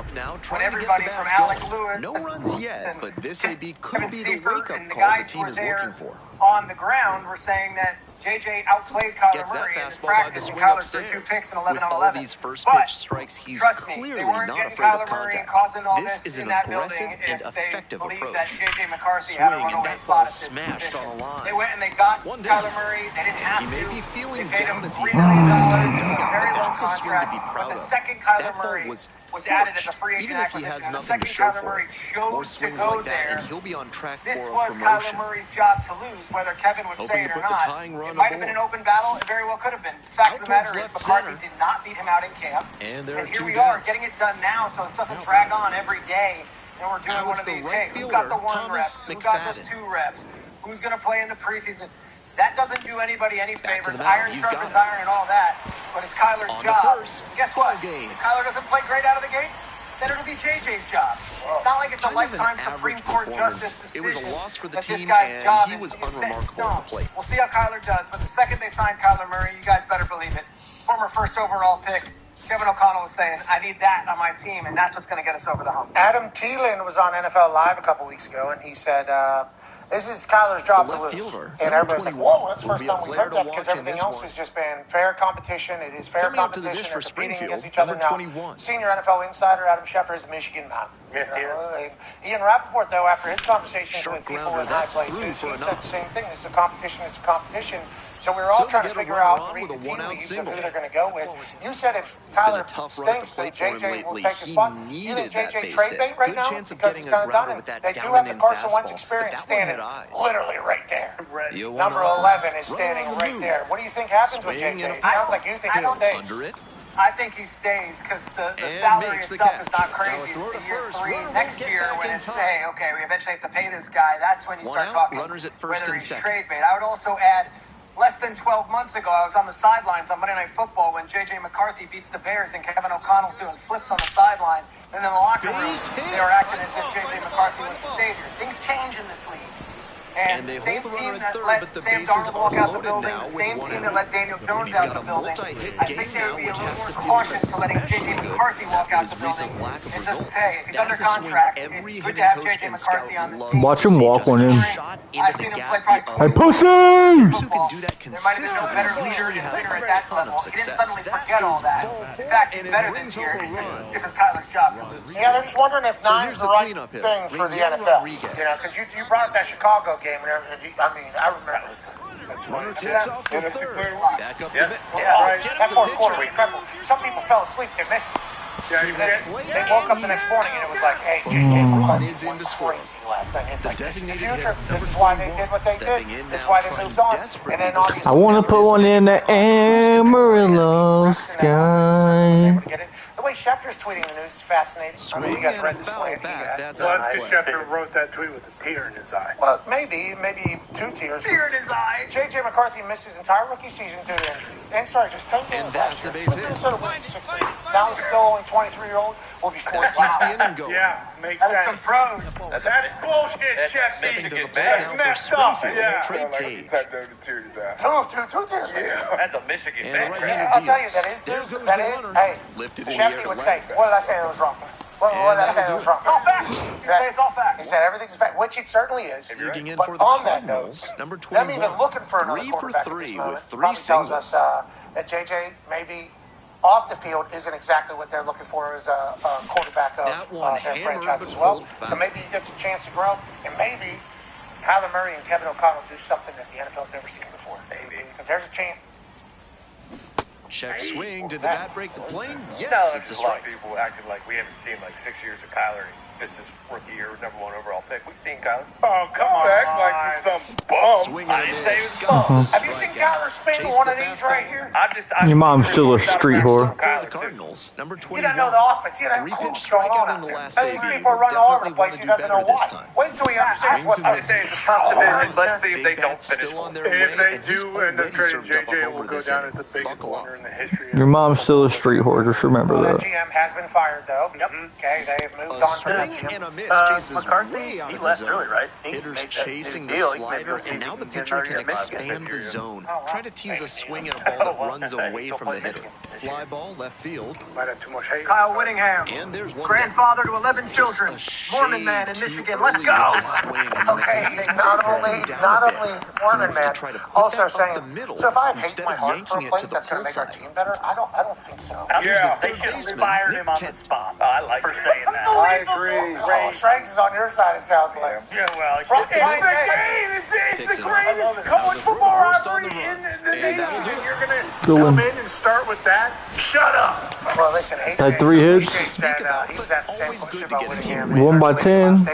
E: When everybody from Alec Lewis,
B: no runs yet, but this AB could be the wake-up
E: and the
B: call the
E: guys
B: team is looking for.
E: On the ground were saying that JJ outplayed Kyler Murray in his practice, and Kyler threw 2 picks and 11 on 11.
B: With all these first pitch strikes, he's clearly not afraid of contact. This is an aggressive and effective approach.
E: That JJ McCarthy
B: Swing,
E: had a runaway
B: and that
E: spot
B: ball smashed on a line.
E: They went and they got Kyler Murray. They didn't have
B: he
E: to.
B: He may be feeling
E: they paid
B: down
E: him
B: as he
E: $3 million,
B: has.
E: very low
B: That's a swing to
E: contract.
B: be proud
E: But the
B: of.
E: second Kyler
B: That
E: Murray
B: ball was
E: added as a free agent
B: even if he
E: acquisition,
B: has
E: the
B: nothing to
E: second
B: show
E: Kyler
B: for
E: Murray
B: it.
E: chose
B: More
E: to
B: swings
E: go
B: like that,
E: there.
B: and he'll be on track
E: This
B: for a
E: was
B: promotion.
E: Kyler Murray's job to lose, whether Kevin would
B: Hoping
E: say it
B: to
E: or
B: put the
E: not.
B: tying run
E: It might have been an open battle. It very well could have been. The fact of the matter is, McCarthy did not beat him out in camp.
B: And
E: here we are, getting it done now, so it doesn't drag on every day. And we're doing one of these. Hey, who got the 1 reps? Who got those 2 reps? Who's going to play in the preseason? That doesn't do anybody any favors. Iron sharpens iron and all that. But it's Kyler's job. Guess what? If Kyler doesn't play great out of the gates, then it'll be JJ's job. It's not like it's a lifetime Supreme Court justice decision.
B: It was a loss for the
E: this
B: team,
E: guy's
B: and
E: job
B: he was
E: is set in
B: unremarkable on the plate.
E: We'll see how Kyler does, but the second they sign Kyler Murray, you guys better believe it. Former first overall pick, Kevin O'Connell was saying, I need that on my team, and that's what's going to get us over the hump.
P: Adam Thielen was on NFL Live a couple weeks ago, and he said, this is Kyler's job to lose. And everybody's like, whoa, that's the first time we've heard that, because everything else has just been fair competition. It is fair competition. They're competing against each other now. Senior NFL insider Adam Schefter is a Michigan man.
E: Yes, he is.
P: Ian Rappaport, though, after his conversations with people in high places, he said the same thing. This is a competition. It's a competition. So we were all trying to figure out, read the tea leaves of who they're going to go with. You said if Kyler stinks, then JJ will take his spot. You think JJ trade bait right now? Because he's kind of done it. They do have the Carson Wentz experience standing literally right there. Number 11 is standing right there. What do you think happens with JJ? It sounds like you think he'll stay.
E: I think he stays because the salary itself is not crazy. It's the year 3. Next year, when it's okay, we eventually have to pay this guy, that's when you start talking whether he's trade bait. I would also add, less than 12 months ago, I was on the sidelines on Monday Night Football when J.J. McCarthy beats the Bears and Kevin O'Connell's doing flips on the sideline. And in the locker room, they were acting as if J.J. McCarthy was the savior. Things change in this league. And the same team that let Sam Darnold walk out the building, the same team that let Daniel Jones out the building, I think they would be a little more cautious to letting J.J. McCarthy walk out the building. And just, hey, if he's under contract, it's good to have J.J. McCarthy on this team.
A: Watch him walk one in.
E: I've seen him play probably
A: Hey, pussy!
E: football. There might have been no better leader and winner at that level. He didn't suddenly forget all that. In fact, he's better this year. This was Kyler's job to lose.
P: Yeah, they're just wondering if 9's the right thing for the NFL. You know, because you brought up that Chicago game and everything. I mean, I remember it was
O: Yes.
P: that fourth quarter we incredible. Some people fell asleep, they missed it. They woke up the next morning and it was like, hey, J.J. McCarthy went crazy last night. It's like, this is the future. This is why they did what they did. This is why they moved on. And then obviously,
A: I want to put one in the Amarillo sky.
P: the way Schefter's tweeting the news is fascinating. I mean, you guys read the slant he got.
O: Well, that's because Schefter wrote that tweet with a tear in his eye.
P: Well, maybe 2 tears.
E: Tear in his eye.
P: J.J. McCarthy missed his entire rookie season due to injury. And sorry, just 10 games last year. Minnesota wins 6. Now he's still only 23-year-old. Will be forced
O: to Yeah, makes sense.
E: That's some pros.
O: That's bullshit, Schefter. That's messed up. Yeah.
R: Like typed over the tears out.
P: 2 tears.
R: Yeah.
Q: That's a Michigan man.
P: I'll tell you, that is news. That is, hey, Shefty would say, what did I say that was wrong? What did I say that was wrong?
E: It's all fact. It's all fact.
P: He said everything's fact, which it certainly is. But on that note, them even looking for another quarterback at this moment probably tells us that JJ maybe off the field isn't exactly what they're looking for as a quarterback of their franchise as well. So maybe he gets a chance to grow, and maybe Kyler Murray and Kevin O'Connell do something that the NFL's never seen before. Maybe. Because there's a chance.
K: Check swing. Did the bat break the plane? Yes,
Q: no,
K: it's a
Q: a lot of
K: strike.
Q: people acting like we haven't seen like 6 years of Kyler. He's missed his rookie year, number 1 overall pick. We've seen Kyler.
O: Oh, come on.
R: Act like he's some bum.
K: Swing
Q: I didn't say he was bum.
P: Have you seen Kyler spin one of these right here?
A: Your mom's still a street whore.
K: The Cardinals, number 21.
P: He doesn't know the offense. He doesn't know what's going on out there. And these people are running all over the place. He doesn't know why. Wait until he understands what's going on.
Q: It's a tough division. Let's see if they don't finish
K: on their
O: If
K: way,
O: they do end up trading JJ, it will go down as the biggest blunder in the history of
A: Your mom's still a street whore. Just remember
P: that
A: that.
P: GM has been fired, though. Yep. Okay, they have moved on from that GM.
Q: McCarthy, he left early, right?
K: Hitters chasing the slider, and now the pitcher can expand the zone. Try to tease a swing at a ball that runs away from the hitter. Fly ball, left field.
O: Might have too much hate.
E: Kyle Whittingham,
K: And there's one
E: grandfather to 11 children, Mormon man in Michigan. Let's go.
P: Okay, he's not only Mormon man, also saying, so if I have hate in my heart for a place that's going to make our team better, I don't think so.
R: Yeah.
Q: They should have fired him on the spot. I like for saying that.
R: I agree.
P: Oh, Shranks is on your side, it sounds like.
Q: Yeah, well,
O: It's the greatest college football rivalry in the nation. And you're going to come in and start with that? Shut up.
P: Well, listen,
A: Had 3 hits.
P: he was asked the same question about Whittingham.
A: 1 by 10.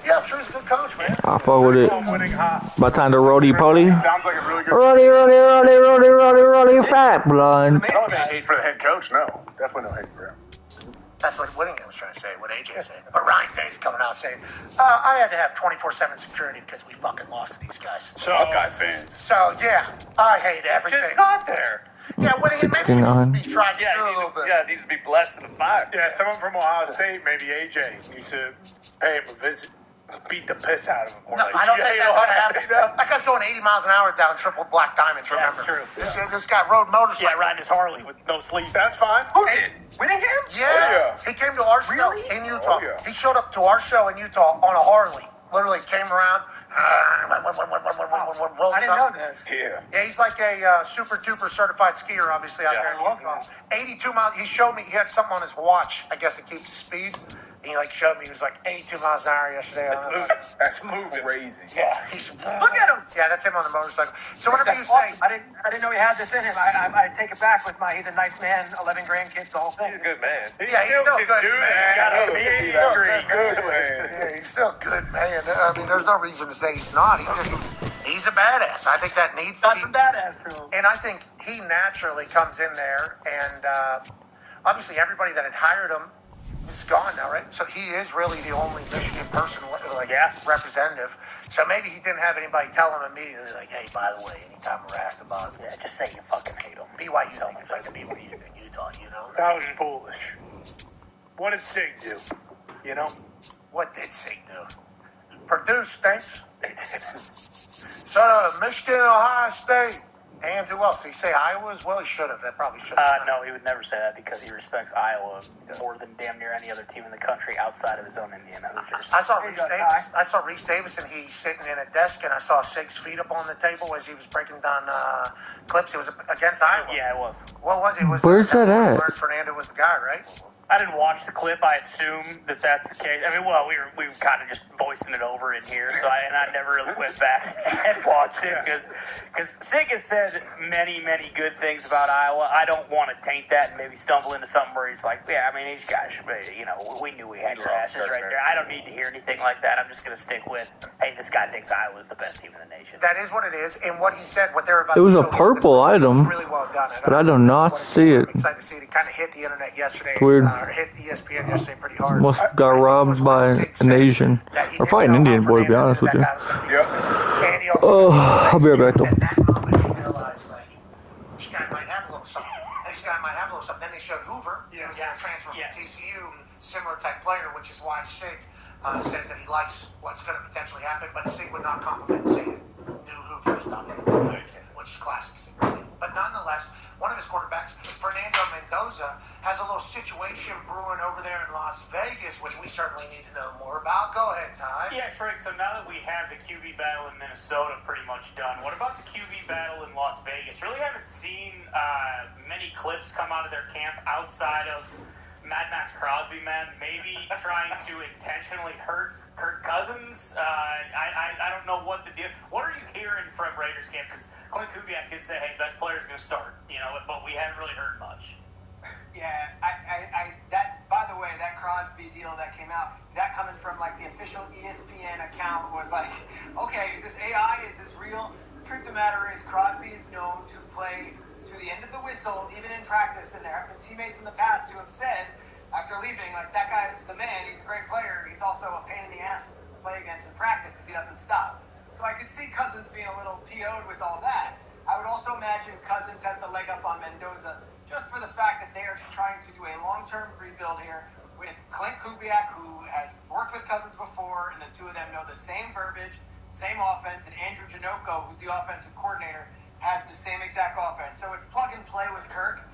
P: Yeah, I'm sure he's a good coach, man.
A: I fuck with it. By the time the roadie potty.
R: Sounds like a really good.
A: Roddy, fat blood.
R: I don't have hate for the head coach. No, definitely no hate for him.
P: That's what Whittingham was trying to say, what AJ said. But Ryan Day's coming out saying, I had to have 24/7 security because we fucking lost to these guys.
R: So, Buckeye fans.
P: So, yeah, I hate everything.
Q: It's just not there.
P: Yeah, Whittingham maybe needs to be tried through a little bit.
Q: Yeah, it needs to be blessed and fired.
O: Yeah, someone from Ohio State, maybe AJ, needs to pay him a visit. Beat the piss out of him.
P: No, I don't think that's going to happen. That guy's going 80 miles an hour down triple black diamonds, remember?
Q: That's true.
P: This guy rode motorcycle.
Q: Yeah, riding his Harley with no sleeves.
O: That's fine.
Q: Who did?
E: Whittingham?
P: Yeah. He came to our show in Utah. He showed up to our show in Utah on a Harley. Literally came around.
E: I didn't know this.
P: Yeah, he's like a super duper certified skier, obviously, out there in Utah. 82 miles. He showed me, he had something on his watch, I guess it keeps speed. And he showed me he was 82 miles an hour yesterday.
R: That's moving crazy.
P: Yeah, look at him. Yeah, that's him on the motorcycle. So whatever you say,
E: I didn't know he had this in him. I take it back with he's a nice man, 11 grandkids, the whole thing.
Q: He's a good man.
P: He's still good, man.
R: He's still good, man.
P: Yeah, he's still good, man. I mean, there's no reason to say he's not. He's He's a badass. I think that needs to be.
Q: Some badass to him.
P: And I think he naturally comes in there, and obviously everybody that had hired him is gone now, right? So he is really the only Michigan person, representative. So maybe he didn't have anybody tell him immediately, like, hey, by the way, anytime we're asked about
Q: Yeah, just say you fucking hate him.
P: BYU thing, it's like the BYU thing, Utah, you know?
O: That was foolish. What did Sig do? You know?
P: What did Sig do? Purdue stinks. So Michigan, Ohio State, and who else? Did he say Iowa as well? He should have. That probably should have.
Q: No, he would never say that because he respects Iowa more than damn near any other team in the country outside of his own Indiana Hoosiers.
P: I saw Reese Davis. I saw Reese Davis, and he's sitting in a desk, and I saw Sig's feet up on the table as he was breaking down clips. It was against Iowa.
Q: Yeah, it was.
P: What was it?
A: Where's that at?
P: Fernando was the guy, right?
Q: I didn't watch the clip. I assume that that's the case. I mean, well, we were kind of just voicing it over in here, so I never really went back and watched it because Sig has said many, many good things about Iowa. I don't want to taint that and maybe stumble into something where he's like, yeah, I mean, these guys should be, you know, we knew we had your asses right there. I don't need to hear anything like that. I'm just going to stick with, hey, this guy thinks Iowa's the best team in the nation.
P: That is what it is, and what he said, what they're about.
A: It was a purple item,
P: really well done.
A: but I do not see it.
P: I'm excited to see it. It kind of hit the internet yesterday.
A: Weird.
P: Or hit ESPN yesterday pretty hard.
A: Must got robbed by an Asian. Or probably an Indian boy, to be honest with you. Oh, I'll be right back though.
P: At that moment, he realized, like, this guy might have a little something. This guy might have a little something. Then they showed Hoover. He was going to transfer from TCU, similar type player, which is why Sig says that he likes what's going to potentially happen. But Sig would not compliment and say that new Hoover's done anything, which is classic Sig. But nonetheless, one of his quarterbacks, Fernando Mendoza, has a little situation brewing over there in Las Vegas, which we certainly need to know more about. Go ahead, Ty.
Q: Yeah, Shrek, so now that we have the QB battle in Minnesota pretty much done, what about the QB battle in Las Vegas? Really haven't seen many clips come out of their camp outside of Mad Max Crosby, man, maybe trying to intentionally hurt Kirk Cousins. I don't know what the deal. What are you hearing from Raiders camp? Because Clint Kubiak did say, hey, best player's going to start, you know, but we haven't really heard much.
E: Yeah, that, by the way, that Crosby deal that came out, that coming from like the official ESPN account was like, okay, is this AI? Is this real? The truth of the matter is Crosby is known to play to the end of the whistle, even in practice, and there have been teammates in the past who have said, after leaving, like, that guy's the man, he's a great player, he's also a pain in the ass to play against in practice because he doesn't stop. So I could see Cousins being a little PO'd with all that. I would also imagine Cousins has the leg up on Mendoza just for the fact that they are trying to do a long-term rebuild here with Clint Kubiak, who has worked with Cousins before, and the two of them know the same verbiage, same offense, and Andrew Janocko, who's the offensive coordinator, has the same exact offense. So it's plug and play with Kirk.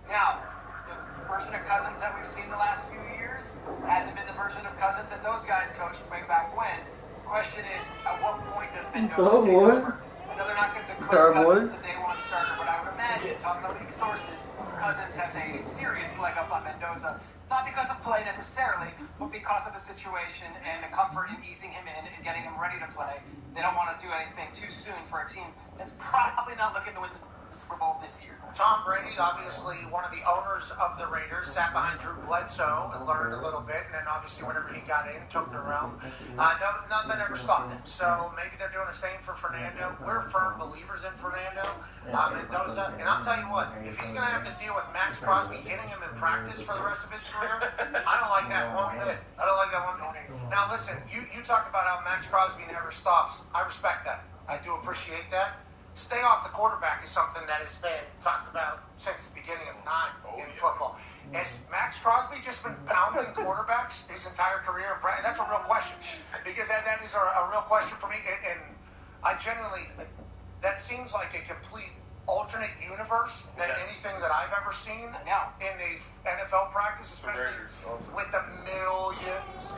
E: Now, the version of Cousins that we've seen the last few years hasn't been the version of Cousins that those guys coached way back when. The question is, at what point does Mendoza take over? I know they're not going to declare Cousins the day one starter, but I would imagine, talking to league sources, Cousins has a serious leg up on Mendoza. Not because of play necessarily, but because of the situation and the comfort in easing him in and getting him ready to play. They don't want to do anything too soon for a team that's probably not looking to win the Super Bowl this year.
P: Tom Brady, obviously one of the owners of the Raiders, sat behind Drew Bledsoe and learned a little bit, and then obviously whenever he got in, took the realm. Nothing ever stopped him. So maybe they're doing the same for Fernando. We're firm believers in Fernando Mendoza, and I'll tell you what, if he's going to have to deal with Max Crosby hitting him in practice for the rest of his career, I don't like that one bit. I don't like that one bit. Now listen, you talked about how Max Crosby never stops. I respect that. I do appreciate that. Stay off the quarterback is something that has been talked about since the beginning of time in football. Has Max Crosby just been pounding quarterbacks his entire career? That's a real question. Because that is a real question for me. And I genuinely, that seems like a complete alternate universe than anything that I've ever seen in a NFL practice, especially with the millions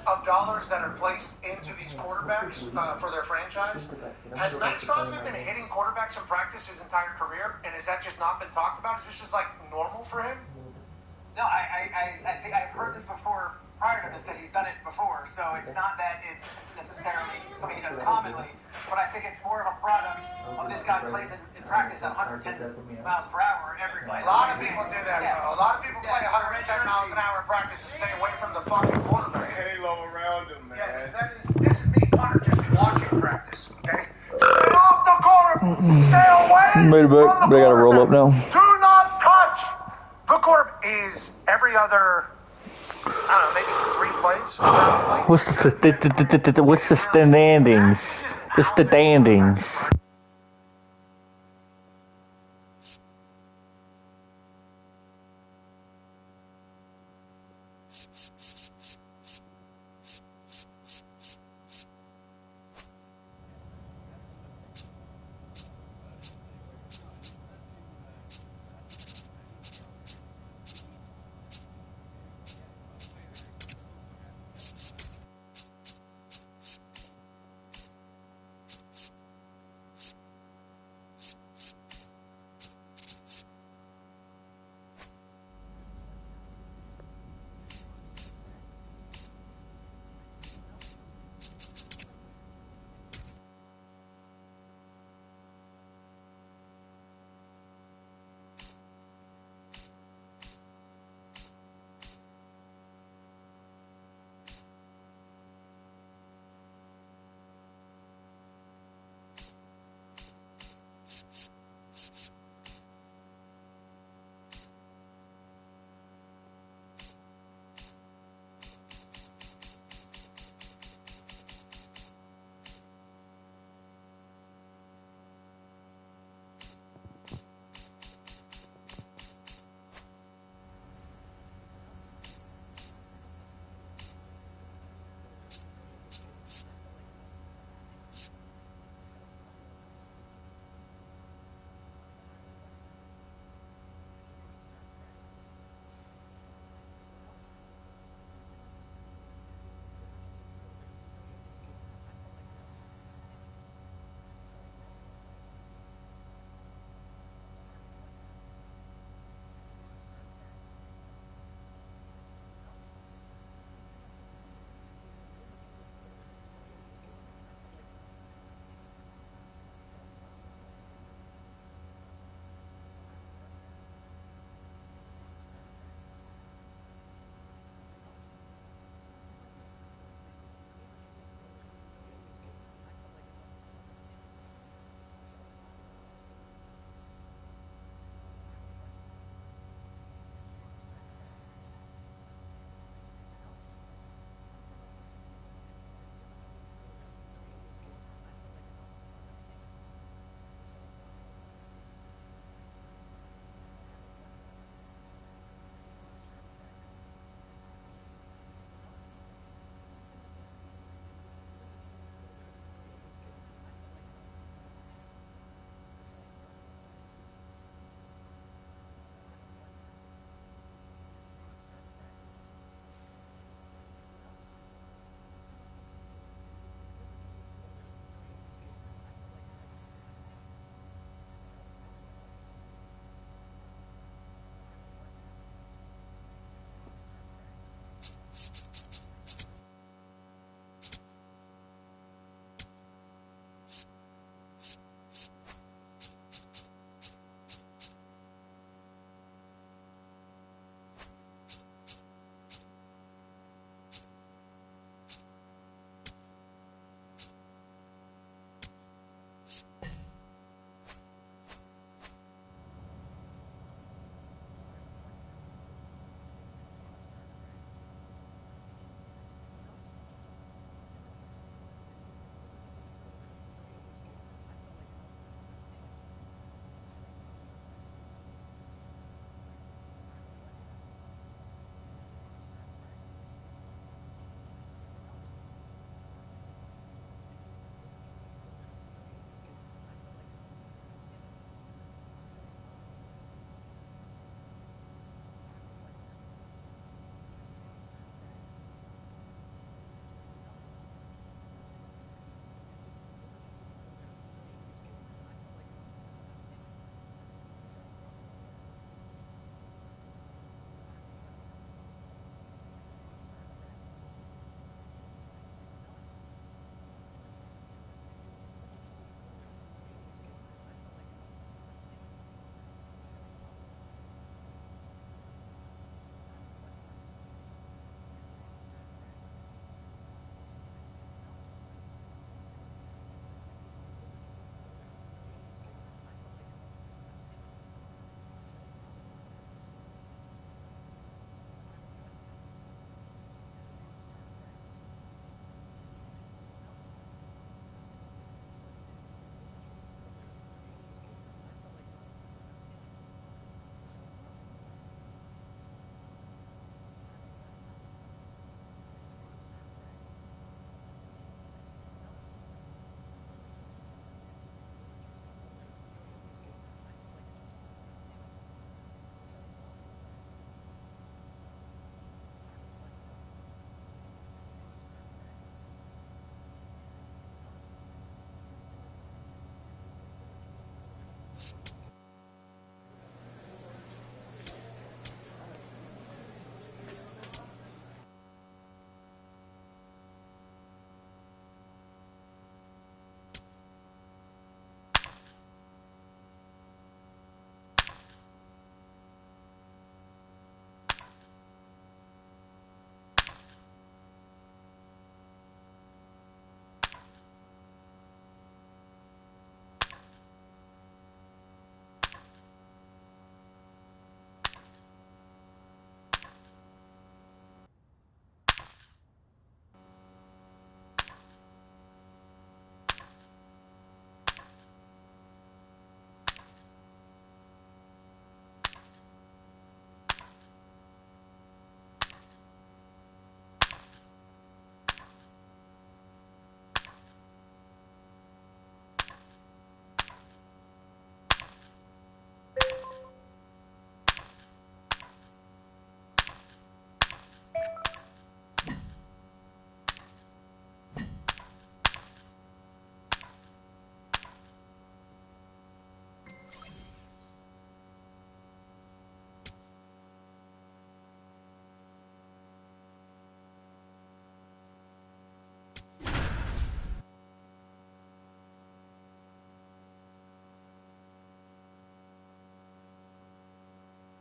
P: of dollars that are placed into these quarterbacks for their franchise. Has Max Crosby been hitting quarterbacks in practice his entire career, and has that just not been talked about? Is this just like normal for him?
E: No, I think I've heard this before. Prior to this, that he's done it before, so it's not that it's necessarily something he does commonly, but I think it's more of a product of this guy plays in practice at 110 miles per hour every play.
P: A lot of people do that, bro. A lot of people play 110 miles an hour in practice to stay away from the fucking quarterback.
R: Halo around him, man.
P: This is me punter just watching practice, okay? Stay off the quarter. Stay away
A: Wait a bit.
P: from the
A: They gotta roll up now.
P: Do not touch the quarter. Is every other, I don't know, maybe 3 plays?
A: What's the standings? The standings.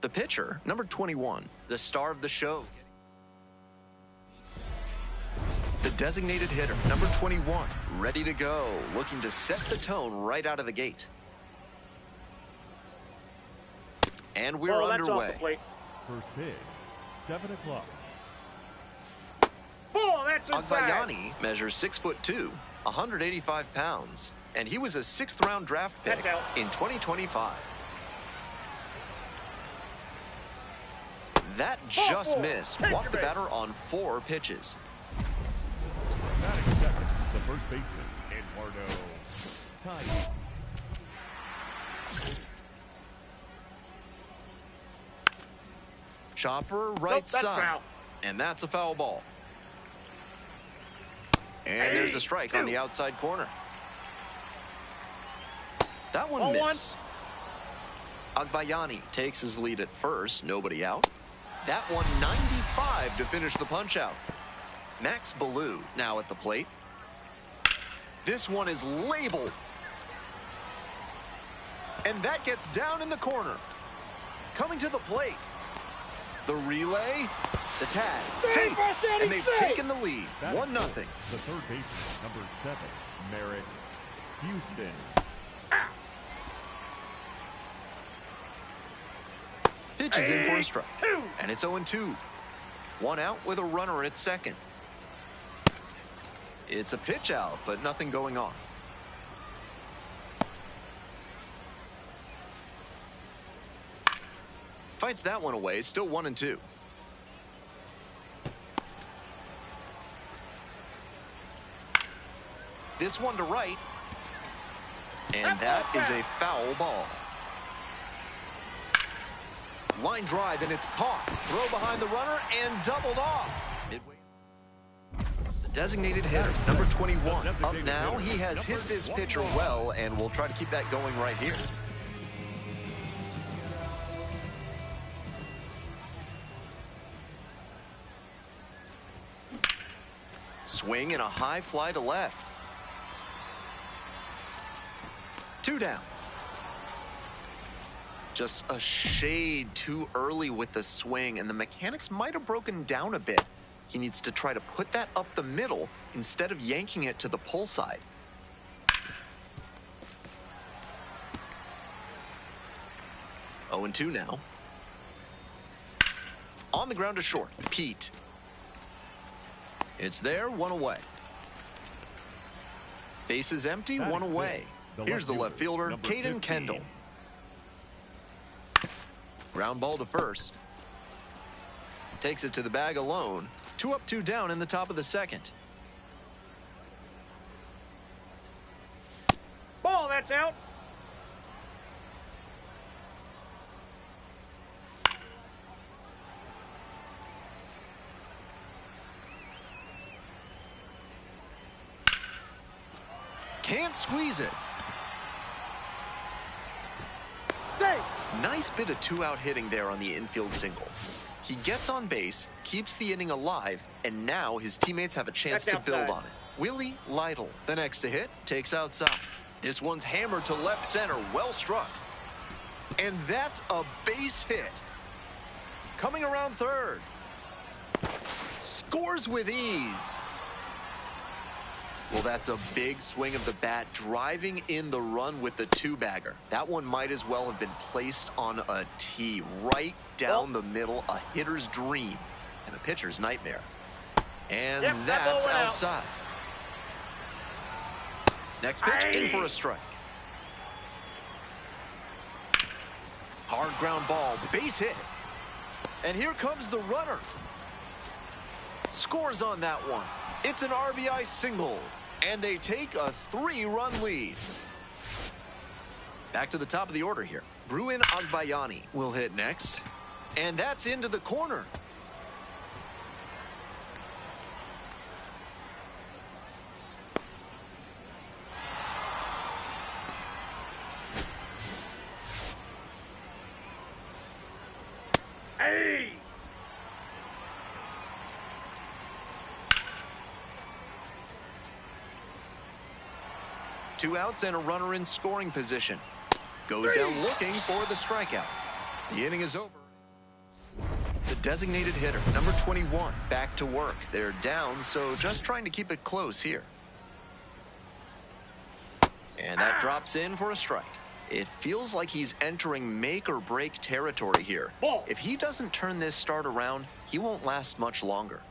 B: The pitcher, number 21, the star of the show. The designated hitter, number 21, ready to go, looking to set the tone right out of the gate. And we're underway.
F: First pitch, 7 o'clock.
O: Ball, that's inside.
B: Agbayani measures 6'2", 185 pounds, and he was a 6th-round draft pick in 2025. That just missed. Walked the batter on 4 pitches.
F: Batting second, the first baseman, Eduardo Ty.
B: Chopper right side, and that's a foul ball. And there's a strike on the outside corner. That one missed. Agbayani takes his lead at first, nobody out. That one 95 to finish the punch-out. Max Ballou now at the plate. This one is labeled. And that gets down in the corner. Coming to the plate. The relay, the tag, safe, and they've taken the lead, 1-0.
F: The third baseman, number 7, Merrick Houston.
B: Pitch is in for a strike, and it's 0-2. 1 out with a runner at second. It's a pitch out, but nothing going on. Fights that one away, still 1-2. This one to right. And that is a foul ball. Line drive, and it's caught. Throw behind the runner and doubled off. Midway. The designated hitter, number 21. Up now, he has hit this pitcher well, and we'll try to keep that going right here. Swing and a high fly to left. 2 down. Just a shade too early with the swing, and the mechanics might have broken down a bit. He needs to try to put that up the middle instead of yanking it to the pull side. Oh, 0-2 now. On the ground to short, Pete. It's there, 1 away. Base is empty, 1 away. Here's the left fielder, Caden Kendall. Ground ball to first. Takes it to the bag alone. 2 up, 2 down in the top of the second.
O: Ball, that's out.
B: Can't squeeze it.
O: Safe.
B: Nice bit of 2-out hitting there on the infield single. He gets on base, keeps the inning alive, and now his teammates have a chance to build on it. Willie Lytle, the next to hit, takes outside. This one's hammered to left center, well struck. And that's a base hit. Coming around third. Scores with ease. Well, that's a big swing of the bat, driving in the run with the 2-bagger. That one might as well have been placed on a tee, right down the middle, a hitter's dream and a pitcher's nightmare. And that's outside. Next pitch, in for a strike. Hard ground ball, base hit. And here comes the runner. Scores on that one. It's an RBI single. And they take a 3-run lead. Back to the top of the order here. Bruin Agbayani will hit next. And that's into the corner.
O: Hey!
B: Two outs and a runner in scoring position. Goes down looking for the strikeout. The inning is over. designated hitter, number 21, back to work. They're down, so just trying to keep it close here. And that drops in for a strike. It feels like he's entering make-or-break territory here. If he doesn't turn this start around, he won't last much longer.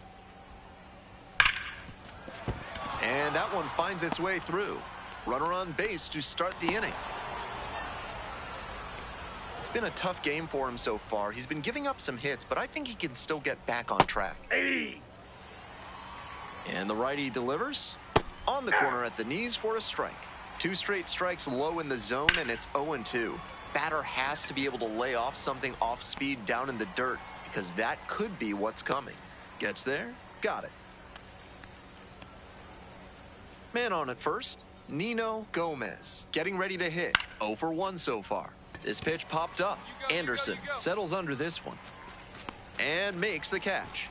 B: And that one finds its way through. Runner on base to start the inning. It's been a tough game for him so far. He's been giving up some hits, but I think he can still get back on track. And the righty delivers on the corner at the knees for a strike. 2 straight strikes low in the zone, and it's 0-2. Batter has to be able to lay off something off speed down in the dirt, because that could be what's coming. Gets there, got it. Man on at first, Nino Gomez, getting ready to hit. 0 for 1 so far. This pitch popped up. Anderson settles under this one and makes the catch.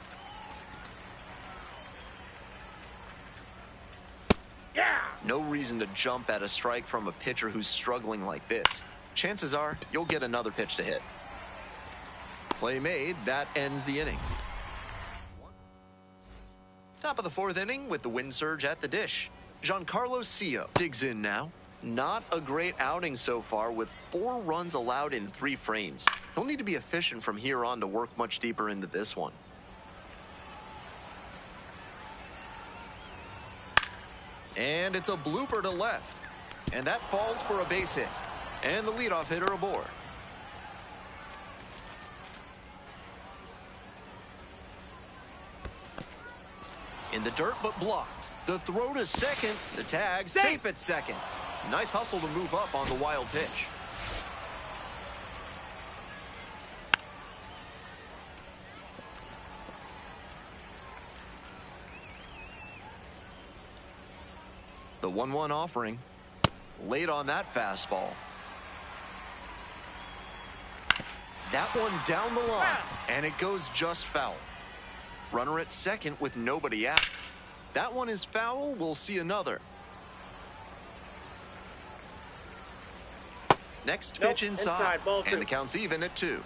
O: Yeah.
B: No reason to jump at a strike from a pitcher who's struggling like this. Chances are you'll get another pitch to hit. Play made. That ends the inning. Top of the 4th inning with the wind surge at the dish. Giancarlo Cio digs in now. Not a great outing so far with 4 runs allowed in 3 frames. He'll need to be efficient from here on to work much deeper into this one. And it's a blooper to left. And that falls for a base hit. And the leadoff hitter aboard. In the dirt, but blocked. The throw to second. The tag safe at second. Nice hustle to move up on the wild pitch. The 1-1 offering. Late on that fastball. That one down the line. And it goes just foul. Runner at second with nobody out. That one is foul. We'll see another. Next pitch inside and the count's even at 2.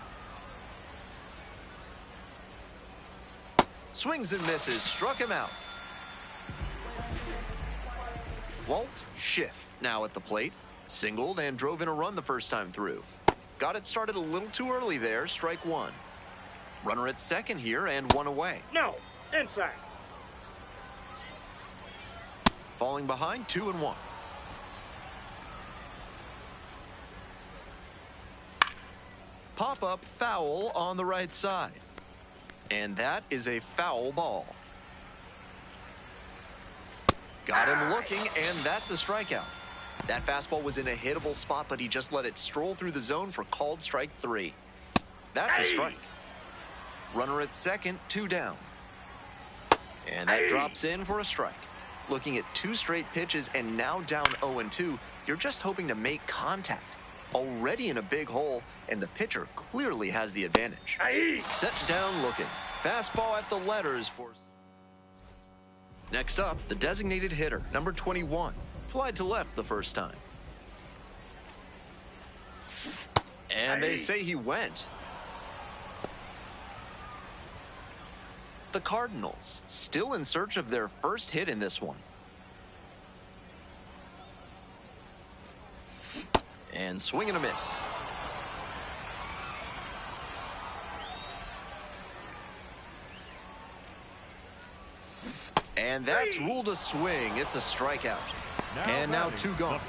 B: Swings and misses, struck him out. Walt Schiff now at the plate. Singled and drove in a run the first time through. Got it started a little too early there, strike 1. Runner at second here and 1 away.
O: No, inside.
B: Falling behind, 2-1. Pop-up foul on the right side. And that is a foul ball. Got him looking, and that's a strikeout. That fastball was in a hittable spot, but he just let it stroll through the zone for called strike 3. That's a strike. Runner at second, 2 down. And that drops in for a strike. Looking at 2 straight pitches and now down 0-2, you're just hoping to make contact. Already in a big hole, and the pitcher clearly has the advantage. Set down looking. Fastball at the letters for... Next up, the designated hitter, number 21. Flied to left the first time. And they say he went. The Cardinals, still in search of their first hit in this one. And swing and a miss. And that's ruled a swing. It's a strikeout. And now 2 gone.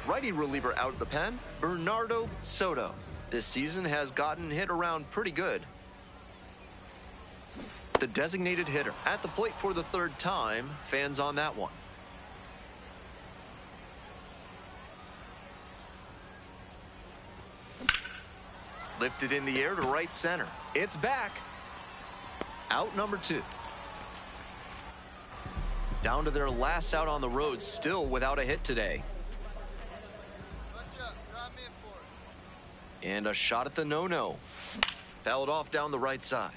B: Righty reliever out of the pen, Bernardo Soto. This season has gotten hit around pretty good. The designated hitter at the plate for the 3rd time. Fans on that one. Lifted in the air to right center. It's back. Out number 2. Down to their last out on the road, still without a hit today. And a shot at the no-no. Fouled off down the right side.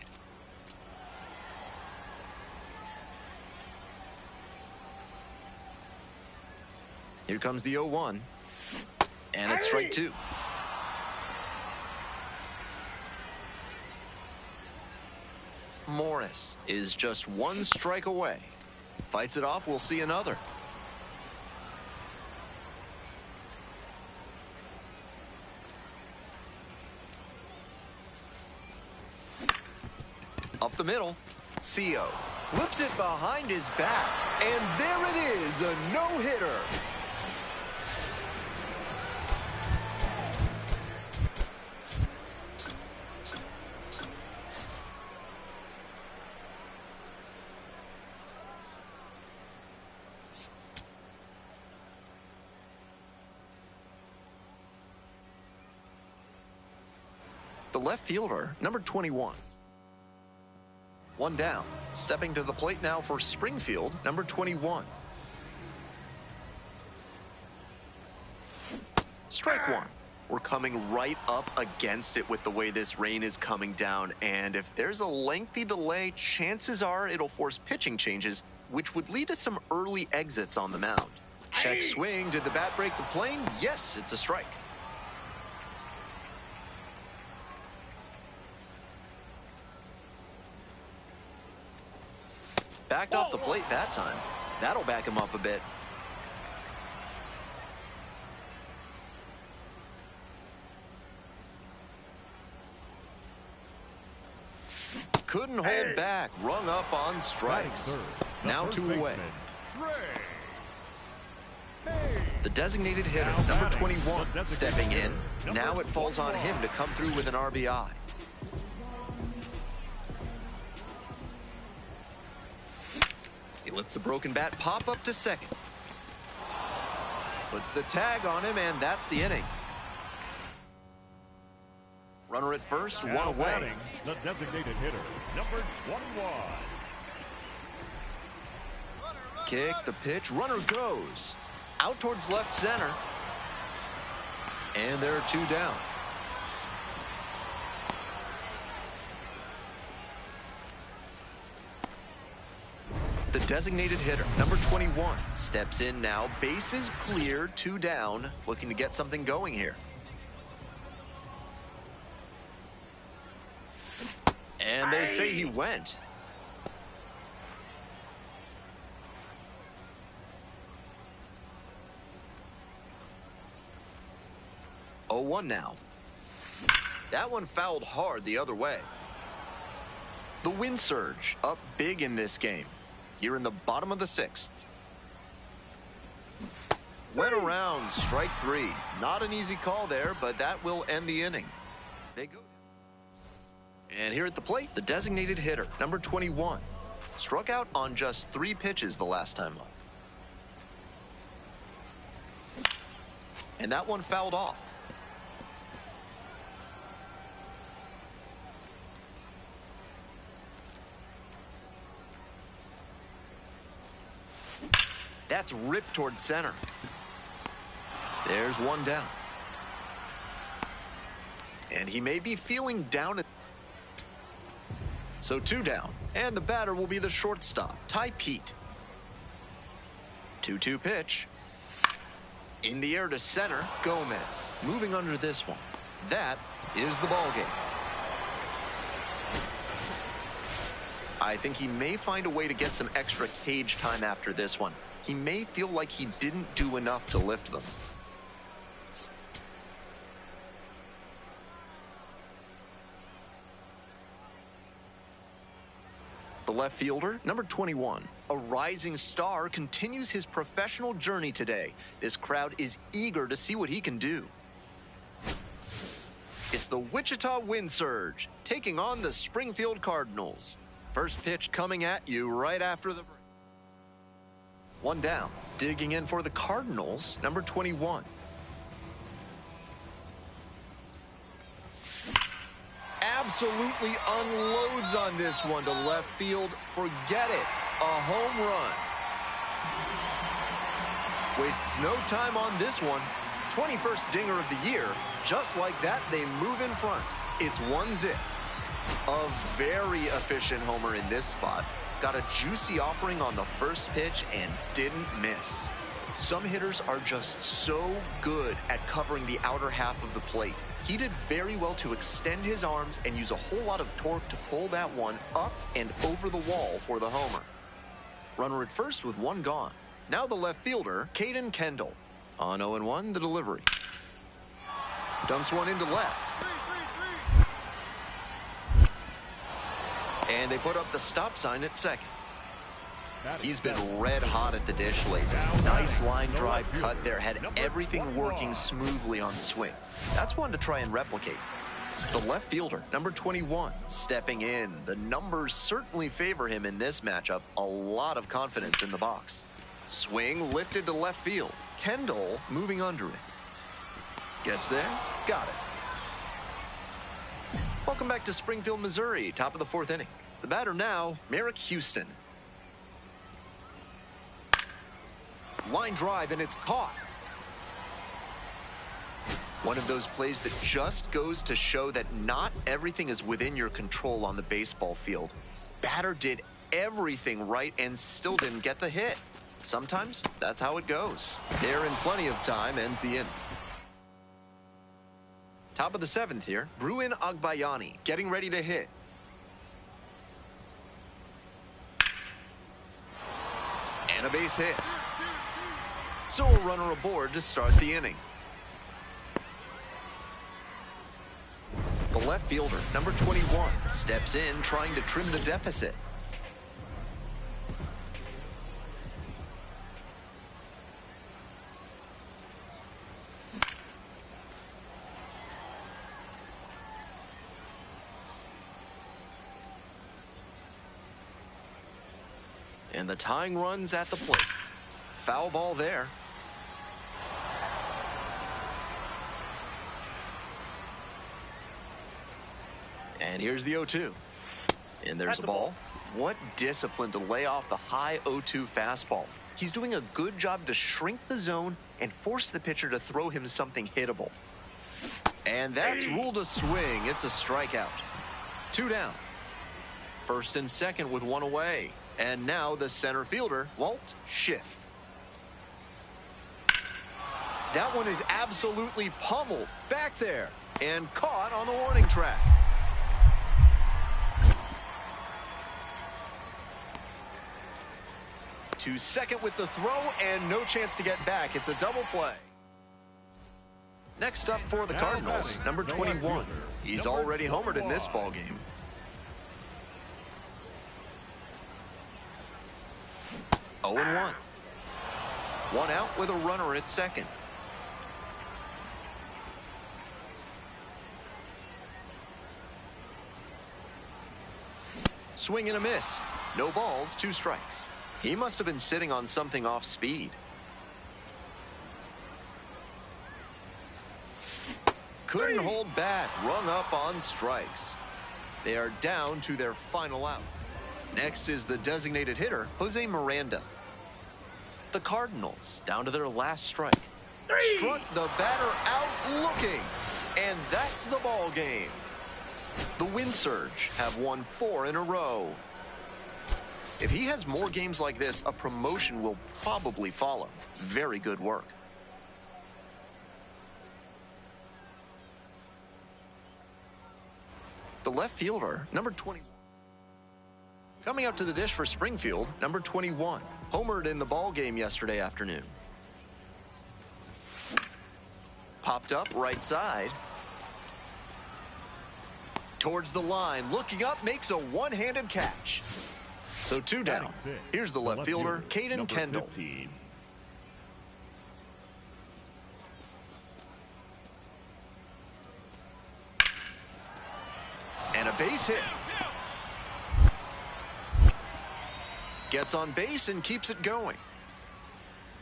B: Here comes the 0-1. And it's strike 2. Morris is just one strike away. Fights it off, we'll see another. Up the middle, Co flips it behind his back, and there it is, a no-hitter. The left fielder, number 21. One down. Stepping to the plate now for Springfield, number 21. Strike one. We're coming right up against it with the way this rain is coming down, and if there's a lengthy delay, chances are it'll force pitching changes, which would lead to some early exits on the mound. Check swing. Did the bat break the plane? Yes, it's a strike. Backed off the plate that time. That'll back him up a bit. Couldn't hold back. Rung up on strikes. Now 2 away. The designated hitter, number 21, stepping in. Now it falls on him to come through with an RBI. He lets the broken bat pop up to second. Puts the tag on him, and that's the inning. Runner at first, one away.
F: The designated hitter, number 21.
B: Kick, the pitch, runner goes. Out towards left center. And there are 2 down. The designated hitter, number 21, steps in now. Bases clear, 2 down, looking to get something going here. And they say he went. Oh, 0-1 now. That one fouled hard the other way. The wind surge up big in this game. Here in the bottom of the 6th. Went around, strike 3. Not an easy call there, but that will end the inning. They go. And here at the plate, the designated hitter, number 21. Struck out on just 3 pitches the last time up. And that one fouled off. That's ripped towards center. There's 1 down. And he may be feeling down. So 2 down. And the batter will be the shortstop, Ty Pete. 2-2 pitch. In the air to center, Gomez. Moving under this one. That is the ball game. I think he may find a way to get some extra cage time after this one. He may feel like he didn't do enough to lift them. The left fielder, number 21, a rising star, continues his professional journey today. This crowd is eager to see what he can do. It's the Wichita Wind Surge taking on the Springfield Cardinals. First pitch coming at you right after the break. 1 down. Digging in for the Cardinals, number 21. Absolutely unloads on this one to left field. Forget it. A home run. Wastes no time on this one. 21st dinger of the year. Just like that, they move in front. It's 1-0. A very efficient homer in this spot. Got a juicy offering on the first pitch and didn't miss. Some hitters are just so good at covering the outer half of the plate. He did very well to extend his arms and use a whole lot of torque to pull that one up and over the wall for the homer. Runner at first with one gone. Now the left fielder, Caden Kendall. On 0-1, the delivery. Dumps one into left. And they put up the stop sign at second. He's been red hot at the dish lately. Nice line drive cut there. Had everything working smoothly on the swing. That's one to try and replicate. The left fielder, number 21, stepping in. The numbers certainly favor him in this matchup. A lot of confidence in the box. Swing lifted to left field. Kendall moving under it. Gets there. Got it. Welcome back to Springfield, Missouri. Top of the fourth inning. The batter now, Merrick Houston. Line drive, and it's caught. One of those plays that just goes to show that not everything is within your control on the baseball field. Batter did everything right and still didn't get the hit. Sometimes that's how it goes. There in plenty of time ends the inning. Top of the seventh here, Bruin Agbayani getting ready to hit. And a base hit. So a runner aboard to start the inning. The left fielder, number 21, steps in trying to trim the deficit. And the tying run's at the plate. Foul ball there. And here's the 0-2. And there's the ball. What discipline to lay off the high 0-2 fastball. He's doing a good job to shrink the zone and force the pitcher to throw him something hittable. And that's ruled a swing. It's a strikeout. 2 down. First and second with 1 away. And now the center fielder, Walt Schiff. That one is absolutely pummeled back there and caught on the warning track. To second with the throw and no chance to get back. It's a double play. Next up for the Cardinals, number 21. He's already homered in this ballgame. Oh, 0-1. One out with a runner at second. Swing and a miss. No balls, 2 strikes. He must have been sitting on something off speed. Couldn't hold back, rung up on strikes. They are down to their final out. Next is the designated hitter, Jose Miranda. The Cardinals down to their last strike. Struck the batter out looking, and that's the ball game. The Wind Surge have won 4 in a row. If he has more games like this, a promotion will probably follow. Very good work. The left fielder, number 20. Coming up to the dish for Springfield, number 21. Homered in the ball game yesterday afternoon. Popped up right side. Towards the line, looking up, makes a one-handed catch. So 2 down. Here's the left fielder, Caden Kendall.
F: 15.
B: And a base hit. Gets on base and keeps it going.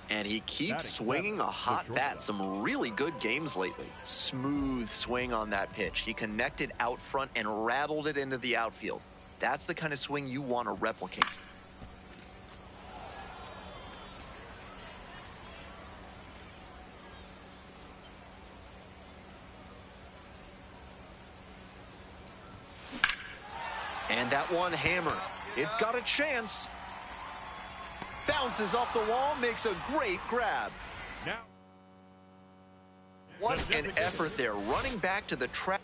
B: And he keeps swinging a hot bat. Some really good games lately. Smooth swing on that pitch. He connected out front and rattled it into the outfield. That's the kind of swing you want to replicate. And that one hammered. It's got a chance. bounces off the wall, makes a great grab.
F: Now,
B: what an effort there, running back to the track.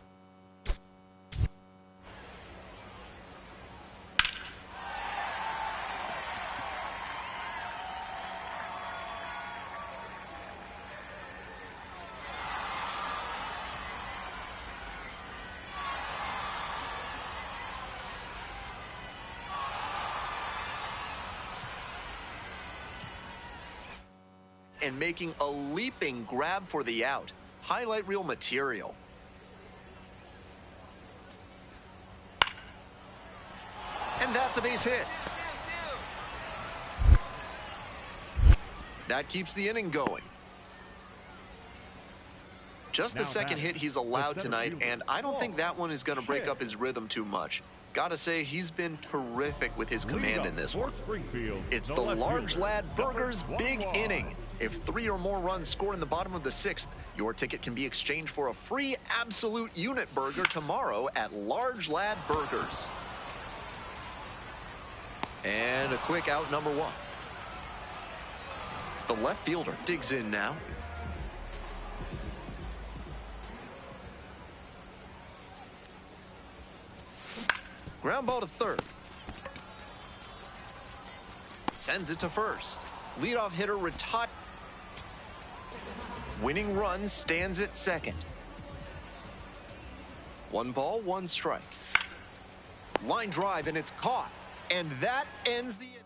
B: And making a leaping grab for the out. Highlight reel material. And that's a base hit. That keeps the inning going. Just the second hit he's allowed tonight, and I don't think that one is going to break up his rhythm too much. Gotta say, he's been terrific with his command in this one. It's the large lad burgers big inning. If 3 or more runs score in the bottom of the 6th, your ticket can be exchanged for a free absolute unit burger tomorrow at Large Lad Burgers. And a quick out, number 1. The left fielder digs in now. Ground ball to third. Sends it to first. Leadoff hitter retires. Winning run stands at second. 1 ball, 1 strike. Line drive, and it's caught. And that ends the inning.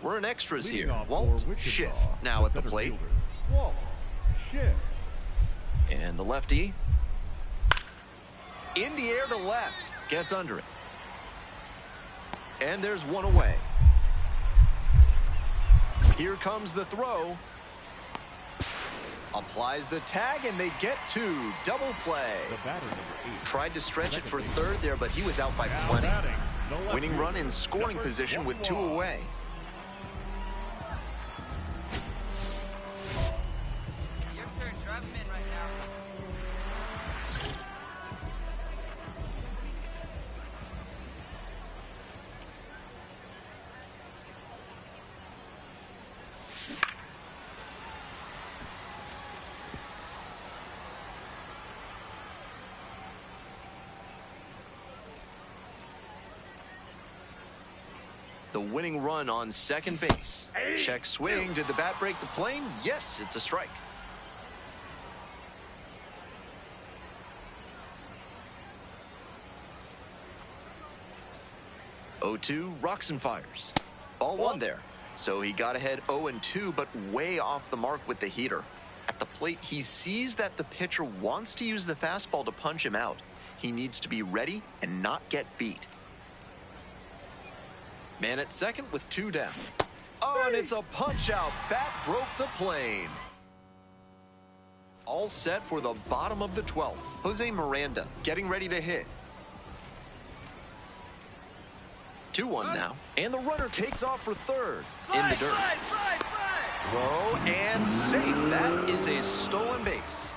B: We're in extras here. Walt Schiff now at the plate.
F: Walt Schiff.
B: And the lefty. In the air to left. Gets under it. And there's 1 away. Here comes the throw. Applies the tag, and they get 2. Double play. Tried to stretch it for third there, but he was out by plenty. Winning run in scoring position with 2 away.
L: Your turn. Drive him in right now.
B: The winning run on second base. Check swing. Did the bat break the plane? Yes, it's a strike. 0-2, rocks and fires. Ball 1 there. So he got ahead 0-2, but way off the mark with the heater. At the plate, he sees that the pitcher wants to use the fastball to punch him out. He needs to be ready and not get beat. Man at second with 2 down. Oh, and it's a punch out. Bat broke the plane. All set for the bottom of the 12th. Jose Miranda getting ready to hit. 2-1 now. And the runner takes off for third. In the dirt. Throw and safe. That is a stolen base.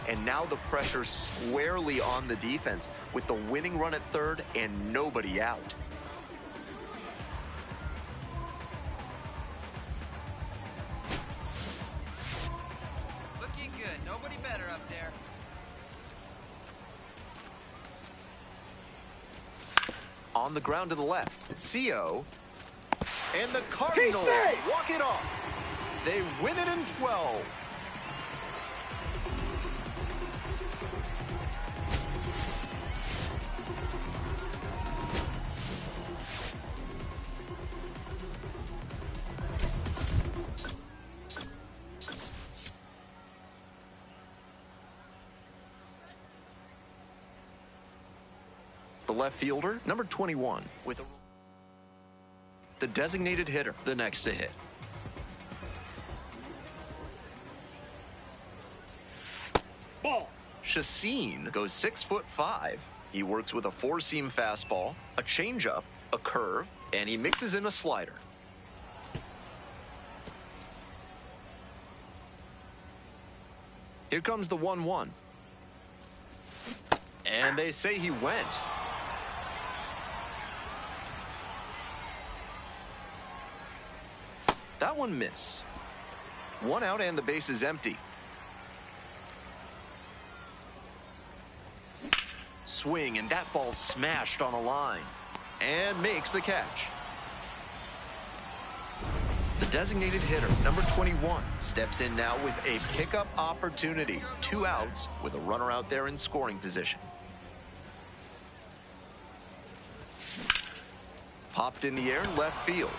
B: And now the pressure squarely on the defense with the winning run at third and nobody out.
L: Looking good. Nobody better up there.
B: On the ground to the left, CO. And the Cardinals walk it off. They win it in 12. The left fielder, number 21, with the designated hitter, the next to hit. Ball. Chacin goes 6'5". He works with a 4-seam fastball, a changeup, a curve, and he mixes in a slider. Here comes the 1-1. And they say he went. That one missed. One out and the base is empty. Swing, and that ball's smashed on a line. And makes the catch. The designated hitter, number 21, steps in now with a pickup opportunity. 2 outs with a runner out there in scoring position. Popped in the air in left field.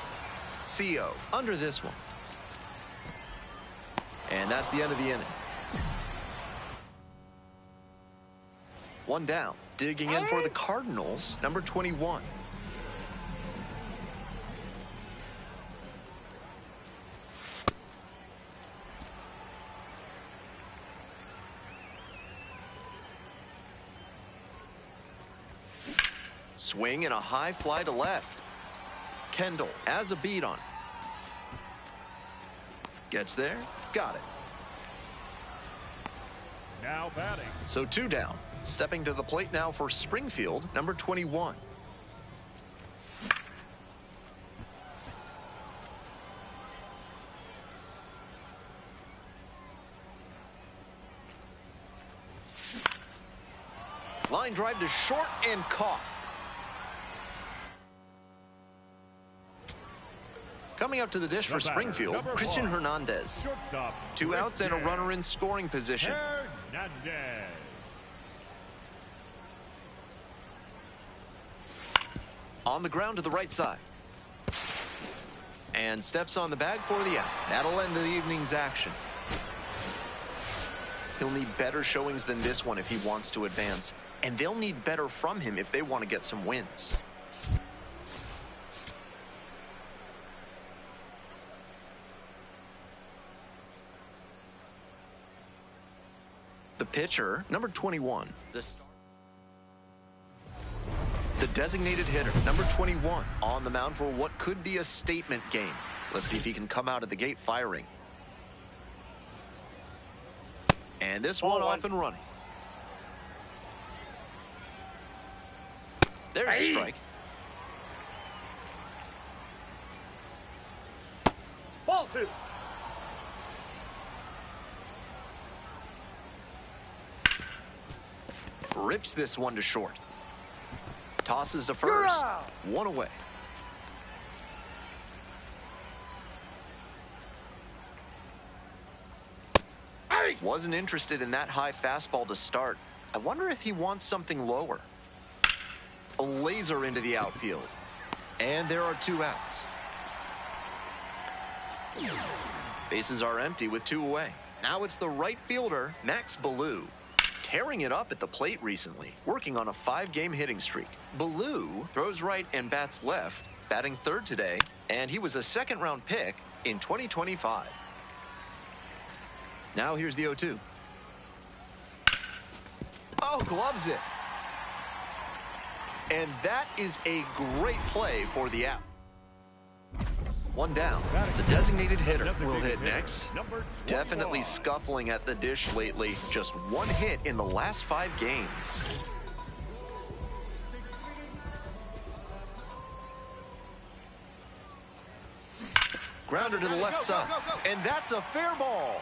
B: CO under this one. And that's the end of the inning. One down. Digging in for the Cardinals, number 21. Swing and a high fly to left. Kendall has a beat on it. Gets there, got it.
F: Now batting.
B: So 2 down. Stepping to the plate now for Springfield, number 21. Line drive to short and caught. Coming up to the dish for Springfield, Christian Hernandez. 2 outs and a runner in scoring position.
F: Hernandez.
B: On the ground to the right side. And steps on the bag for the out. That'll end the evening's action. He'll need better showings than this one if he wants to advance. And they'll need better from him if they want to get some wins. The pitcher, number 21. The designated hitter, number 21, on the mound for what could be a statement game. Let's see if he can come out of the gate firing. And this one off and running. There's a strike.
O: Ball 2.
B: Rips this one to short. Tosses to first. 1 away. Wasn't interested in that high fastball to start. I wonder if he wants something lower. A laser into the outfield. And there are 2 outs. Bases are empty with 2 away. Now it's the right fielder, Max Ballou. Tearing it up at the plate recently, working on a 5-game hitting streak. Ballou throws right and bats left, batting third today, and he was a second-round pick in 2025. Now here's the 0-2. Oh, gloves it. And that is a great play for the out. 1 down. The designated hitter will hit next. Definitely scuffling at the dish lately. Just 1 hit in the last 5 games. Grounder to the left side. And that's a fair ball.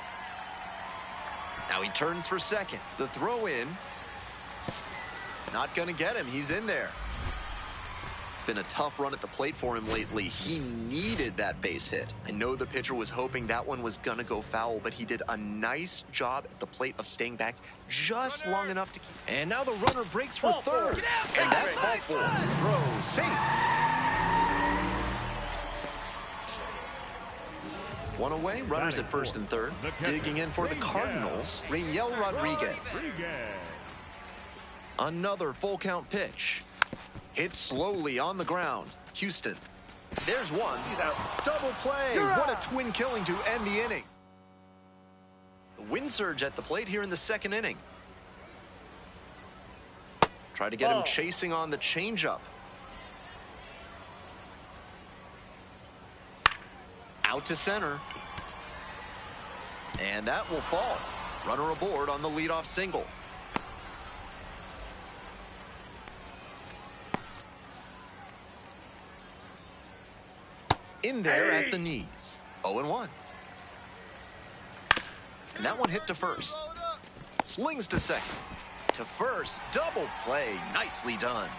B: Now he turns for second. The throw in. Not going to get him. He's in there. Been a tough run at the plate for him lately. He needed that base hit. I know the pitcher was hoping that one was gonna go foul, but he did a nice job at the plate of staying back just long enough to keep. And now the runner breaks for third. And that's ball 4. Throw safe. 1 away, runners at first and third. Digging in for the Cardinals, Raniel Rodriguez. Another full count pitch. Hit slowly on the ground. Houston. There's one. Double play. What a twin killing to end the inning. The wind surge at the plate here in the 2nd inning. Try to get him chasing on the changeup. Out to center. And that will fall. Runner aboard on the leadoff single. In there at the knees. 0-1. And that one hit to first. Slings to second. To first. Double play. Nicely done.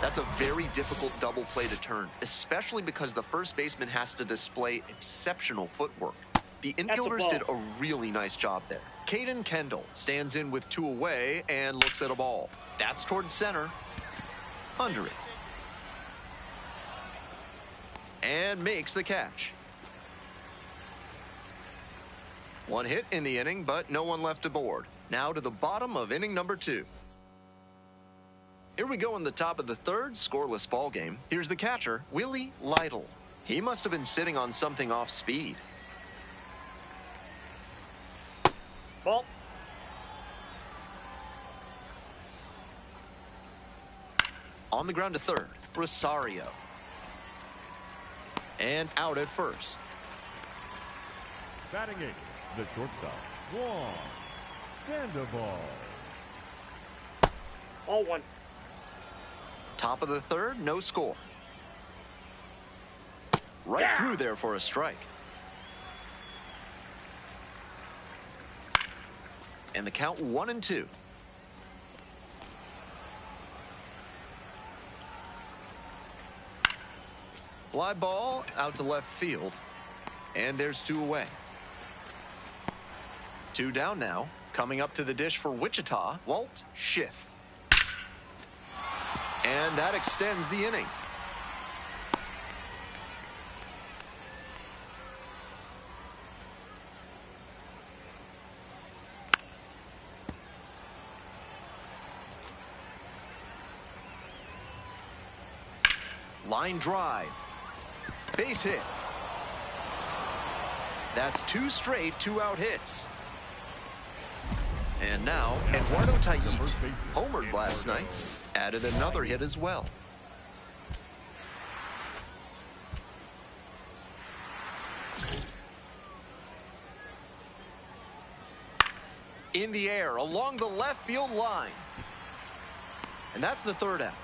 B: That's a very difficult double play to turn, especially because the first baseman has to display exceptional footwork. The infielders did a really nice job there. Caden Kendall stands in with 2 away and looks at a ball. That's towards center. Under it. And makes the catch. 1 hit in the inning, but no one left aboard. Now to the bottom of inning number 2. Here we go in the top of the 3rd, scoreless ball game. Here's the catcher, Willie Lytle. He must have been sitting on something off speed.
Q: Ball.
B: On the ground to 3rd, Rosario. And out at first.
F: Batting 8, the shortstop, Juan Sandoval.
Q: 0-1.
B: Top of the 3rd, no score. Right through there for a strike. And the count 1-2. Fly ball out to left field. And there's 2 away. 2 down now. Coming up to the dish for Wichita, Walt Schiff. And that extends the inning. Line drive. Base hit. That's 2 straight 2-out hits. And now, Eduardo Tait, homered last night, added another hit as well. In the air, along the left field line. And that's the 3rd out.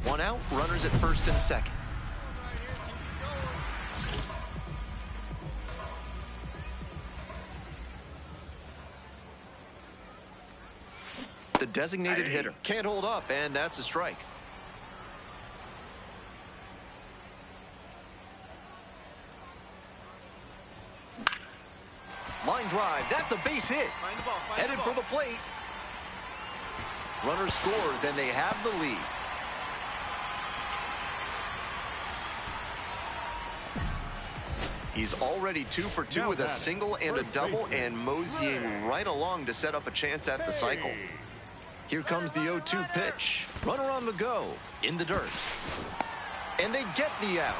B: 1 out, runners at first and second. The designated hitter can't hold up, and that's a strike. Line drive, that's a base hit. Headed for the plate. Runner scores, and they have the lead. He's already 2 for 2 with a single and a double, and moseying right along to set up a chance at the cycle. Here comes the 0-2 pitch. Runner on the go, in the dirt. And they get the out.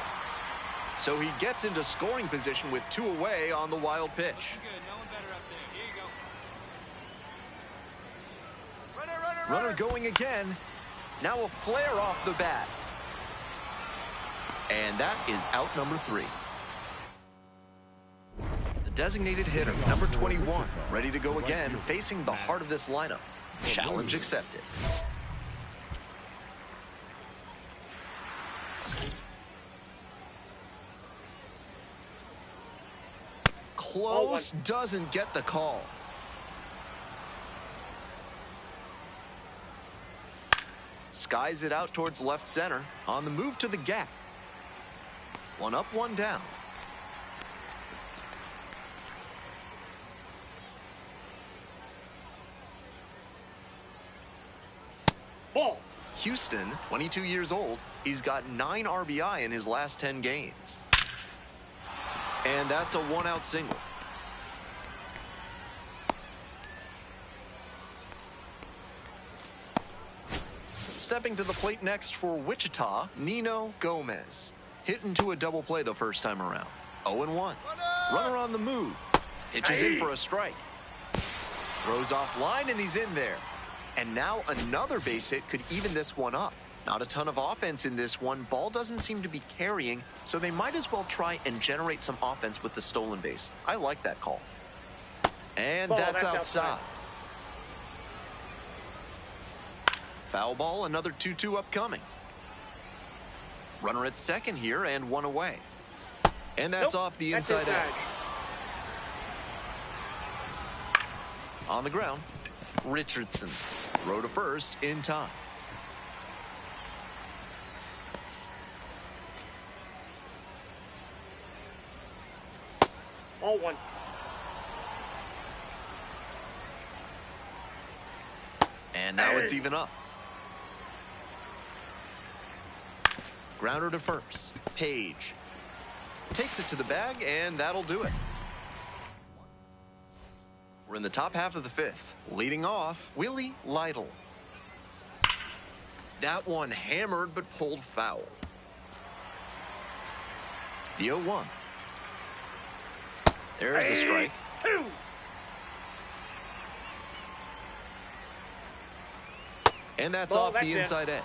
B: So he gets into scoring position with 2 away on the wild pitch. Runner going again. Now a flare off the bat. And that is out number 3. Designated hitter, number 21, ready to go again, facing the heart of this lineup. Challenge accepted. Close, doesn't get the call. Skies it out towards left center, on the move to the gap. 1 up, 1 down.
Q: Ball.
B: Houston, 22 years old, he's got 9 RBI in his last 10 games. And that's a 1-out single. Stepping to the plate next for Wichita, Nino Gomez. Hit into a double play the first time around. 0-1. Runner on the move. Pitches in for a strike. Throws off line, and he's in there. And now another base hit could even this one up. Not a ton of offense in this one. Ball doesn't seem to be carrying, so they might as well try and generate some offense with the stolen base. I like that call. And that's outside. Foul ball, another 2-2 upcoming. Runner at second here and one away. And that's off the inside edge. On the ground, Richardson. Throw to first in time.
Q: All one.
B: And now it's even up. Grounder to first. Page takes it to the bag, and that'll do it. We're in the top half of the fifth. Leading off, Willie Lytle. That one hammered but pulled foul. The 0-1. There's a strike. And that's off the inside edge.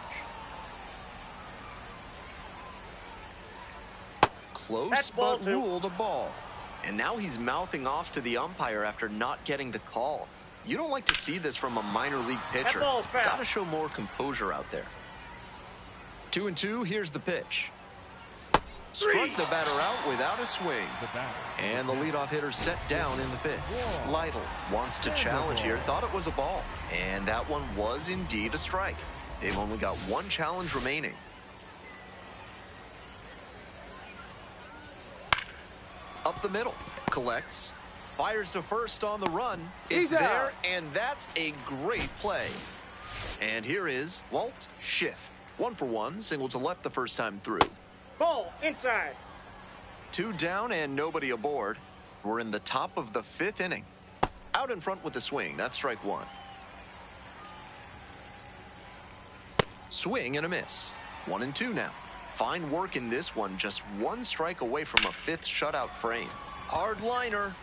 B: Close, but ruled a ball. And now he's mouthing off to the umpire after not getting the call. You don't like to see this from a minor league pitcher. Got to show more composure out there. 2-2, here's the pitch. Struck the batter out without a swing. And the leadoff hitter set down in the fifth. Lytle wants to challenge here, thought it was a ball. And that one was indeed a strike. They've only got one challenge remaining. Up the middle, collects, fires to first on the run. It's there, and that's a great play. And here is Walt Schiff. 1 for 1, single to left the first time through.
Q: Ball inside.
B: 2 down and nobody aboard. We're in the top of the fifth inning. Out in front with the swing, that's strike 1. Swing and a miss. 1-2 now. Fine work in this one, just 1 strike away from a 5th shutout frame. Hard liner.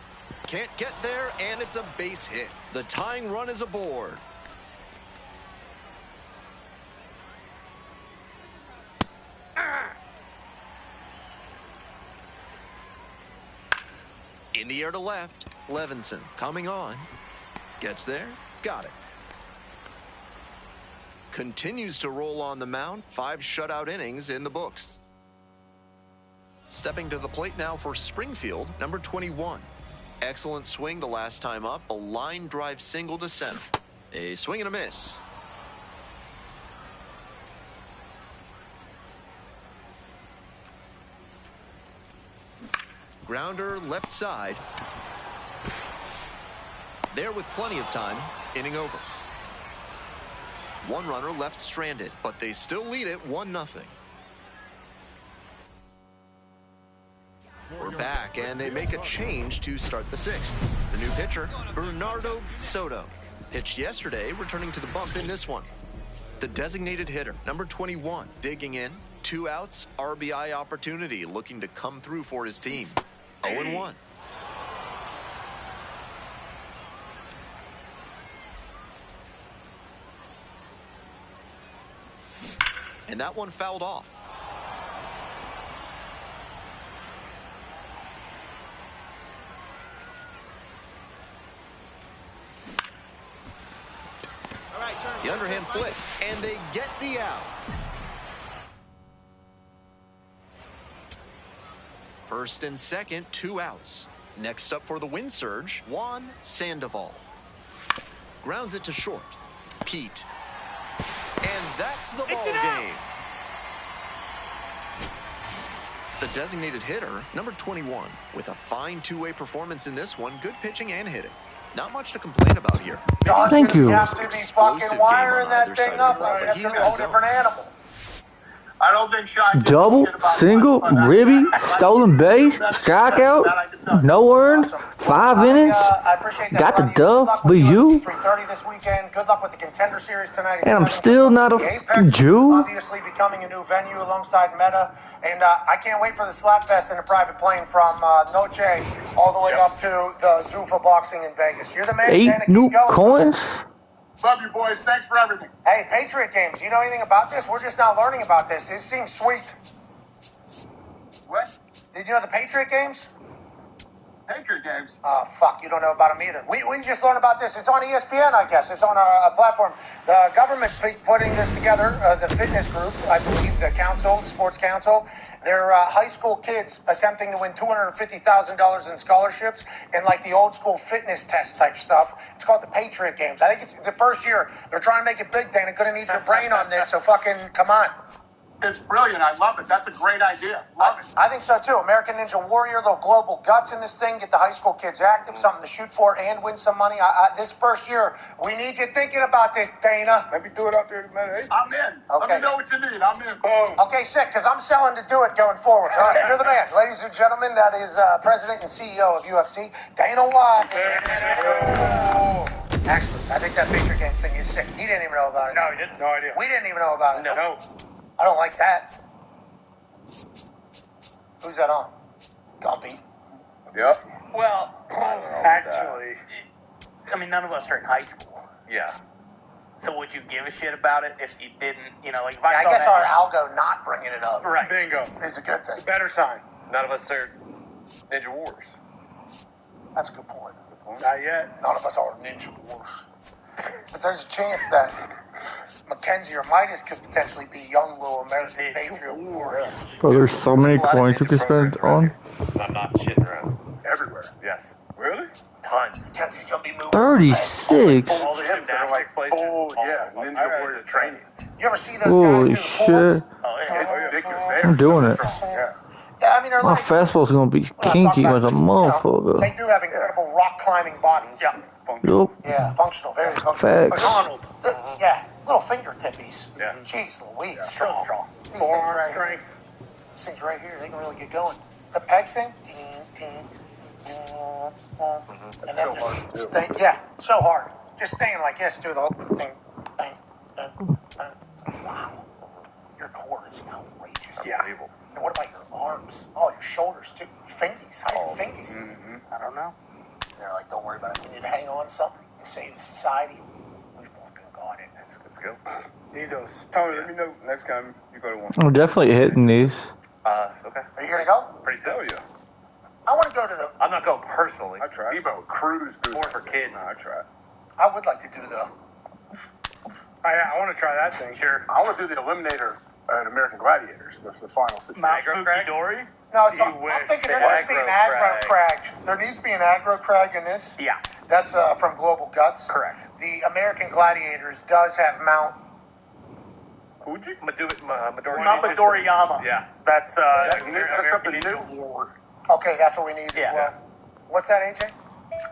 B: Can't get there, and it's a base hit. The tying run is aboard. In the air to left, Levinson coming on. Gets there, got it. Continues to roll on the mound. 5 shutout innings in the books. Stepping to the plate now for Springfield, number 21. Excellent swing the last time up. A line drive single to center. A swing and a miss. Grounder left side. There with plenty of time. Inning over. 1 runner left stranded, but they still lead it 1-0. We're back, and they make a change to start the 6th. The new pitcher, Bernardo Soto, pitched yesterday, returning to the bump in this one. The designated hitter, number 21, digging in. 2 outs, RBI opportunity, looking to come through for his team. 0-1. And that one fouled off. The underhand flip, and they get the out. First and second, 2 outs. Next up for the wind surge, Juan Sandoval. Grounds it to short. Pete. And that's the ball game. The designated hitter, number 21, with a fine 2-way performance in this one. Good pitching and hitting. Not much to complain about here.
A: Thank you.
U: You have to be fucking wiring that thing up. I mean, that's going to be a whole different animal.
C: I don't think Sean
A: Double, single, ribby, stolen base, strikeout, no earned, 5 innings.
U: I appreciate that.
A: Got the W.
U: 3:30 this weekend. Good luck with the Contender Series tonight.
A: And I'm still not a Jew.
U: Obviously becoming a new venue alongside Meta. And I can't wait for the Slap Fest in a private plane from Noche all the way up to the Zuffa Boxing in Vegas. You're the man.
A: 8 new coins.
C: Love you, boys. Thanks for everything.
U: Hey, Patriot games. You know anything about this? We're just now learning about this. It seems sweet.
C: What?
U: Did you know the Patriot games?
S: Patriot games.
U: Fuck, you don't know about them either. We just learned about this. It's on ESPN, I guess. It's on our platform. The government's putting this together, the fitness group, I believe, the council, the sports council. They're high school kids attempting to win $250,000 in scholarships and like the old school fitness test type stuff. It's called the Patriot Games. I think it's the first year. They're trying to make it big, Dana. Gonna need your brain on this, so fucking come on.
S: It's brilliant. I love it. That's a great idea. Love it.
U: I think so too. American Ninja Warrior, little global guts in this thing. Get the high school kids active, something to shoot for, and win some money. This first year, we need you thinking about this, Dana.
S: Maybe do it out there, man. Hey, I'm in.
U: Okay.
S: Let me know what you need. I'm in. Boom.
U: Okay, sick, because I'm selling to do it going forward. All right, you're the man. Ladies and gentlemen, that is President and CEO of UFC, Dana White. Actually, I think that Patriot Games thing is sick. He didn't even know about it.
S: No, he didn't. No idea.
U: We didn't even know about it.
S: No.
U: I don't like that. Who's that on? Gumpy.
S: Yep.
Q: Well,
S: Actually.
Q: I mean, none of us are in high school.
S: Yeah.
Q: So would you give a shit about it if you didn't, like if
U: I
Q: saw
U: guess
Q: that
U: our algo not bringing it up
Q: Right.
S: Bingo.
U: is a good thing.
S: Better sign.
H: None of us are Ninja Wars.
U: That's a good point.
S: Not yet.
U: None of us are Ninja Wars. But there's a chance that Mackenzie or Midas could potentially be young little American Patriot Wars.
A: Bro, there's so many coins you can spend on.
H: I'm not shitting around.
S: Everywhere.
H: Yes.
S: Really?
H: Tons.
U: Mackenzie's gonna be moving.
A: 36.
H: All the gymnastics places.
S: Oh, yeah. Ninja Warrior training.
U: You ever see those
A: Holy
U: guys do the pull-ups?
A: shit.
S: It's ridiculous.
A: I'm doing it.
S: Yeah.
U: Yeah, I mean, they're
A: My
U: like,
A: fastball's gonna be kinky like a
U: they
A: motherfucker.
U: do have incredible rock climbing bodies.
S: Yeah.
A: Yup.
U: Yeah, functional, very functional.
A: Facts.
U: Yeah, little fingertippies.
H: Yeah.
U: Jeez Louise.
S: Strong.
U: These things
S: Forearm
U: right
S: strength.
U: here. These things right here, they can really get going. The peg thing, and then just stay, so hard. Just staying like this, do the whole thing. Wow. Your core is outrageous.
S: Yeah.
U: And what about your arms? Oh, your shoulders too. Fingies. How are your fingies?
Q: I don't know.
U: They're like, don't worry about it. We need to hang on to something to save the society. We've fucking got it.
H: Let's go.
S: Need those. Tony, let me know next time you go to one.
A: I'm definitely hitting these.
H: Okay.
U: Are you gonna go?
H: Pretty soon.
S: Hell yeah.
U: I want to go to the.
H: I'm not going personally.
S: I tried. Debo cruise through.
H: More for kids.
S: No, I tried.
U: I would like to do the.
S: I want to try that thing.
H: Sure.
S: I want to do the Eliminator at American Gladiators. That's the final situation.
Q: Mount Fuki-Dori?
U: No, so I'm thinking there needs to be an aggro crag. There needs to be an aggro crag in this.
Q: Yeah.
U: That's from Global Guts.
Q: Correct.
U: The American Gladiators does have Mount.
H: Fuji?
Q: Mount Midoriyama.
H: Yeah.
Q: That's
S: That's
Q: American
S: something
Q: Ninja
S: new.
Q: War.
U: Okay, that's what we need
Q: Yeah.
U: as well. What's that, AJ?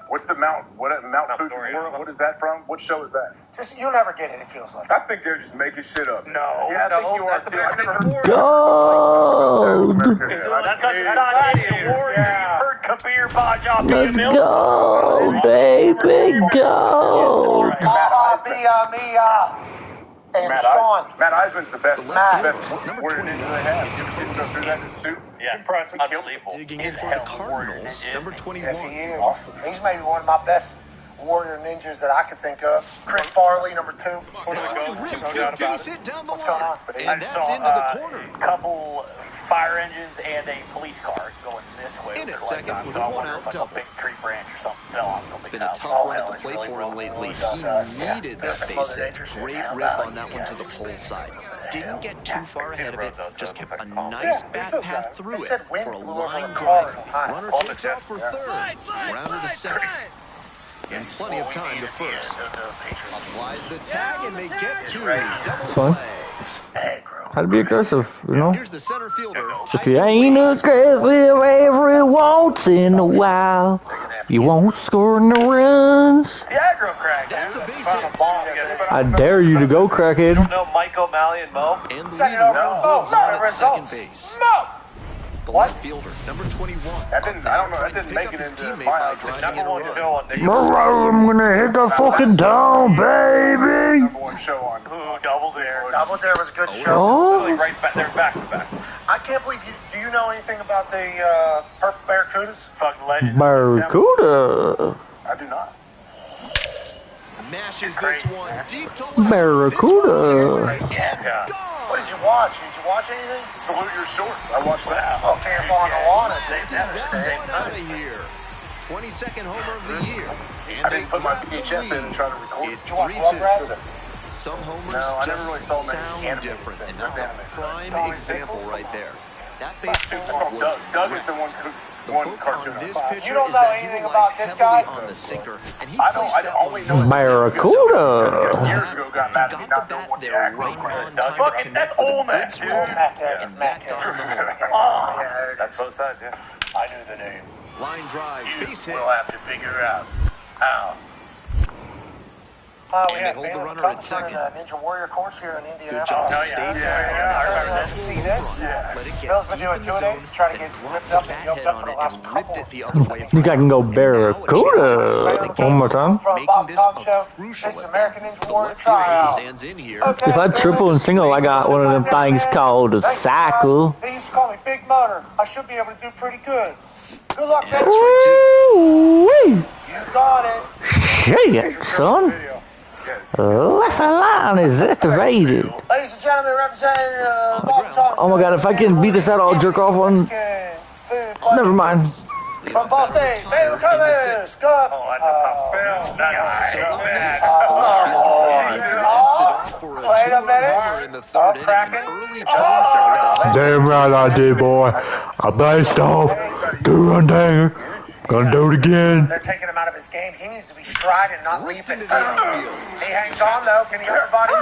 S: What's the Mount? Mount Fuji? What is that from? What show is that?
U: Just you'll never get it. It feels like.
S: I think they're just making shit up.
Q: No,
S: Yeah, I think you
Q: that's
S: are too.
Q: American
S: I've never
Q: Ninja
A: Gold!
Q: That's not Indian Warrior.
S: Yeah.
Q: You've heard Kabir Bajaj be a
A: Let's
Q: mill.
A: go, baby, go!
U: Mia, Mia. And Sean.
S: Matt Eisman's the best.
U: Matt.
S: The best warrior ninja they have. You can go through that in his suit.
Q: Yes.
S: Impressive.
Q: Unbelievable.
B: Digging in for the Cardinals, number 21.
U: Yes, he is. He's maybe one of my best warrior ninjas that I could think of. Chris Farley, number 2.
B: Hit down the
U: What's going on?
B: line.
Q: I
B: And that's
Q: saw
B: into the corner.
Q: a couple fire engines and a police car going this way.
B: In
Q: with
B: at
Q: their lights
B: second
Q: on.
B: with
Q: So
B: a
Q: I wonder
B: one-out
Q: if like
B: double.
Q: a big tree branch or something fell on
B: It's
Q: something's
B: been a
Q: house.
B: tough run at the plate for him lately. He needed that base hit. Great rip on that one to the pull side. Didn't get too far ahead of it, just kept a nice bat path through it for a line drive. Runner takes off for third, rounder to second. And plenty of time to first. Applies the tag and they get two. Double play.
A: How to be aggressive, you know?
B: Here's the center fielder.
A: If you ain't aggressive every once in a while, you won't score no runs.
Q: The aggro crack, dude.
B: That's a base hit.
A: I dare you to go, crackhead.
Q: No Mike O'Malley and Mo?
B: And the
U: Send it
B: leader
U: over to Mo.
B: holds on at
U: Results.
B: second base.
U: Mo!
B: The left fielder, number 21.
S: That didn't. I don't know. That didn't make it
B: His
S: into
B: teammate
S: my
B: by driving in a
Q: Number one
B: run.
Q: show on Nick.
A: I'm gonna hit the fucking dome, baby!
S: number one show on.
Q: Who double dare?
U: Double Dare was a good show.
A: Oh,
Q: Literally right back. They're back to back.
U: I can't believe you. Do you know anything about the Purple Barracudas?
Q: Fucking legends.
A: Barracuda!
S: I do not.
B: Mashes this one deep to left.
A: Barracuda!
Q: Yeah.
U: What did you watch? Did you watch anything?
S: Salute your shorts. I watched that.
U: Oh, Camp on the Lawn.
B: That one out of here.
K: 22nd homer of the year.
S: I didn't put my VHS in and try to record.
K: It's
S: Did you watch Rugrats?
K: Some homers
S: I never
K: just
S: really saw many
K: sound
S: animated
K: different,
S: things.
K: and that's a prime example right there. That
S: Oh,
K: baseball was
S: Doug is the one cartoon.
K: this
U: You don't know anything about this guy?
K: on the sinker, and he
S: I only know
A: Barracuda.
S: years ago got mad at me not knowing what the act was.
Q: Fucking, that's Olmec, dude.
U: It's Matt
S: That's both sides, yeah.
P: I knew the name.
K: Line drive, base hit.
P: We'll have to figure out how.
U: We
K: And
U: had
K: they hold the
U: Bailey
K: runner
U: Cup
K: at second.
U: running a Ninja Warrior course here in Indiana.
K: Good job.
U: Oh,
K: Stay
U: yeah.
K: back.
U: I remember to see this.
K: Let it get
U: Bill's been
K: deep
U: doing
K: in the
U: 2 days
K: zone,
U: to try to
K: then
U: get
K: drop
U: ripped
K: the
U: up and
K: bat
U: yoked
K: head
U: up
K: on
U: for the
K: it
U: last
K: and
U: couple.
K: ripped it the other way.
A: You guys can go Barracuda. One more time.
U: From Bob Tom Show, this is American Ninja Warrior tryout.
K: Stands in here.
U: Okay,
A: If I triple and single, I got one of them things called a cycle.
U: They used to call me Big Motor. I should be able to do pretty good. Good luck, man.
A: Woo-wee.
U: You got it.
A: Shit, son. Left line is activated.
U: Ladies and gentlemen, representing Bob Tom
A: Oh my god, if I can beat this out, I'll jerk off one. Never mind.
U: From Ball State, Baylor Cummings. Go up.
Q: Oh, that's a tough spell.
U: Wait a minute. Oh, cracking.
A: Damn right I did, boy. I blazed off. 2-run dagger. Gonna do it again.
U: They're taking him out of his game. He needs to be striding, not leaping. He hangs on, though. Can he everybody do it?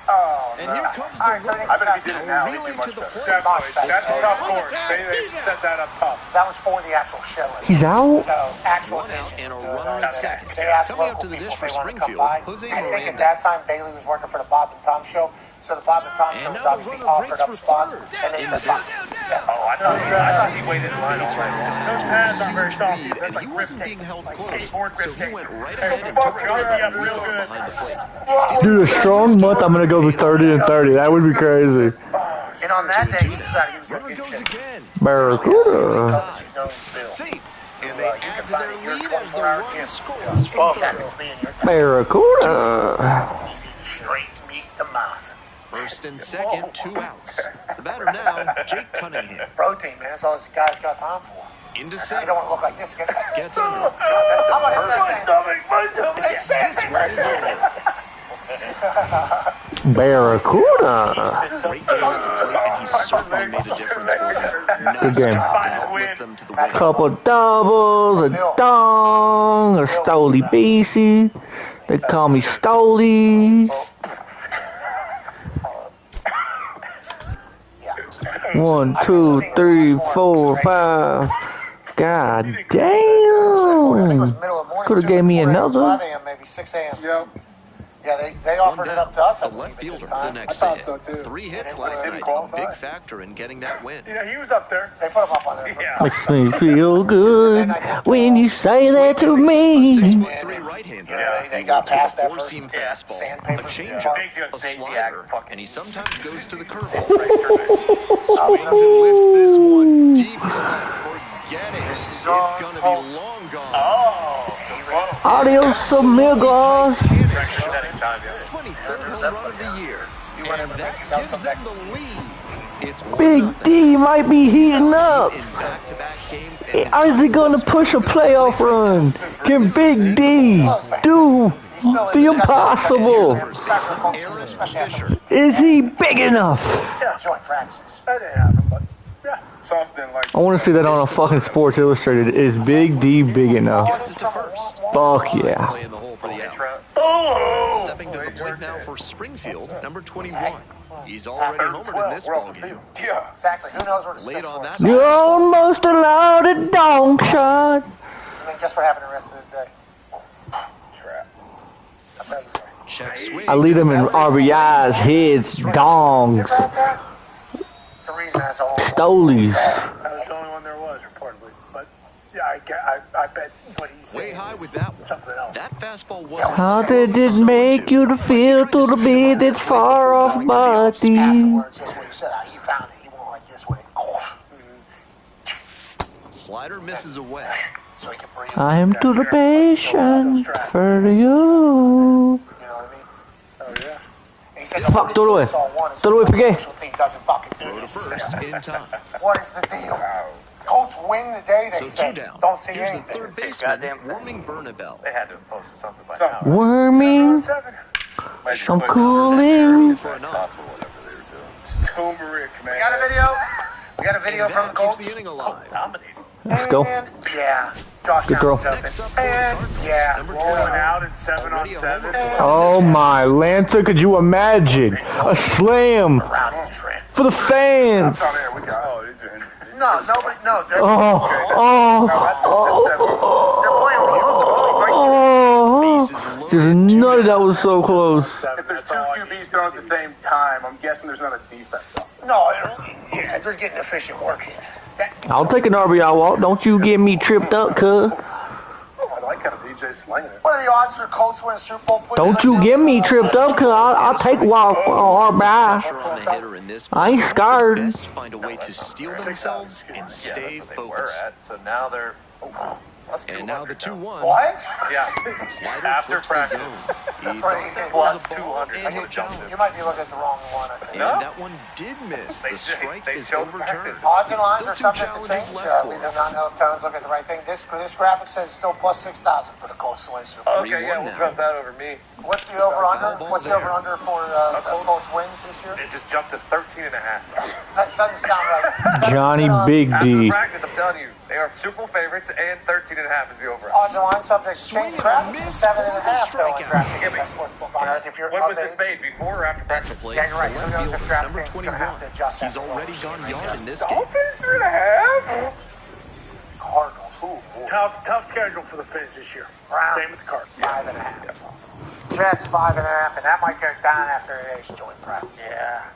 U: Oh,
K: and here comes the
S: I bet if he did it now, he'd be much better.
O: That's a tough course. They set that up tough.
U: That was for the actual show.
A: He's out.
U: So, actual
K: One out
U: attention.
K: and a runner at second.
U: They asked
K: Coming up
U: local
K: to the
U: people
K: dish
U: if they
K: for
U: want to come
K: Springfield,
U: by.
K: Jose
U: I think at
K: Miranda.
U: that time, Bailey was working for the Bob and Tom Show. So the Bob and Tom Show
K: And
U: was
K: now the
U: obviously
K: runner
U: offered
K: breaks
U: up
K: for
U: spots.
K: third.
U: And they said, fuck.
Q: Oh, I know. I see he waited in line all night. Those pads aren't very soft.
K: Lead,
Q: That's
K: and
Q: like
K: he
Q: grip
K: wasn't
Q: tape.
K: being held
Q: Like
K: close,
Q: skateboard grip
K: so he
Q: tape.
K: went right ahead and
Q: Fuck,
K: took
Q: yeah, real good.
K: behind the plate.
A: Dude, a strong month, I'm gonna go with 30 and 30. That would be crazy.
U: And on that day, he decided he was going to
K: Runner
U: get
K: goes
U: shit.
K: again.
A: Barracuda.
K: Safe. And they
U: You
K: add
U: can
K: to
U: find
K: their
U: it here,
K: lead as the
U: 24-hour
K: run
U: gym.
K: scores.
U: Fuck happens me in your
A: Barracuda.
U: Easy to straight meat the mouth.
K: First and second, 2 outs. The batter now, Jake Cunningham.
U: Protein, man. That's all this guy's got time for.
K: Into
U: You
K: second.
U: don't want to look like this guy.
K: Gets under.
U: How about him? My stomach.
K: This one is over.
A: Barracuda.
K: Great game on the plate, and he certainly made a difference for them.
A: Good
K: Nice
A: game.
K: job to help lift them to the win.
A: Couple doubles, a dong, a Stoley BC. They call me Stolies. 1, 2, 3, 4, 5. God damn. Could have gave me another.
U: 5 a.m., maybe 6 a.m.
S: Yep.
U: Yeah, they offered it up to us, I
K: The left
U: believe, at
K: fielder
U: this
K: the
U: time.
K: next
S: I thought
K: day.
S: so, too.
K: 3 hits
U: And it
K: last
U: was-
K: night, a
S: qualify.
K: big factor in getting that win.
O: Yeah, he was up there.
U: They put him up on there.
O: Yeah.
A: Makes me feel good when you say that to me.
K: 6'3" right-hander.
U: Yeah, they got past that first
K: four-seam fastball, a
U: sandpaper.
K: changeup,
Q: Makes you
K: a
Q: Stasiak
K: slider,
Q: fucking-
K: and he sometimes goes to the curveball. Swings and lifts this one deep to left. Forget it. It's gonna be long gone.
Q: Oh.
A: Adios, amigos.
K: 23rd home run of the year. And that gives them the lead. It's
A: Big D might be heating up.
K: in back-to-back games, and
A: Is he gonna push a playoff run? Can Big D do the impossible? Is he big enough?
U: Yeah, joint practices.
O: That didn't happen, but yeah.
S: Sauce didn't like
A: I want to see that on a fucking Sports Illustrated. Is Big D big enough?
K: gets it to first.
A: Fuck yeah.
K: Play in the hole for the out.
Q: Oh!
K: Stepping to the plate now for Springfield, number 21. He's already homered in this ballgame.
S: Yeah.
U: Exactly. Who knows where the
K: Late
U: sticks
K: on
U: were?
K: that
A: You're almost allowed a donk shot.
U: And then guess what happened the rest of the day? Crap. That's what you say.
K: check swing.
A: I lead them in RBIs, hits, dongs,
U: It's a reason that's all.
A: stolies.
O: That was the only one there was, reportedly. But yeah, I bet what he's
K: Way
O: saying
K: high
O: is
K: with that one.
O: something else.
K: That fastball wasn't
A: How did it make you to feel to the beat that's far off my teeth?
U: Afterwards, that's what he said. He found it. He went like this with it.
K: Slider misses away.
U: So he can breathe.
A: I am to the patient for you.
U: You know what I mean?
O: Oh yeah.
U: He said,
A: Fuck, throw it away. Throw it away, Piquet.
U: Team doesn't fucking do this.
K: First in time.
U: What is the deal? Colts win the day, they
B: So
U: say.
B: 2 down.
U: Don't see
B: Here's
U: anything.
B: the third baseman, warming Bernabel.
H: They had to have posted something by now.
A: Worming. Some cooling.
B: For a knock.
D: Turmeric, man.
U: We got a video. We got a video from the Colts.
B: Keeps the inning alive.
A: Let's go.
U: And yeah, Josh
A: Good throw.
U: Townsend's open. And yeah,
O: rolling out at 7-on-7.
A: Oh my Lancer, could you imagine? A slam for the fans.
U: No, nobody. No, they're,
A: Just nutted. That was so close.
S: If there's two QBs throwing at the same time, I'm guessing there's not a defense.
U: no, yeah, they're getting efficient work here.
A: I'll take an RBI walk. Don't you get me tripped up, cuz.
S: I like how DJ's slinging it.
U: What are the odds for Colts win Super Bowl?
A: Don't you get me tripped up, cuz I'll take wild RBI. I ain't scared.
B: Best find a way to steal themselves and stay focused.
H: So now they're.
B: And now the 2-1.
U: What?
H: Yeah.
B: Slider
H: After
B: flips the
H: practice.
B: zone.
U: That's right.
H: Plus 200.
B: And he'll challenge.
U: You might be looking at the wrong one. I think.
B: And that one did miss. The strike is overturned.
U: Odds and lines
B: Still
U: are
B: two
U: subject to
B: challenges
U: change.
B: left
U: We
B: for
U: do
B: him.
U: not know if Tones look at the right thing. This graphic says it's still plus 6,000 for the Colts to win Super Bowl.
H: Okay, yeah, we'll trust that over me.
U: What's the over/under? What's the over/under for the Colts wins this year?
H: It just jumped to 13.5.
U: That doesn't sound right.
A: Johnny Big
H: After
A: D.
H: practice, I'm telling you, they are Super Bowl favorites, and 13.5 is the over.
U: Odds and lines subject to change. Graphics is 7.5 though on DraftKings Sportsbook on Earth. If you're
H: When was this made? Before or after practice?
U: Yeah, you're right. Who knows if DraftKings is going to have to adjust that?
B: He's already gone yard in this game.
U: Dolphins 3.5. Cardinals.
O: Tough schedule for the Fins this year.
U: Browns.
O: Same with the Cardinals.
U: 5.5. Jets 5.5, and that might go down after today's joint practice.
O: Yeah.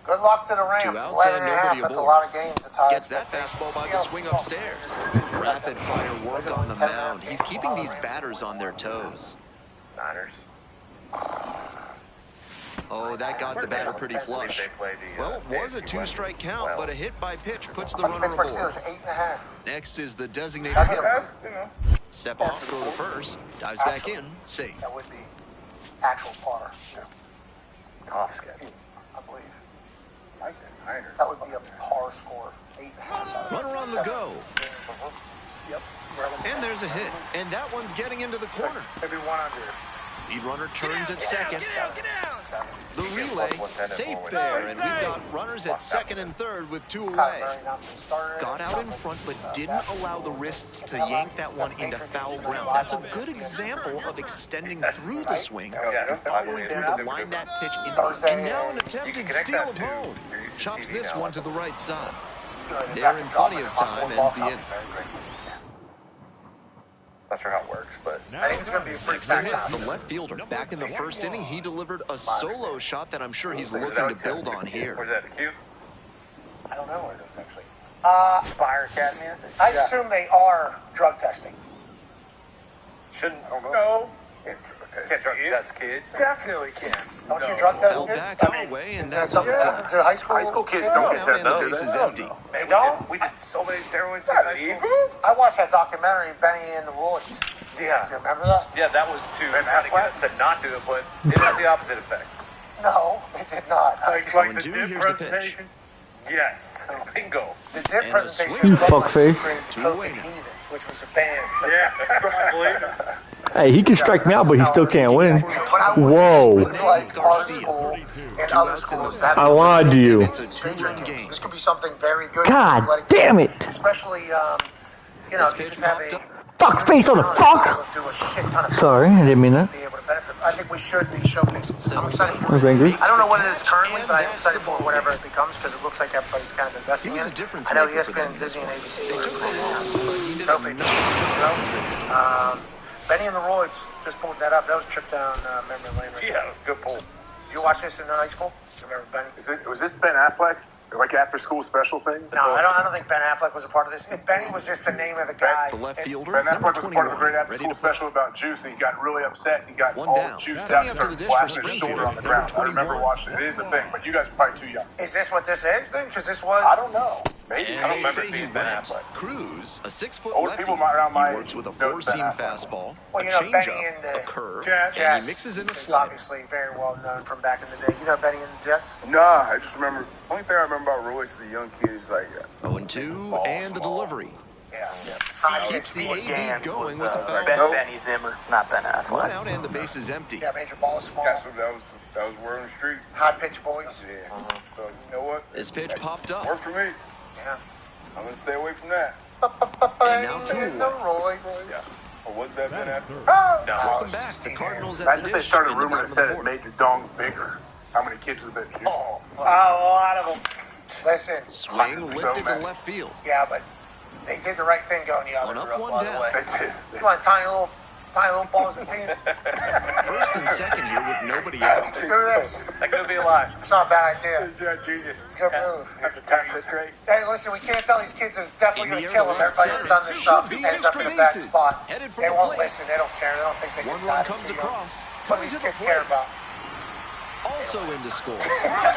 U: Good luck to the Rams. 11.5. That's a lot of games. It's high.
B: Gets that fastball by the swing upstairs. Rapid fire work on the mound. He's keeping these batters on their toes.
H: Niners.
B: Oh, that got the batter pretty flush. Well, it was a 2-strike count, but a hit by pitch puts the runner aboard.
U: 8.5.
B: Next is the designated hitter. Step off, throw to first, dives back in, safe.
U: That would be actual par.
H: Tough schedule.
U: I believe. That would be a par score. 8.5.
B: Runner on the go.
U: Yep.
B: And there's a hit. And that one's getting into the corner.
O: Maybe 100.
B: Lead runner turns at second.
U: Get out.
B: The relay, safe there. And we've got runners at second and third with 2 away. Got out in front, but didn't allow the wrists to yank that one into foul ground. That's a good example of extending through the swing, following through to line that pitch in. And now an attempted steal of home. Chops this one to the right side. They're in plenty of time as the inning.
H: Not sure how it works, but
U: I think it's going to be a pretty
B: Next, the left fielder. Back in the first inning, he delivered a solo shot that I'm sure he's looking to build on here.
H: Where's that, the cue?
U: I don't know where it is, actually.
O: Fire Academy, I think.
U: I assume they are drug testing.
H: Shouldn't.
U: No.
H: Can't drug test kids.
O: Definitely can.
U: Don't you drug test
B: Held
U: kids?
B: back
U: I
B: our
U: mean,
B: way,
U: is
B: and
U: that
B: that's
U: something that happens to high school
H: kids
U: kids?
H: don't
B: Now
H: get
B: and the
H: that,
B: base is empty.
U: They don't?
H: We did so many steroids.
U: Is that legal? I watched that documentary, Benny and the Royds.
H: Yeah.
U: You remember that?
H: Yeah, that was to try to get them to not do it, but it had the opposite effect.
U: No, it did not.
O: Like the dip presentation?
H: Yes. Bingo.
U: The dip
B: And a
U: presentation
B: swing.
U: was
A: Fuckface.
U: created the Copenhagen Heathens, which was a band.
O: Yeah, probably.
A: Hey, he can strike me out, but he still can't win. Whoa.
U: Like our school and other schools.
A: I lied to you.
B: It's a 2-run game.
U: This could be something very good.
A: God damn it.
U: Especially, you know, if you just have a...
A: Fuck face on the fuck.
U: Do a shit ton of
A: Sorry, I didn't mean that.
U: be able to benefit. I think we should be showcasing. I'm excited for
A: I was
U: it.
A: angry.
U: I don't know what it is currently, but I'm excited for whatever it becomes because it looks like everybody's kind of investing in it. I know ESPN, Disney, and ABC are Trophy. Benny and the Royds just pulled that up. That was a trip down memory lane. Right
H: Yeah, it was a good pull.
U: Did you watch this in high school? Do you remember Benny?
S: Was this Ben Affleck? Like after school special thing?
U: No, I don't think Ben Affleck was a part of this. Benny was just the name of the guy.
B: The left fielder,
S: Ben
B: number
S: Affleck was part of a
B: 21,
S: great after
B: ready
S: school
B: to play.
S: special about juice, and he got really upset. He got
B: One
S: all
B: down.
S: juiced
B: Coming
S: out
B: up to the
S: and
B: dish
S: slapping
B: for
S: his
B: Springfield,
S: shoulder on the
B: number
S: ground. I remember
B: 21.
S: watching it. It is a thing, but you guys are probably too young.
U: Is this what this is then? Because this was...
S: I don't know. Maybe.
B: And
S: I don't
B: they say
S: remember
B: he
S: being Ben
B: went.
S: Affleck.
B: Cruz, a 6-foot
S: Old
B: lefty,
S: people around my
B: he works with a
S: age know
B: four-seam
S: Ben Affleck.
B: fastball,
U: Well,
B: a
U: you know, Benny
B: changeup,
U: and the
B: a curve,
U: Jets,
B: and he mixes in a
U: is
B: slider.
U: obviously very well known from back in the day. You know Benny and the Jets?
S: Nah, I just remember. Only thing I remember about Royce as a young kid is like
B: 0-2 and the delivery.
U: Yeah.
B: Keeps the AB going with the foul.
Q: Benny Zimmer, not Ben Affleck.
B: One out and the base is empty.
U: Yeah, major ball small.
S: that was word on the street.
U: High pitch voice.
S: Yeah. So you know what?
B: This pitch popped up.
S: Worked for me.
U: Yeah.
S: I'm gonna stay away from that.
B: And now 2-1.
S: Yeah. Or was that Ben Affleck?
B: Welcome back. The Cardinals at
S: Imagine
B: the
S: if they
B: dish
S: started a
B: in the
S: rumor
B: bottom
S: that
B: of the
S: said it
B: fourth.
S: made your dong bigger. How many kids would that be?
U: Oh, a lot of them. Listen.
B: Swing lifted to
S: many.
B: left field.
U: Yeah, but they did the right thing going the other
B: One up,
U: route,
B: one
U: by
B: down.
U: the way.
S: They did.
U: You want tiny little balls and things?
B: First and second here with nobody out.
U: Do this.
Q: That could be alive.
U: It's not a bad idea.
S: Yeah, genius.
U: It's a good move.
S: Have to test it great.
U: Hey, listen, we can't tell these kids that it's definitely
B: In
U: going
B: the
U: to kill
B: air
U: them.
B: to left
U: Everybody that's
B: center.
U: done this
B: Should
U: stuff
B: be
U: ends up in a
B: extra
U: bad
B: bases.
U: spot.
B: Headed for
U: They
B: the
U: won't
B: plate.
U: listen. They don't care. They don't think they
B: One
U: can
B: run
U: dive
B: comes
U: into you.
B: across.
U: What do
B: Coming
U: these
B: to the
U: kids care
B: plate.
U: about?
B: Also in to score.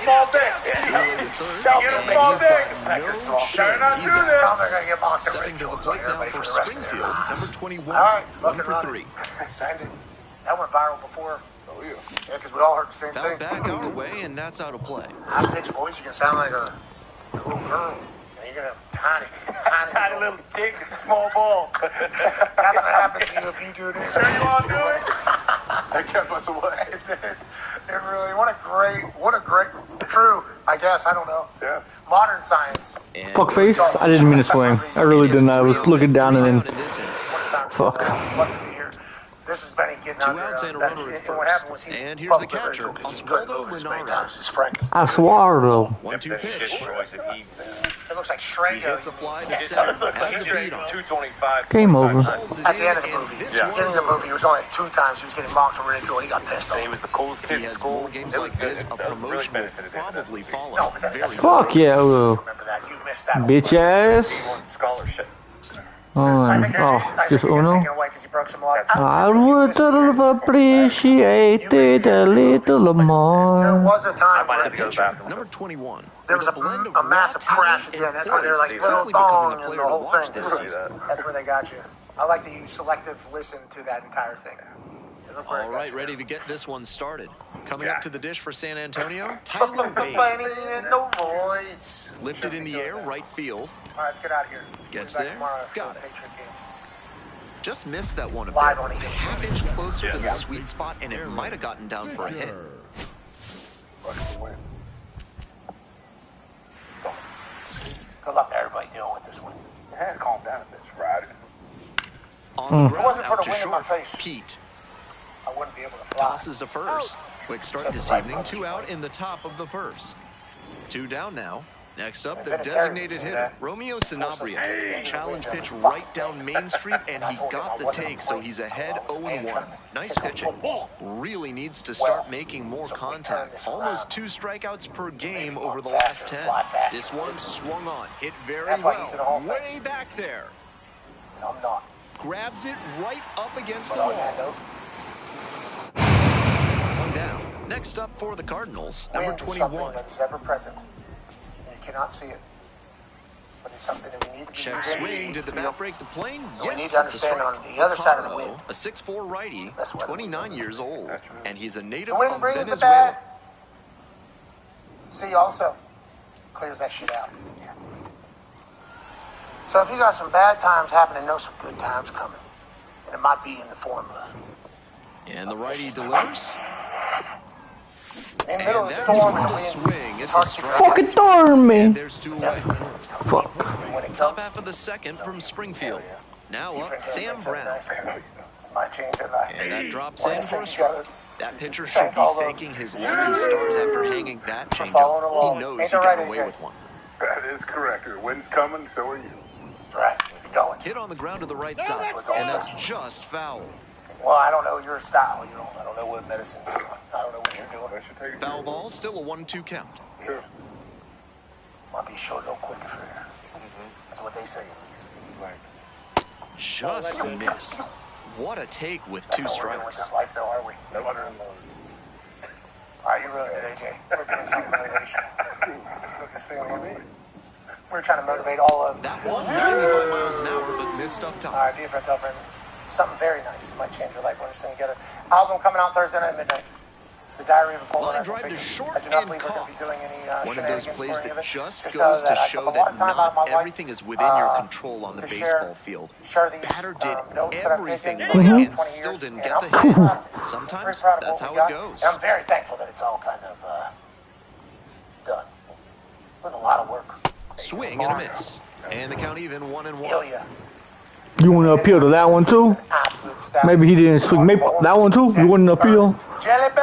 U: Small dick.
B: Early to third.
U: Don't get a small
B: And
U: dick.
B: he's got no
U: Better not
B: chance.
U: do
B: He's
U: this.
B: out.
U: They're going to get locked in
B: Stepping to the
U: ridiculed
B: plate
U: by
B: now
U: everybody
B: for
U: for the rest of their
B: Springfield,
U: lives.
B: number 21.
U: All right,
B: 1
U: fucking
B: for
U: run
B: 3.
U: it. Send it. That went viral before.
S: Oh, yeah.
U: Yeah, because we all heard the same
B: Foul
U: thing.
B: back our way, and that's out of play.
U: High pitched voice, you can sound like a little girl. And you're going to have tiny
Q: Little dick and small balls.
U: That's going to happen to you if you do this.
S: Sure you want to do it? That kept us away.
U: It really, what a great, true, I guess, I don't know.
S: Yeah.
U: Modern science.
B: And
A: Fuck face. I didn't mean to swing. I really didn't. I was looking down and then. Fuck.
U: Lucky to hear. This is Benny getting out
B: 2 outs
U: there.
B: and a runner at
U: And what happened was
B: first.
U: he
B: And here's the
U: bumped it really
B: catcher,
U: cool 'cause he
B: Oswaldo
U: couldn't move it as many
B: Lenaro.
U: times as Frank.
A: I swallow.
B: 1-2 pitch.
U: It looks like
B: He
U: Shrego.
B: hits a fly to
U: It
B: center.
U: does look like
B: Has a beat on.
Q: 225.
A: Game over.
U: At the end of the movie, beginning of the movie, it was only 2 times he was getting mocked and ridiculed. He got pissed off.
Q: He was the coolest
B: He
Q: kid in
B: has
Q: school.
B: more games
Q: It was
B: like
Q: good.
B: this. A
Q: That was really
B: promotion will
Q: benefited him.
B: probably follow.
U: No, but that's
A: Fuck yeah.
U: remember that. You missed that.
A: Bitch ass.
Q: He won scholarship.
A: Just Uno.
U: Taken away 'cause he broke some laws.
A: I would have appreciated a little
U: There
A: more.
U: was a time
Q: might
U: where
Q: have to go to the bathroom.
B: Number 21.
U: there was a massive crash again. That's where they're like little dong and the whole thing. That's where they got you. I like that you selective listen to that entire thing. It looked very
B: All right,
U: good.
B: ready to get this one started. Coming up to the dish for San Antonio, Tyler Wade.
U: Benny in the voids.
B: Lifted in the air, right field.
U: All right, let's get out of here.
B: Gets
U: We'll be back
B: there.
U: tomorrow for
B: Got
U: the
B: it.
U: Patriot games.
B: Just missed that one a
U: Live
B: bit.
U: on ESPN.
B: Half inch closer to the sweet spot, and it might have gotten down for a hit.
U: Good luck to everybody dealing with this win.
S: It has calmed down a bit. It's Friday.
B: On the
U: If it
B: ground,
U: wasn't for
B: out
U: the
B: to
U: wind in my
B: short.
U: face,
B: Pete
U: I wouldn't be able to fly.
B: tosses to first. Quick start this evening. 2 out in the top of the first. 2 down now. Next up, the designated hitter, Romeo Sanabria. Challenge pitch right down Main Street, and he got the take, so he's ahead 0-1. Nice pitching. Really needs to start making more contact. Almost 2 strikeouts per game over the last 10. This one swung on, hit very well. Way back there.
U: I'm not.
B: Grabs it right up against the
U: But on that
B: wall.
U: note,
B: One down. Next up for the Cardinals, number
U: wind is something
B: 21.
U: that is ever present. And you cannot see it. But it's something that we need to be
B: Check swing. Did the bat break the plane?
U: And we need
B: Yes,
U: to
B: it's a
U: understand
B: strike.
U: on the other side of the wind.
B: A 6'4" righty, 29 years old, and he's a native
U: The wind
B: of
U: brings the
B: Venezuela.
U: bad. See, also clears that shit out. So if you got some bad times happening, know some good times coming. And it might be in the form of
B: And the righty delivers.
U: in the middle of the
B: And that's
U: storm and
B: on
U: the
B: the
U: wind.
B: swing. It's a
U: hard to
B: strike.
A: Fucking darn me.
B: And there's 2 away.
A: Fuck.
U: And when it
B: Top
U: comes,
B: half of the second from Springfield. Now up,
U: defense
B: Sam
U: makes it
B: Brown.
U: nice. It might change their life.
B: And that drops
U: When
B: in
U: they
B: for a
U: sit together,
B: strike. That pitcher should
U: Thank all
B: be
U: those-
B: thanking his lucky stars after hanging that
U: For following
B: changeup.
U: along.
B: He knows
U: Ain't
B: he
U: that
B: got
U: right,
B: away
U: AJ?
B: with one.
S: That is correct. The wind's coming, so are you.
U: That's right. Be going.
B: Hit on the ground to the right side,
U: what's all
B: and that's
U: about.
B: just foul.
U: Well, I don't know your style. You know, I don't know what medicine's doing. I don't know what you're doing.
S: That should take it
B: Foul
S: serious.
B: ball, still a 1-2 count.
U: Yeah. Might be short a little quicker for you. That's what they say, at least.
B: Just missed. What a take with
U: That's
B: 2
U: how we're doing with this
B: strikes.
U: life, though, are we?
S: No wonder in love.
U: All right, you ruined it, AJ. We're doing something motivational. Took this thing on me. We're trying to motivate all of them.
B: That one, 95 miles an hour, but missed up top.
U: All right, be a friend, tell a friend. Something very nice. It might change your life when we sing together. Album coming out Thursday night at midnight. The Diary of a Polar
B: Line drive to short
U: I do not
B: and
U: believe we're going to be doing any
B: one of those plays
U: or any
B: that
U: of it.
B: just
U: Just
B: goes to
U: I
B: show
U: took a lot
B: that
U: of time out of
B: not
U: my life,
B: everything is within your control on the baseball field.
U: Share these
B: Batter did
U: notes that I've
B: everything
U: taken
B: right
U: over
B: and
U: 20
B: still
U: years,
B: didn't
U: and
B: get
U: I'm
B: the
U: very
B: hit.
U: proud of it.
B: Sometimes
U: Very proud of
B: that's
U: what
B: how
U: we got,
B: it goes.
U: and I'm very thankful that it's all kind of done. It was a lot of work.
B: Swing and a miss. And the count even 1-1.
A: You want to appeal to that one too? Maybe he didn't swing. Maybe that one too? You wouldn't appeal?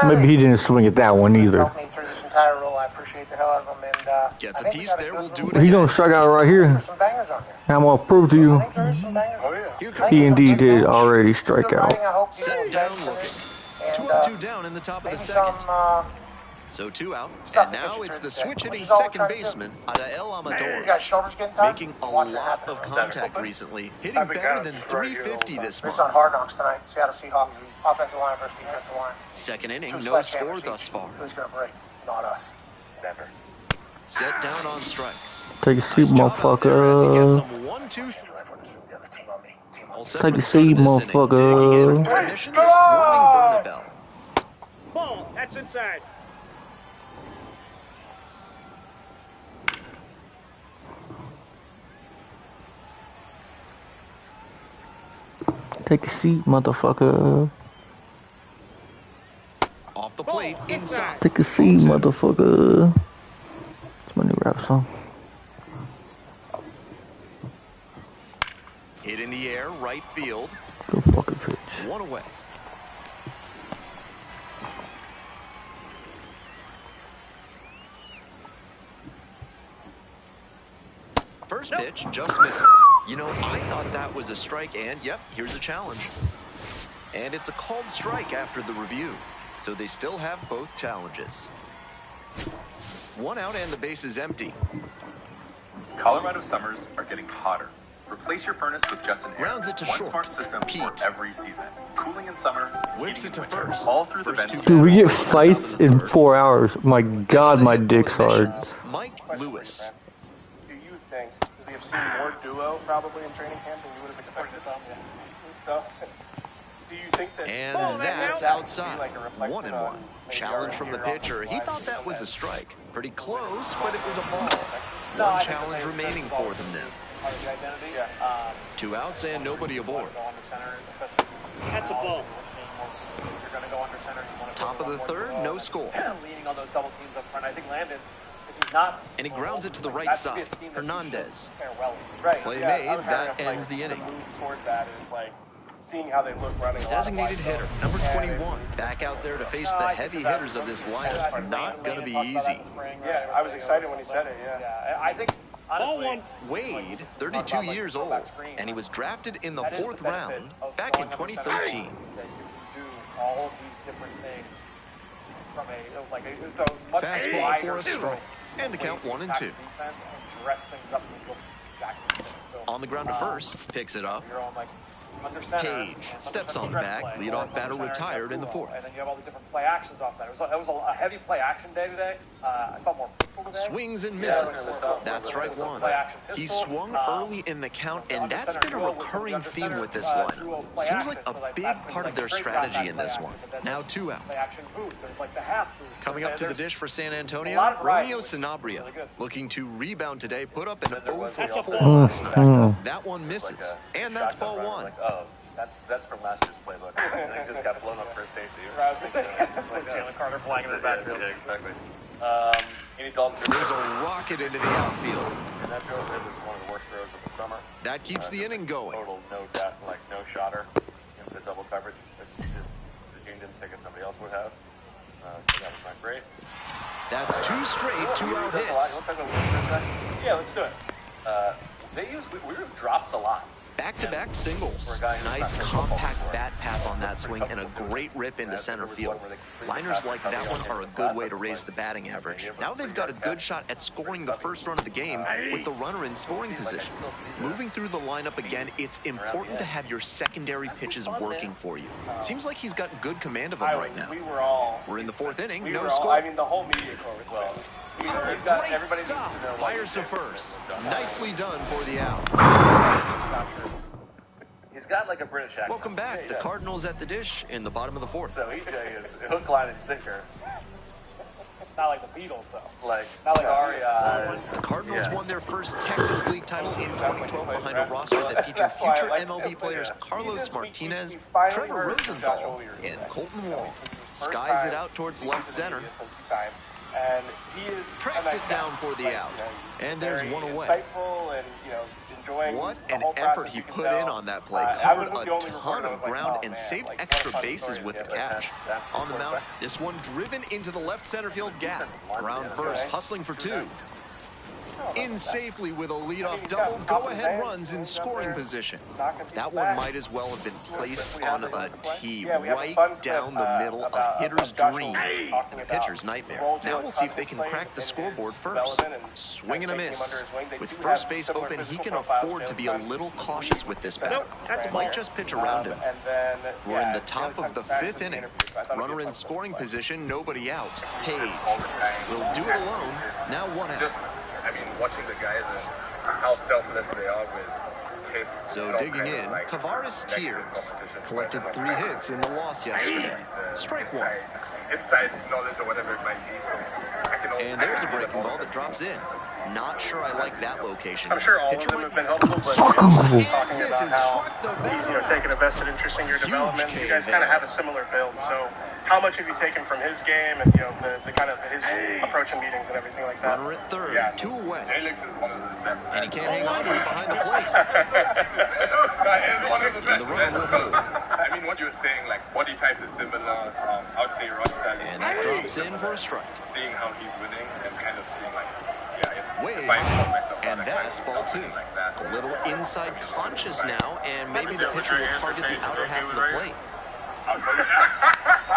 A: Maybe he didn't swing at that one either.
U: Helped me through this entire role. I appreciate the hell out of him. And
B: gets a piece there. We'll do it
A: He's gonna strike out right here.
U: some bangers on there.
A: I'm gonna prove to you.
U: I think there is some bangers. Oh yeah.
A: He indeed did already strike out.
B: Set down looking. 2 up, 2 down in the top of the second. So 2 out, and now it's the switch-hitting second baseman, Adael Amador, making a lot of contact recently, hitting better than 350 this month.
U: This on Hard Knocks tonight. Seattle Seahawks, offensive line versus defensive line.
B: Second inning, no score thus far.
U: Who's going to break? Not us.
B: Never. Set down on strikes.
A: Take a seat, motherfucker. Take a seat, motherfucker.
O: Ball, that's inside.
A: Take a seat, motherfucker.
B: Off the plate, inside.
A: Take a seat, motherfucker. It's my new rap song.
B: Hit in the air, right field.
A: Go fucking pitch.
B: 1 away. First pitch just misses. You know, I thought that was a strike, and yep, here's a challenge. And it's a called strike after the review, so they still have both challenges. 1 out and the base is empty.
G: Colorado summers are getting hotter. Replace your furnace with Jetson Air.
B: Grounds it to
G: one
B: short.
G: smart system for every season. Cooling in summer,
B: whips it to first.
G: All through the vents.
A: Dude, we get fights in 4 hours. My God, my dick's hard.
B: Mike Lewis.
V: Do you think we have seen more duo probably in training camp than you would have expected? So, do you think that?
B: And that's outside. 1-1. Challenge from the pitcher. He thought that was a strike. Pretty close, but it was a ball. One challenge remaining for them now. 2 outs and nobody aboard.
O: That's a ball.
V: You're going to go under center.
B: Top of the third, no score.
V: Leading on those double teams up front. I think Landon, if he's not.
B: And he grounds it to the right side. Hernandez.
V: Right.
B: Play made, that ends the inning.
V: Move toward that is like seeing how they look running.
B: Designated hitter, number 21. Back out there to face the heavy hitters of this lineup are not going to be easy.
V: Yeah, I was excited when he said it, yeah. I think, honestly,
B: Wade, 32 years old, and he was drafted in the 4th round back in 2013.
V: That you do all of these different things from a, like, it's a much
B: fastball for a strike, and the count 1-2.
V: Dress things up and look exactly.
B: On the ground to first, picks it up. Page steps on the back, leadoff batter retired in the 4th.
V: And then you have all the different play actions off that. It was a heavy play action day today. I saw more physical today.
B: Swings and misses. That's strike 1. He swung early in the count, and that's been a recurring theme with this lineup. Seems like a big part of their strategy in this one. Now 2 out. Coming up to the dish for San Antonio, Romeo Sanabria, looking to rebound today, put up an 0 for 4 last night. That one misses, and that's ball 1.
H: That's from last year's playbook. He just got blown up for a safety.
V: I was going to say, Jalen Carter flying in the backfield.
H: Yeah, exactly.
B: There's a rocket into the outfield.
H: And that throw was one of the worst throws of the summer.
B: That keeps the inning going.
H: Total no shotter. It was a double coverage. The team didn't think it, somebody else would have. So that was not great.
B: That's 2 straight 2-out hits.
H: Want to talk about Weaver for a second? Yeah, let's do it. Weaver drops a lot.
B: Back-to-back singles. Nice compact bat path on that swing and a great rip into center field. Liners like that one are a good way to raise the batting average. Now they've got a good shot at scoring the first run of the game with the runner in scoring position. Moving through the lineup again, it's important to have your secondary pitches working for you. Seems like he's got good command of them right now. We're in the 4th inning, no score.
V: I mean, the whole media corps was well.
B: Great stop. Fires to first. Nicely done for the out.
V: He's got like a British accent.
B: Welcome back. The Cardinals at the dish in the bottom of the fourth.
V: So EJ is hook, line, and sinker.
Q: Not like the Beatles, though.
V: Like, not like sorry eyes.
B: The Cardinals won their first Texas League title in 2012 behind a roster that featured future MLB players Carlos Martinez, Trevor Rosenthal, and Colton Wall. Skies it out towards left center.
V: And he is
B: tracks it down for the out. And there's one away.
V: Insightful and, enjoying
B: what an effort he put in on that play. Covered a ton of ground and saved extra bases with the catch. On the mound, this one driven into the left center field gap. Around first, hustling for two. In safely with a leadoff double, go-ahead runs in scoring position. That one might as well have been placed on a tee right down the middle, a hitter's dream, and a pitcher's nightmare. Now we'll see if they can crack the scoreboard first. Swing and a miss. With first base open, he can afford to be a little cautious with this batter. Might just pitch around him. We're in the top of the fifth inning. Runner in scoring position, nobody out. Page will do it alone. Now one out.
H: I mean, watching the guys and how selfless they are with tape.
B: So digging in, Kavaris Tears collected 3 hits in the loss yesterday. Strike one.
H: Inside knowledge or whatever it might be.
B: And there's a breaking ball that drops in. Not sure I like that location.
V: I'm sure all of them have been helpful, but talking about how he's taking a vested interest in your development. You guys kind of have a similar build, so how much have you taken from his game and the kind of his approach in meetings and everything like that?
B: Runner at third, 2 away.
H: Alex is one of the best.
B: And he can't hang on to it behind the plate.
H: And the runner will move. I mean, what you were saying, like body type is similar. I would say rush style.
B: And that drops in for a strike.
H: Seeing how he's winning and kind of seeing like,
B: way, and that's ball 2. A little inside conscious now, and maybe the pitcher will target the outer half of the plate.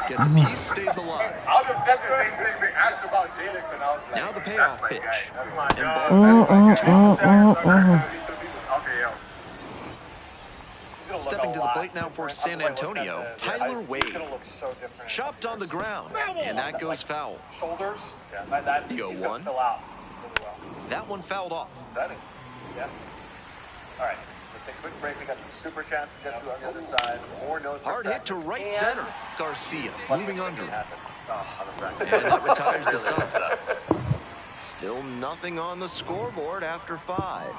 B: Gets a piece, stays alive.
H: I would have said the same thing they asked about Alex, and I was like,
B: now the payoff pitch. And ball stepping to the plate now for San Antonio, Tyler Wade. Chopped on the ground, and that goes foul.
V: Shoulders.
B: The 0-1. That one fouled off.
V: Exciting. Yeah. All right. Let's take a quick break. We got some super chats to get to on the other side. More notes.
B: Hard hit to right center. Garcia moving under him. And that retires the sub. Still nothing on the scoreboard after 5.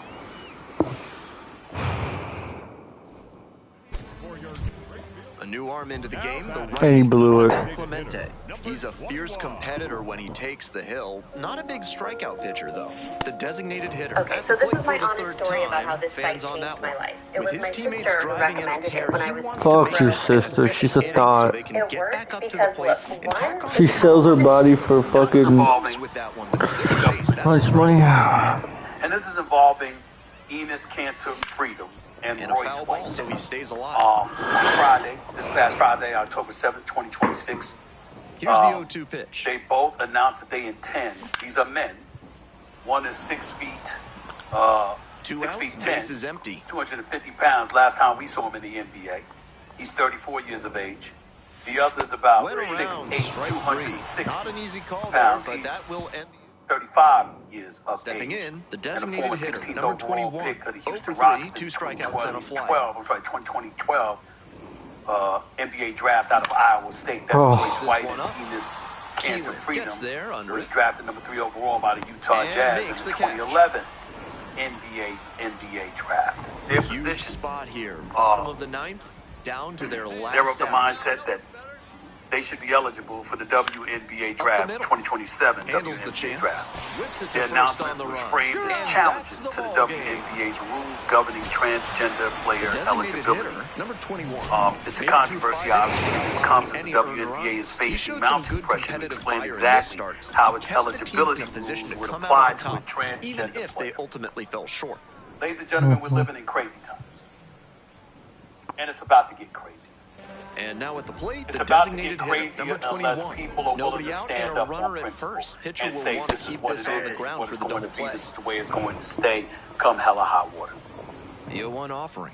B: A new arm into the game, the right Clemente. He's a fierce competitor when he takes the hill. Not a big strikeout pitcher, though. The designated hitter.
I: Okay, so this is my honest story about how this site changed my life. It was my sister who recommended it when I was
A: fuck your sister, she's a thought.
I: It worked because, look, one...
A: She sells her body for fucking... How much money?
D: And this is involving Enos Cantor Freedom. And Royce White.
B: So he stays alive.
D: This past Friday, October 7th, 2026.
B: Here's the 0-2 pitch.
D: They both announced that they intend, these are men. One is 6 feet, 6 feet 10.
B: Base is empty.
D: 250 pounds last time we saw him in the NBA. He's 34 years of age. The other's about 6'8", 260
B: Not an easy call
D: pounds.
B: There, but that will end
D: 35 years of
B: Stepping
D: age.
B: in, the
D: and a
B: designated
D: former
B: hitter,
D: 16th
B: number 21,
D: pick of the Houston
B: 0-for-3,
D: Rockets
B: 2 strikeouts and a fly.
D: 2012 NBA draft out of Iowa State. That's Royce White and Enos Cantor Freedom was drafted number 3 overall by the Utah Jazz in the 2011 NBA draft. Their
B: Huge
D: position,
B: spot here. Bottom of the 9th, down to their last
D: they're of the
B: out.
D: mindset that they should be eligible for the WNBA draft 2027 WNBA draft. The announcement was framed as challenges to the WNBA's rules governing transgender player eligibility.
B: Number 21.
D: It's a controversy, obviously. This comes as the WNBA is facing mounting pressure to explain exactly how its eligibility rules would apply to a transgender
B: even if
D: player.
B: they ultimately fell short.
D: Ladies and gentlemen, we're living in crazy times. And it's about to get crazy.
B: And now at the plate,
D: it's
B: the designated hitter, number 21. Nobody out and a runner at first. Pitcher will want to keep this on the ground for the double play.
D: This is the way it's going to stay come hella hot water.
B: The 0-1 offering.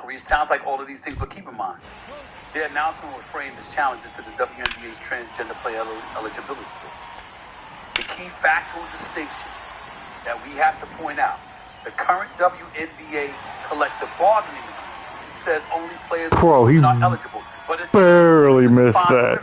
P: career. Sounds like all of these things, but keep in mind, Their announcement was framed as challenges to the WNBA's transgender player eligibility rules. The key factual distinction that we have to point out, the current WNBA collective bargaining agreement says only players who are eligible. But it
A: barely missed that.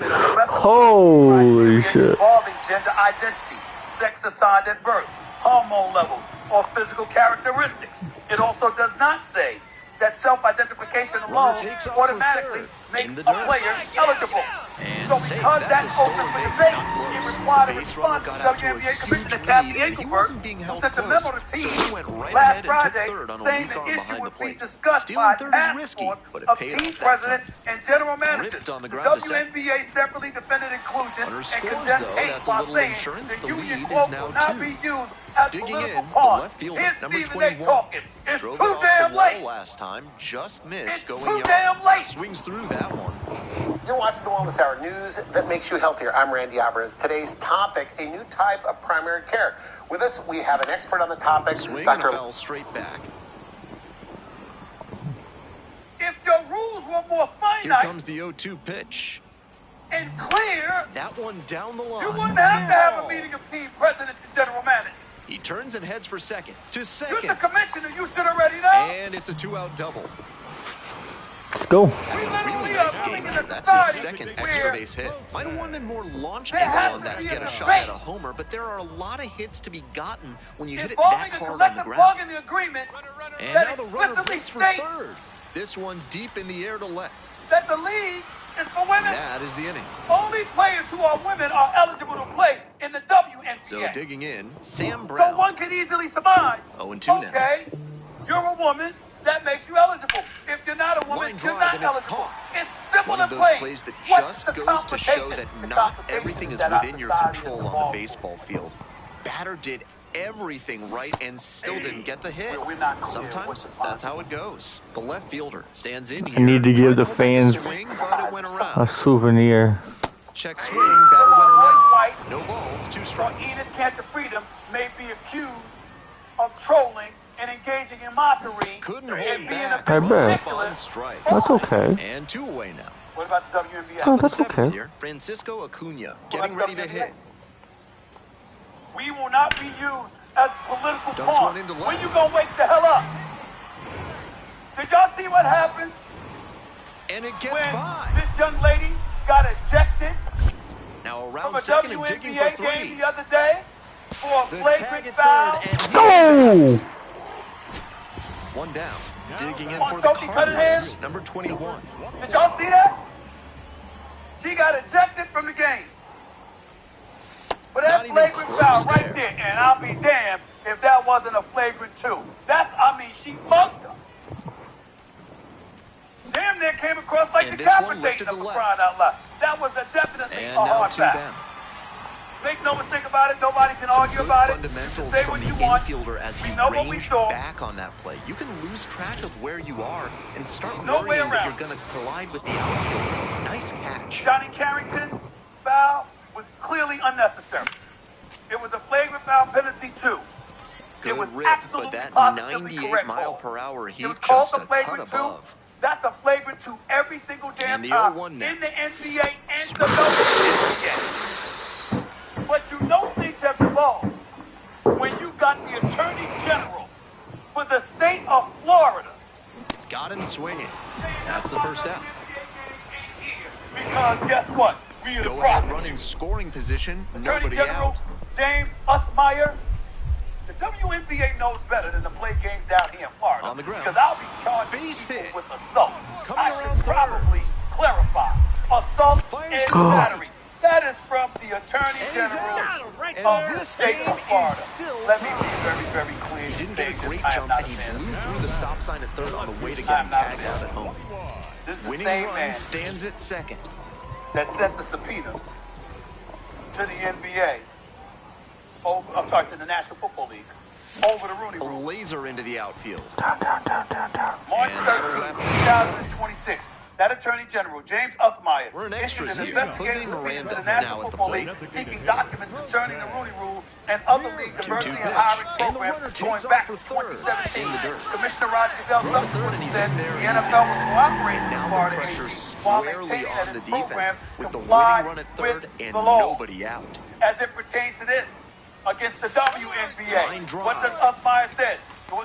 A: Holy shit.
P: Involving gender identity, sex assigned at birth, hormone levels, or physical characteristics. It also does not say that self-identification alone automatically makes a player eligible. So because that's open for debate, it required a response to WNBA Commissioner Kathy Engelbert, who sent a memo to teams last Friday saying the issue would be discussed by a task force of team president and general managers. The WNBA separately defended inclusion and condemned hate while saying the union quote will not be used as political pawn. Here's Stephen A. talking. It's too damn late.
K: Last time, just missed
P: going too damn late.
K: Swings through that one.
J: You're watching the Wellness Hour, news that makes you healthier. I'm Randy Alvarez. Today's topic, a new type of primary care. With us, we have an expert on the topic,
K: Dr. Fell straight back.
P: If your rules were more finite,
K: here comes the 0-2 pitch.
P: And clear,
K: that one down the line.
P: You wouldn't have to have a meeting of team president and general manager.
K: He turns and heads for second. To second.
P: You're the commissioner. You should already know.
K: And it's a 2-out double.
A: Let's go.
K: Really nice game. That's his second extra base hit. Might have wanted more launch angle on that to get a shot at a homer, but there are a lot of hits to be gotten when you hit it that hard on the ground. And now the runner waits for third. This one deep in the air to left.
P: That the league is for women.
K: That is the inning.
P: Only players who are women are eligible to play in the WNBA.
K: So digging in, Sam Brown.
P: So one can easily surmise.
K: 0-2 now.
P: Okay, you're a woman. That makes you eligible. If you're not a woman, you're not eligible. It's simple
K: One of those plays that just goes to show that not everything is within your control on the baseball field. Batter did everything right and still didn't get the hit. Sometimes that's how it goes. The left fielder stands in here.
A: I need to give the fans a souvenir.
K: Check swing, batter went around. No balls, 2 strikes.
P: Edith Cantor Freedom may be accused of trolling and engaging in mockery.
K: Couldn't hold back.
A: I bet. That's okay.
K: And 2 away now.
P: What about the WNBA?
A: Oh, that's okay.
K: Here, Francisco Acuna getting ready to hit.
P: We will not be used as political pawn. When you gonna wake the hell up? Did y'all see what happened?
K: And it gets
P: when
K: by.
P: This young lady got ejected
K: now around
P: from a
K: second and digging for 3.
P: game the other day for a flagrant foul.
A: Oh!
K: One down. Digging in for the Cardinals. Number 21.
P: Did y'all see that? She got ejected from the game. But that flagrant foul right there, and I'll be damned if that wasn't a flagrant 2. She mugged her. Damn near came across like decapitating her for crying out loud. That was definitely a hard foul. Make no mistake about it, nobody can argue about it.
K: Fundamentals
P: say
K: from
P: what
K: the
P: you want.
K: Infielder as he ranged back on that play. You can lose track of where you are and start worrying that you're going to collide with the outfielder. Nice catch.
P: Johnny Carrington foul was clearly unnecessary. It was a flagrant foul penalty 2.
K: Good
P: it was
K: rip,
P: absolutely
K: but that
P: positively
K: 98
P: correct
K: mile
P: call.
K: per hour heat
P: It was called
K: just
P: a
K: a
P: flagrant
K: cut
P: 2.
K: above.
P: That's a flagrant 2 every single damn
K: the
P: time
K: 0-1 now.
P: in the NBA and the WNBA. But you know things have evolved when you got the Attorney General for the state of Florida.
K: Got him swinging. That's the first out.
P: Because guess what? We are
K: Go ahead, running scoring position.
P: Attorney
K: Nobody
P: General
K: out.
P: James Usmeyer. The WNBA knows better than to play games down here in Florida.
K: On the ground.
P: Because I'll be charging people with assault. I should probably clarify. Assault and battery. That is from the Attorney General of the state of Florida. Let me be very, very clear.
K: He didn't get a great jump, and he blew through the stop sign at third on the way to getting tagged out at home. Winning run stands at second.
P: That sent the subpoena to the NBA. To the National Football League. Over the Rooney Rule.
K: A laser into the outfield.
P: March 13, 2026. That Attorney General, James Usmeyer, issued an investigation to the National Football League seeking documents concerning the Rooney Rule and other league diversity and hiring programs going back to 2017. Commissioner Roger Goodell said the NFL was cooperating with Florida
K: squarely on the defense with the winning run at third and nobody out.
C: As it pertains to this, against the WNBA, what does Umpire say?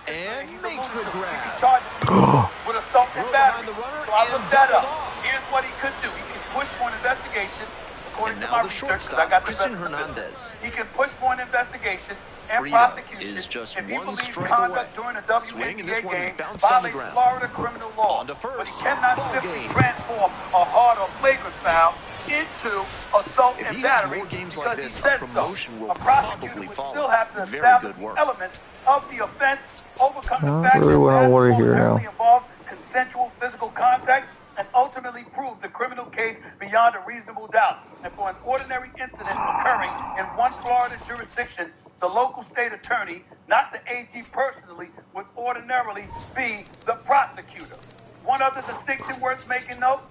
K: And makes the grab.
C: With assault and battery. So I looked that up. Here's what he could do. He can push for an investigation, according to my research, because I got the
K: Christian Hernandez.
C: He can push for an investigation and prosecution
K: is just
C: if he
K: one
C: believes
K: strike
C: conduct
K: away.
C: during a WNBA game violates Florida criminal law.
K: On to first.
C: But he cannot simply transform a hard or flagrant foul into assault and battery
K: games
C: because
K: like this,
C: he says
K: a promotion
C: so.
K: will
C: A prosecutor
K: probably
C: would
K: follow.
C: still have to
K: Very
C: establish
K: good work.
C: elements of the offense, overcome the
A: I
C: fact
A: really
C: that
A: want water
C: basketball
A: here now.
C: inherently involves consensual physical contact, and ultimately prove the criminal case beyond a reasonable doubt. And for an ordinary incident occurring in one Florida jurisdiction, the local state attorney, not the AG personally, would ordinarily be the prosecutor. One other distinction worth making note,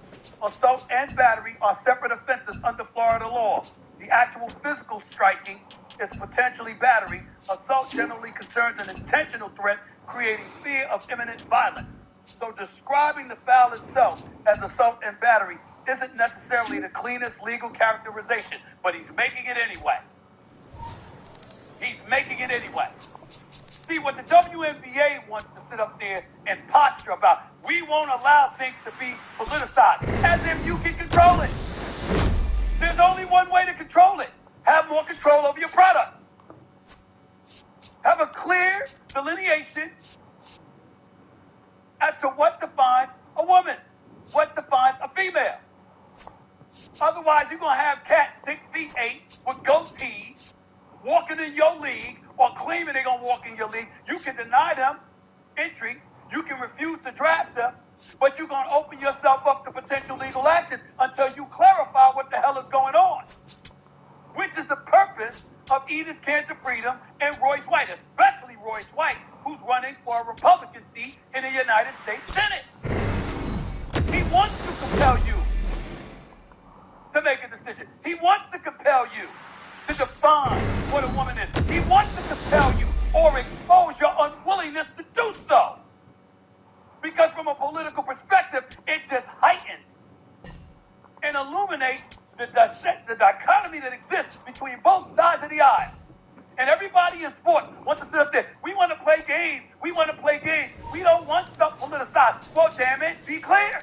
C: assault and battery are separate offenses under Florida law. The actual physical striking is potentially battery. Assault generally concerns an intentional threat, creating fear of imminent violence. So describing the foul itself as assault and battery isn't necessarily the cleanest legal characterization, but he's making it anyway. He's making it anyway. See, what the WNBA wants to sit up there and posture about, we won't allow things to be politicized, as if you can control it. There's only one way to control it. Have more control over your product. Have a clear delineation as to what defines a woman, what defines a female. Otherwise, you're going to have cats 6'8" with goatees walking in your league or claiming they're going to walk in your league. You can deny them entry. You can refuse to draft them, but you're going to open yourself up to potential legal action until you clarify what the hell is going on, which is the purpose of Edith Cancer Freedom and Royce White, especially Royce White, who's running for a Republican seat in the United States Senate. He wants to compel you to make a decision. He wants to compel you to define what a woman is. He wants to compel you or expose your unwillingness to do so. Because from a political perspective, it just heightens and illuminates the dichotomy that exists between both sides of the aisle. And everybody in sports wants to sit up there. We want to play games. We want to play games. We don't want stuff politicized. Well, damn it, be clear.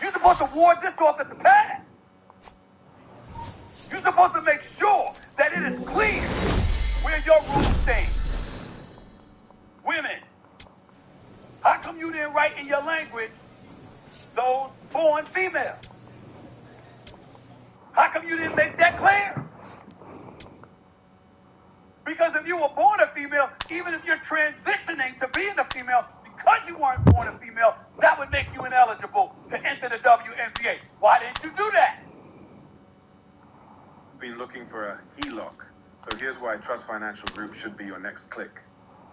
C: You're supposed to ward this off at the pass. You're supposed to make sure that it is clear where your rules stand. Women, how come you didn't write in your language those born female? How come you didn't make that clear? Because if you were born a female, even if you're transitioning to being a female, because you weren't born a female, that would make you ineligible to enter the WNBA. Why didn't you do that?
N: Been looking for a HELOC. So here's why Trust Financial Group should be your next click.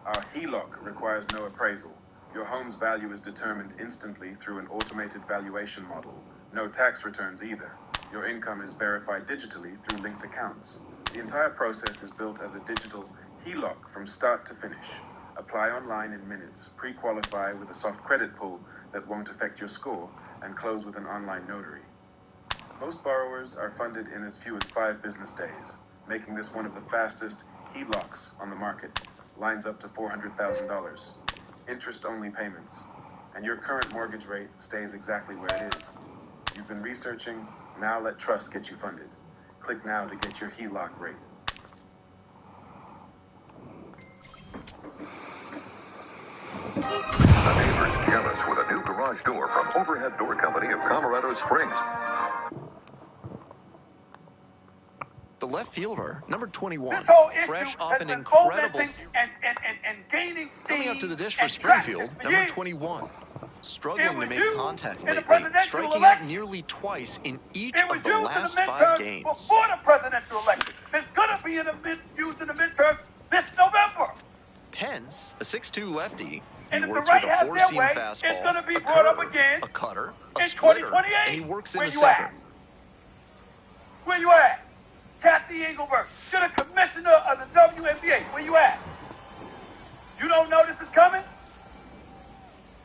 N: Our HELOC requires no appraisal. Your home's value is determined instantly through an automated valuation model. No tax returns either. Your income is verified digitally through linked accounts. The entire process is built as a digital HELOC from start to finish. Apply online in minutes, pre-qualify with a soft credit pull that won't affect your score, and close with an online notary. Most borrowers are funded in as few as 5 business days, making this one of the fastest HELOCs on the market. Lines up to $400,000. Interest-only payments. And your current mortgage rate stays exactly where it is. You've been researching, now let Trust get you funded. Click now to get your HELOC rate.
T: A neighbor's jealous with a new garage door from Overhead Door Company of Colorado Springs.
K: The left fielder, number 21,
C: this whole issue
K: fresh off
C: has
K: an
C: been
K: incredible
C: and gaining steam.
K: Coming up to the dish for Springfield, number 21, struggling to make contact lately, striking out nearly twice in each of the last 5 games.
C: Before the presidential election, there's going to be used in the midterm this November.
K: Pence, a 6'2 lefty,
C: and
K: he
C: if the
K: works
C: right
K: with a
C: has their
K: 4-seam
C: way,
K: fastball,
C: it's going to be
K: a
C: brought up
K: curve,
C: again
K: a cutter, a
C: in
K: splitter,
C: 2028.
K: and he works in
C: Where
K: the
C: you
K: center.
C: at? Where you at? Kathy Engelberg, you're the commissioner of the WNBA. Where you at? You don't know this is coming?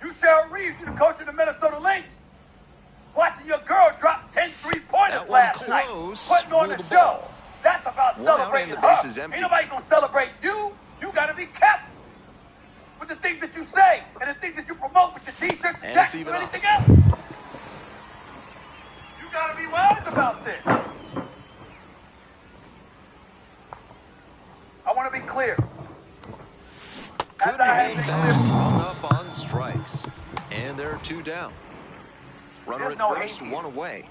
C: You Cheryl Reeves, you're the coach of the Minnesota Lynx.
U: putting on the show. That's about celebrating her. Ain't nobody gonna celebrate you. You gotta be careful with the things that you say and the things that you promote with your t-shirts and jackets and anything else. You gotta be wise about this. I want to be clear.
B: Couldn't hold back, run up on strikes. And there are 2 down. Runner at first, 1 away.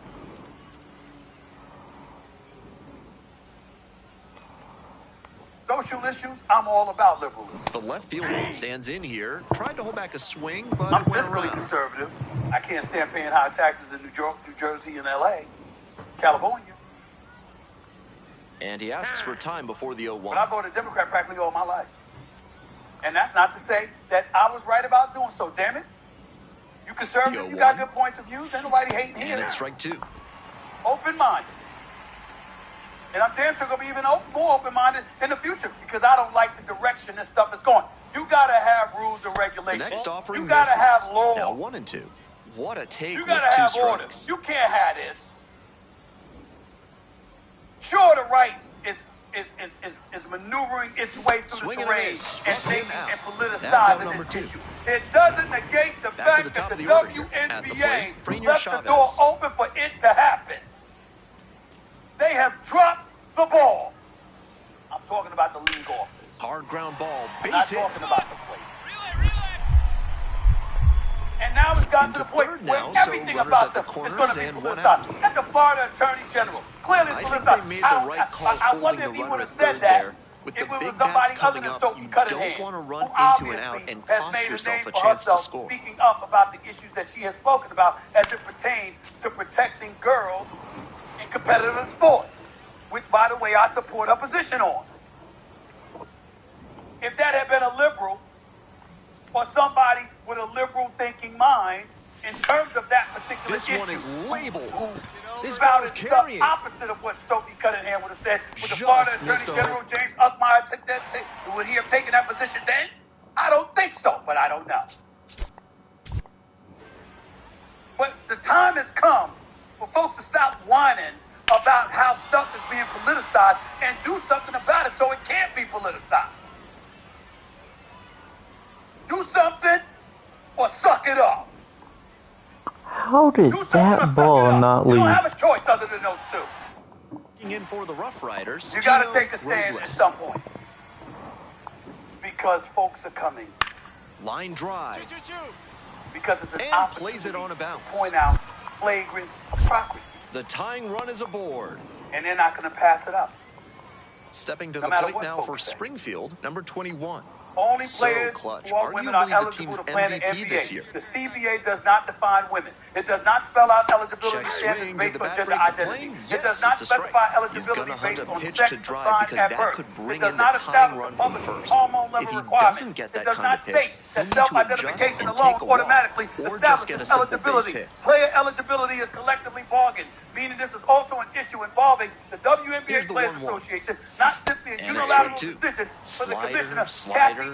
U: Social issues, I'm all about liberalism.
B: The left fielder stands in here, tried to hold back a swing, but
U: I'm fiscally conservative. I can't stand paying high taxes in New York, New Jersey, and L.A., California.
B: And he asks for time before the 0-1.
U: But I voted Democrat practically all my life. And that's not to say that I was right about doing so, damn it. You conservative, you got good points of view. Ain't nobody hating here.
B: And it's strike 2.
U: Open-minded. And I'm damn sure going to be even more open-minded in the future because I don't like the direction this stuff is going. You got to have rules and regulations.
B: The next offering
U: you got to have law.
B: Now 1 and 2. What a take
U: you
B: with 2
U: have
B: strikes.
U: Orders. You can't have this. Sure, the right is maneuvering its way through the terrain and taking and politicizing this issue. It doesn't negate the fact that the WNBA left the door open for it to happen. They have dropped the ball. I'm talking about the league office.
B: Hard ground ball, base
U: I'm not
B: hit.
U: talking about the plate. And now it's gotten to the point where everything about them is going to be politicized. At the Florida Attorney General, clearly politicized. I wonder if he would have said that if it was somebody other than Sophie Cunningham, who obviously has made a name for herself speaking up about the issues that she has spoken about as it pertains to protecting girls in competitive sports, which, by the way, I support her position on. If that had been a liberal or somebody with a liberal thinking mind in terms of that particular issue,
B: one is labeled.
U: This spouted stuff opposite of what Sophie Cunningham would have said. Would the Florida Attorney General James Uckmeyer took that? Would he have taken that position then? I don't think so, but I don't know. But the time has come for folks to stop whining about how stuff is being politicized and do something about it so it can't be politicized. Do something or suck it up.
A: How did that ball not leave?
U: You don't have a choice other than those two.
B: In for the Rough Riders.
U: You got to take a stand at some point. Because folks are coming.
B: Line drive.
U: Because it's an
B: and
U: opportunity
B: plays it on a bounce.
U: to point out flagrant hypocrisy.
B: The tying run is aboard.
U: And they're not going to pass it up.
B: Stepping to the plate now for Springfield, number 21.
U: Only players who are women are eligible to play in the NBA. The CBA does not define women. It does not spell out eligibility standards based on gender identity. It does not specify eligibility based on sex assigned at birth. It does not establish a public hormone level requirement. It does not state that self-identification alone automatically establishes eligibility. Player eligibility is collectively bargained, meaning this is also an issue involving the WNBA Players Association, not simply a unilateral decision for the commissioner,
B: Slider.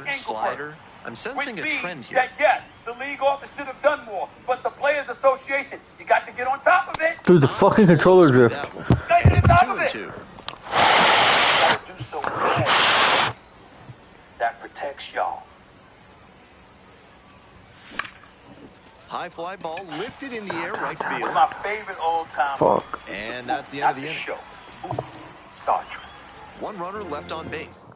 B: I'm sensing a trend here.
U: That yes, the league office should have done more, but the Players Association, you got to get on top of it.
A: Dude, the fucking controller drift.
U: Get on top of it. You gotta do so bad that protects y'all.
B: High fly ball lifted in the air, right field.
U: One of my favorite all-time.
A: Fuck.
B: And that's the end of the inning.
U: Show. Star Trek.
B: One runner left on base.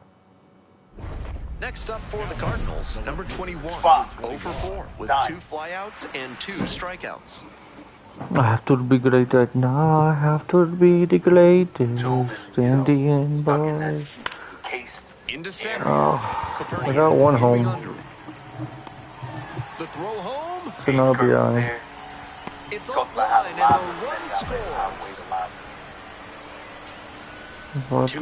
B: Next up for the Cardinals, number 21, 0 for 4 with 2 flyouts and 2 strikeouts.
A: I have to be great now. I have to be the greatest in the end, boys.
B: Into center.
A: Oh, I got one home.
B: The throw home.
A: It's an RBI.
B: It's offline and the run scores.
A: But I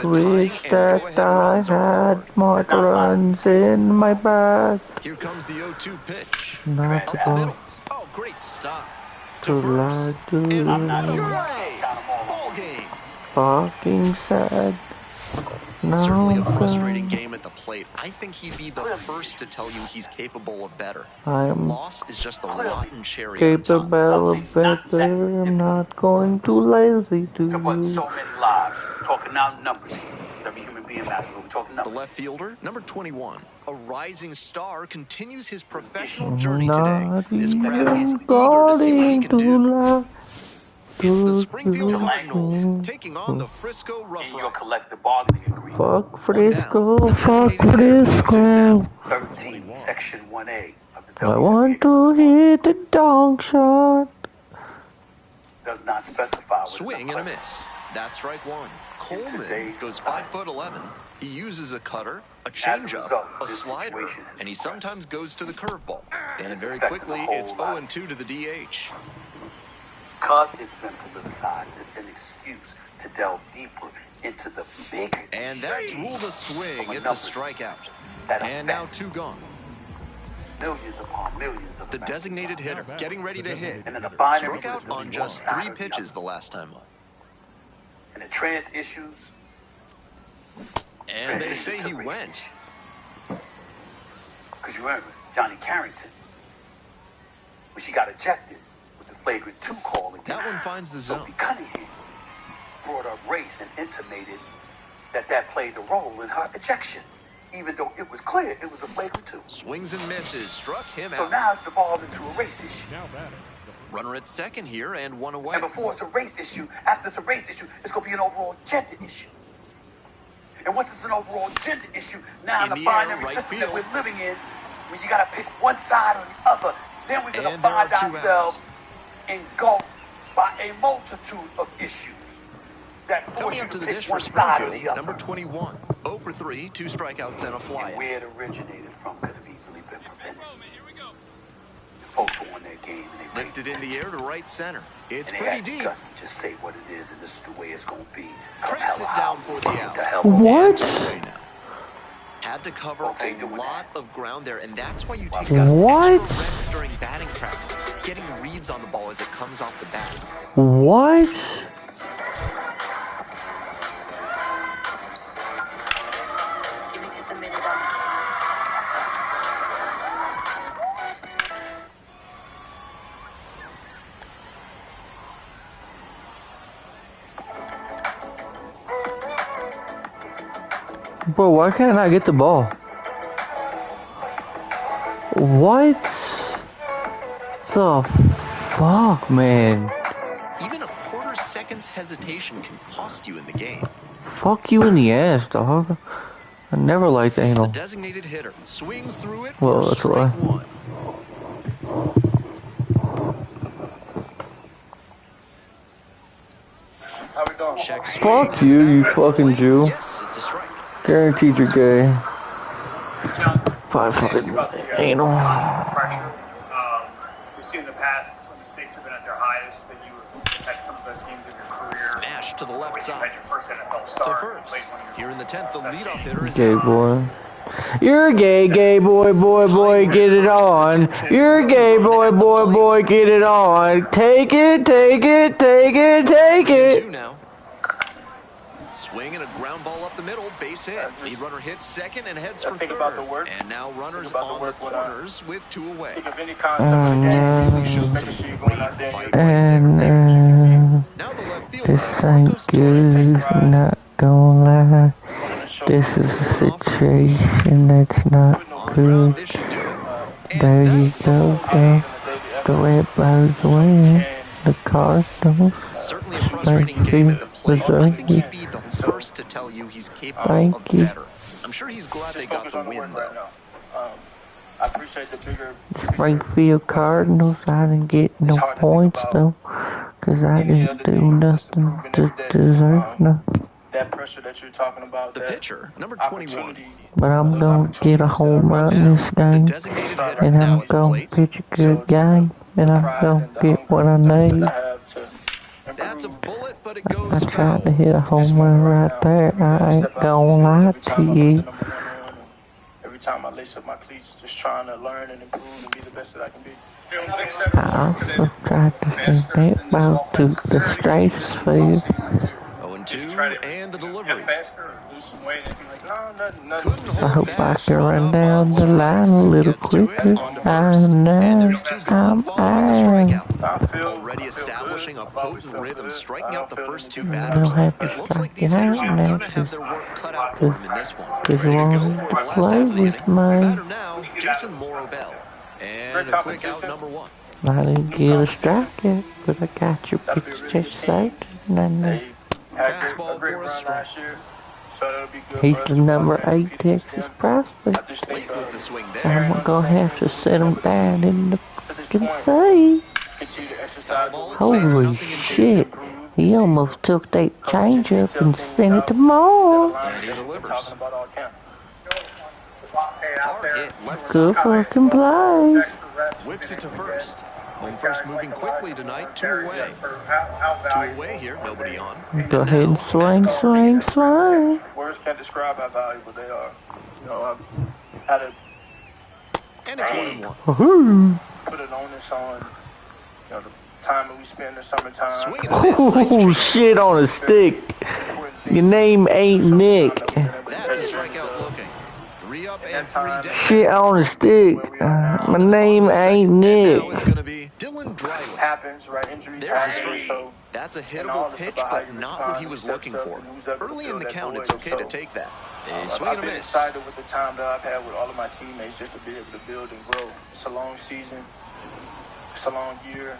A: wish that I had more runs in my bag.
B: Here comes the 0-2 pitch.
A: Not to go.
B: Oh, great stop.
A: To lie to
B: Ball game.
A: fucking sad.
B: Certainly a frustrating game at the plate. I think he'd be the first to tell you he's capable of better. Loss is just the rotten cherry on top.
A: Capable of better. I'm not going too lazy to
P: put so many lives. Talking now numbers here. Every human being matters, but we're talking numbers.
B: The left fielder, number 21, a rising star, continues his professional journey today. This crowd is eager to see what he can do. It's the Springfield Cardinals taking on the Frisco Rough Riders.
P: In your collective bargaining agreement.
A: Fuck Frisco, fuck Frisco.
P: 13, Section 1A of the
A: I want to hit the dog shot.
P: Does not specify.
B: Swing and a miss. That's strike one. Coleman goes 5'11". He uses a cutter, a changeup, a slider, and he sometimes goes to the curveball. And very quickly, it's 0-2 to the DH.
P: Because it's been politicized, it's an excuse to delve deeper into the big.
B: And that's ruled a swing. It's a strikeout. And now 2 gone.
P: Millions upon millions of
B: the designated hitter getting ready to hit.
P: And
B: struck out on just 3 pitches the last time up.
P: And the trans issues.
B: And they say he went.
P: Because you remember Johnny Carrington, when she got ejected with the flagrant 2 call against
B: that one finds the zone.
P: Sophie Cunningham brought up race and intimated that played a role in her ejection, even though it was clear it was a flagrant 2.
B: Swings and misses, struck him out.
P: So now it's evolved into a race issue.
B: Runner at second here and 1 away.
P: And before it's a race issue, after it's a race issue, it's going to be an overall gender issue. And once it's an overall gender issue, now in the binary system that we're living in, when you got to pick one side or the other, then we're going to find ourselves engulfed by a multitude of issues that force you to pick one side or the other.
B: Number 21, 0 for 3, 2 strikeouts and a fly.
P: And where it originated from could have easily been prevented. Folks were on their game and they
B: lifted in the air to right center. It's
P: and
B: pretty deep.
P: Just say what it is, and this is the way it's going to be.
B: Tracks it down for the out.
A: What?
B: Had to cover a lot of ground there, and that's why you take guys extra reps during batting practice, getting reads on the ball as it comes off the bat.
A: What?
I: Give me just a minute on that.
A: Bro, why can't I get the ball? What the fuck, man?
B: Even a quarter-second's hesitation can cost you in the game.
A: Fuck you in the ass, dog. I never liked anal.
B: The designated hitter swings through it
A: well,
B: for strike 1.
V: How we doing?
B: Check
A: fuck you, you fucking Jew.
B: Yes, it's a strike.
A: Guaranteed you're gay.
V: John,
A: Five fucking anal.
V: Pressure. We've seen in the past when the stakes have been at their highest that you had some of the best games of your career.
B: Smash to the left side.
V: You had your first NFL start.
B: Here in the 10th, the leadoff hitter is
A: gay boy. You're gay, gay boy, boy, get it on. You're gay, boy, get it on. Take it, take it, take it, take it.
B: Now. Swing and a ground ball up the middle, base hit. Lead runner hits second and heads for third.
V: About the work.
B: And now runners on the corners with 2 away.
V: Think of any concept of the game. Making sure you're going out there.
A: This ain't good, not gonna lie. This is a situation that's not good. There you go, girl. Go ahead, birds away. The Cardinals.
B: Certainly a frustrating game at the plate. I think he'd be the first to tell you he's capable of better. I'm sure he's glad they got the win, though.
V: I appreciate the bigger
A: Springfield Cardinals, I didn't get no points though, cause I didn't do nothing to deserve nothing.
V: That pressure that you're talking about,
B: the pitcher, number 21.
A: But I'm gonna get a home run this game, and I'm gonna pitch a good game, and I'm gonna get what I need.
B: That's a bullet, but it goes
A: I tried to hit a home run right there. I ain't gonna lie to you.
V: Every time I lace up my cleats, just trying to learn and improve and be the best that I can be.
A: I also tried to send that ball to the stratosphere.
B: 0-2
K: And the delivery.
S: Get faster or lose some weight and be like, no, nothing
A: I hope I can run down the line a little quicker. I know I'm
K: Already establishing a potent rhythm, striking out the first two
A: I
K: batters.
A: don't have to
K: It looks like
A: strike
K: these
A: it
K: hitters
A: out
K: are
A: now
K: going to have their work cut out for them in this one.
A: because
K: Ready to
A: won't
K: go for the last
A: play
K: half of the
A: with
K: inning.
A: me.
K: Batter now, Jason Morobell. And a quick out number one.
A: I didn't get a strike yet, but I got your pitch just saved.
K: Fastball for a strike.
A: He's the number 8 Texas prospect.
K: Late with the swing there.
A: I'm gonna have to set him down in the fucking save. Holy shit. He almost took that changeup and sent it to Moore.
K: And he delivers.
A: Good fucking play.
K: Whips it to first. Home first moving quickly tonight. 2 away. 2 away here. Nobody on.
A: Go ahead and swing.
S: Words can't describe how valuable they are. You know, I've had a
K: and it's 1-1.
S: Put an onus on, you know, the time that we spend in the summertime.
A: Oh, shit on a stick. Your name ain't Nick.
K: That's a strikeout looking. 3 up and 3 down.
A: Shit on a stick. My name ain't Nick.
K: Now it's going to be Dylan Dreiling.
S: Happens, right? Injuries
K: There's a
S: happen,
K: strike.
S: so
K: That's a hittable pitch, but not what he was looking for. Early in the count, it's okay to take that. A swing and a miss.
S: I've been excited with the time that I've had with all of my teammates just to be able to build and grow. It's a long season. It's a long year.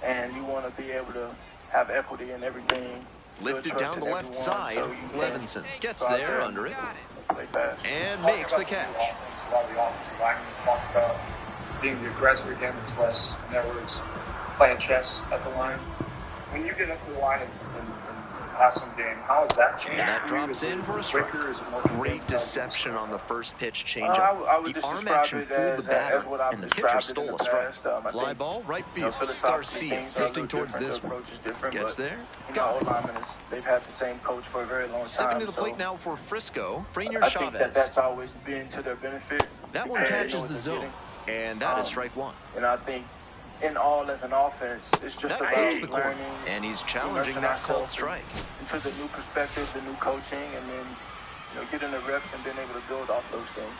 S: And you want to be able to have equity in everything.
K: Lifted down the left side. Levinson gets there under it. And makes the catch.
E: A lot of the offensive linemen talk about being the aggressor again. There's less, in other words, playing chess at the line. When you get up to the line and passing game, how is that changed?
K: And that drops in for a strike. Great deception on the first pitch changeup. The arm action fooled the batter, and the pitcher stole a strike. Fly ball, right field. Garcia drifting towards this one. Gets there.
S: Got it. They've had the same coach for a very long time.
K: Stepping to the plate now for Frisco, Frenier
S: I
K: Chavez.
S: think that's always been to their benefit.
K: That one catches the zone, and that is strike one.
S: And I think in all as an offense, it's just
K: about learning. And he's challenging that called strike.
S: Into the new perspective, the new coaching, and then getting the reps and being able to build off those things.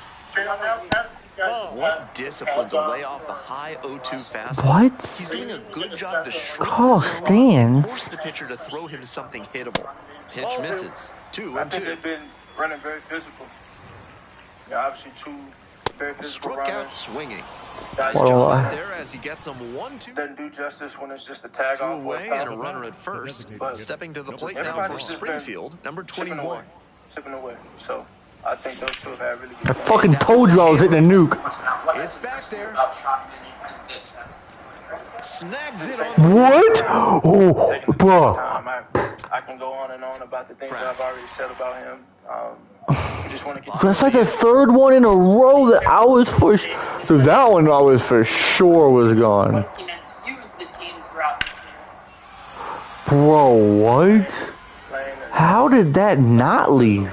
K: What discipline to lay off the high 0-2 fastball.
A: What?
K: He's doing a good job to shrink
A: stands.
K: force the pitcher to throw him something hittable. Pitch misses. 2-2.
S: I think they've been running very physical. Obviously, 2 very physical
K: struck
S: runners.
K: Out swinging.
S: Nice
K: job out there as he gets him 1-2.
S: Doesn't do justice when it's just a tag off
K: away and a runner at first. Stepping to the plate now for Springfield, number 21.
S: Chipping away. So I think those two have had really good.
A: I fucking told you I was hitting a nuke.
K: It's back there. Snags it on.
A: What? Oh, bro.
S: I can go on and on about the things that I've already said about him. Just want to
A: That's like the third one in a row that I was for. That one I was for sure was gone. Bro, what? How did that not leave?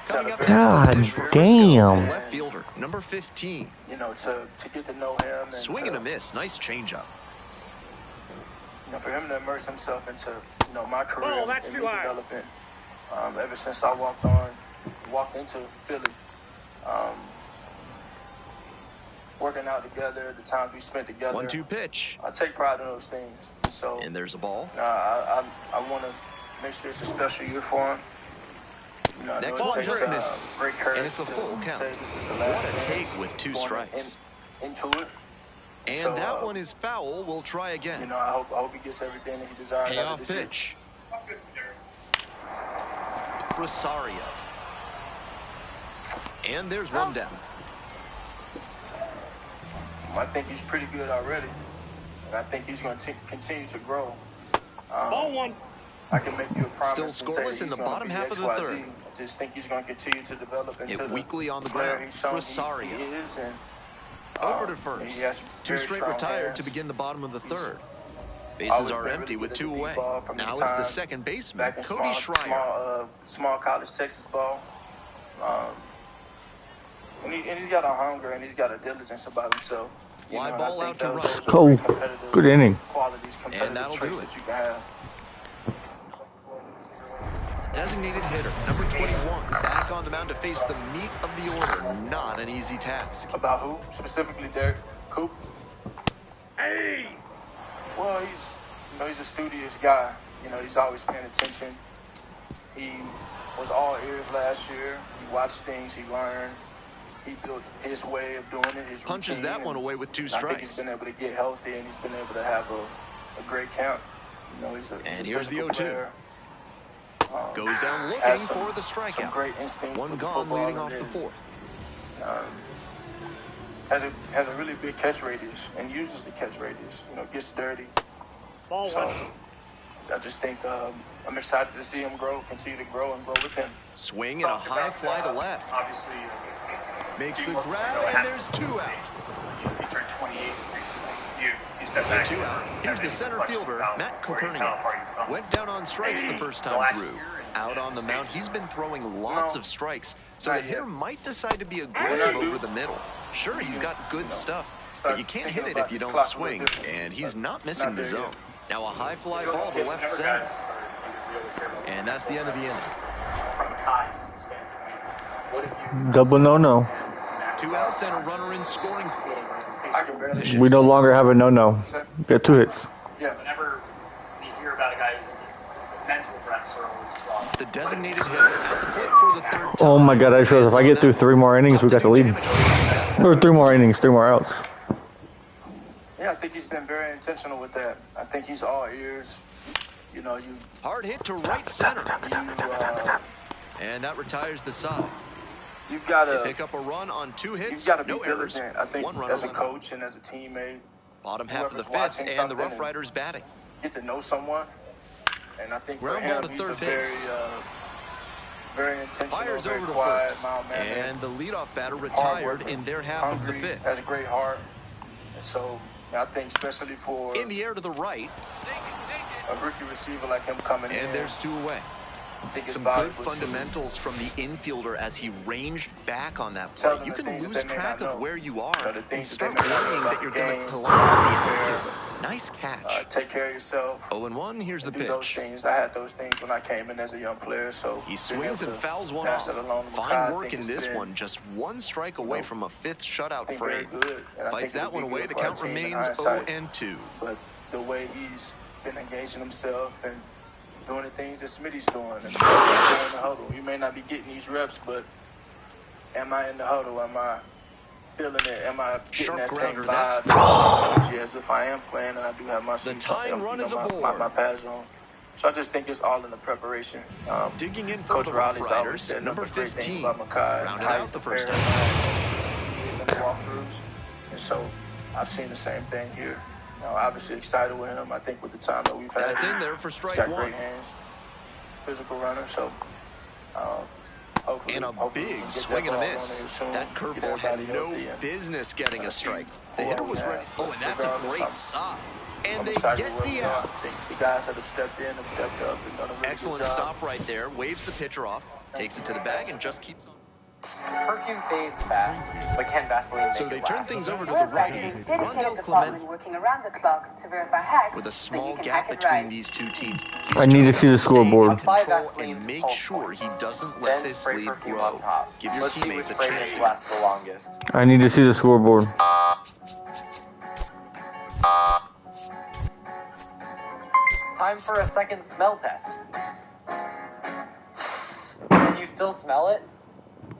A: God damn.
K: Left fielder, number 15.
S: To get to know him. And
K: swing and a miss. Nice changeup.
S: For him to immerse himself into my career and development. Ever since I walked into Philly, working out together, the times we spent together.
K: 1-2 pitch.
S: I take pride in those things. So,
K: and there's a ball.
S: I want to make sure it's a special year for him.
K: Next one just misses, and it's a full count. What a take with 2 strikes.
S: Into it.
K: And so, that one is foul. We'll try again.
S: I hope he gets everything that he desires.
K: Payoff pitch. Rosario. And there's one down.
S: I think he's pretty good already. And I think he's going to continue to grow. Ball one. I can make you a promise.
K: Still scoreless in the bottom half of the third.
S: I just think he's going to continue to develop into
K: the weekly on the ground. Rosario.
S: He is, and
K: over to first. 2 straight retired to begin the bottom of the third. Bases are empty with 2 away. Now it's the second baseman, Cody Schreier.
S: Small college Texas ball. And he's got a hunger and he's got a diligence about himself.
K: Fly ball out to right.
A: Cool. Good inning.
K: And that'll do it. Designated hitter, number 21, back on the mound to face the meat of the order. Not an easy task.
E: About who? Specifically Derek Coop? Hey! Well, he's a studious guy. He's always paying attention. He was all ears last year. He watched things, he learned. He built his way of doing it, his
K: punches
E: routine,
K: that one away with 2 strikes.
E: I think he's been able to get healthy, and he's been able to have a great count.
K: And here's the 0-2. Goes down looking for the strikeout.
E: Great instinct.
K: One gone leading off the 4th.
E: Has a really big catch radius and uses the catch radius. Gets dirty. So I just think I'm excited to see him continue to grow and grow with him.
K: Swing and a high fly to left.
E: Obviously,
K: makes the grab, and there's 2 outs.
E: He turned 28 recently. He's
K: got 2 out. Here's the center fielder, Matt Kopernick. Went down on strikes the first time through. Out on the mound, he's been throwing lots of strikes, so the hitter might decide to be aggressive over the middle. Sure, he's got good stuff, but you can't hit it if you don't swing, and he's not missing the zone. Now a high fly ball to left center. And that's the end of the inning.
A: Double no-no.
K: 2 outs and a runner in scoring.
A: We no longer have a no-no. Got 2 hits.
E: Yeah, whenever we hear about a guy who's mental reps are always strong.
K: The designated hitter at the plate for the 3rd time.
A: Oh my God, I just realized if I get through 3 more innings, we got the lead. Or 3 more innings, 3 more outs.
E: Yeah, I think he's been very intentional with that. I think he's all ears.
K: Hard hit to right center. And that retires the side.
E: You've got to
K: pick up a run on 2 hits.
E: You've got to be
K: no errors.
E: I think
K: 1 run
E: as a coach and as a teammate.
K: Bottom half of the 5th, and the Rough Riders batting.
E: Get to know someone, and I think
K: ground ball to third base.
E: Very intentional,
K: fires
E: very
K: over to
E: quiet,
K: first,
E: mild-mannered,
K: and the leadoff batter retired in their half
E: hungry,
K: of the 5th.
E: Has a great heart, and so I think especially for
K: in the air to the right,
E: a rookie receiver like him coming in,
K: and there's 2 away. Some good fundamentals from the infielder as he ranged back on that play. You can lose track of where you are and start worrying that you're going to collide the outfield. Nice catch.
E: Take care of yourself.
K: 0-1, here's the pitch.
E: Those things. I had those things when I came in as a young player. So
K: he swings and fouls one off. Fine work in this one. Just 1 strike away from a 5th shutout frame. Fights that one away. The count remains 0-2.
E: But the way he's been engaging himself and doing the things that Smitty's doing. And in the huddle. You may not be getting these reps, but am I in the huddle? Am I feeling it? Am I getting that same vibe as if I am playing and I do have my
K: seat,
E: my pads on? So I just think it's all in the preparation.
K: Digging in for
E: Coach
K: the
E: Riley's
K: Rough Riders, number 15. Rounded out the first
E: time. He's in the walkthroughs. And so I've seen the same thing here. Obviously excited with him. I think with the time that we've had,
K: that's in there for strike 1.
E: Great hands, physical runner. So hopefully,
K: and a big swing and a miss. That curveball had no business getting a strike. The hitter was ready. Oh, and that's a great stop. And they get the out.
E: The guys that have stepped in have stepped up and done a really
K: excellent
E: good job.
K: Stop right there. Waves the pitcher off, takes it to the bag, and just keeps on.
L: Perfume fades fast, but can Vaseline make
K: so they
L: it
K: turn
L: last?
K: things over to the righty, Rondell Clement,
I: working around the clock to verify hacks,
K: with a small gap between these 2 teams.
A: I need to see the scoreboard.
K: And make sure he doesn't let this lead grow. Give your teammates a chance to
L: last the longest.
A: I need to see the scoreboard.
L: Time for a second smell test. Can you still smell it?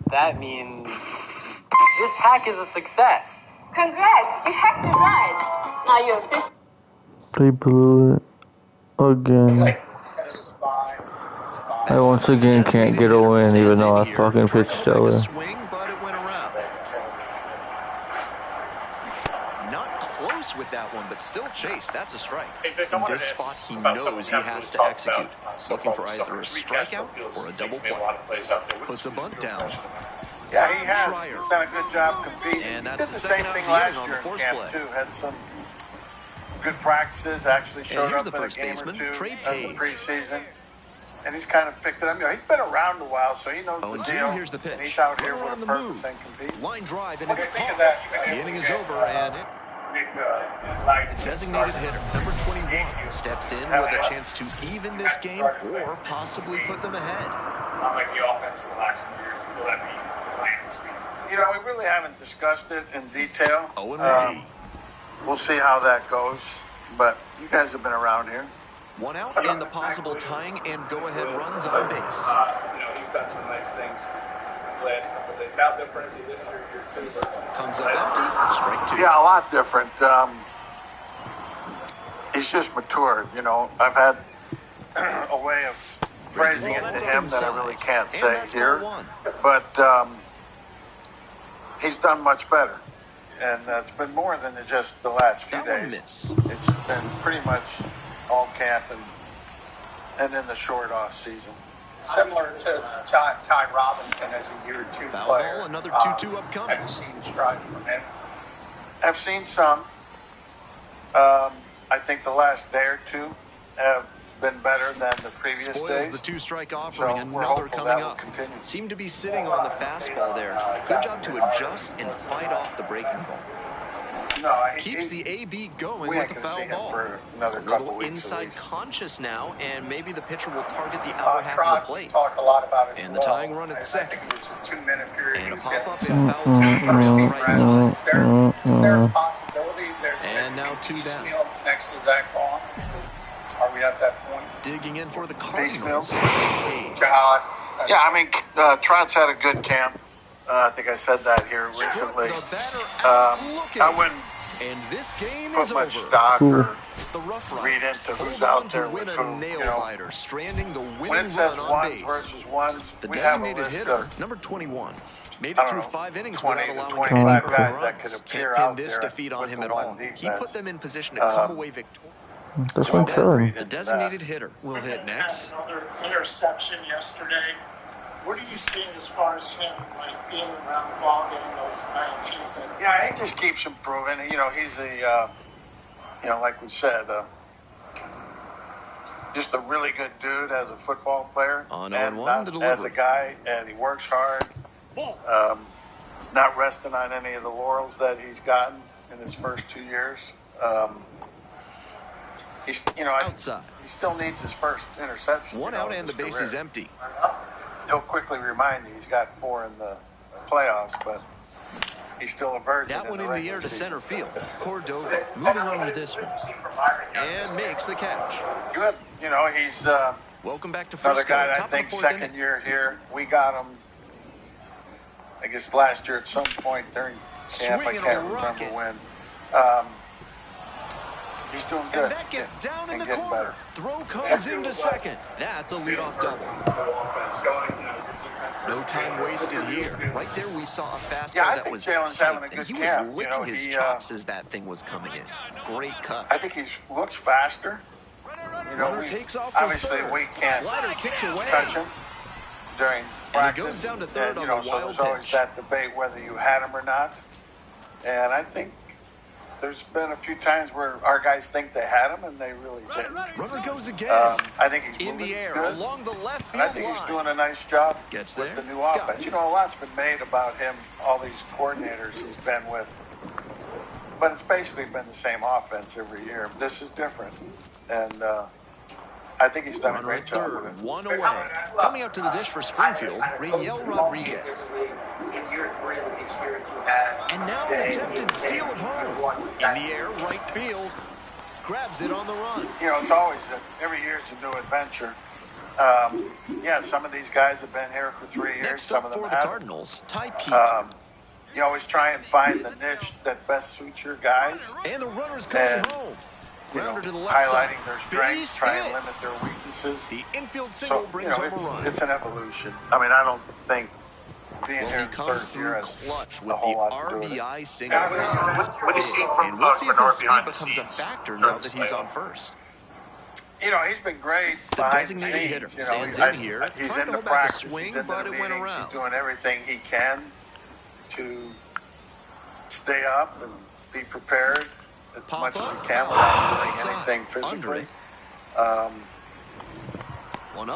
L: That means this hack is a success.
I: Congrats, you hacked it right. Now you're official.
A: They blew it again. I once again can't get a win even though I fucking pitched stellar.
K: Swing, but it went around. Not close with that one, but still chased. That's a strike. In this spot, he knows he has to execute. Looking for either a strikeout or a double play. Puts a bunt down.
D: Yeah, he has. He's done a good job competing.
K: And
D: he did the same thing last year in camp, too. Had some good practices, actually showed up in a game or 2 in the preseason. And he's kind of picked it up. He's been around a while, so he knows the deal.
K: Here's the pitch.
D: And he's out here with a purpose and competing.
K: Line drive, and it's caught. The inning is over, and Designated hitter, number 21, steps in with a chance to even this game or possibly put them ahead.
E: Not like the offense the last few years. Will that be Lions?
D: You know, we really haven't discussed it in detail. We'll see how that goes. But you guys have been around here.
K: One out and the possible tying and go-ahead runs on base.
E: You know, he's done some nice things these last couple of days. How different is he this year, year two?
K: Comes up empty, strike two.
D: Yeah, a lot different. He's just matured, you know. I've had a way of phrasing it to him that I really can't say here. But he's done much better. And it's been more than just the last few days. It's been pretty much all camp and in the short off season.
U: Similar to Ty Robinson as a year two player.
K: Another 2-2 upcoming.
U: Have you seen stride from him?
D: I've seen some. I think the last day or two have been better than the previous days.
K: The two-strike offering, another coming up. Seemed to be sitting on the fastball there. Good job to adjust and fight off the breaking ball.
D: No,
K: keeps the AB going with the foul ball.
D: For another
K: a little inside conscious now, and maybe the pitcher will target the outer half of the plate.
U: Talked a lot about it.
K: And the tying run at second.
U: I think it was a 2-minute period.
K: And a pop-up and foul to right side.
U: Is there a possibility there?
K: And now 2 down.
U: Next to Zach Vaughn? Are we at that point?
K: Digging in for the Cardinals.
U: God.
D: Yeah, I mean, Trout's had a good camp. I think I said that here recently. I wouldn't put much stock or read into who's out there with who. You know,
K: stranding the
D: when it says ones versus ones,
K: the
D: we have a
K: designated
D: list
K: hitter,
D: of
K: number 21, made it through 5 innings
D: 20
K: without
D: to
K: allowing
D: 25
K: any
D: guys
K: runs.
D: that could appear
K: Can't pin
D: out
K: this
D: there
K: defeat on
D: with
K: him
D: the
K: at all.
D: one defense.
K: He put them in position to come away victorious.
A: That's what I'm telling you.
K: The designated hitter will hit next.
P: Another interception yesterday. What are you seeing as far as him, like being around the ball, getting those 19s?
D: Yeah, he just keeps improving. You know, he's a, you know, like we said, just a really good dude as a football player.
K: On
D: and
K: one,
D: as a guy, and he works hard. He's not resting on any of the laurels that he's gotten in his first 2 years. He's, you know,
K: outside.
D: He still needs his first interception.
K: One out and the base is empty.
D: He'll quickly remind you he's got 4 in the playoffs, but he's still a virgin.
K: That one in the air to center field. Cordova moving on to this one and makes the catch.
D: Good. You know, he's
K: welcome back to
D: another
K: Frisco.
D: guy. I think second year here. We got him. I guess last year at some point during camp. I can't remember when. He's doing good.
K: And that gets down in the corner. Better. Throw comes into second. That's a leadoff double. No time wasted here. Right there we saw a fastball that was
D: Jalen's having a good
K: he
D: camp.
K: was licking his chops as that thing was coming in. Great cut.
D: I think he looks faster. You know,
K: takes off
D: obviously we can't touch him during practice.
K: And he goes down to third
D: you know, so there's always that debate whether you had him or not. And I think there's been a few times where our guys think they had him and they really didn't.
K: Runner goes again.
D: I think he's
K: in the air
D: good.
K: along the left field
D: and I think he's doing a nice job
K: with
D: the new offense. You know, a lot's been made about him, all these coordinators he's been with. But it's basically been the same offense every year. This is different. And I think he's done a great job with it.
K: One away. Coming up to the dish for Springfield, Raniel Rodriguez. And now an attempted steal of home. In the air, right field. Grabs it on the run.
D: You know, it's always, every year is a new adventure. Yeah, some of these guys have been here for 3 years.
K: Next
D: some of them
K: for
D: haven't.
K: the Cardinals, Ty Pete.
D: You always try and find the niche that best suits your guys.
K: And the runner's coming home.
D: You know,
K: to the left
D: highlighting
K: side.
D: their strengths, trying to limit their weaknesses.
K: The infield single brings home a run.
D: It's an evolution. I mean, I don't think being here in
K: comes
D: third year
K: through
D: has
K: clutch
D: a
K: with
D: whole
K: the
D: lot to do with it.
K: RBI single.
U: What do you see from
K: and we'll see if his speed
U: behind the
K: becomes a
U: scenes?
K: factor now that he's on first.
D: You know, he's been great
K: The
D: behind the
K: designated
D: scenes.
K: hitter
D: You know,
K: stands in here,
D: he's
K: trying
D: in
K: to
D: the
K: hold back a
D: practice,
K: swing,
D: he's in
K: but
D: the
K: it went
D: meetings,
K: around.
D: he's doing everything he can to stay up and be prepared as much as he can without doing anything physically.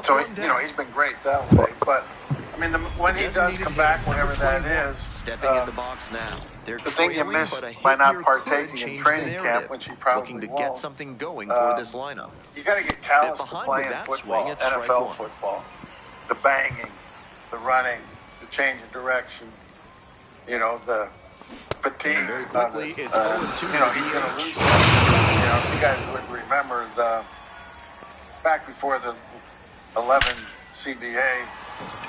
D: So, he's been great that way. But, I mean, when he does come back, whatever that is,
K: stepping in the box now.
D: The thing you miss by not partaking in training camp, which you probably
K: looking to
D: won't,
K: get something going for this lineup.
D: You got to get callous to playing football, NFL football. The banging, the running, the change of direction, the fatigue.
K: Very quickly, it's 0-2.
D: He's going to lose. If you guys would remember back before the 11 CBA,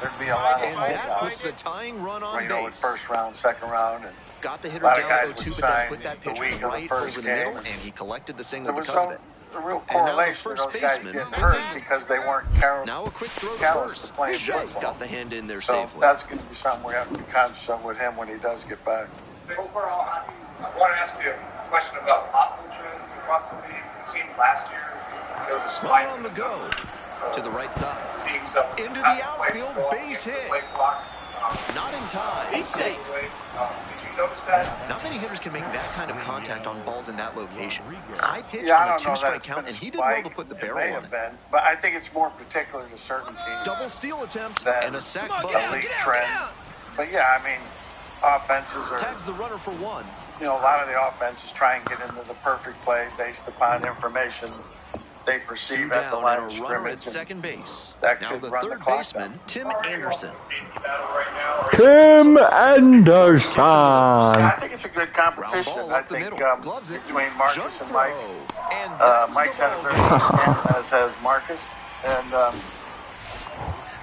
D: there'd be a lot of
K: and that puts the tying run on base.
D: First round, second round, and
K: got the hitter down 0-2, but then put that pitch right over the middle, and he collected the single because of it.
D: A real correlation. Those guys getting hurt because they weren't
K: now a quick throw to
D: first.
K: Just got the hand in there safely.
D: That's going to be something we have to be conscious of with him when he does get back.
E: Overall, I want to ask you a question about hospital trends across the league. It seemed last year there was a spike
K: on the go to the right side.
E: Teams
K: into the outfield, base hit. Not in time. Safe.
E: Did you notice that?
K: Not many hitters can make that kind of contact on balls in that location. I pitched
D: on
K: a
D: a
K: 2-strike count, and he did well to put the barrel on it.
D: But I think it's more particular to certain teams.
K: Double steal attempt
D: and
K: a sack.
D: League trend. But yeah, I mean, offenses are.
K: Tags the runner for one.
D: A lot of the offenses try and get into the perfect play based upon information they perceive at the line of scrimmage.
K: At second base.
D: That
K: now
D: could
K: the
D: run
K: third
D: the clock
K: baseman,
D: down.
K: Tim Anderson.
A: Tim Anderson.
D: I think it's a good competition. I think between Marcus and Mike. Mike's had a very good camp, as has Marcus. And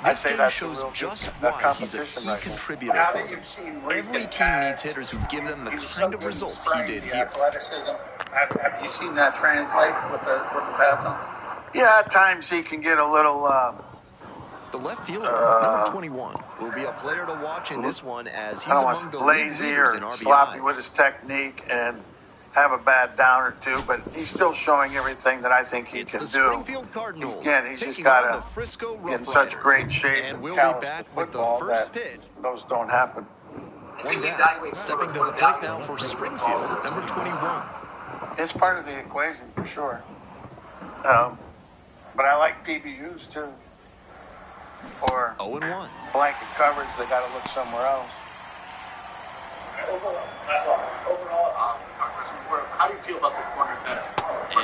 D: I say that shows just why he's a key
K: contributor for them. Every team needs hitters who give them the kind of results he did here.
D: Have you seen that translate with the bats on? Yeah, at times he can get a little.
K: The left fielder, number 21, will be a player to watch in this one as he's among the
D: lazy
K: or
D: in sloppy with his technique and have a bad down or two, but he's still showing everything that I think he can do. He's just got to get in such great shape and callous to football that those don't happen.
K: One down, stepping to the plate now for Springfield, number 21.
D: It's part of the equation for sure. But I like PBUs too. Or
K: 0-1.
D: Blanket coverage, they got to look somewhere else.
E: Overall, how do you feel about the corner that?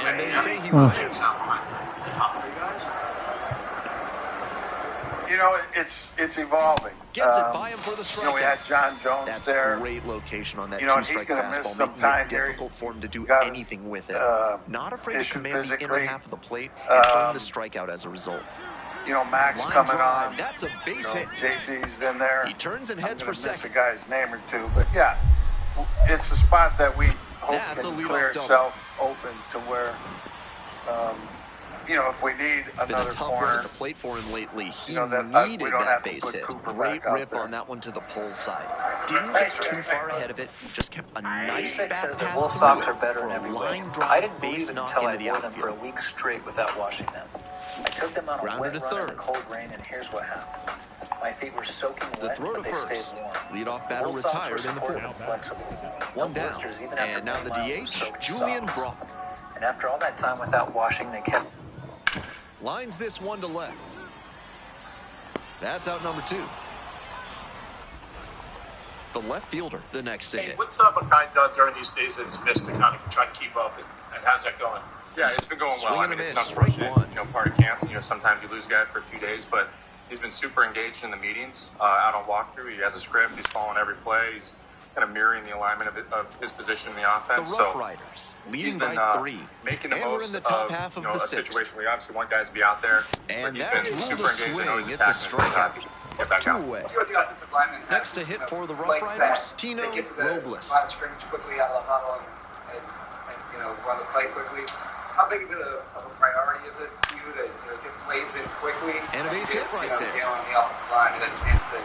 K: And they say he was
E: top three guys.
D: It's evolving.
K: Gets it by him for the strike.
D: We had John Jones there.
K: Great location on that
D: he's
K: two-strike
D: going to miss
K: fastball,
D: some
K: making
D: time
K: it difficult for him to do anything with it. Not afraid to command the inner half of the plate and earn the strikeout as a result.
D: Max coming on.
K: That's a base hit.
D: JP's in there.
K: He turns and heads for second.
D: A guy's name or two, but yeah, it's a spot that we hope can clear itself open to where, if we need another corner.
K: At the plate for him lately. He needed that base hit. Great rip on that one to the pole side. Didn't get too far ahead of it. Just kept a nice bat pass
F: the Wolf Sox are better in every way.
K: I
F: didn't believe it until I wore them for a week straight without washing them. I took them on a wet run in the cold rain, and here's what happened. My feet were soaking wet, but they stayed warm.
K: Leadoff batter retired in the fourth. One down, and now the DH, Julian Brock.
F: And after all that time without washing, they kept...
K: Lines this one to left. That's out number 2. The left fielder, the next to hit.
S: What's up a guy done during these days that he's missed to kind of try to keep up, and how's that going?
H: Yeah, it's been going well. I mean, it's
K: unfortunate,
H: part of camp. Sometimes you lose a guy for a few days, but he's been super engaged in the meetings, out on walkthrough. He has a script. He's following every play. He's kind of mirroring the alignment of his position in the offense.
K: The Rough Riders, leading by 3.
H: Making the
K: and
H: most
K: we're in the top half of
H: a
K: the
H: situation where you obviously want guys to be out there.
K: And
H: he's
K: that's
H: been
K: ruled
H: super
K: a
H: engaged.
K: swing. It's a strikeout. 2 away. Next to hit for the Rough Riders, Tino Robles.
E: Line of scrimmage quickly out of the huddle and run the play quickly. How big of a priority is it for you to get plays in quickly?
K: And a base hit right there.
E: On the offensive line and a chance to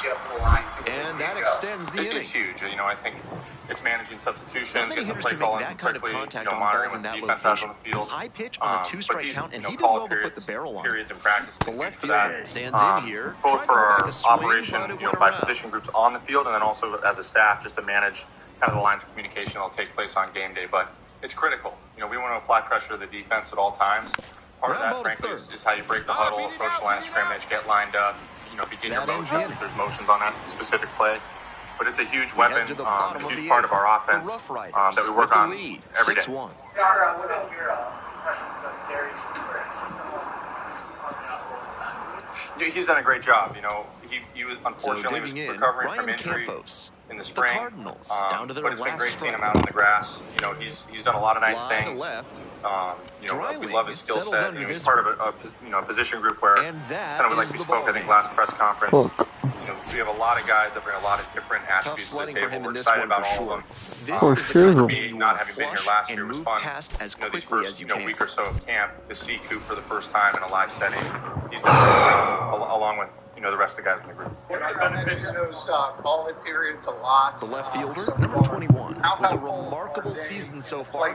E: get up to the line.
K: And that extends the inning.
H: It's huge. I think it's managing substitutions,
K: getting the
H: play
K: calling quickly, monitoring the defense out on the field. High pitch on a 2-strike count, and he did well to put the barrel on.
H: Periods in practice.
K: The left fielder stands in here.
H: Both for our operation, by position groups on the field, and then also as a staff, just to manage kind of the lines of communication that'll take place on game day. But it's critical. We want to apply pressure to the defense at all times. part of that, frankly, is how you break the huddle, approach the line of scrimmage, get lined up, begin your motions if there's motions on that specific play. But it's a huge weapon, it's a huge part of our offense that we work on every day. He's done a great job. He was unfortunately recovering from injury in the spring, but it's been great seeing him out on the grass. He's done a lot of nice things. We love his skill set. He's part of a position group where kind of like we spoke, I think, last press conference. We have a lot of guys that bring a lot of different attributes to the table. We're excited about all of them. Not having been here last year was fun. These first week or so of camp to see Coop for the first time in a live setting. He's done a great job, along with the rest of the guys in the group.
J: Those ball periods a lot.
K: The left fielder, number 21, with a remarkable season so far.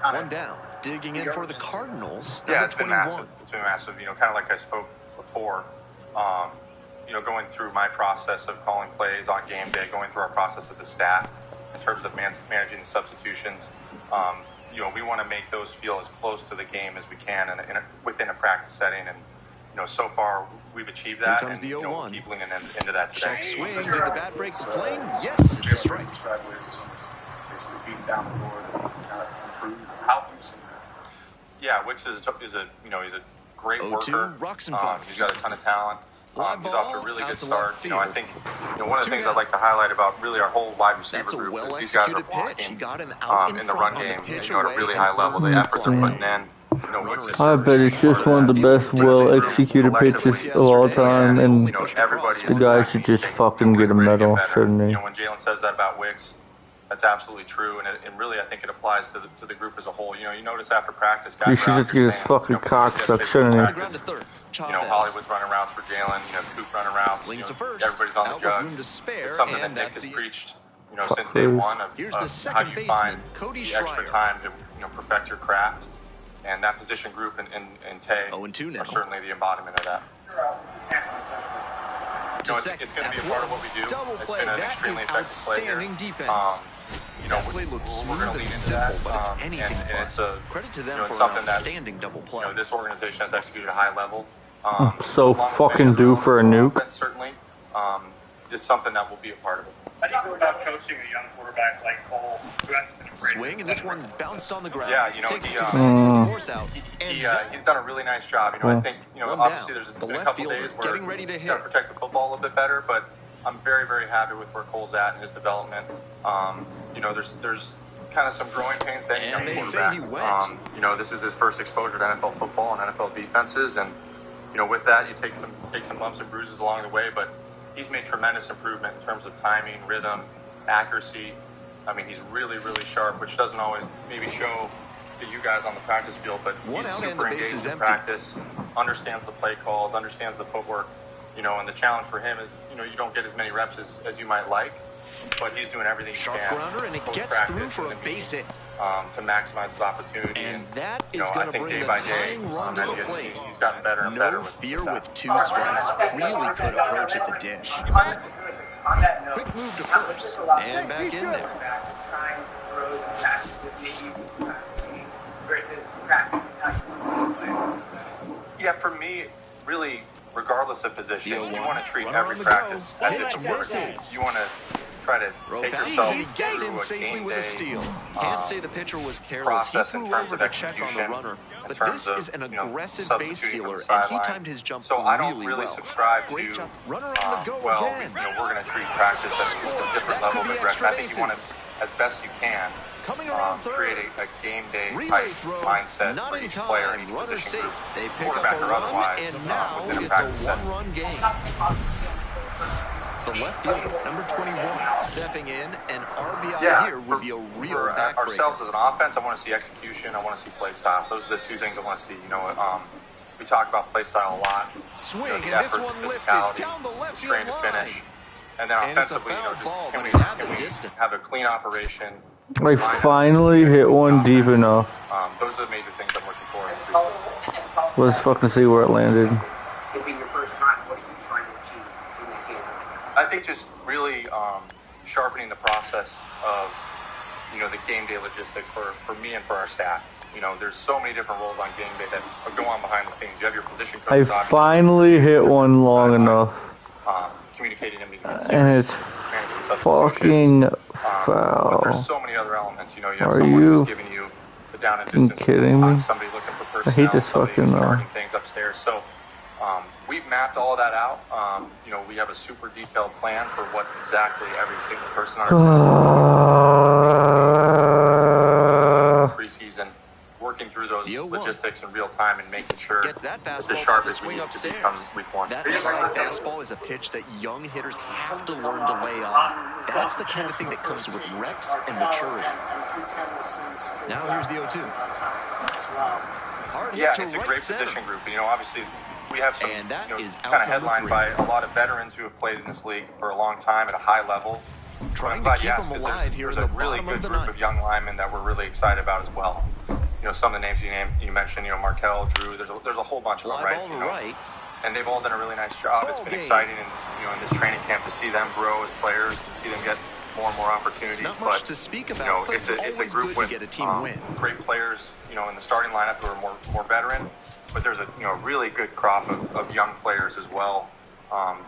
K: One down, digging in for the Cardinals.
H: Yeah, it's been massive. It's been massive. Kind of like I spoke before. Going through my process of calling plays on game day, going through our process as a staff in terms of managing the substitutions. We want to make those feel as close to the game as we can within a practice setting. And, so far, we've achieved that.
K: Here comes the 0-1.
H: We'll keep leaning into that today.
K: Check swing. Did the bat break the plane? Yes, it's a strike.
N: Basically beating down the board and kind of improve how we see that.
H: Yeah, Wicks is a he's a great worker. He's got a ton of talent. He's off to a really good start. I think one of the things I'd like to highlight about really our whole wide receiver group is these guys are blocking in the run game at a really high level. The effort they're putting in.
A: I bet it's just one of the best well-executed pitches of all time, and the guy should just fucking get a medal, shouldn't he?
H: When Jalen says that about Wicks, that's absolutely true, and really I think it applies to the group as a whole. You notice after practice, guys
A: he should just get his fucking cock sucked, shouldn't he?
H: Hollywood's running routes for Jalen, Coop running routes, everybody's on the jugs. It's something that Nick has preached, since day one of how you find the extra time to perfect your craft. And that position group and Tay are certainly the embodiment of that. It's going to be a part of what we do. It's been an extremely effective play here.
K: Play looks smooth and simple, but it's anything but.
H: It's
K: credit to them for
H: something
K: an outstanding double play.
H: This organization has executed at a high level.
A: So fucking due for a nuke.
H: Certainly, it's something that will be a part of it.
V: How do you go about coaching a young quarterback like Cole?
K: Swing, and this one's bounced on the ground.
H: Yeah, he's done a really nice job. I think, obviously there's been a couple days where he's got to protect the football a little bit better, but I'm very, very happy with where Cole's at in his development. There's kind of some growing pains that young quarterback. This is his first exposure to NFL football and NFL defenses, and with that you take some bumps and bruises along the way, but he's made tremendous improvement in terms of timing, rhythm, accuracy. I mean, he's really, really sharp, which doesn't always maybe show to you guys on the practice field, but he's super engaged in practice, understands the play calls, understands the footwork, and the challenge for him is, you don't get as many reps as you might like, but he's doing everything he can.
K: Grounder, and it gets through for a base hit.
H: To maximize his opportunity.
K: And that is going to bring the tying run to the plate.
H: He's gotten better and better.
K: No fear with 2 strikes. Really could approach at the dish. Quick move to first, and back in there.
V: Trying throws and passes that maybe versus practicing how you
H: Yeah, for me, really, regardless of position, you want to treat every practice as it's a work. You want to try to take yourself
K: he gets in safely with a steal. Can't say the pitcher was careless. He threw over to check on the runner. But this is an aggressive base stealer, and he timed his jump
H: really well. So I don't really
K: well.
H: subscribe to,
K: Great jump. Runner on the go again.
H: We're going to treat practice at a different level of aggression. I think you want to, as best you can, create a game day type mindset for each player in each position group,
K: they pick
H: quarterback
K: up a
H: or
K: run,
H: otherwise,
K: and now
H: within a
K: it's
H: practice
K: a one-run game. The left fielder, number 21, stepping in, and RBI here would be a real backbreaker.
H: Ourselves as an offense, I want to see execution. I want to see play style. Those are the 2 things I want to see. We talk about play style a lot.
K: Swing,
H: the
K: and
H: effort,
K: this one lifted down the left field
H: strain to finish. And then offensively, can we have a clean operation?
A: I finally hit one deep enough.
H: Those are the major things I'm looking for.
A: Let's fucking see where it landed.
H: I think just really sharpening the process of, the game day logistics for me and for our staff. You know, there's so many different roles on game day that go on behind the scenes. You have your position
A: I
H: coaches.
A: finally hit one long enough.
H: Communicating in between
A: And it's fucking foul.
H: But there's so many other elements. You know, you have
A: Are
H: someone
A: you
H: who's giving you the down and distance.
A: kidding me?
H: Somebody looking for
A: I
H: personnel.
A: hate this fucking
H: charting things upstairs. So we've mapped all of that out. You know, we have a super detailed plan for what exactly every single person on our team preseason, working through those logistics in real time and making sure it's as sharp as we need to become week one.
B: That high fastball is a pitch that young hitters have to learn to lay off. That's the kind of thing that comes with reps and maturity. Now here's the 0-2.
H: Yeah, it's a great position group. You know, obviously we have some kind of headlined by a lot of veterans who have played in this league for a long time at a high level.
B: Trying to keep them alive here in the
H: really
B: bottom
H: good
B: of the
H: group
B: ninth.
H: of young linemen that we're really excited about as well. You know, some of the names you mentioned, you know, Markel, Drew, there's a whole bunch of them, right? You know, and they've all done a really nice job. It's been exciting, and you know, in this training camp to see them grow as players and see them get more and more opportunities.
B: Not much to speak about,
H: you know, it's a group with great players, you know, in the starting lineup who are more veteran, but there's a really good crop of young players as well.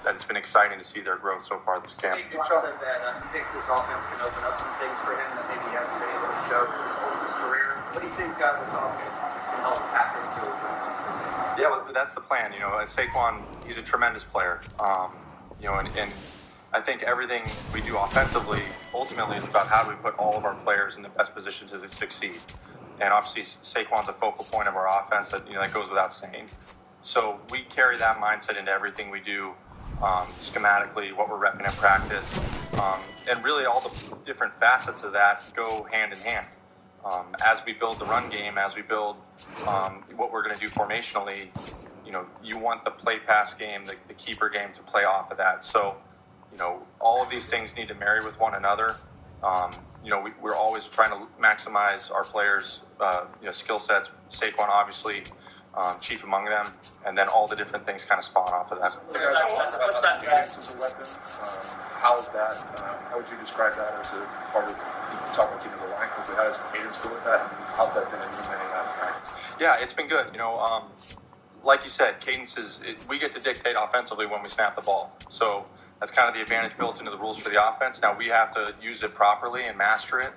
H: That it's been exciting to see their growth so far this camp.
E: Saquon said that he thinks this offense can open up some things for him that maybe he hasn't been able to show through his career. What do you think this offense can help tap into?
H: Yeah, well, that's the plan. You know, Saquon, he's a tremendous player. You know, and I think everything we do offensively ultimately is about how do we put all of our players in the best position to succeed. And obviously, Saquon's a focal point of our offense that goes without saying. So we carry that mindset into everything we do, schematically, what we're repping in practice, and really all the different facets of that go hand in hand. As we build the run game, as we build what we're going to do formationally, you know, you want the play pass game, the keeper game to play off of that. So, you know, all of these things need to marry with one another. You know, we're always trying to maximize our players' skill sets. Saquon, obviously, chief among them, and then all the different things kind of spawn off of that.
E: Cadence as a weapon. How is that? How would you describe that as a part of talking about keeping the line? How does Cadence go with that? How's that been implementing that in practice?
H: Yeah, it's been good. You know, like you said, Cadence we get to dictate offensively when we snap the ball. So that's kind of the advantage built into the rules for the offense. Now we have to use it properly and master it.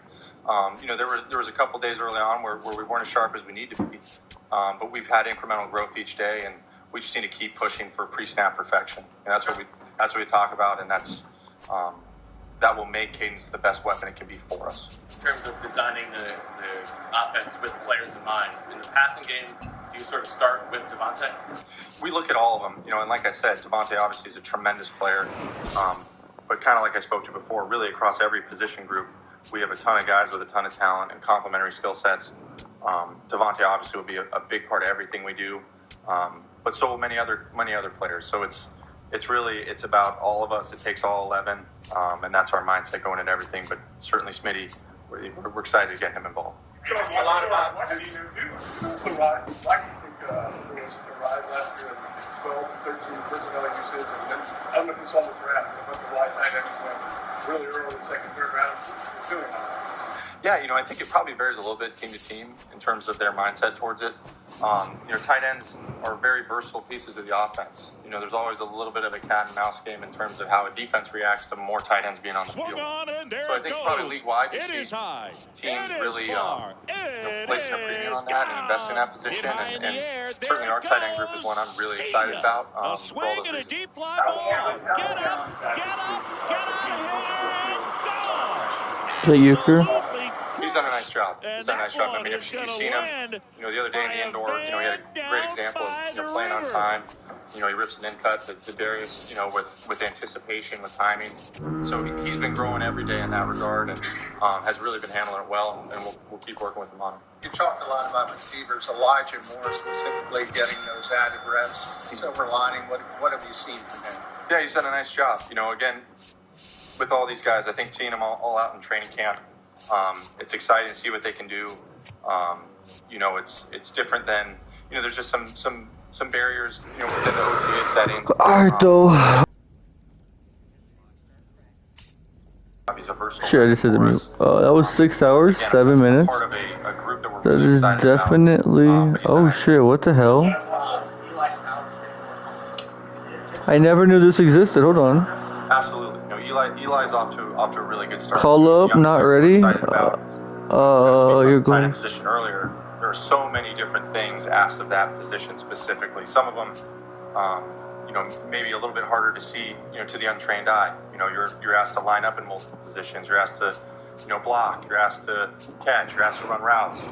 H: You know, there was a couple days early on where we weren't as sharp as we need to be, but we've had incremental growth each day, and we just need to keep pushing for pre-snap perfection. And that's what we talk about, and that will make Cadence the best weapon it can be for us.
G: In terms of designing the offense with players in mind, in the passing game, do you sort of start with Devontae?
H: We look at all of them, you know, and like I said, Devontae obviously is a tremendous player, but kind of like I spoke to before, really across every position group, we have a ton of guys with a ton of talent and complementary skill sets. Devontae obviously will be a big part of everything we do, but so will many other players. So it's about all of us. It takes all 11, and that's our mindset going into everything. But certainly Smitty, we're excited to get him involved.
E: A lot about why do you think there was the rise last year in 12, 13 personnel usage, and then I don't know if you saw the draft, but the wide tight ends went really early, second, third round. Doing that.
H: Yeah, you know, I think it probably varies a little bit team to team in terms of their mindset towards it. You know, tight ends are very versatile pieces of the offense. You know, there's always a little bit of a cat and mouse game in terms of how a defense reacts to more tight ends being on the field. So I think probably league-wide you see teams really placing a premium on that and investing in that position. And certainly our tight end group is one I'm really excited about.
R: A swing and a deep fly ball. Get up, get up, get out of here, and go.
A: Is that you, Crew?
H: He's done a nice job. I mean, if you've seen him, you know, the other day in the indoor, you know, he had a great example of playing on time. You know, he rips an in cut to Darius, you know, with anticipation, with timing. So he's been growing every day in that regard, and has really been handling it well. And we'll keep working with him on it.
D: You talked a lot about receivers, Elijah Moore specifically getting those added reps. Silver lining, what have you seen from him?
H: Yeah, he's done a nice job. You know, again, with all these guys, I think seeing them all out in training camp, it's exciting to see what they can do. You know, it's different than, you know, there's just some barriers, you know, within the OTA setting.
A: Alright, though.
H: He's a versatile.
A: Sure, this is a mute. That was 6 hours, 7 minutes.
H: Part of a group that we're
A: That is definitely. Oh shit! What the hell? I never knew this existed. Hold on.
H: Absolutely. Eli's off to a really good start.
A: Call up, not ready. You're going.
H: Position earlier. There are so many different things asked of that position specifically. Some of them, maybe a little bit harder to see, to the untrained eye. You're asked to line up in multiple positions. You're asked to, block. You're asked to catch. You're asked to run routes.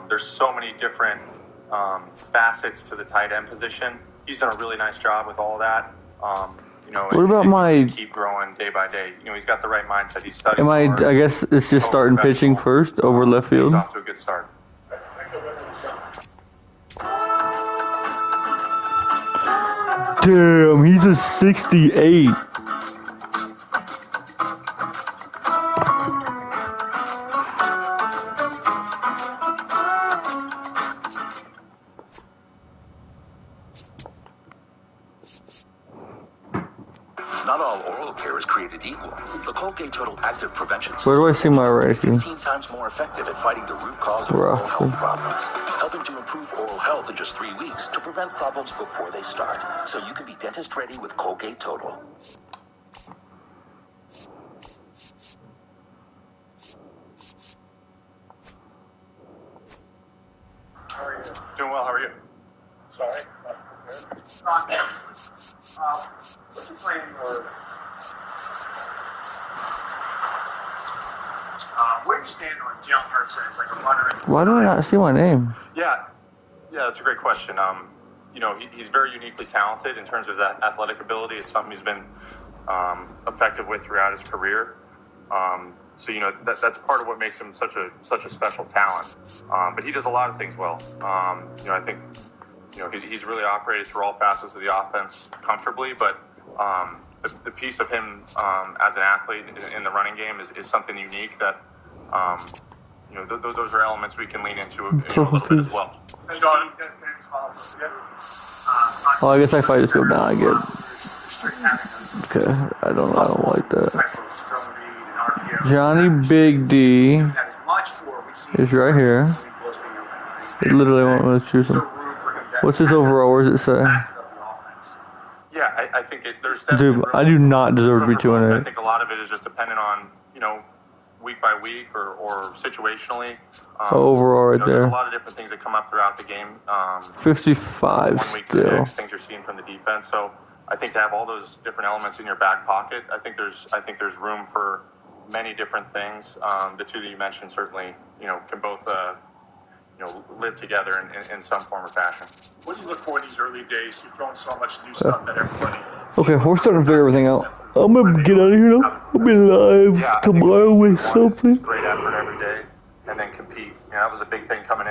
H: There's so many different facets to the tight end position. He's done a really nice job with all that.
A: What about my?
H: Keep growing day by day. He's got the right mindset. He's studying.
A: I guess it's just starting pitching first over left field.
H: He's off to a good start.
A: Damn, he's a 68.
T: Not all oral care is created equal. The Colgate Total Active Prevention
A: Where do I see my ranking?
T: 15 times more effective at fighting the root cause of oral health problems, helping to improve oral health in just 3 weeks to prevent problems before they start. So you can be dentist ready with Colgate Total.
E: How are you?
H: Doing well. How are you?
E: Sorry, not prepared. What's your plan for? Where do you stand on Jalen Hurts as like a runner?
A: Why do I not see my name?
H: Yeah, that's a great question. He's very uniquely talented in terms of that athletic ability. It's something he's been effective with throughout his career. That's part of what makes him such a special talent. But he does a lot of things well. I think he's really operated through all facets of the offense comfortably. But the piece of him as an athlete in the running game is something unique that those are elements we can lean into a little bit as well.
A: Oh, I guess I fight this go now. I get. Okay, I don't like that. Johnny Big D is right here. It literally won't let us choose him. What's his overall? Where does it say?
H: Yeah, I think there's
A: Dude, I do not deserve to be 200.
H: I think a lot of it is just dependent on, week by week or situationally.
A: Overall right there.
H: There's a lot of different things that come up throughout the game.
A: 55
H: 1 week to the next, things you're seeing from the defense. So I think to have all those different elements in your back pocket, I think there's room for many different things. The two that you mentioned certainly, can both live together in some form or fashion.
E: What do you look for in these early days? You've thrown so much new stuff at everybody.
A: Okay, we're starting to figure everything out. I'm gonna get out of here now. I'll be live tomorrow with something.
H: Great effort every day, and then compete. That was a big thing coming in.